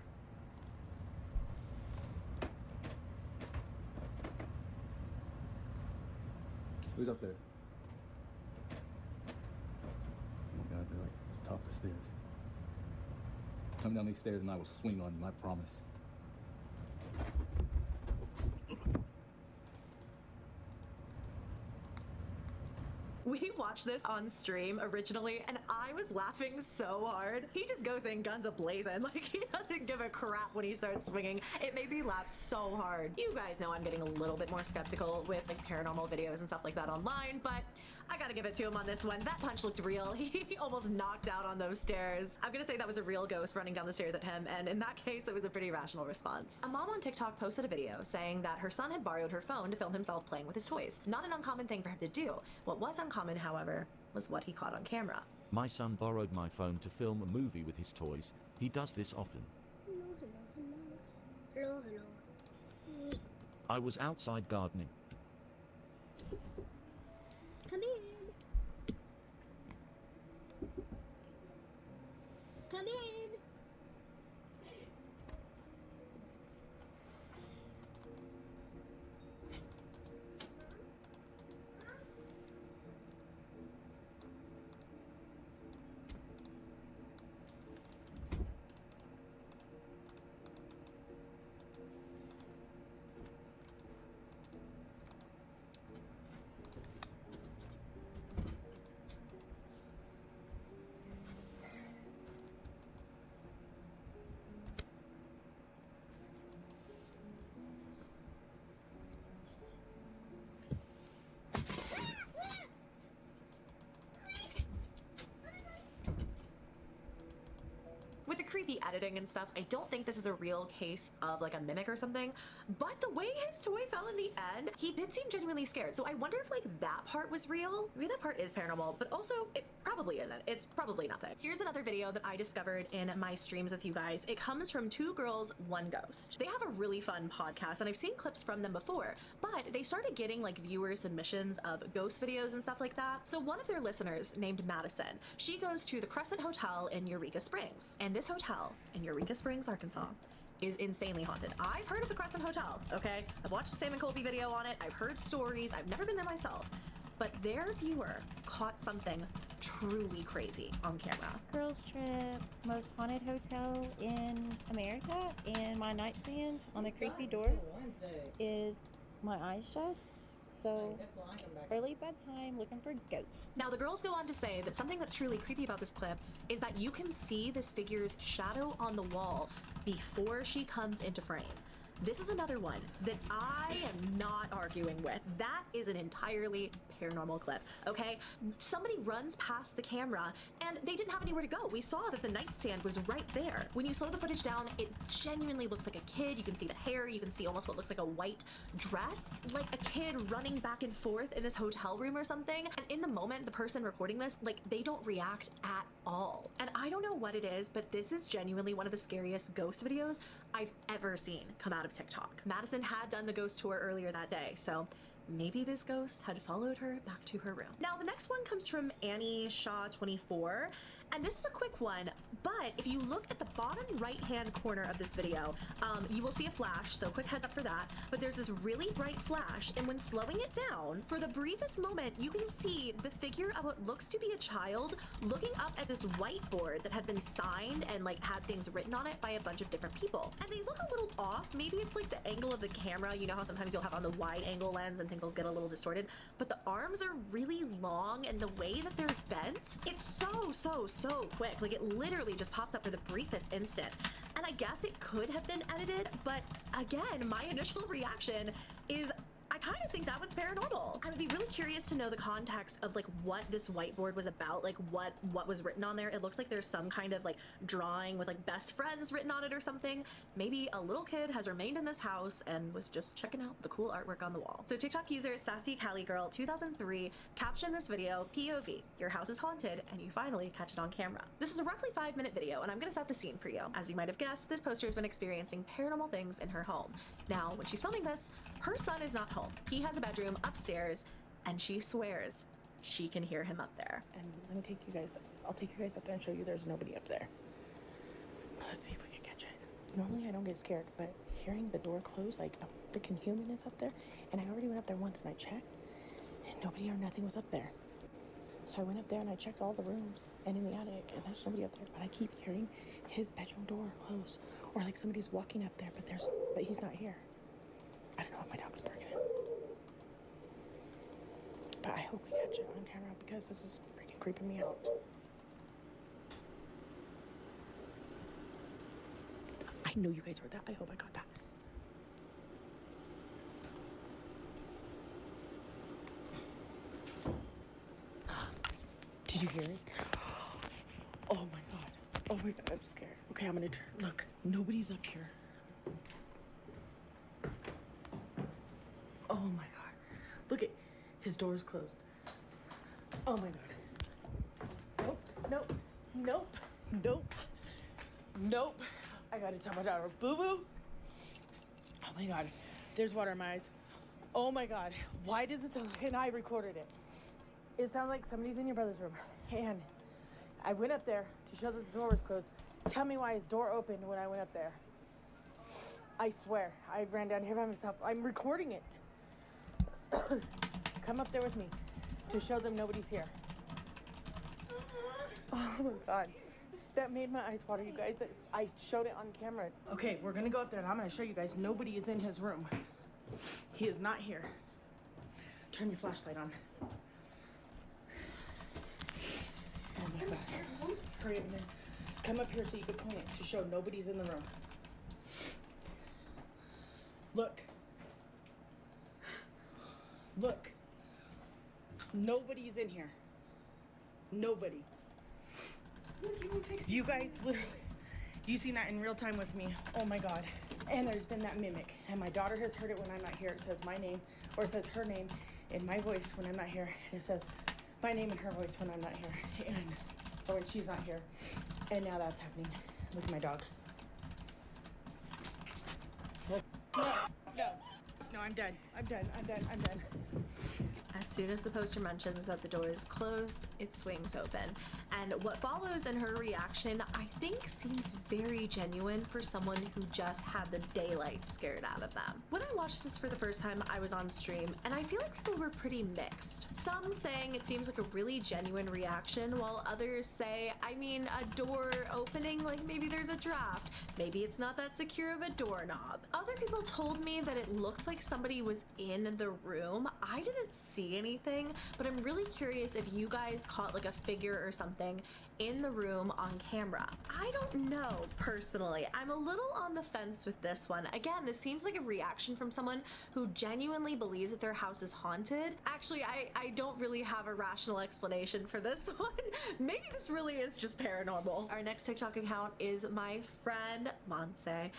S7: Who's up there? Oh my god, they're like at the top of the stairs. Come down these stairs and I will swing on you, I promise.
S22: We watched this on stream originally, and I was laughing so hard. He just goes in guns a-blazing. Like, he doesn't give a crap when he starts swinging. It made me laugh so hard. You guys know I'm getting a little bit more skeptical with like paranormal videos and stuff like that online, but I gotta give it to him on this one. That punch looked real. He almost knocked out on those stairs. I'm gonna say that was a real ghost running down the stairs at him, and in that case, it was a pretty rational response. A mom on TikTok posted a video saying that her son had borrowed her phone to film himself playing with his toys. Not an uncommon thing for him to do. What was uncommon, however, was what he caught on camera.
S24: My son borrowed my phone to film a movie with his toys. He does this often.
S2: Hello.
S24: I was outside gardening.
S2: Come in. Come
S22: editing and stuff, I don't think this is a real case of like a mimic or something, but the way his toy fell in the end, he did seem genuinely scared. So I wonder if like that part was real. Maybe that part is paranormal, but also it probably isn't. It's probably nothing. Here's another video that I discovered in my streams with you guys. It comes from Two Girls, One Ghost. They have a really fun podcast and I've seen clips from them before, but they started getting like viewer submissions of ghost videos and stuff like that. So one of their listeners named Madison, she goes to the Crescent Hotel in Eureka Springs. And this hotel in Eureka Springs, Arkansas is insanely haunted. I've heard of the Crescent Hotel, okay? I've watched the Sam and Colby video on it. I've heard stories. I've never been there myself. But their viewer caught something truly crazy on camera.
S3: Girls trip, most haunted hotel in America, and my nightstand on the creepy door is my eyes shut. So early bedtime looking for ghosts.
S22: Now the girls go on to say that something that's truly creepy about this clip is that you can see this figure's shadow on the wall before she comes into frame. This is another one that I am not arguing with. That is an entirely paranormal clip, okay? Somebody runs past the camera and they didn't have anywhere to go. We saw that the nightstand was right there. When you slow the footage down, it genuinely looks like a kid. You can see the hair, you can see almost what looks like a white dress, like a kid running back and forth in this hotel room or something. And in the moment, the person recording this, like, they don't react at all. And I don't know what it is, but this is genuinely one of the scariest ghost videos I've ever seen come out of TikTok. Madison had done the ghost tour earlier that day, so maybe this ghost had followed her back to her room. Now, the next one comes from Annie Shaw 24, and this is a quick one, but if you look at the bottom right-hand corner of this video, you will see a flash, so quick heads up for that, but there's this really bright flash, and when slowing it down, for the briefest moment, you can see the figure of what looks to be a child looking up at this whiteboard that had been signed and like had things written on it by a bunch of different people. And they look a little off. Maybe it's like the angle of the camera. You know how sometimes you'll have on the wide angle lens and things will get a little distorted, but the arms are really long and the way that they're bent, it's so quick. Like it literally just pops up for the briefest instant. And I guess it could have been edited, but again, my initial reaction is I kind of think that one's paranormal. I would be really curious to know the context of like what this whiteboard was about, like what was written on there. It looks like there's some kind of like drawing with like best friends written on it or something. Maybe a little kid has remained in this house and was just checking out the cool artwork on the wall. So TikTok user Sassy Cali Girl 2003 captioned this video, POV, your house is haunted and you finally catch it on camera. This is a roughly 5-minute video and I'm gonna set the scene for you. As you might have guessed, this poster has been experiencing paranormal things in her home. Now, when she's filming this, her son is not home. He has a bedroom upstairs and she swears she can hear him up there.
S23: And let me take you guys, I'll take you guys up there and show you there's nobody up there. Let's see if we can catch it. Normally I don't get scared, but hearing the door close like a freaking human is up there, and I already went up there once and I checked and nobody or nothing was up there. So I went up there and I checked all the rooms and in the attic and there's nobody up there, but I keep hearing his bedroom door close or like somebody's walking up there, but he's not here. I don't know what my dog's barking at. But I hope we catch it on camera because this is freaking creeping me out. I know you guys heard that. I hope I got that. Did you hear it? Oh my god. Oh my god, I'm scared. Okay, I'm gonna turn. Look, nobody's up here. Oh my god. Look at his door is closed. Oh my god. Nope. Nope. Nope. Nope. Nope. I gotta tell my daughter, boo-boo. Oh my god. There's water in my eyes. Oh my god. Why does it sound like, and I recorded it. It sounds like somebody's in your brother's room. And I went up there to show that the door was closed. Tell me why his door opened when I went up there. I swear. I ran down here by myself. I'm recording it. Come up there with me to show them nobody's here. Oh my god. That made my eyes water, you guys. I showed it on camera. Okay, we're gonna go up there and I'm gonna show you guys nobody is in his room. He is not here. Turn your flashlight on. Oh my god. Hurry up and come up here so you can point it to show nobody's in the room. Look. Look. Nobody's in here. Nobody. You guys literally,
S5: You seen that in real time with me. Oh my God. And there's been that mimic. And my daughter has heard it when I'm not here. It says my name, or it says her name in my voice when I'm not here. And it says my name in her voice when I'm not here. Or when she's not here. And now that's happening. Look at my dog. Look. No, I'm done. I'm done.
S22: As soon as the poster mentions that the door is closed, it swings open. And what follows in her reaction, I think seems very genuine for someone who just had the daylight scared out of them. When I watched this for the first time, I was on stream, and I feel like people were pretty mixed. Some saying it seems like a really genuine reaction, while others say, I mean, a door opening, like maybe there's a draft. Maybe it's not that secure of a doorknob. Other people told me that it looked like somebody was in the room. I didn't see anything, but I'm really curious if you guys caught like a figure or something in the room on camera. I don't know personally. I'm a little on the fence with this one. Again, this seems like a reaction from someone who genuinely believes that their house is haunted. Actually, I don't really have a rational explanation for this one. Maybe this really is just paranormal. Our next TikTok account is my friend Monse.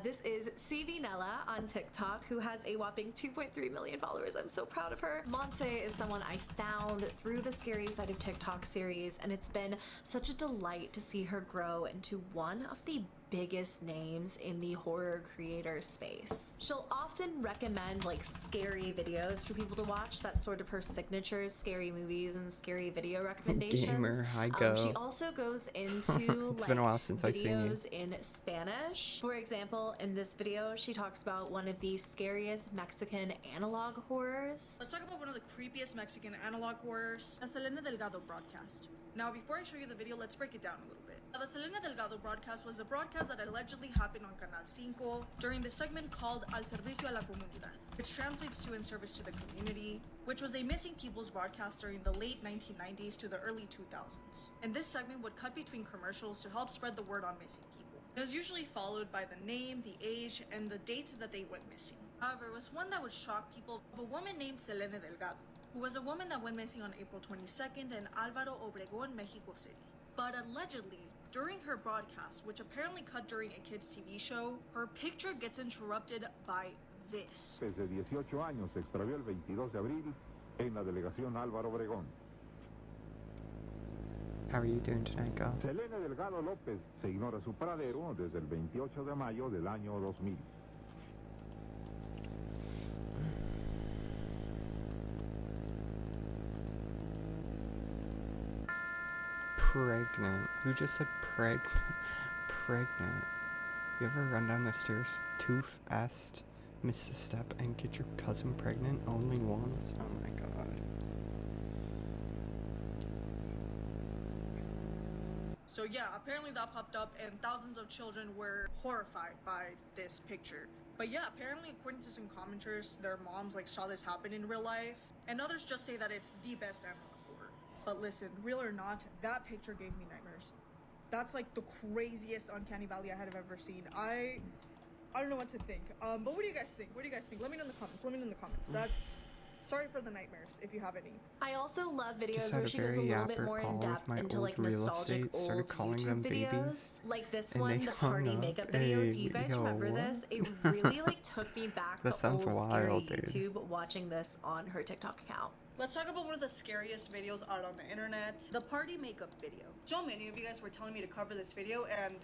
S22: This is CV Nella on TikTok, who has a whopping 2.3 million followers. I'm so proud of her. Monse is someone I found through the Scary Side of TikTok series, and it's been such a delight to see her grow into one of the biggest names in the horror creator space. She'll often recommend like scary videos for people to watch. That's sort of her signature, scary movies and scary video recommendations.
S1: Gamer, hi go.
S22: She also goes into
S1: It's
S22: like
S1: been a while since I've seen you.
S22: videos in Spanish. For example, in this video, she talks about one of the scariest Mexican analog horrors.
S5: Let's talk about one of the creepiest Mexican analog horrors, the Selena Delgado broadcast. Now, before I show you the video, let's break it down a little bit. Now, the Selena Delgado broadcast was a broadcast that allegedly happened on Canal 5 during the segment called Al Servicio a la Comunidad, which translates to In Service to the Community, which was a missing people's broadcast during the late 1990s to the early 2000s. And this segment would cut between commercials to help spread the word on missing people. It was usually followed by the name, the age, and the dates that they went missing. However, it was one that would shock people of a woman named Selena Delgado, who was a woman that went missing on April 22nd in Álvaro Obregón, Mexico City. But allegedly, during her broadcast, which apparently cut during a kid's TV show, her picture gets interrupted by this.
S6: Desde 18 años se extravió el 22 de abril en la delegación Álvaro Obregón.
S1: How are you doing tonight, Gal?
S6: Selena Delgado López se ignora su paradero desde el 28 de mayo del año 2000.
S1: Pregnant. Who just said pregnant? Pregnant. You ever run down the stairs too fast, miss a step, and get your cousin pregnant only once? Oh my god.
S5: So yeah, apparently that popped up and thousands of children were horrified by this picture. But yeah, apparently according to some commenters, their moms like saw this happen in real life, and others just say that it's the best analog horror. But listen, real or not, that picture gave me nightmares. That's like the craziest uncanny valley I had ever seen. I don't know what to think. But what do you guys think? What do you guys think? Let me know in the comments. That's sorry for the nightmares if you have any.
S22: I also love
S1: Just
S22: videos
S1: had
S22: where
S1: a
S22: she goes a
S1: very
S22: little bit
S1: yapper
S22: more in
S1: call with
S22: depth
S1: my
S22: into
S1: old
S22: like
S1: real
S22: nostalgic
S1: estate, started
S22: old
S1: calling
S22: YouTube
S1: them
S22: videos.
S1: babies,
S22: Like this
S1: and
S22: one,
S1: they
S22: the
S1: hung
S22: party
S1: up.
S22: makeup video. Do you guys
S1: Yo,
S22: remember this? It really like took me back
S1: That
S22: to
S1: sounds
S22: old
S1: wild,
S22: scary
S1: dude.
S22: YouTube watching this on her TikTok account.
S5: Let's talk about one of the scariest videos out on the internet, the party makeup video. So many of you guys were telling me to cover this video, and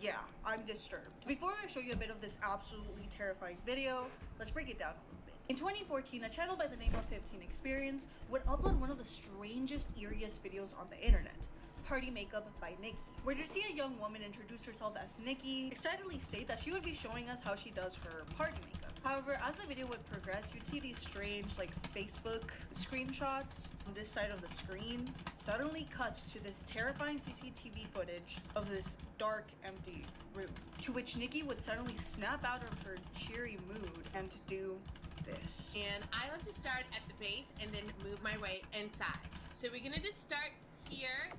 S5: yeah, I'm disturbed. Before I show you a bit of this absolutely terrifying video, let's break it down a little bit. In 2014, a channel by the name of 15 Experience would upload one of the strangest, eeriest videos on the internet, Party Makeup by Nikki, where you'd see a young woman introduce herself as Nikki, excitedly state that she would be showing us how she does her party makeup. However, as the video would progress, you'd see these strange, like, Facebook screenshots on this side of the screen. Suddenly cuts to this terrifying CCTV footage of this dark, empty room, to which Nikki would suddenly snap out of her cheery mood and do this.
S8: And I like to start at the base and then move my way inside. So we're gonna just start here.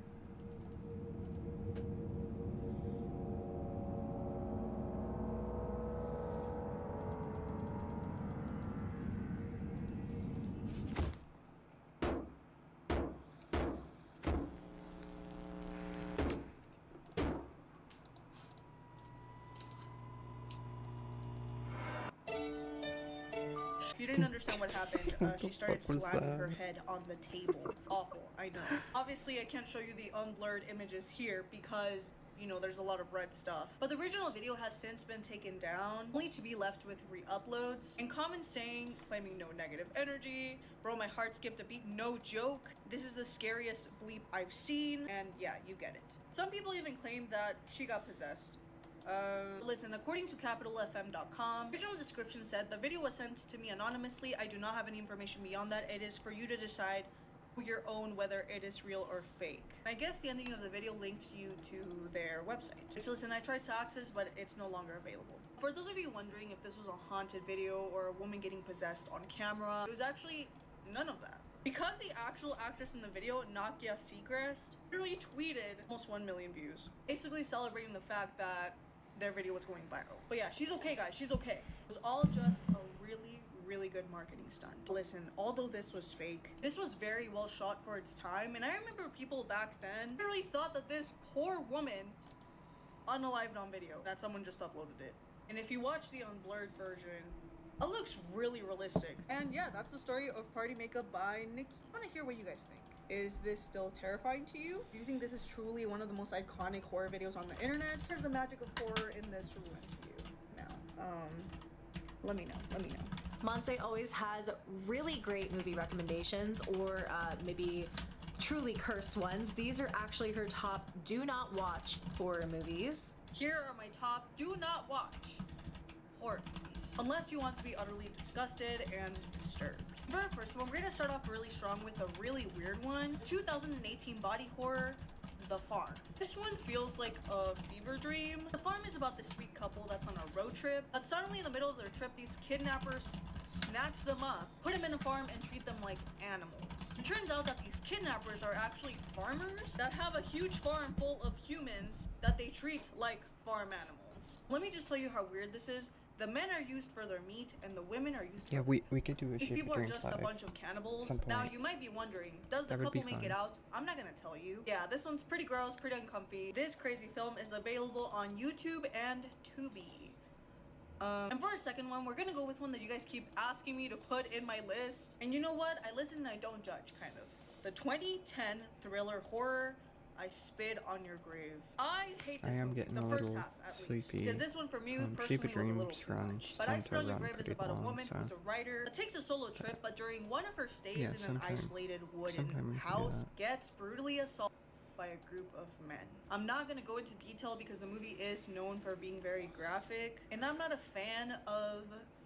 S5: If you didn't understand what happened, she started
S1: What was
S5: slamming
S1: that?
S5: her head on the table. Awful, I know. Obviously, I can't show you the unblurred images here because, you know, there's a lot of red stuff. But the original video has since been taken down, only to be left with re-uploads. And comments saying, claiming no negative energy, bro, my heart skipped a beat, no joke. This is the scariest bleep I've seen, and yeah, you get it. Some people even claim that she got possessed. Listen, according to capitalfm.com, original description said the video was sent to me anonymously. I do not have any information beyond that. It is for you to decide your own whether it is real or fake. I guess the ending of the video linked you to their website. So listen, I tried to access, but it's no longer available. For those of you wondering if this was a haunted video or a woman getting possessed on camera, it was actually none of that. Because the actual actress in the video, Nakia Seacrest, literally tweeted almost 1 million views, basically celebrating the fact that their video was going viral. But yeah, she's okay, guys, she's okay. It was all just a really good marketing stunt. Listen, although this was fake, this was very well shot for its time, and I remember people back then really thought that this poor woman unalived on video, that someone just uploaded it. And if you watch the unblurred version, it looks really realistic. And yeah, that's the story of Party Makeup by Nikki. I want to hear what you guys think. Is this still terrifying to you? Do you think this is truly one of the most iconic horror videos on the internet? There's the magic of horror in this room to you now. Let me know.
S22: Monse always has really great movie recommendations, or maybe truly cursed ones. These are actually her top do not watch horror movies.
S5: Here are my top do not watch horror movies, unless you want to be utterly disgusted and disturbed. For our first one, we're gonna start off really strong with a really weird one. 2018 body horror, The Farm. This one feels like a fever dream. The Farm is about this sweet couple that's on a road trip, but suddenly in the middle of their trip, these kidnappers snatch them up, put them in a farm, and treat them like animals. It turns out that these kidnappers are actually farmers that have a huge farm full of humans that they treat like farm animals. Let me just tell you how weird this is. The men are used for their meat, and the women are used for
S1: Yeah, we could do a
S5: These
S1: Shape
S5: people
S1: of
S5: are
S1: Dreams
S5: just a
S1: live.
S5: bunch of cannibals.
S1: Some
S5: Now,
S1: point.
S5: you might be wondering, does the
S1: That would be
S5: couple make it
S1: fun.
S5: out? I'm not gonna tell you. Yeah, this one's pretty gross, pretty uncomfy. This crazy film is available on YouTube and Tubi. And for our second one, we're gonna go with one that you guys keep asking me to put in my list. And you know what? I listen and I don't judge, kind of. The 2010 thriller horror, I Spit on Your Grave. I hate this
S1: I am
S5: movie,
S1: getting
S5: the
S1: a
S5: first
S1: little
S5: half at
S1: sleepy.
S5: least. Because this one for me
S1: Shape
S5: personally
S1: of
S5: was a little
S1: Dreams
S5: too
S1: runs
S5: much. But I
S1: tend
S5: Spit
S1: to
S5: on Your
S1: run
S5: Grave is
S1: pretty
S5: about a
S1: long,
S5: woman
S1: so
S5: who's a writer that takes a solo trip, but during one of her stays
S1: yeah,
S5: in an
S1: sometime
S5: isolated wooden
S1: we can do
S5: house,
S1: that.
S5: gets brutally assaulted by a group of men. I'm not gonna go into detail because the movie is known for being very graphic, and I'm not a fan of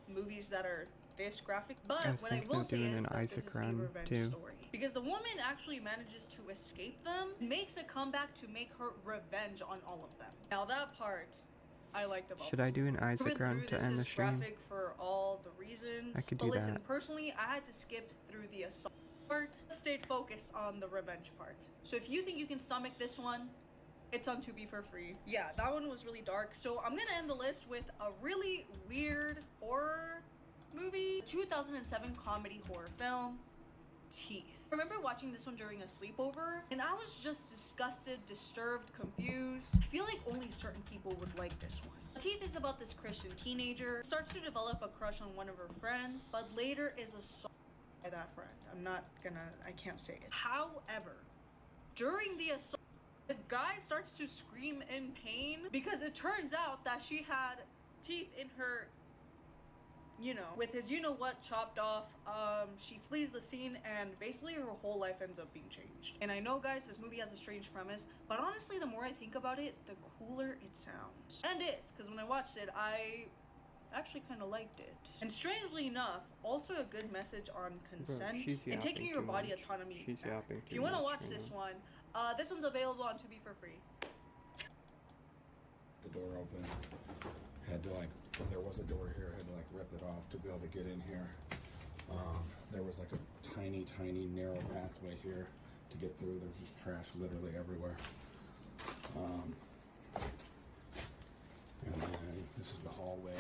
S5: movies that are this graphic, but
S1: I was
S5: what I
S1: thinking
S5: will
S1: of
S5: say
S1: doing
S5: is
S1: an
S5: that this
S1: Isaac
S5: is a
S1: run,
S5: revenge
S1: too.
S5: story. Because the woman actually manages to escape them, makes a comeback to make her revenge on all of them. Now that part, I liked about
S1: Should I do an Isaac
S5: Moving
S1: run
S5: through,
S1: to
S5: this
S1: end the
S5: is
S1: stream?
S5: graphic for all the reasons.
S1: I could
S5: but
S1: do
S5: listen,
S1: that.
S5: personally, I had to skip through the assault part, stayed focused on the revenge part. So if you think you can stomach this one, it's on Tubi for free. Yeah, that one was really dark. So I'm gonna end the list with a really weird horror movie. 2007 comedy horror film, Teeth. I remember watching this one during a sleepover, and I was just disgusted, disturbed, confused. I feel like only certain people would like this one. Teeth is about this Christian teenager who starts to develop a crush on one of her friends, but later is assaulted by that friend. I can't say it. However, during the assault, the guy starts to scream in pain because it turns out that she had teeth in her, with his you-know-what chopped off. She flees the scene, and basically her whole life ends up being changed. And I know, guys, this movie has a strange premise, but honestly, the more I think about it, the cooler it sounds. And is, because when I watched it, I actually kind of liked it. And strangely enough, also a good message on consent
S1: she's
S5: and taking
S1: yapping
S5: your
S1: too
S5: body
S1: much.
S5: autonomy
S1: She's
S5: back.
S1: yapping
S5: If
S1: too
S5: you want to
S1: much
S5: watch
S1: right
S5: this
S1: now.
S5: one, this one's available on Tubi for free.
S9: The door open. Had to there was a door here. Had to rip it off to be able to get in here. There was a tiny narrow pathway here to get through. There's just trash literally everywhere. And then this is the hallway.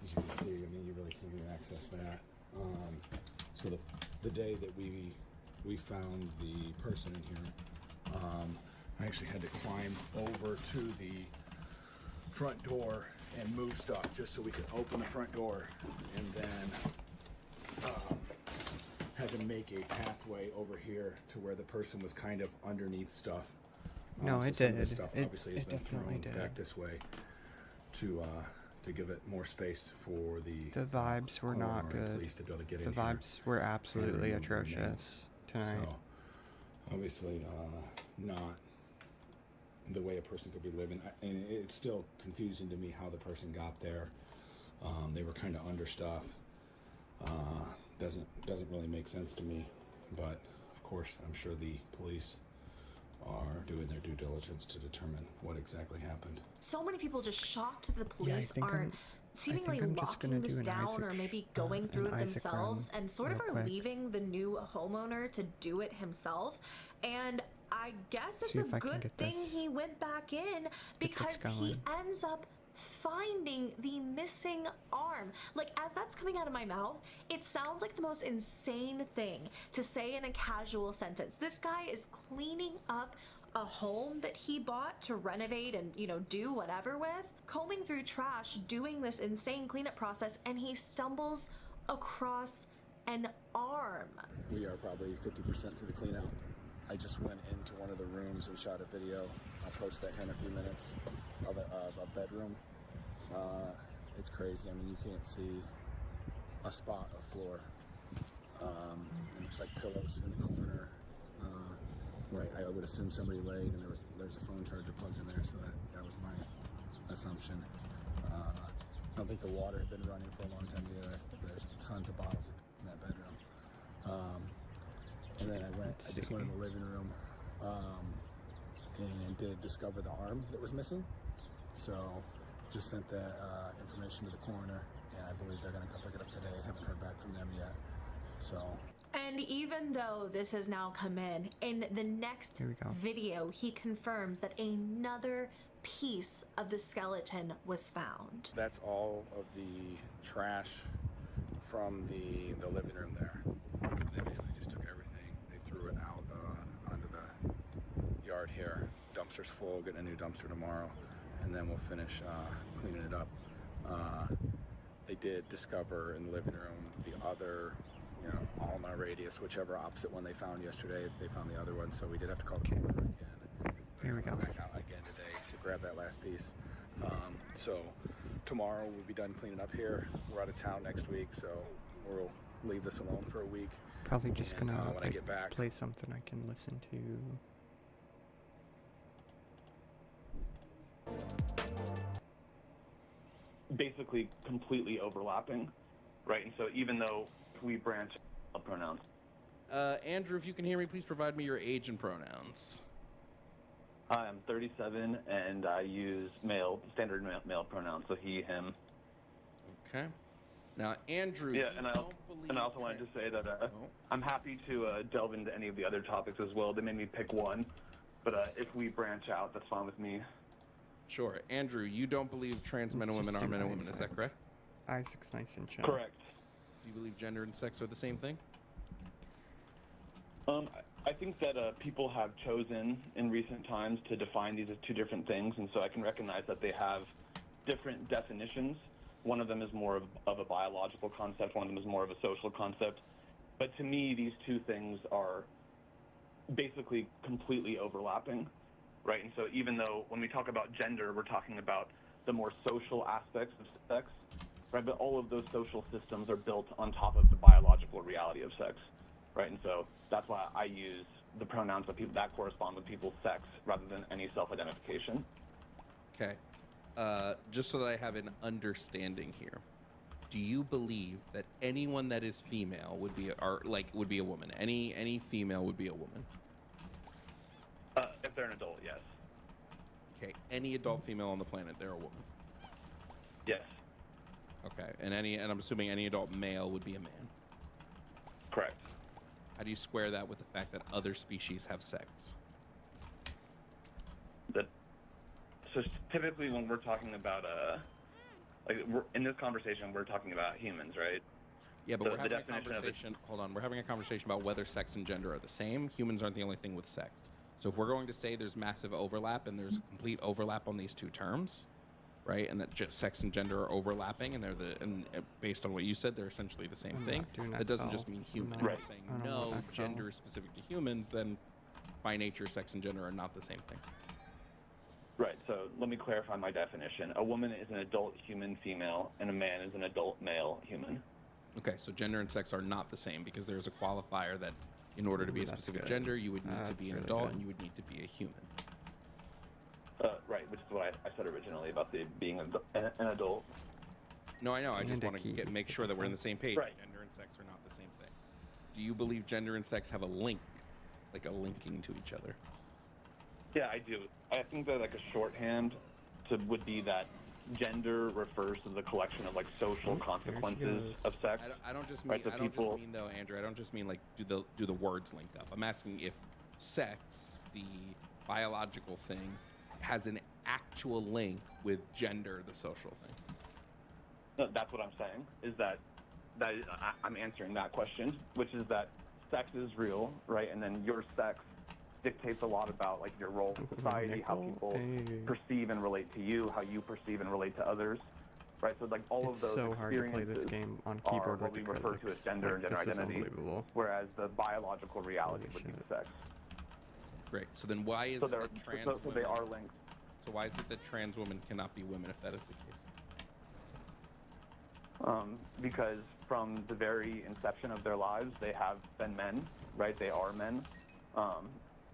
S9: As you can see, you really can't even access that. So the day that we found the person in here, I actually had to climb over to the front door and move stuff just so we could open the front door, and then had to make a pathway over here to where the person was kind of underneath stuff.
S1: No, it
S9: some of
S1: did.
S9: this stuff obviously has been
S1: definitely
S9: thrown
S1: did.
S9: back this way to give it more space for the
S1: vibes were not
S9: coroner and
S1: good.
S9: police to be able to get
S1: The
S9: in here
S1: vibes were absolutely
S9: and remove the
S1: atrocious tonight.
S9: So, obviously, not the way a person could be living. And it's still confusing to me how the person got there. They were kind of under stuff. Doesn't really make sense to me. But, of course, I'm sure the police are doing their due diligence to determine what exactly happened.
S22: So many people just shocked that the
S1: Yeah, I
S22: police
S1: think
S22: aren't seemingly
S1: I'm just
S22: locking
S1: gonna
S22: this
S1: do an
S22: down
S1: Isaac
S22: or maybe going through it
S1: Isaac
S22: themselves
S1: run
S22: and sort of
S1: real
S22: are
S1: quick.
S22: leaving the new homeowner to do it himself. And I guess it's
S1: See
S22: a
S1: if I can
S22: good
S1: get
S22: thing
S1: this-
S22: he went back in because he
S1: going.
S22: ends up finding the missing arm. Like, as that's coming out of my mouth, it sounds like the most insane thing to say in a casual sentence. This guy is cleaning up a home that he bought to renovate and, you know, do whatever with, combing through trash, doing this insane cleanup process, and he stumbles across an arm.
S9: We are probably 50% through the cleanout. I just went into one of the rooms and shot a video. I'll post that here in a few minutes of a bedroom. It's crazy. I mean, you can't see a spot of floor. And there's like pillows in the corner. Right, I would assume somebody laid, and there's a phone charger plugged in there, so that was my assumption. I don't think the water had been running for a long time either. There's tons of bottles in that bedroom. And then I just went in the living room and did discover the arm that was missing. So just sent that information to the coroner, and I believe they're going to come pick it up today. Haven't heard back from them yet. So.
S22: And even though this has now come in the next video, he confirms that another piece of the skeleton was found.
S9: That's all of the trash from the living room there. So they basically just took everything, they threw it out onto the yard here. Dumpster's full, getting a new dumpster tomorrow, and then we'll finish cleaning it up. They did discover in the living room the other, Alma radius, whichever opposite one they found yesterday, they found the other one, so we did have to call the coroner again.
S1: Here we go.
S9: Back out again today to grab that last piece. So tomorrow we'll be done cleaning up here. We're out of town next week, so we'll leave this alone for a week.
S1: Probably just
S9: And,
S1: gonna
S9: when I get back,
S1: play something I can listen to.
S10: Basically completely overlapping, right? And so even though we branch pronouns.
S11: Andrew, if you can hear me, please provide me your age and pronouns.
S10: I'm 37 and I use standard male pronouns, so he, him.
S11: Okay. Now, Andrew.
S10: Yeah, and I also wanted to say that I'm happy to delve into any of the other topics as well. They made me pick one, but if we branch out, that's fine with me.
S11: Sure. Andrew, you don't believe trans men and women are men and women, is that correct?
S1: Isaac's nice and chill.
S10: Correct.
S11: Do you believe gender and sex are the same thing?
S10: I think that people have chosen in recent times to define these as two different things, and so I can recognize that they have different definitions. One of them is more of a biological concept, one of them is more of a social concept. But to me, these two things are basically completely overlapping, right? And so even though when we talk about gender, we're talking about the more social aspects of sex, right? But all of those social systems are built on top of the biological reality of sex, right? And so that's why I use the pronouns that correspond with people's sex rather than any self-identification.
S11: Okay. Just so that I have an understanding here, do you believe that anyone that is female would be a woman? Any female would be a woman?
S10: If they're an adult, yes.
S11: Okay. Any adult female on the planet, they're a woman.
S10: Yes.
S11: Okay. And I'm assuming any adult male would be a man.
S10: Correct.
S11: How do you square that with the fact that other species have sex?
S10: So typically when we're talking about in this conversation we're talking about humans, right?
S11: Yeah, but
S10: so
S11: we're having a
S10: definition
S11: conversation. Hold on, we're having a conversation about whether sex and gender are the same. Humans aren't the only thing with sex. So if we're going to say there's massive overlap and there's complete overlap on these two terms, right? And that just sex and gender are overlapping, and based on what you said, they're essentially the same thing. That doesn't just mean human.
S10: Right.
S11: If you're saying no, gender is specific to humans, then by nature, sex and gender are not the same thing.
S10: Right, so let me clarify my definition. A woman is an adult human female, and a man is an adult male human.
S11: Okay, so gender and sex are not the same because there's a qualifier that in order to be a specific gender, you would need to be an adult and you would need to be a human.
S10: Right, which is what I said originally about being an adult.
S11: No, I know. I just want to make sure that we're on the same page.
S10: Right.
S11: Gender and sex are not the same thing. Do you believe gender and sex have a link, like a linking to each other?
S10: Yeah, I do. I think that like a shorthand would be that gender refers to the collection of like social consequences of sex.
S11: I don't just mean, though, Andrew. I don't just mean like do the words link up. I'm asking if sex, the biological thing, has an actual link with gender, the social thing.
S10: No, that's what I'm saying. Is that I'm answering that question, which is that sex is real, right? And then your sex dictates a lot about like your role in society, how people perceive and relate to you, how you perceive and relate to others, right? So like all of those
S1: so hard to play this
S10: experiences
S1: game on
S10: are
S1: keyboard
S10: what
S1: with
S10: we
S1: the
S10: refer to as
S1: clicks.
S10: gender and gender
S1: This is
S10: identity,
S1: unbelievable.
S10: whereas the biological reality would be the sex.
S11: Great. So then why is it that trans
S10: so they
S11: women,
S10: are linked?
S11: So why is it that trans women cannot be women if that is the case?
S10: Because from the very inception of their lives, they have been men, right? They are men.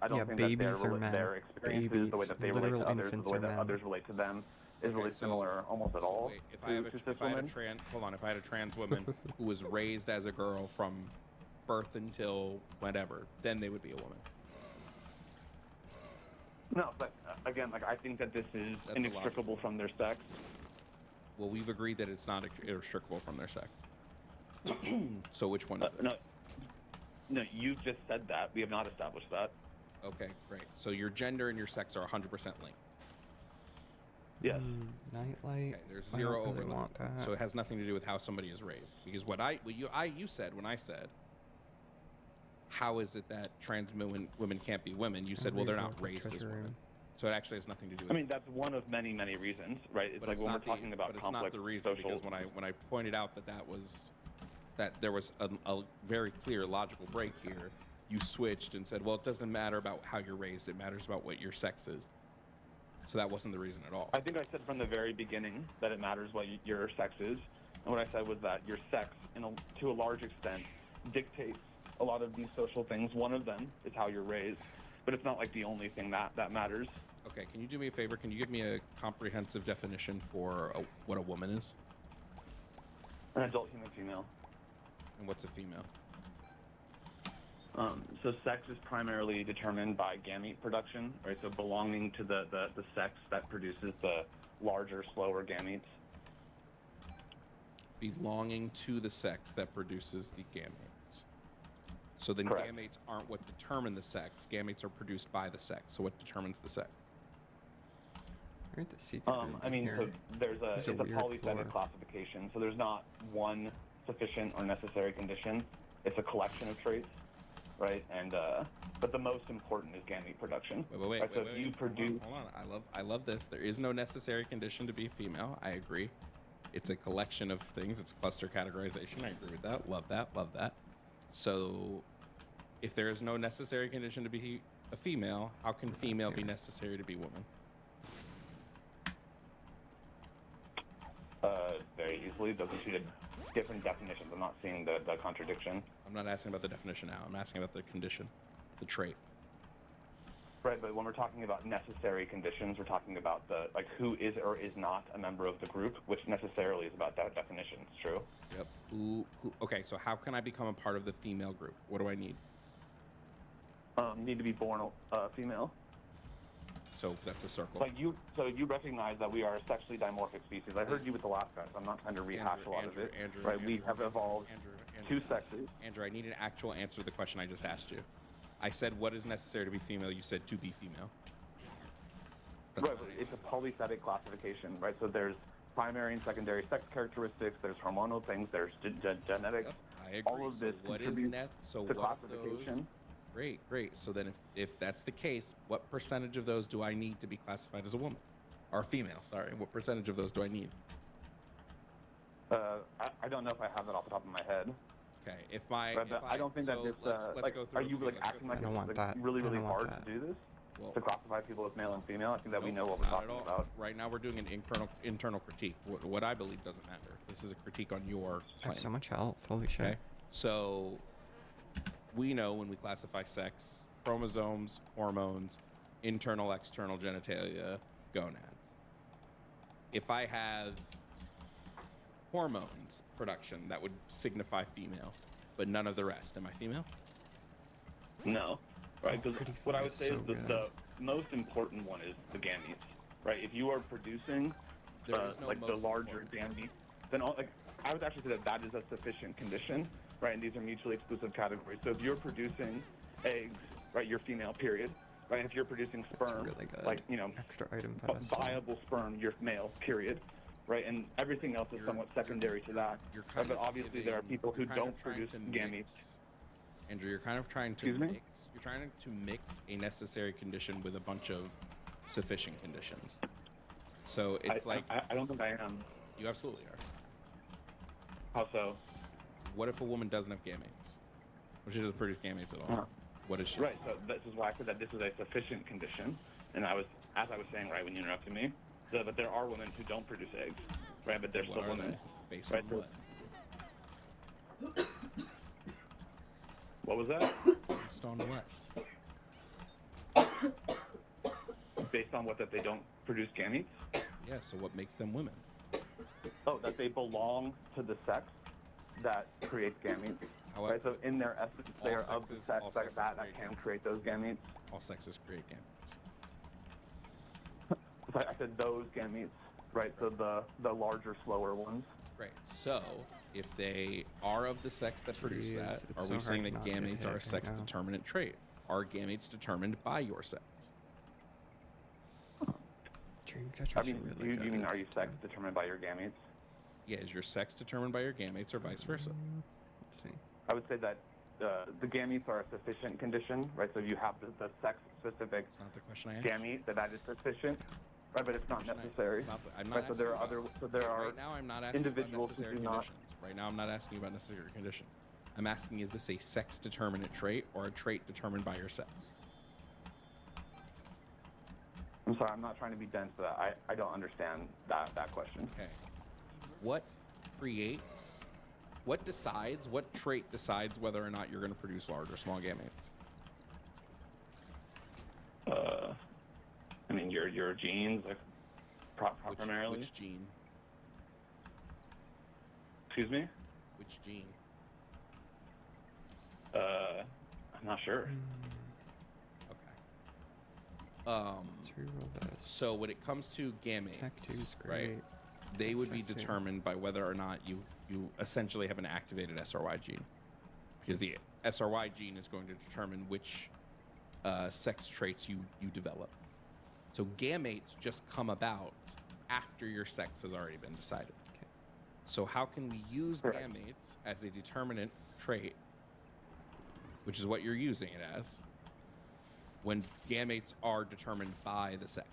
S10: I don't think that their experiences, the way that they relate to others, the way that others relate to them, is really similar almost at all.
S11: Wait, if I had a trans woman who was raised as a girl from birth until whatever, then they would be a woman.
S10: No, but again, like I think that this is inextricable from their sex.
S11: Well, we've agreed that it's not inextricable from their sex. So which one is it?
S10: No, you just said that. We have not established that.
S11: Okay, great. So your gender and your sex are 100% linked.
S10: Yes.
S1: Nightlight.
S11: Okay, there's
S1: I
S11: zero
S1: don't really
S11: overlap.
S1: want that.
S11: So it has nothing to do with how somebody is raised. Because you said when I said, how is it that trans women can't be women? You said, well, they're not raised as women. So it actually has nothing to do with
S10: I mean, that's one of many, many reasons, right? It's
S11: but
S10: like
S11: it's
S10: when we're
S11: not
S10: talking about
S11: but it's
S10: complex
S11: not the reason
S10: social...
S11: because when I pointed out that there was a very clear logical break here, you switched and said, well, it doesn't matter about how you're raised, it matters about what your sex is. So that wasn't the reason at all.
S10: I think I said from the very beginning that it matters what your sex is. And what I said was that your sex, to a large extent, dictates a lot of these social things. One of them is how you're raised, but it's not like the only thing that matters.
S11: Okay, can you do me a favor? Can you give me a comprehensive definition for what a woman is?
S10: An adult human female.
S11: And what's a female?
S10: So sex is primarily determined by gamete production, right? So belonging to the sex that produces the larger, slower gametes.
S11: Belonging to the sex that produces the gametes. So then
S10: Correct.
S11: Gametes aren't what determine the sex. Gametes are produced by the sex. So what determines the sex?
S10: I mean, so it's a polythetic classification. So there's not one sufficient or necessary condition. It's a collection of traits, right? And but the most important is gamete production.
S11: Wait,
S10: right? So if you produce,
S11: hold on. I love this. There is no necessary condition to be female. I agree. It's a collection of things. It's cluster categorization. I agree with that. Love that. Love that. So, if there is no necessary condition to be a female, how can female be necessary to be woman?
S10: Very easily. Those are two different definitions. I'm not seeing the contradiction.
S11: I'm not asking about the definition now. I'm asking about the condition, the trait.
S10: Right, but when we're talking about necessary conditions, we're talking about who is or is not a member of the group, which necessarily is about that definition. It's true.
S11: Yep. Okay, so how can I become a part of the female group? What do I need?
S10: Need to be born female.
S11: So that's a circle.
S10: So you recognize that we are a sexually dimorphic species. I heard you with the last guy, so I'm not trying to rehash a lot of it. We have evolved two sexes.
S11: Andrew, I need an actual answer to the question I just asked you. I said, what is necessary to be female? You said to be female.
S10: Right, but it's a polythetic classification, right? So there's primary and secondary sex characteristics, there's hormonal things, there's genetics.
S11: Yep, I agree.
S10: All of this contributes to classification.
S11: Great. So then if that's the case, what percentage of those do I need to be classified as a woman? Or female, sorry. What percentage of those do I need?
S10: I don't know if I have that off the top of my head.
S11: Okay,
S10: I don't think that this, like,
S11: go through
S10: are
S11: a
S10: you
S11: few.
S10: like
S11: Let's go
S10: acting
S11: through
S10: like
S11: a
S1: don't
S10: it's
S1: want
S10: like,
S1: that.
S10: really,
S1: I don't
S10: really
S1: want
S10: hard
S1: that.
S10: to do this?
S11: Well,
S10: To classify people as male and female? I think that we know what we're
S11: Not at
S10: talking
S11: all.
S10: about.
S11: Right now we're doing an internal critique. What I believe doesn't matter. This is a critique on your
S1: I have
S11: claim.
S1: so much health. Holy shit.
S11: Okay, so we know when we classify sex, chromosomes, hormones, internal, external genitalia, gonads. If I have hormones production, that would signify female, but none of the rest. Am I female?
S10: No, right? Because what I would
S1: is
S10: say
S1: so
S10: is
S1: good.
S10: the most important one is the gametes, right? If you are producing
S11: There is no
S10: like the
S11: most
S10: larger gametes, then I would actually say that that is a sufficient condition, right? And these are mutually exclusive categories. So if you're producing eggs, right, you're female, period. Right? And if you're producing sperm,
S1: really good.
S10: like, you know,
S1: Extra item pedestal.
S10: viable sperm, you're male, period. Right? And everything else is somewhat secondary to that. Right? But obviously there are people who don't produce gametes.
S11: Andrew, you're kind of trying to mix. You're trying to mix a necessary condition with a bunch of sufficient conditions. So it's
S10: I don't think I am.
S11: You absolutely are.
S10: How so?
S11: What if a woman doesn't have gametes? Or she doesn't produce gametes at all? What is she?
S10: Right, so this is why I said that this is a sufficient condition. And as I was saying, right, when you interrupted me, that there are women who don't produce eggs, right, but they're
S11: What
S10: still
S11: are
S10: women.
S11: they? Based
S10: right,
S11: on
S10: so-
S11: what?
S10: What was that?
S11: Based on what?
S10: Based on what, that they don't produce gametes?
S11: Yeah, so what makes them women?
S10: Oh, that they belong to the sex that creates gametes. Right, so in their essence, they are of the sex that can create those gametes.
S11: All sexes create gametes.
S10: So I said those gametes, right? So the larger, slower ones.
S11: Right. So if they are of the sex that produce
S1: Jeez,
S11: that,
S1: it's
S11: are
S1: so
S11: we saying
S1: hard
S11: that
S1: not to get
S11: gametes
S1: hit
S11: are a
S1: right
S11: sex
S1: now.
S11: determinant trait? Are gametes determined by your sex?
S10: I mean, do you mean are you sex determined by your gametes?
S11: Yeah, is your sex determined by your gametes or vice versa?
S10: I would say that the gametes are a sufficient condition, right? So if you have the sex-specific gamete, that is sufficient, right? But it's not necessary.
S11: I'm not
S10: right? So there are other. So there are
S11: right now I'm not asking
S10: individuals
S11: about
S10: who
S11: necessary
S10: do not.
S11: conditions. Right now I'm not asking about necessary conditions. I'm asking, is this a sex determinant trait or a trait determined by your sex?
S10: I'm sorry, I'm not trying to be dense, but I don't understand that question.
S11: Okay. What trait decides whether or not you're going to produce large or small gametes?
S10: I mean, your genes, like, primarily.
S11: Which gene?
S10: Excuse me?
S11: Which gene?
S10: I'm not sure.
S11: So when it comes to gametes,
S1: Tech 2's
S11: right,
S1: great.
S11: they would be
S1: Tech 2.
S11: determined by whether or not you essentially have an activated SRY gene, because the SRY gene is going to determine which sex traits you develop. So gametes just come about after your sex has already been decided.
S1: Okay.
S11: So how can we use gametes as a determinant trait, which is what you're using it as, when gametes are determined by the sex?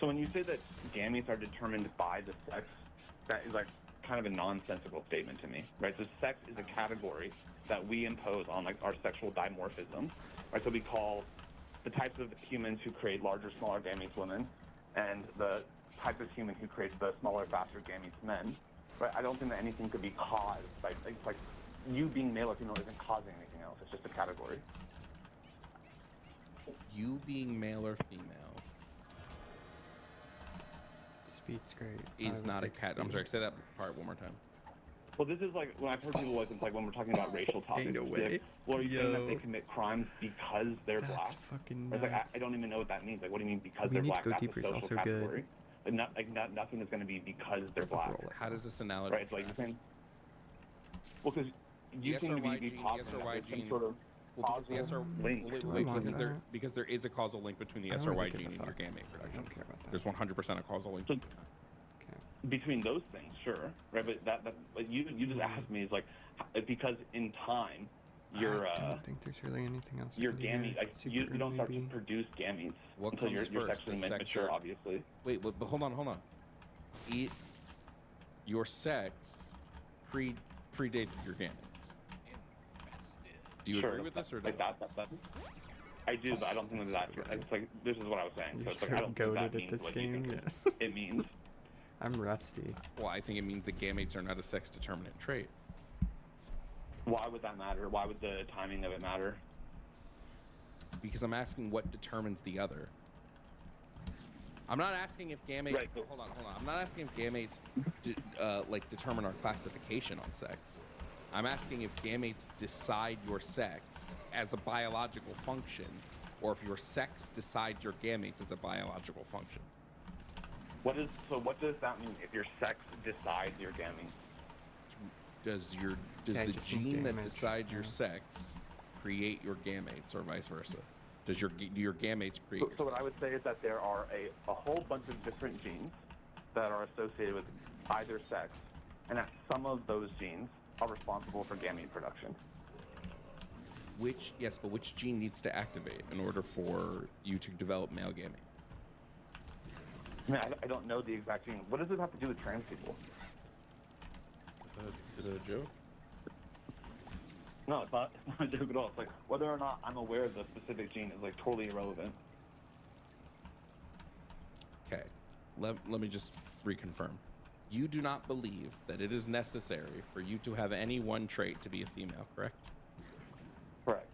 S10: So when you say that gametes are determined by the sex, that is like kind of a nonsensical statement to me, right? So sex is a category that we impose on like our sexual dimorphism, right? So we call the types of humans who create larger, smaller gametes women, and the type of human who creates the smaller, faster gametes men, right? I don't think that anything could be caused by like you being male or female isn't causing anything else. It's just a category.
S11: You being male or female
S1: Speed's great.
S11: is not a cat. I'm sorry, say that part one more time.
S10: Well, this is like when I've heard people like it's like when we're talking about racial topics.
S1: Ain't no
S10: it's like,
S1: way.
S10: well, are you saying that they
S1: Yo.
S10: commit crimes because they're
S1: That's
S10: black?
S1: fucking
S10: It's like
S1: nuts.
S10: I don't even know what that means. Like, what do you mean because
S1: We
S10: they're
S1: need to
S10: black?
S1: go
S10: That's
S1: deeper.
S10: a
S1: It's
S10: social
S1: also good.
S10: category. Nothing is going to be because they're black.
S11: How does this analogy?
S10: Right? It's like you're saying. Well, because you seem to be positing that there's some sort of
S11: Well, because
S10: causal link.
S11: because there is a causal link between the
S1: I don't really
S11: SRY
S1: give a
S11: gene and your
S1: fuck.
S11: gamete production.
S1: I don't care about that.
S11: There's 100% a causal link. between that.
S10: Between those things, sure, right? But that like you just asked me is like because in time your
S1: I don't think there's really anything else.
S10: your
S1: I can do
S10: gamete,
S1: here.
S10: like you don't start to
S1: maybe.
S10: produce gametes
S11: What
S10: until
S11: comes
S10: you're
S11: first,
S10: sexually
S11: the sex
S10: mature,
S11: or-
S10: obviously.
S11: Wait, but hold on. Your sex predates your gametes. Do you
S10: Sure,
S11: agree with this or
S10: like
S11: no?
S10: that? I do, but I don't think that it's like this is what I was saying.
S1: You're
S10: So it's like
S1: so
S10: I don't think that
S1: goated at
S10: means
S1: this
S10: what you
S1: game.
S10: think
S1: Yeah.
S10: it means.
S1: I'm rusty.
S11: Well, I think it means that gametes are not a sex determinant trait.
S10: Why would that matter? Why would the timing of it matter?
S11: Because I'm asking what determines the other. I'm not asking if gametes.
S10: Right.
S11: Hold on. I'm not asking if gametes like determine our classification on sex. I'm asking if gametes decide your sex as a biological function, or if your sex decides your gametes as a biological function.
S10: What does that mean? If your sex decides your gametes?
S11: Does
S1: Yeah,
S11: the
S1: just
S11: gene that
S1: damage,
S11: decides your
S1: yeah.
S11: sex create your gametes, or vice versa? Do your gametes create your
S10: So what I would say is that there are a whole bunch of different genes that are associated with either sex, and that some of those genes are responsible for gamete production.
S11: Which gene needs to activate in order for you to develop male gametes?
S10: I mean, I don't know the exact gene. What does it have to do with trans people?
S11: Is it a joke?
S10: No, it's not a joke at all. It's like whether or not I'm aware of the specific gene is like totally irrelevant.
S11: Okay, let me just reconfirm. You do not believe that it is necessary for you to have any one trait to be a female, correct?
S10: Correct.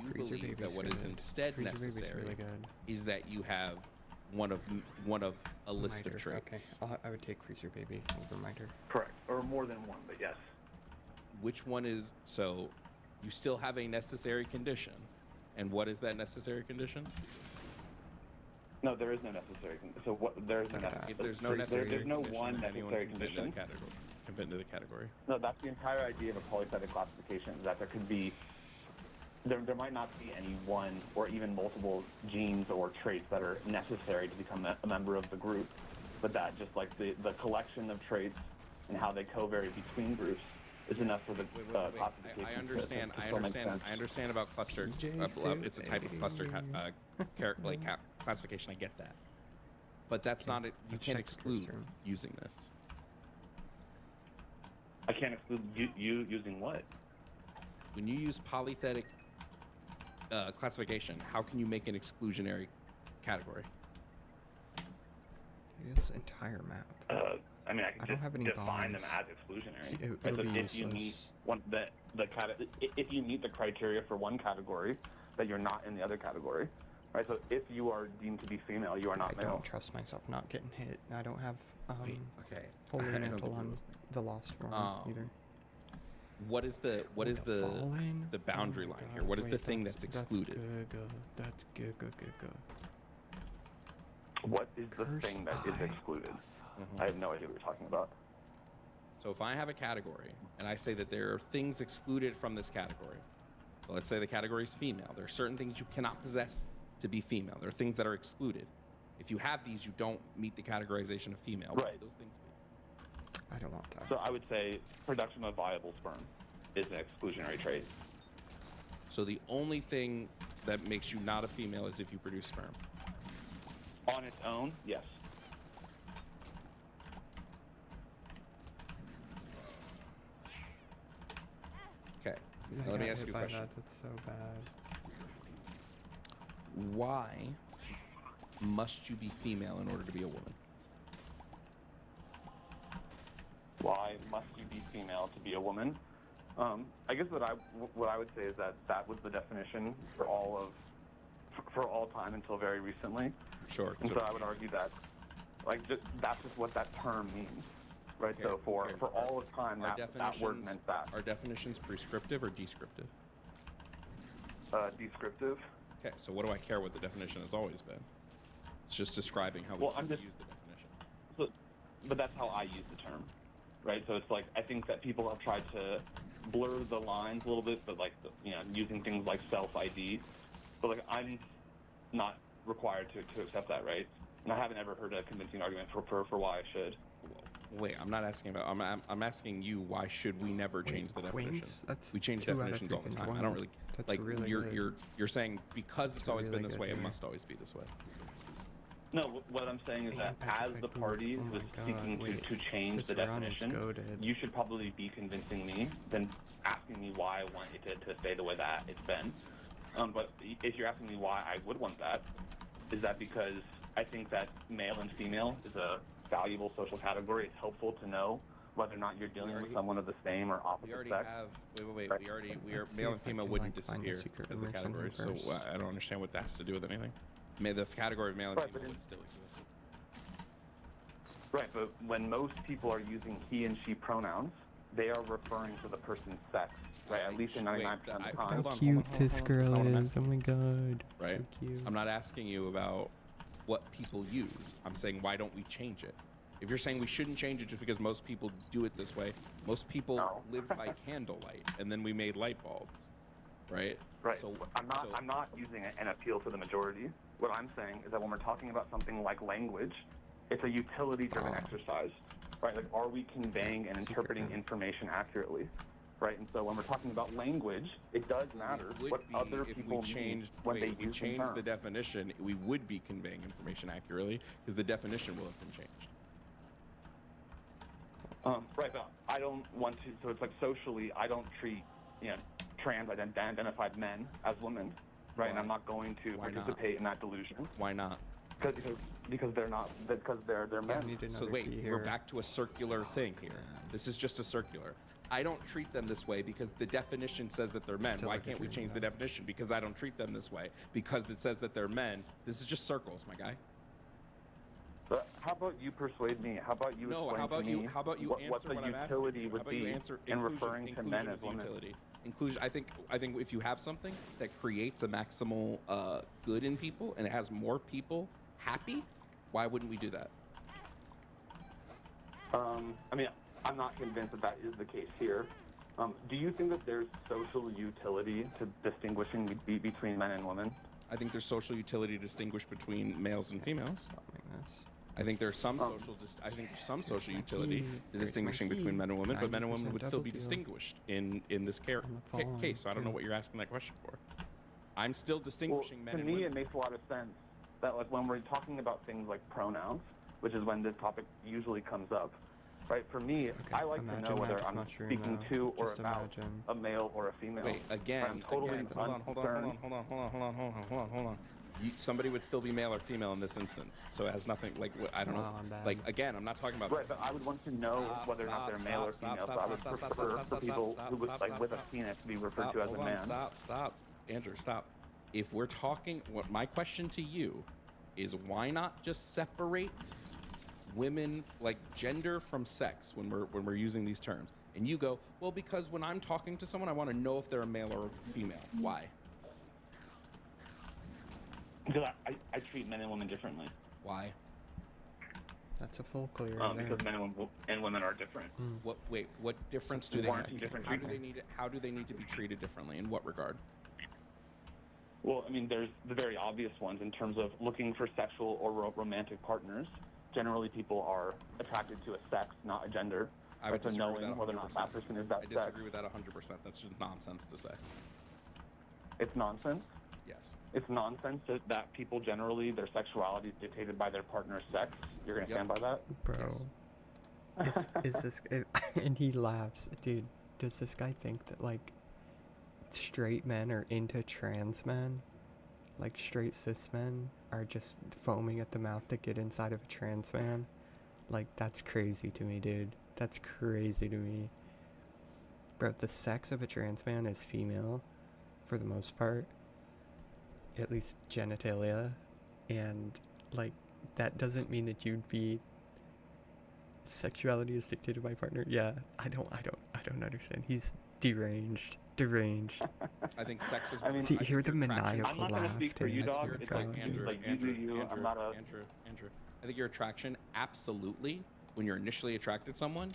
S11: You
S1: Freezer
S11: believe that
S1: baby's
S11: what is
S1: good.
S11: instead
S1: Freezer baby's
S11: necessary
S1: really good.
S11: is that you have one of a list of
S1: Miter,
S11: traits.
S1: Okay, I would take Freezer Baby over Miter.
S10: Correct. Or more than one, but yes.
S11: Which one is so? You still have a necessary condition, and what is that necessary condition?
S10: No, there is no necessary. So what? There is no.
S11: If there's no necessary
S10: there's no
S11: condition,
S10: one
S11: then anyone
S10: necessary
S11: can fit into
S10: condition.
S11: the category. Can fit into the category.
S10: No, that's the entire idea of a polythetic classification. Is that there could be, there might not be any one or even multiple genes or traits that are necessary to become a member of the group, but that just like the collection of traits and how they co-vary between groups is enough for the classification.
S11: I understand.
S10: to still make sense.
S11: I understand about cluster. It's a type of cluster classification. I get that, but that's not it. You
S1: let's
S11: can't
S1: check
S11: exclude
S1: Freezer.
S11: using this.
S10: I can't exclude you using what?
S11: When you use polythetic classification, how can you make an exclusionary category?
S1: This entire map.
S10: I mean, I
S1: I
S10: can
S1: don't
S10: just
S1: have any
S10: define them
S1: bonds.
S10: as exclusionary.
S1: See, it
S10: Right,
S1: would
S10: so
S1: be
S10: if you meet
S1: useless.
S10: if you meet the criteria for one category, that you're not in the other category. Right. So if you are deemed to be female, you are not
S1: I
S10: male.
S1: don't trust myself not getting hit. I don't have
S11: Okay.
S1: Holy
S11: I don't
S1: Mantle
S11: think
S1: on the Lost Form either.
S11: What is the
S1: Fallen?
S11: boundary
S1: Oh my
S11: line
S1: God,
S11: here? What is the
S1: wait,
S11: thing that's excluded?
S1: That's good.
S10: What is the
S1: Cursed
S10: thing that is
S1: Eye.
S10: excluded? I have no idea what you're talking about.
S11: So if I have a category and I say that there are things excluded from this category, so let's say the category is female. There are certain things you cannot possess to be female. There are things that are excluded. If you have these, you don't meet the categorization of female. What would those things be?
S1: I don't want that.
S10: So I would say production of viable sperm is an exclusionary trait.
S11: So the only thing that makes you not a female is if you produce sperm.
S10: On its own, yes.
S11: Okay.
S1: I
S11: Now let me
S1: got
S11: ask
S1: hit
S11: you a
S1: by
S11: question.
S1: that. That's so bad.
S11: Why must you be female in order to be a woman?
S10: Why must you be female to be a woman? I guess what I would say is that was the definition for all time until very recently.
S11: Sure.
S10: And so I would argue that, that's just what that term means, right?
S11: Okay,
S10: So for
S11: okay.
S10: all of time,
S11: Are
S10: that word meant that.
S11: Are definitions prescriptive or descriptive?
S10: Descriptive.
S11: Okay, so what do I care what the definition has always been? It's just describing how we
S10: Well,
S11: choose
S10: I'm
S11: to use the definition.
S10: But that's how I use the term, right? So it's like I think that people have tried to blur the lines a little bit, but using things like self-ID. But I'm not required to accept that, right? And I haven't ever heard a convincing argument for why I should.
S11: Wait, I'm not asking about. I'm asking you. Why should we never change the definition?
S1: Queens? That's
S11: We change
S1: 2 out of
S11: definitions
S1: 3
S11: all the
S1: things
S11: time. I
S1: wrong.
S11: don't really
S1: That's
S11: like.
S1: really
S11: you're
S1: good.
S11: you're saying because it's
S1: That's
S11: always
S1: really
S11: been this
S1: good
S11: way, it
S1: here.
S11: must always be this way.
S10: No, what I'm saying is that as the party was seeking to change
S1: This
S10: the
S1: run is
S10: definition,
S1: goated.
S10: you should probably be convincing me than asking me why I want it to stay the way that it's been. But if you're asking me why I would want that, is that because I think that male and female is a valuable social category. It's helpful to know whether or not you're dealing with someone of the same or opposite
S11: We already
S10: sex.
S11: have. Wait.
S10: Right.
S11: We are
S1: Let's see
S11: male
S1: if
S11: and
S1: I
S11: female
S1: can,
S11: wouldn't
S1: like, find the
S11: disappear
S1: secret
S11: as the
S1: immersion
S11: category. So
S1: first.
S11: I don't understand what that has to do with anything. The category of male and
S10: Right,
S11: female
S10: but
S11: would still exist.
S10: Right, but when most people are using he and she pronouns, they are referring to the person's sex, right? At least in 99% of the time.
S1: How cute this girl is. Oh my god.
S11: Right?
S1: So cute.
S11: I'm not asking you about what people use. I'm saying why don't we change it? If you're saying we shouldn't change it just because most people do it this way, most people live by candlelight, and then we made light bulbs, right?
S10: Right.
S11: So
S10: I'm not using an appeal to the majority. What I'm saying is that when we're talking about something like language, it's a utility-driven exercise, right? Like, are we conveying and interpreting information accurately, right? And so when we're talking about language, it does matter what other people mean when they use the term.
S11: the definition, we would be conveying information accurately because the definition will have been changed.
S10: Right, but I don't want to. So it's like socially, I don't treat trans-identified men as women, right? And I'm not going to participate in that delusion.
S11: Why not?
S10: Because they're not. Because they're men.
S11: So wait, we're back to a circular thing here. This is just a circular. I don't treat them this way because the definition says that they're men.
S1: Still
S11: Why
S1: like
S11: can't we
S1: it,
S11: change the definition? Because I don't treat them this way. Because it says that they're men. This is just circles, my guy.
S10: But how about you persuade me? How about you explain
S11: how about
S10: to me
S11: you? How about you answer
S10: what the
S11: what I'm asking?
S10: utility
S11: How
S10: would
S11: about you
S10: be
S11: answer
S10: in
S11: inclusion?
S10: referring to men
S11: Inclusion
S10: as
S11: is the
S10: women?
S11: utility. Inclusion. I think if you have something that creates a maximal good in people and it has more people happy, why wouldn't we do that?
S10: I mean, I'm not convinced that is the case here. Do you think that there's social utility to distinguishing between men and women?
S11: I think there's social utility to distinguish between males and females. I think there's some social utility to distinguishing between men and women, but men and women would still be distinguished in this case. So I don't know what you're asking that question for. I'm still distinguishing men and women.
S10: To me, it makes a lot of sense that, like, when we're talking about things like pronouns, which is when this topic usually comes up, right? For me, I like to know whether I'm speaking to or about a male or a female.
S11: Wait, again,
S10: I'm totally
S11: hold on. Somebody would still be male or female in this instance, so it has nothing, like, I don't know. Like, again, I'm not talking about.
S10: Right, but I would want to know whether or not they're male or female. So I would prefer for people who look like with a penis to be referred to as a man.
S11: Stop, Andrew, stop. If we're talking, what my question to you is, why not just separate women, like gender, from sex when we're using these terms? And you go, well, because when I'm talking to someone, I want to know if they're a male or a female. Why?
S10: Because I treat men and women differently.
S11: Why?
S1: That's a full clear.
S10: Because men and women are different.
S11: What difference do they have? How do they need to be treated differently? In what regard?
S10: Well, I mean, there's the very obvious ones in terms of looking for sexual or romantic partners. Generally, people are attracted to a sex, not a gender.
S11: I would disagree with that 100%.
S10: Whether or not that person is that
S11: I disagree with that 100%. That's just nonsense to say.
S10: It's nonsense?
S11: Yes.
S10: It's nonsense that people generally, their sexuality is dictated by their partner's sex. You're going to stand by that?
S1: Bro.
S10: Yes.
S1: Is this... and he laughs. Dude, does this guy think that, like, straight men are into trans men? Like, straight cis men are just foaming at the mouth to get inside of a trans man? Like, that's crazy to me, dude. That's crazy to me. Bro, the sex of a trans man is female, for the most part. At least genitalia. And, like, that doesn't mean that you'd be... Sexuality is dictated by partner? Yeah, I don't understand. He's deranged.
S11: I think sex is...
S1: See, hear the maniacal
S10: I'm not
S1: laugh,
S10: going to speak for you, dog. It's like,
S11: Andrew,
S10: you do you. I'm not a...
S11: Andrew. I think your attraction, absolutely, when you're initially attracted to someone,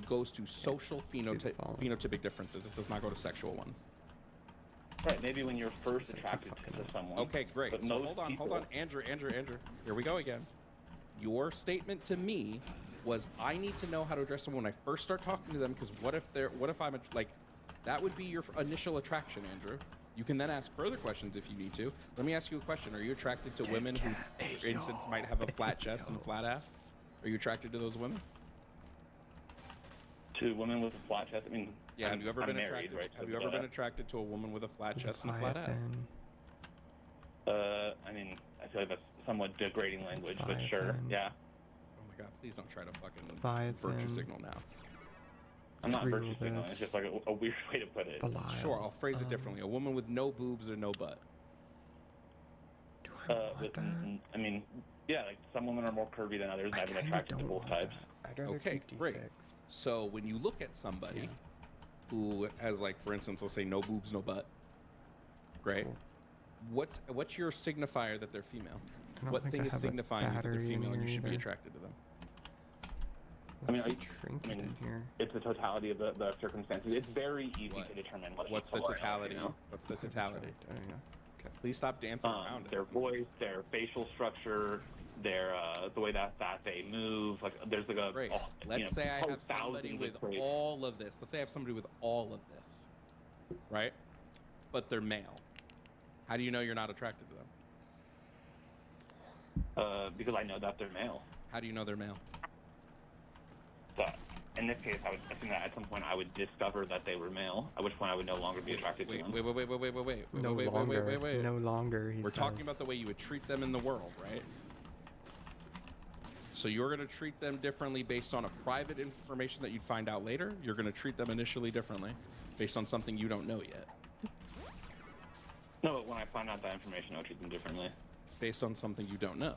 S11: goes to social phenotypic differences. It does not go to sexual ones.
S10: Right, maybe when you're first attracted to someone.
S11: Okay, great.
S10: But
S11: So hold on, Andrew. Here we go again. Your statement to me was I need to know how to address them when I first start talking to them, because what if I'm like, that would be your initial attraction, Andrew. You can then ask further questions if you need to. Let me ask you a question. Are you attracted to women who, for instance, might have a flat chest and a flat ass? Are you attracted to those women?
S10: To women with a flat chest? I mean,
S11: yeah, have you ever been
S10: married,
S11: attracted?
S10: right?
S11: Have you ever been attracted to a woman with a flat chest and a flat ass?
S10: I mean, I feel like that's somewhat degrading language, but sure, yeah.
S11: Oh my god, please don't try to fucking virtue signal now.
S10: I'm not virtue signaling, it's just like a weird way to put it.
S11: Sure, I'll phrase it differently. A woman with no boobs or no butt.
S10: I mean, yeah, like some women are more curvy than others, and I've been attracted to both types.
S11: Okay, great. So when you look at somebody who has, like, for instance, let's say no boobs, no butt, great. What's your signifier that they're female? What thing is signifying that they're female and you should be attracted to them?
S10: I mean, it's the totality of the circumstances. It's very easy to determine
S11: what's the totality. What's the totality? Please stop dancing around.
S10: Their voice, their facial structure, their the way that they move. Like there's like a.
S11: Great. Let's say I have somebody with all of this. Let's say I have somebody with all of this, right? But they're male. How do you know you're not attracted to them?
S10: Because I know that they're male.
S11: How do you know they're male?
S10: So, in this case, I would assume that at some point I would discover that they were male, at which point I would no longer be attracted to them.
S11: Wait.
S1: No longer.
S11: We're talking about the way you would treat them in the world, right? So you're going to treat them differently based on a private information that you'd find out later? You're going to treat them initially differently based on something you don't know yet?
S10: No, but when I find out that information, I'll treat them differently.
S11: Based on something you don't know?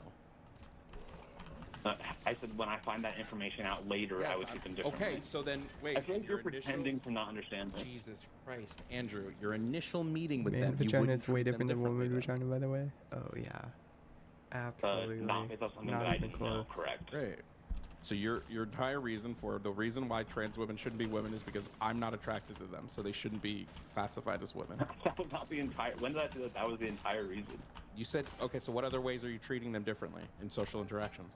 S10: I said when I find that information out later, I would treat them differently.
S11: Okay, so then, wait.
S10: I think you're pretending to not understand me.
S11: Jesus Christ. Andrew, your initial meeting with
S1: Man
S11: them,
S1: vagina is way different than woman vagina, by the way. Oh, yeah. Absolutely.
S10: Not based on something
S1: Not
S10: that I
S1: even
S10: didn't know,
S1: close.
S10: correct.
S11: Great. So your entire reason for the reason why trans women shouldn't be women is because I'm not attracted to them, so they shouldn't be classified as women.
S10: That was not the entire. When did I say that? That was the entire reason.
S11: You said okay. So what other ways are you treating them differently in social interactions?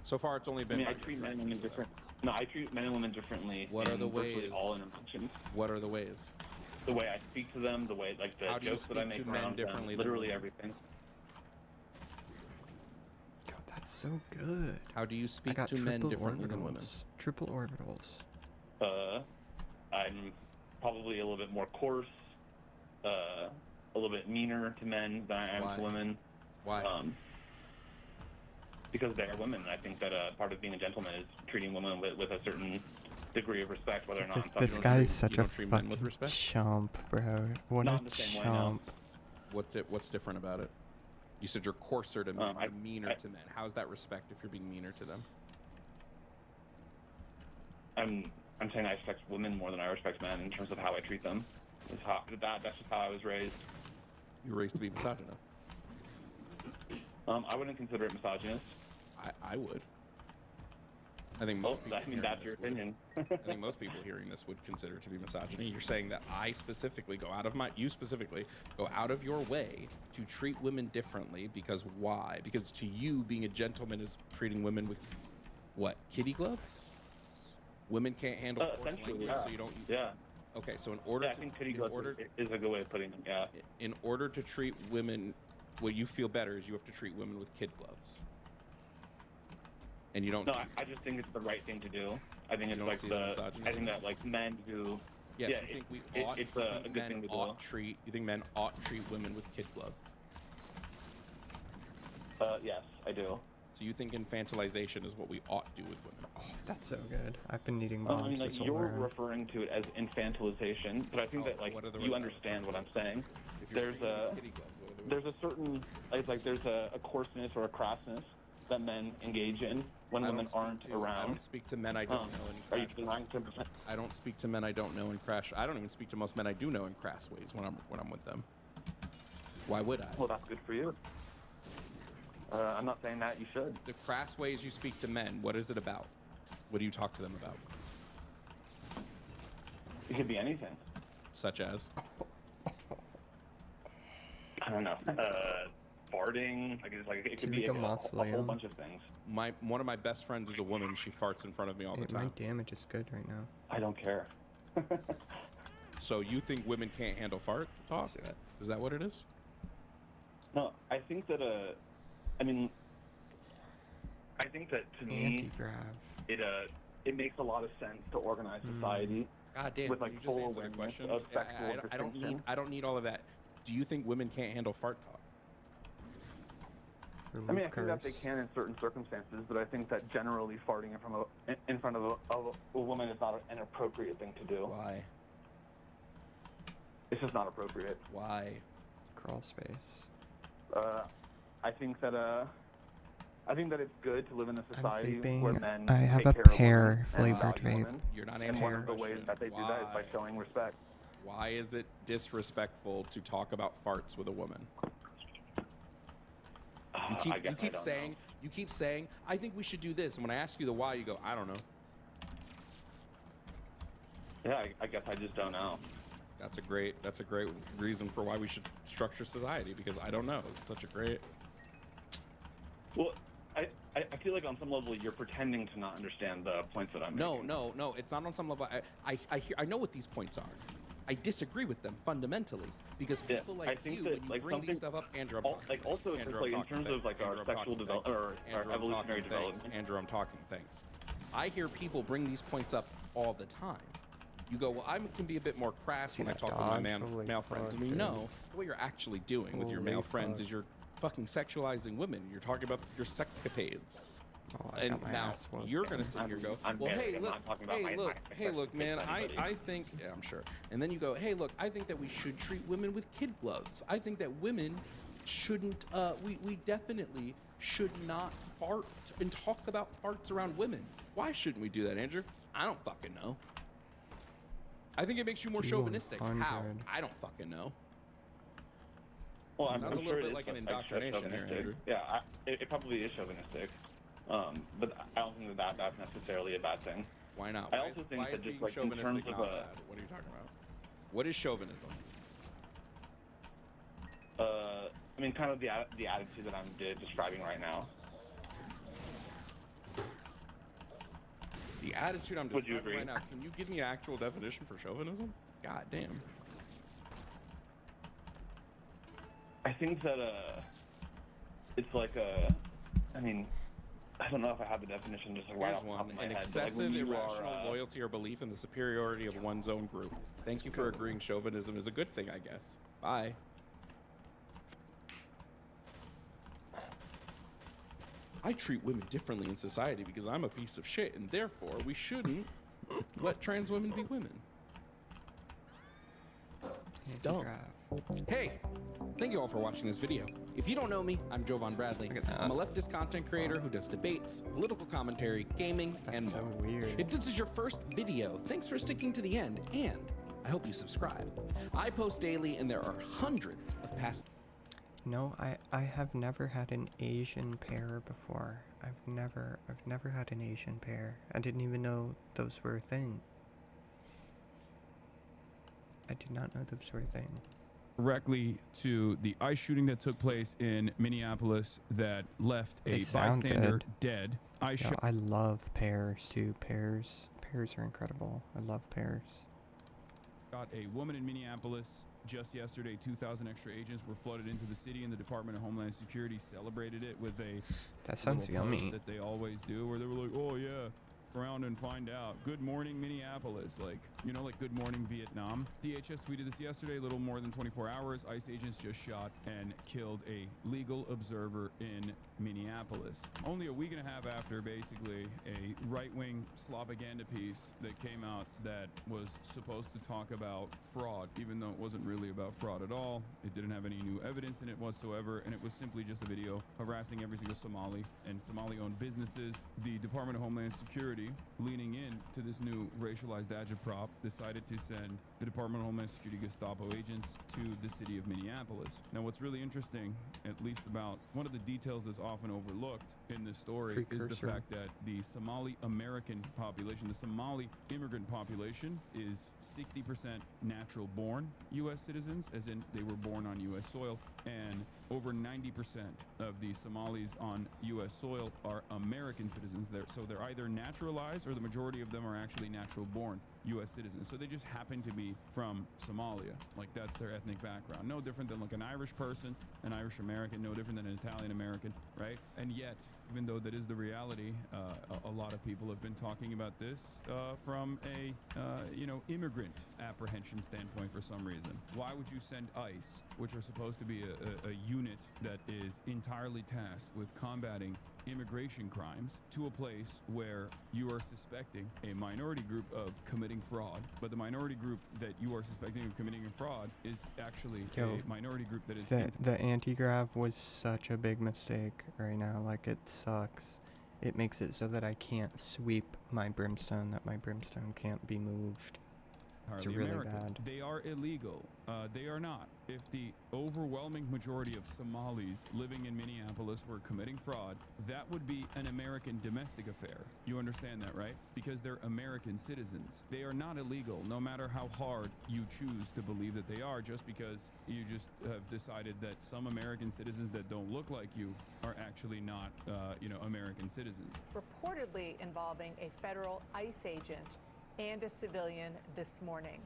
S11: So far, it's only been.
S10: I mean, I treat men and women different. No, I treat men and women differently.
S11: What are the
S10: virtually
S11: ways?
S10: All interactions.
S11: What are the ways?
S10: The way I speak to them, the way like the
S11: How do you
S10: jokes that I
S11: speak
S10: make
S11: to men
S10: around
S11: differently
S10: them,
S11: than
S10: literally
S11: women?
S10: everything.
S1: Yo, that's so good.
S11: How do you
S1: I
S11: speak
S1: got
S11: to men
S1: triple
S11: differently than women?
S1: orbitals. Triple orbitals.
S10: I'm probably a little bit more coarse, a little bit meaner to men than I am to women.
S11: Why?
S10: Because they are women. I think that part of being a gentleman is treating women with a certain degree of respect, whether or not
S1: This guy is such a fucking chump, bro. What
S10: Not
S1: a
S10: in the same way, no.
S1: chump.
S11: What's different about it? You said you're coarser to men, you're meaner to men. How's that respect if you're being meaner to them?
S10: I'm saying I respect women more than I respect men in terms of how I treat them. That's just how I was raised.
S11: You were raised to be misogynist.
S10: I wouldn't consider it misogynist.
S11: I would. I think most people.
S10: I mean, that's your opinion.
S11: I think most people hearing this would consider it to be misogyny. You're saying that you specifically go out of your way to treat women differently because why? Because to you, being a gentleman is treating women with what? Kitty gloves? Women can't handle coarse language, so you don't.
S10: Yeah.
S11: Okay, so in order,
S10: I think kitty gloves is a good way of putting it. Yeah.
S11: In order to treat women, what you feel better is you have to treat women with kid gloves. And you don't.
S10: No, I just think it's the right thing to do. I think it's like I think that like men do.
S11: Yes,
S10: yeah,
S11: you think
S10: it's a good thing to do.
S11: You think men ought to treat women with kid gloves?
S10: Yes, I do.
S11: So you think infantilization is what we ought to do with women?
S1: Oh, that's so good. I've been needing moms
S10: I mean, like
S1: this
S10: you're
S1: whole round.
S10: referring to it as infantilization, but I think that like you understand what I'm saying. There's a certain there's a coarseness or a crassness that men engage in when women aren't around.
S11: I don't speak to men I don't know in
S10: Are you denying 10%?
S11: I don't speak to men I don't know in crash. I don't even speak to most men I do know in crass ways when I'm with them. Why would I?
S10: Well, that's good for you. I'm not saying that you should.
S11: The crass ways you speak to men, what is it about? What do you talk to them about?
S10: It could be anything.
S11: Such as?
S10: I don't know. farting. Like it's like it could
S1: Should
S10: be
S1: become
S10: a whole
S1: mausoleum.
S10: bunch of things.
S11: One of my best friends is a woman. She farts in front of me all the time.
S1: My damage is good right now.
S10: I don't care.
S11: So you think women can't handle fart talk? Is that what it is?
S10: No, I think that I mean, I think that to me,
S1: Anti-grav.
S10: it makes a lot of sense to organize society
S11: God damn,
S10: with
S11: can
S10: like
S11: you just
S10: full
S11: answer the
S10: awareness
S11: question?
S10: of sexual
S11: I don't
S10: distinction.
S11: need need all of that. Do you think women can't handle fart talk?
S10: I mean, I think that they can in certain circumstances, but I think that generally farting in front of a woman is not an appropriate thing to do.
S11: Why?
S10: It's just not appropriate.
S11: Why?
S1: Crawl space.
S10: I think that it's good to live in a society
S1: vaping.
S10: where men
S1: I have
S10: take
S1: a
S10: care of
S1: pear
S10: women and
S1: flavored
S10: value
S1: vape.
S10: women.
S11: You're not
S10: And
S11: answering
S10: one
S11: the
S10: of the ways
S11: question.
S10: that they do that is by showing respect.
S11: Why is it disrespectful to talk about farts with a woman? You keep saying, I think we should do this. And when I ask you the why, you go, I don't know.
S10: Yeah, I guess I just don't know.
S11: That's a great reason for why we should structure society, because I don't know. It's such a great.
S10: Well, I feel like on some level you're pretending to not understand the points that I'm making.
S11: No, it's not on some level. I know what these points are. I disagree with them fundamentally because people
S10: I
S11: like
S10: think
S11: you,
S10: that,
S11: when you
S10: like,
S11: bring these
S10: something-
S11: stuff up, Andrew, I'm talking.
S10: Like also it's
S11: Andrew,
S10: like
S11: I'm
S10: in terms
S11: talking,
S10: of like
S11: thanks.
S10: our
S11: Andrew, I'm
S10: sexual
S11: talking,
S10: development or
S11: thanks.
S10: our
S11: Andrew, I'm
S10: evolutionary
S11: talking,
S10: development.
S11: thanks. Andrew, I'm talking. Thanks. I hear people bring these points up all the time. You go, well, I can be a bit more crass when I talk with my male friends. And we know what you're actually doing with your male friends is you're fucking sexualizing women. You're talking about your sexcapades. And now you're gonna sit here and go, well, hey, look, man, I think, yeah, I'm sure. And then you go, hey, look, I think that we should treat women with kid gloves. I think that women shouldn't, we definitely should not fart and talk about farts around women. Why shouldn't we do that, Andrew? I don't fucking know. I think it makes you more chauvinistic. How? I don't fucking know.
S10: Well, I'm
S11: Sounds a
S10: sure
S11: little bit
S10: it
S11: like
S10: is
S11: an
S10: extra
S11: indoctrination here,
S10: chauvinistic.
S11: Andrew.
S10: Yeah, it probably is chauvinistic. But I don't think that that's necessarily a bad thing.
S11: Why not?
S10: I also think that just like in terms of
S11: what are you talking about? What is chauvinism?
S10: I mean, kind of the attitude that I'm describing right now.
S11: The attitude I'm
S10: Would you
S11: describing
S10: agree?
S11: right now. Can you give me an actual definition for chauvinism? God damn.
S10: I think that it's like I mean, I don't know if I have the definition just like right
S11: Here's
S10: off the top
S11: one:
S10: of my
S11: an
S10: head.
S11: excessive,
S10: but like when you
S11: irrational
S10: are,
S11: loyalty or belief in the superiority of one's own group. Thank you for agreeing. Chauvinism is a good thing, I guess. Bye. I treat women differently in society because I'm a piece of shit, and therefore we shouldn't let trans women be women. Dumb. Hey, thank you all for watching this video. If you don't know me, I'm Jovan Bradley. I'm a leftist content creator who does debates, political commentary, gaming, and more.
S1: so weird.
S11: If this is your first video, thanks for sticking to the end, and I hope you subscribe. I post daily, and there are hundreds of past.
S1: No, I have never had an Asian pair before. I've never had an Asian pair. I didn't even know those were a thing. I did not know those were a thing.
S12: Directly to the ICE shooting that took place in Minneapolis that left
S1: They
S12: a
S1: sound
S12: bystander
S1: good.
S12: dead.
S1: Yo, I love pears too. Pears are incredible. I love pears.
S12: Got a woman in Minneapolis just yesterday. 2,000 extra agents were flooded into the city, and the Department of Homeland Security celebrated it with a
S1: That sounds
S12: little post
S1: yummy.
S12: that they always do, where they were like, "Oh yeah, around and find out. Good morning, Minneapolis." Like, you know, like good morning, Vietnam. DHS tweeted this yesterday, a little more than 24 hours. ICE agents just shot and killed a legal observer in Minneapolis. Only a week and a half after, basically, a right-wing slopaganda piece that came out that was supposed to talk about fraud, even though it wasn't really about fraud at all. It didn't have any new evidence in it whatsoever, and it was simply just a video harassing every single Somali and Somali-owned businesses. The Department of Homeland Security Security, leaning in to this new racialized agitprop, decided to send the Department of Homeland Security Gestapo agents to the city of Minneapolis. Now, what's really interesting, at least about one of the details that's often overlooked in this story, is the fact that the Somali American population, the Somali immigrant population, is 60% natural born U.S. citizens, as in they were born on U.S. soil, and over 90% of the Somalis on U.S. soil are American citizens. So they're either naturalized or the majority of them are actually natural born U.S. citizens. So they just happen to be from Somalia. Like, that's their ethnic background. No different than like an Irish person, an Irish American, no different than an Italian American, right? And yet, even though that is the reality, a lot of people have been talking about this from a immigrant apprehension standpoint for some reason. Why would you send ICE, which are supposed to be a unit that is entirely tasked with combating immigration crimes, to a place where you are suspecting a minority group of committing fraud, but the minority group that you are suspecting of committing a fraud is actually a minority group that is
S1: the anti-grav was such a big mistake right now. Like, it sucks. It makes it so that I can't sweep my brimstone, that my brimstone can't be moved. It's really
S12: American.
S1: bad.
S12: They are illegal. They are not. If the overwhelming majority of Somalis living in Minneapolis were committing fraud, that would be an American domestic affair. You understand that, right? Because they're American citizens. They are not illegal, no matter how hard you choose to believe that they are, just because you just have decided that some American citizens that don't look like you are actually not, American citizens.
S13: Reportedly involving a federal ICE agent and a civilian this morning.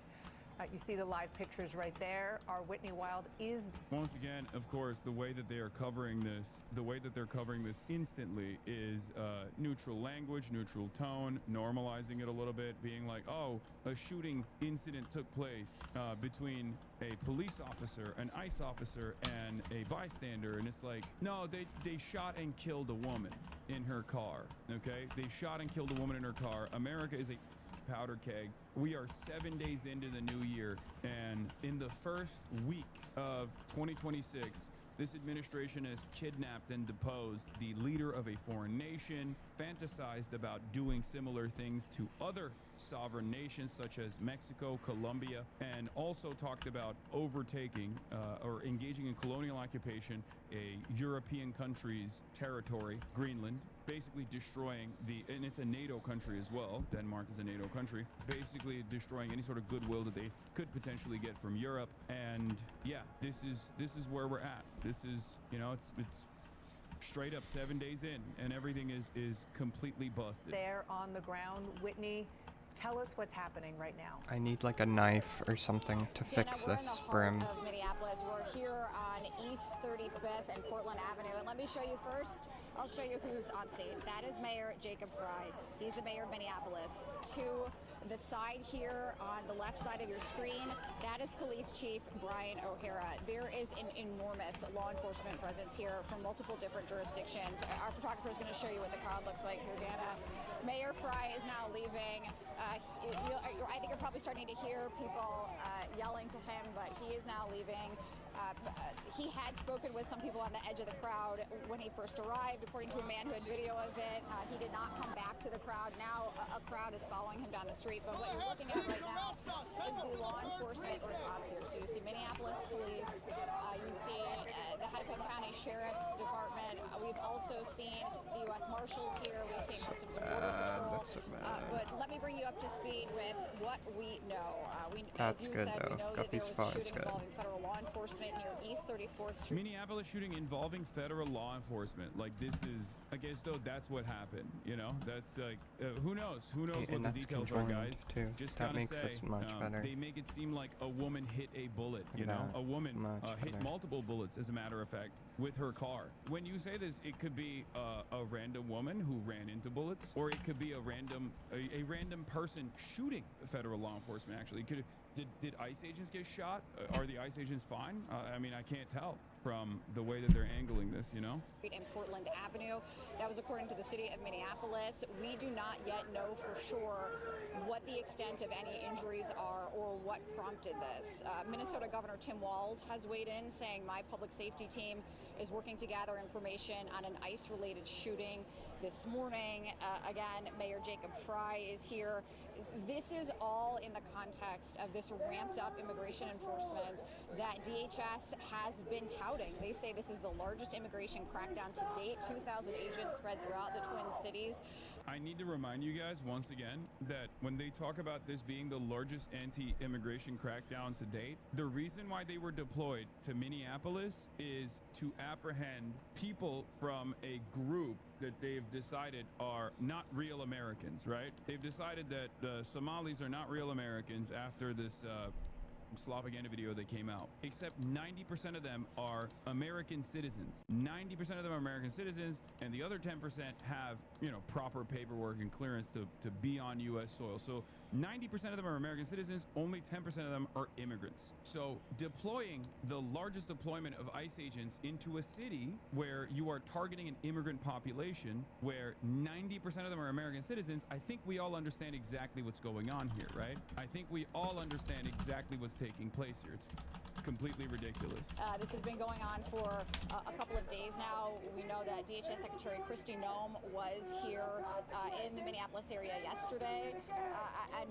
S13: You see the live pictures right there. Our Whitney Wild is...
S12: Once again, of course, the way that they're covering this instantly is neutral language, neutral tone, normalizing it a little bit, being like, oh, a shooting incident took place between a police officer, an ICE officer, and a bystander. And it's like, no, they shot and killed a woman in her car, okay? They shot and killed a woman in her car. America is a powder keg. We are 7 days into the new year, and in the first week of 2026, this administration has kidnapped and deposed the leader of a foreign nation, fantasized about doing similar things to other sovereign nations such as Mexico, Colombia, and also talked about overtaking or engaging in colonial occupation a European country's territory, Greenland, basically destroying and it's a NATO country as well. Denmark is a NATO country, basically destroying any sort of goodwill that they could potentially get from Europe. And yeah, this is where we're at. This is, it's straight up 7 days in, and everything is completely busted.
S13: There on the ground, Whitney, tell us what's happening right now.
S1: I need like a knife or something to fix this brim.
S2: Of Minneapolis. We're here on East 35th and Portland Avenue, and let me show you first. I'll show you who's on scene. That is Mayor Jacob Fry. He's the mayor of Minneapolis. To the side here on the left side of your screen, that is Police Chief Brian O'Hara. There is an enormous law enforcement presence here from multiple different jurisdictions. Our photographer is going to show you what the crowd looks like here, Dana. Mayor Fry is now leaving. I think you're probably starting to hear people yelling to him, but he is now leaving. He had spoken with some people on the edge of the crowd when he first arrived, according to a man who had video of it. He did not come back to the crowd. Now a crowd is following him down the street. But what you're looking at right now is the law enforcement response here. So you see Minneapolis Police, you see the Hennepin County Sheriff's Department. We've also seen the U.S. Marshals here. We've seen Customs and Border Patrol.
S1: That's so bad.
S2: But let me bring you up to speed with what we know.
S1: That's
S2: as you
S1: good,
S2: said,
S1: though.
S2: we know that there
S1: Guppy's
S2: was
S1: spot
S2: a
S1: is
S2: shooting
S1: good.
S2: involving federal law enforcement near East 34th Street.
S12: Minneapolis shooting involving federal law enforcement. Like, this is, I guess, though, that's what happened. That's like, who knows? Who knows
S1: And
S12: what the
S1: that's
S12: details are,
S1: conjoined,
S12: guys?
S1: too.
S12: Just
S1: That
S12: gotta
S1: makes
S12: say,
S1: this much better.
S12: They make it seem like a woman hit a bullet. A woman hit
S1: better.
S12: multiple bullets, as a matter of fact, with her car. When you say this, it could be a random woman who ran into bullets, or it could be a random person shooting federal law enforcement. Actually, did ICE agents get shot? Are the ICE agents fine? I mean, I can't tell. from the way that they're angling this, you know?
S14: In Portland Avenue. That was according to the city of Minneapolis. We do not yet know for sure what the extent of any injuries are or what prompted this. Minnesota Governor Tim Walz has weighed in, saying my public safety team is working to gather information on an ICE-related shooting this morning. Again, Mayor Jacob Fry is here. This is all in the context of this ramped up immigration enforcement that DHS has been touting. They say this is the largest immigration crackdown to date, 2,000 agents spread throughout the Twin Cities.
S12: I need to remind you guys once again that when they talk about this being the largest anti-immigration crackdown to date, the reason why they were deployed to Minneapolis is to apprehend people from a group that they've decided are not real Americans, right? They've decided that Somalis are not real Americans after this propaganda video that came out, except 90% of them are American citizens. 90% of them are American citizens, and the other 10% have, you know, proper paperwork and clearance to be on U.S. soil. So 90% of them are American citizens, only 10% of them are immigrants. So deploying the largest deployment of ICE agents into a city where you are targeting an immigrant population, where 90% of them are American citizens, I think we all understand exactly what's going on here, right? I think we all understand exactly what's taking place here. It's completely ridiculous.
S14: This has been going on for a couple of days now. We know that DHS Secretary Kristi Noem was here in the Minneapolis area yesterday. And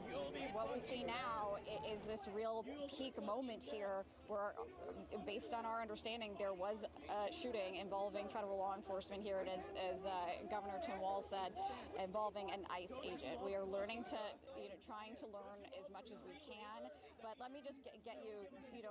S14: what we see now is this real peak moment here where, based on our understanding, there was a shooting involving federal law enforcement here, and as Governor Tim Walz said, involving an ICE agent. We are learning to, trying to learn as much as we can. But let me just get you,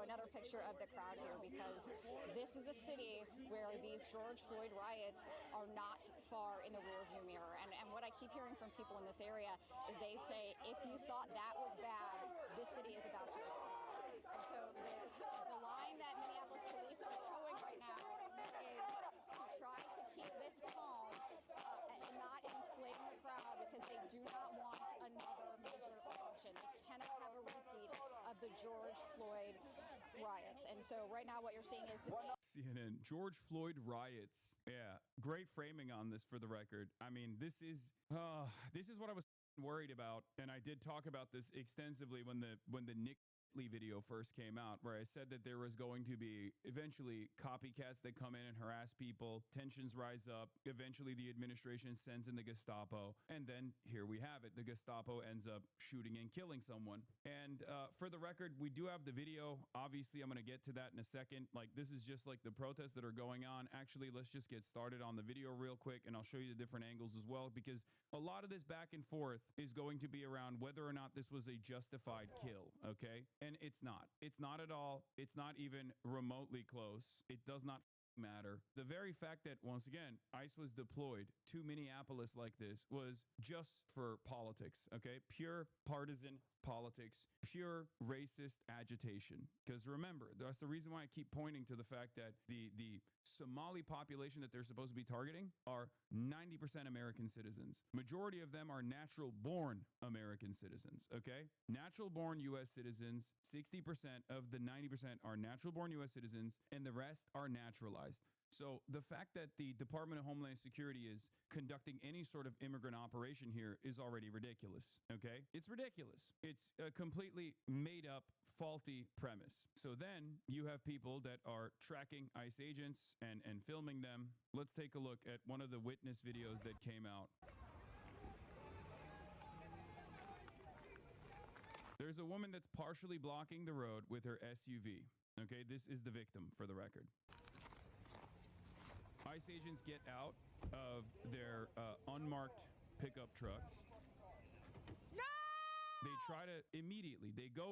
S14: another picture of the crowd here, because this is a city where these George Floyd riots are not far in the rearview mirror. And what I keep hearing from people in this area is they say, if you thought that was bad, this city is about to explode. And so the line that Minneapolis police are towing right now is to try to keep this calm and not inflame the crowd, because they do not want another major eruption. They cannot have a repeat of the George Floyd riots. And so right now what you're seeing is
S12: CNN, George Floyd riots. Yeah, great framing on this for the record. I mean, this is what I was worried about, and I did talk about this extensively when the Nick video first came out, where I said that there was going to be eventually copycats that come in and harass people, tensions rise up, eventually the administration sends in the Gestapo, and then here we have it. The Gestapo ends up shooting and killing someone. And for the record, we do have the video. Obviously, I'm going to get to that in a second. Like, this is just like the protests that are going on. Actually, let's just get started on the video real quick, and I'll show you the different angles as well, because a lot of this back and forth is going to be around whether or not this was a justified kill, okay? And it's not. It's not at all. It's not even remotely close. It does not matter. The very fact that, once again, ICE was deployed to Minneapolis like this was just for politics, okay? Pure partisan politics, pure racist agitation. Because remember, that's the reason why I keep pointing to the fact that the Somali population that they're supposed to be targeting are 90% American citizens. Majority of them are natural-born American citizens, okay? Natural-born U.S. citizens, 60% of the 90% are natural-born U.S. citizens, and the rest are naturalized. So the fact that the Department of Homeland Security is conducting any sort of immigrant operation here is already ridiculous, okay? It's ridiculous. It's a completely made up, faulty premise. So then you have people that are tracking ICE agents and filming them. Let's take a look at one of the witness videos that came out. There's a woman that's partially blocking the road with her SUV. Okay, this is the victim for the record. ICE agents get out of their unmarked pickup trucks. No! They try to immediately, they go in.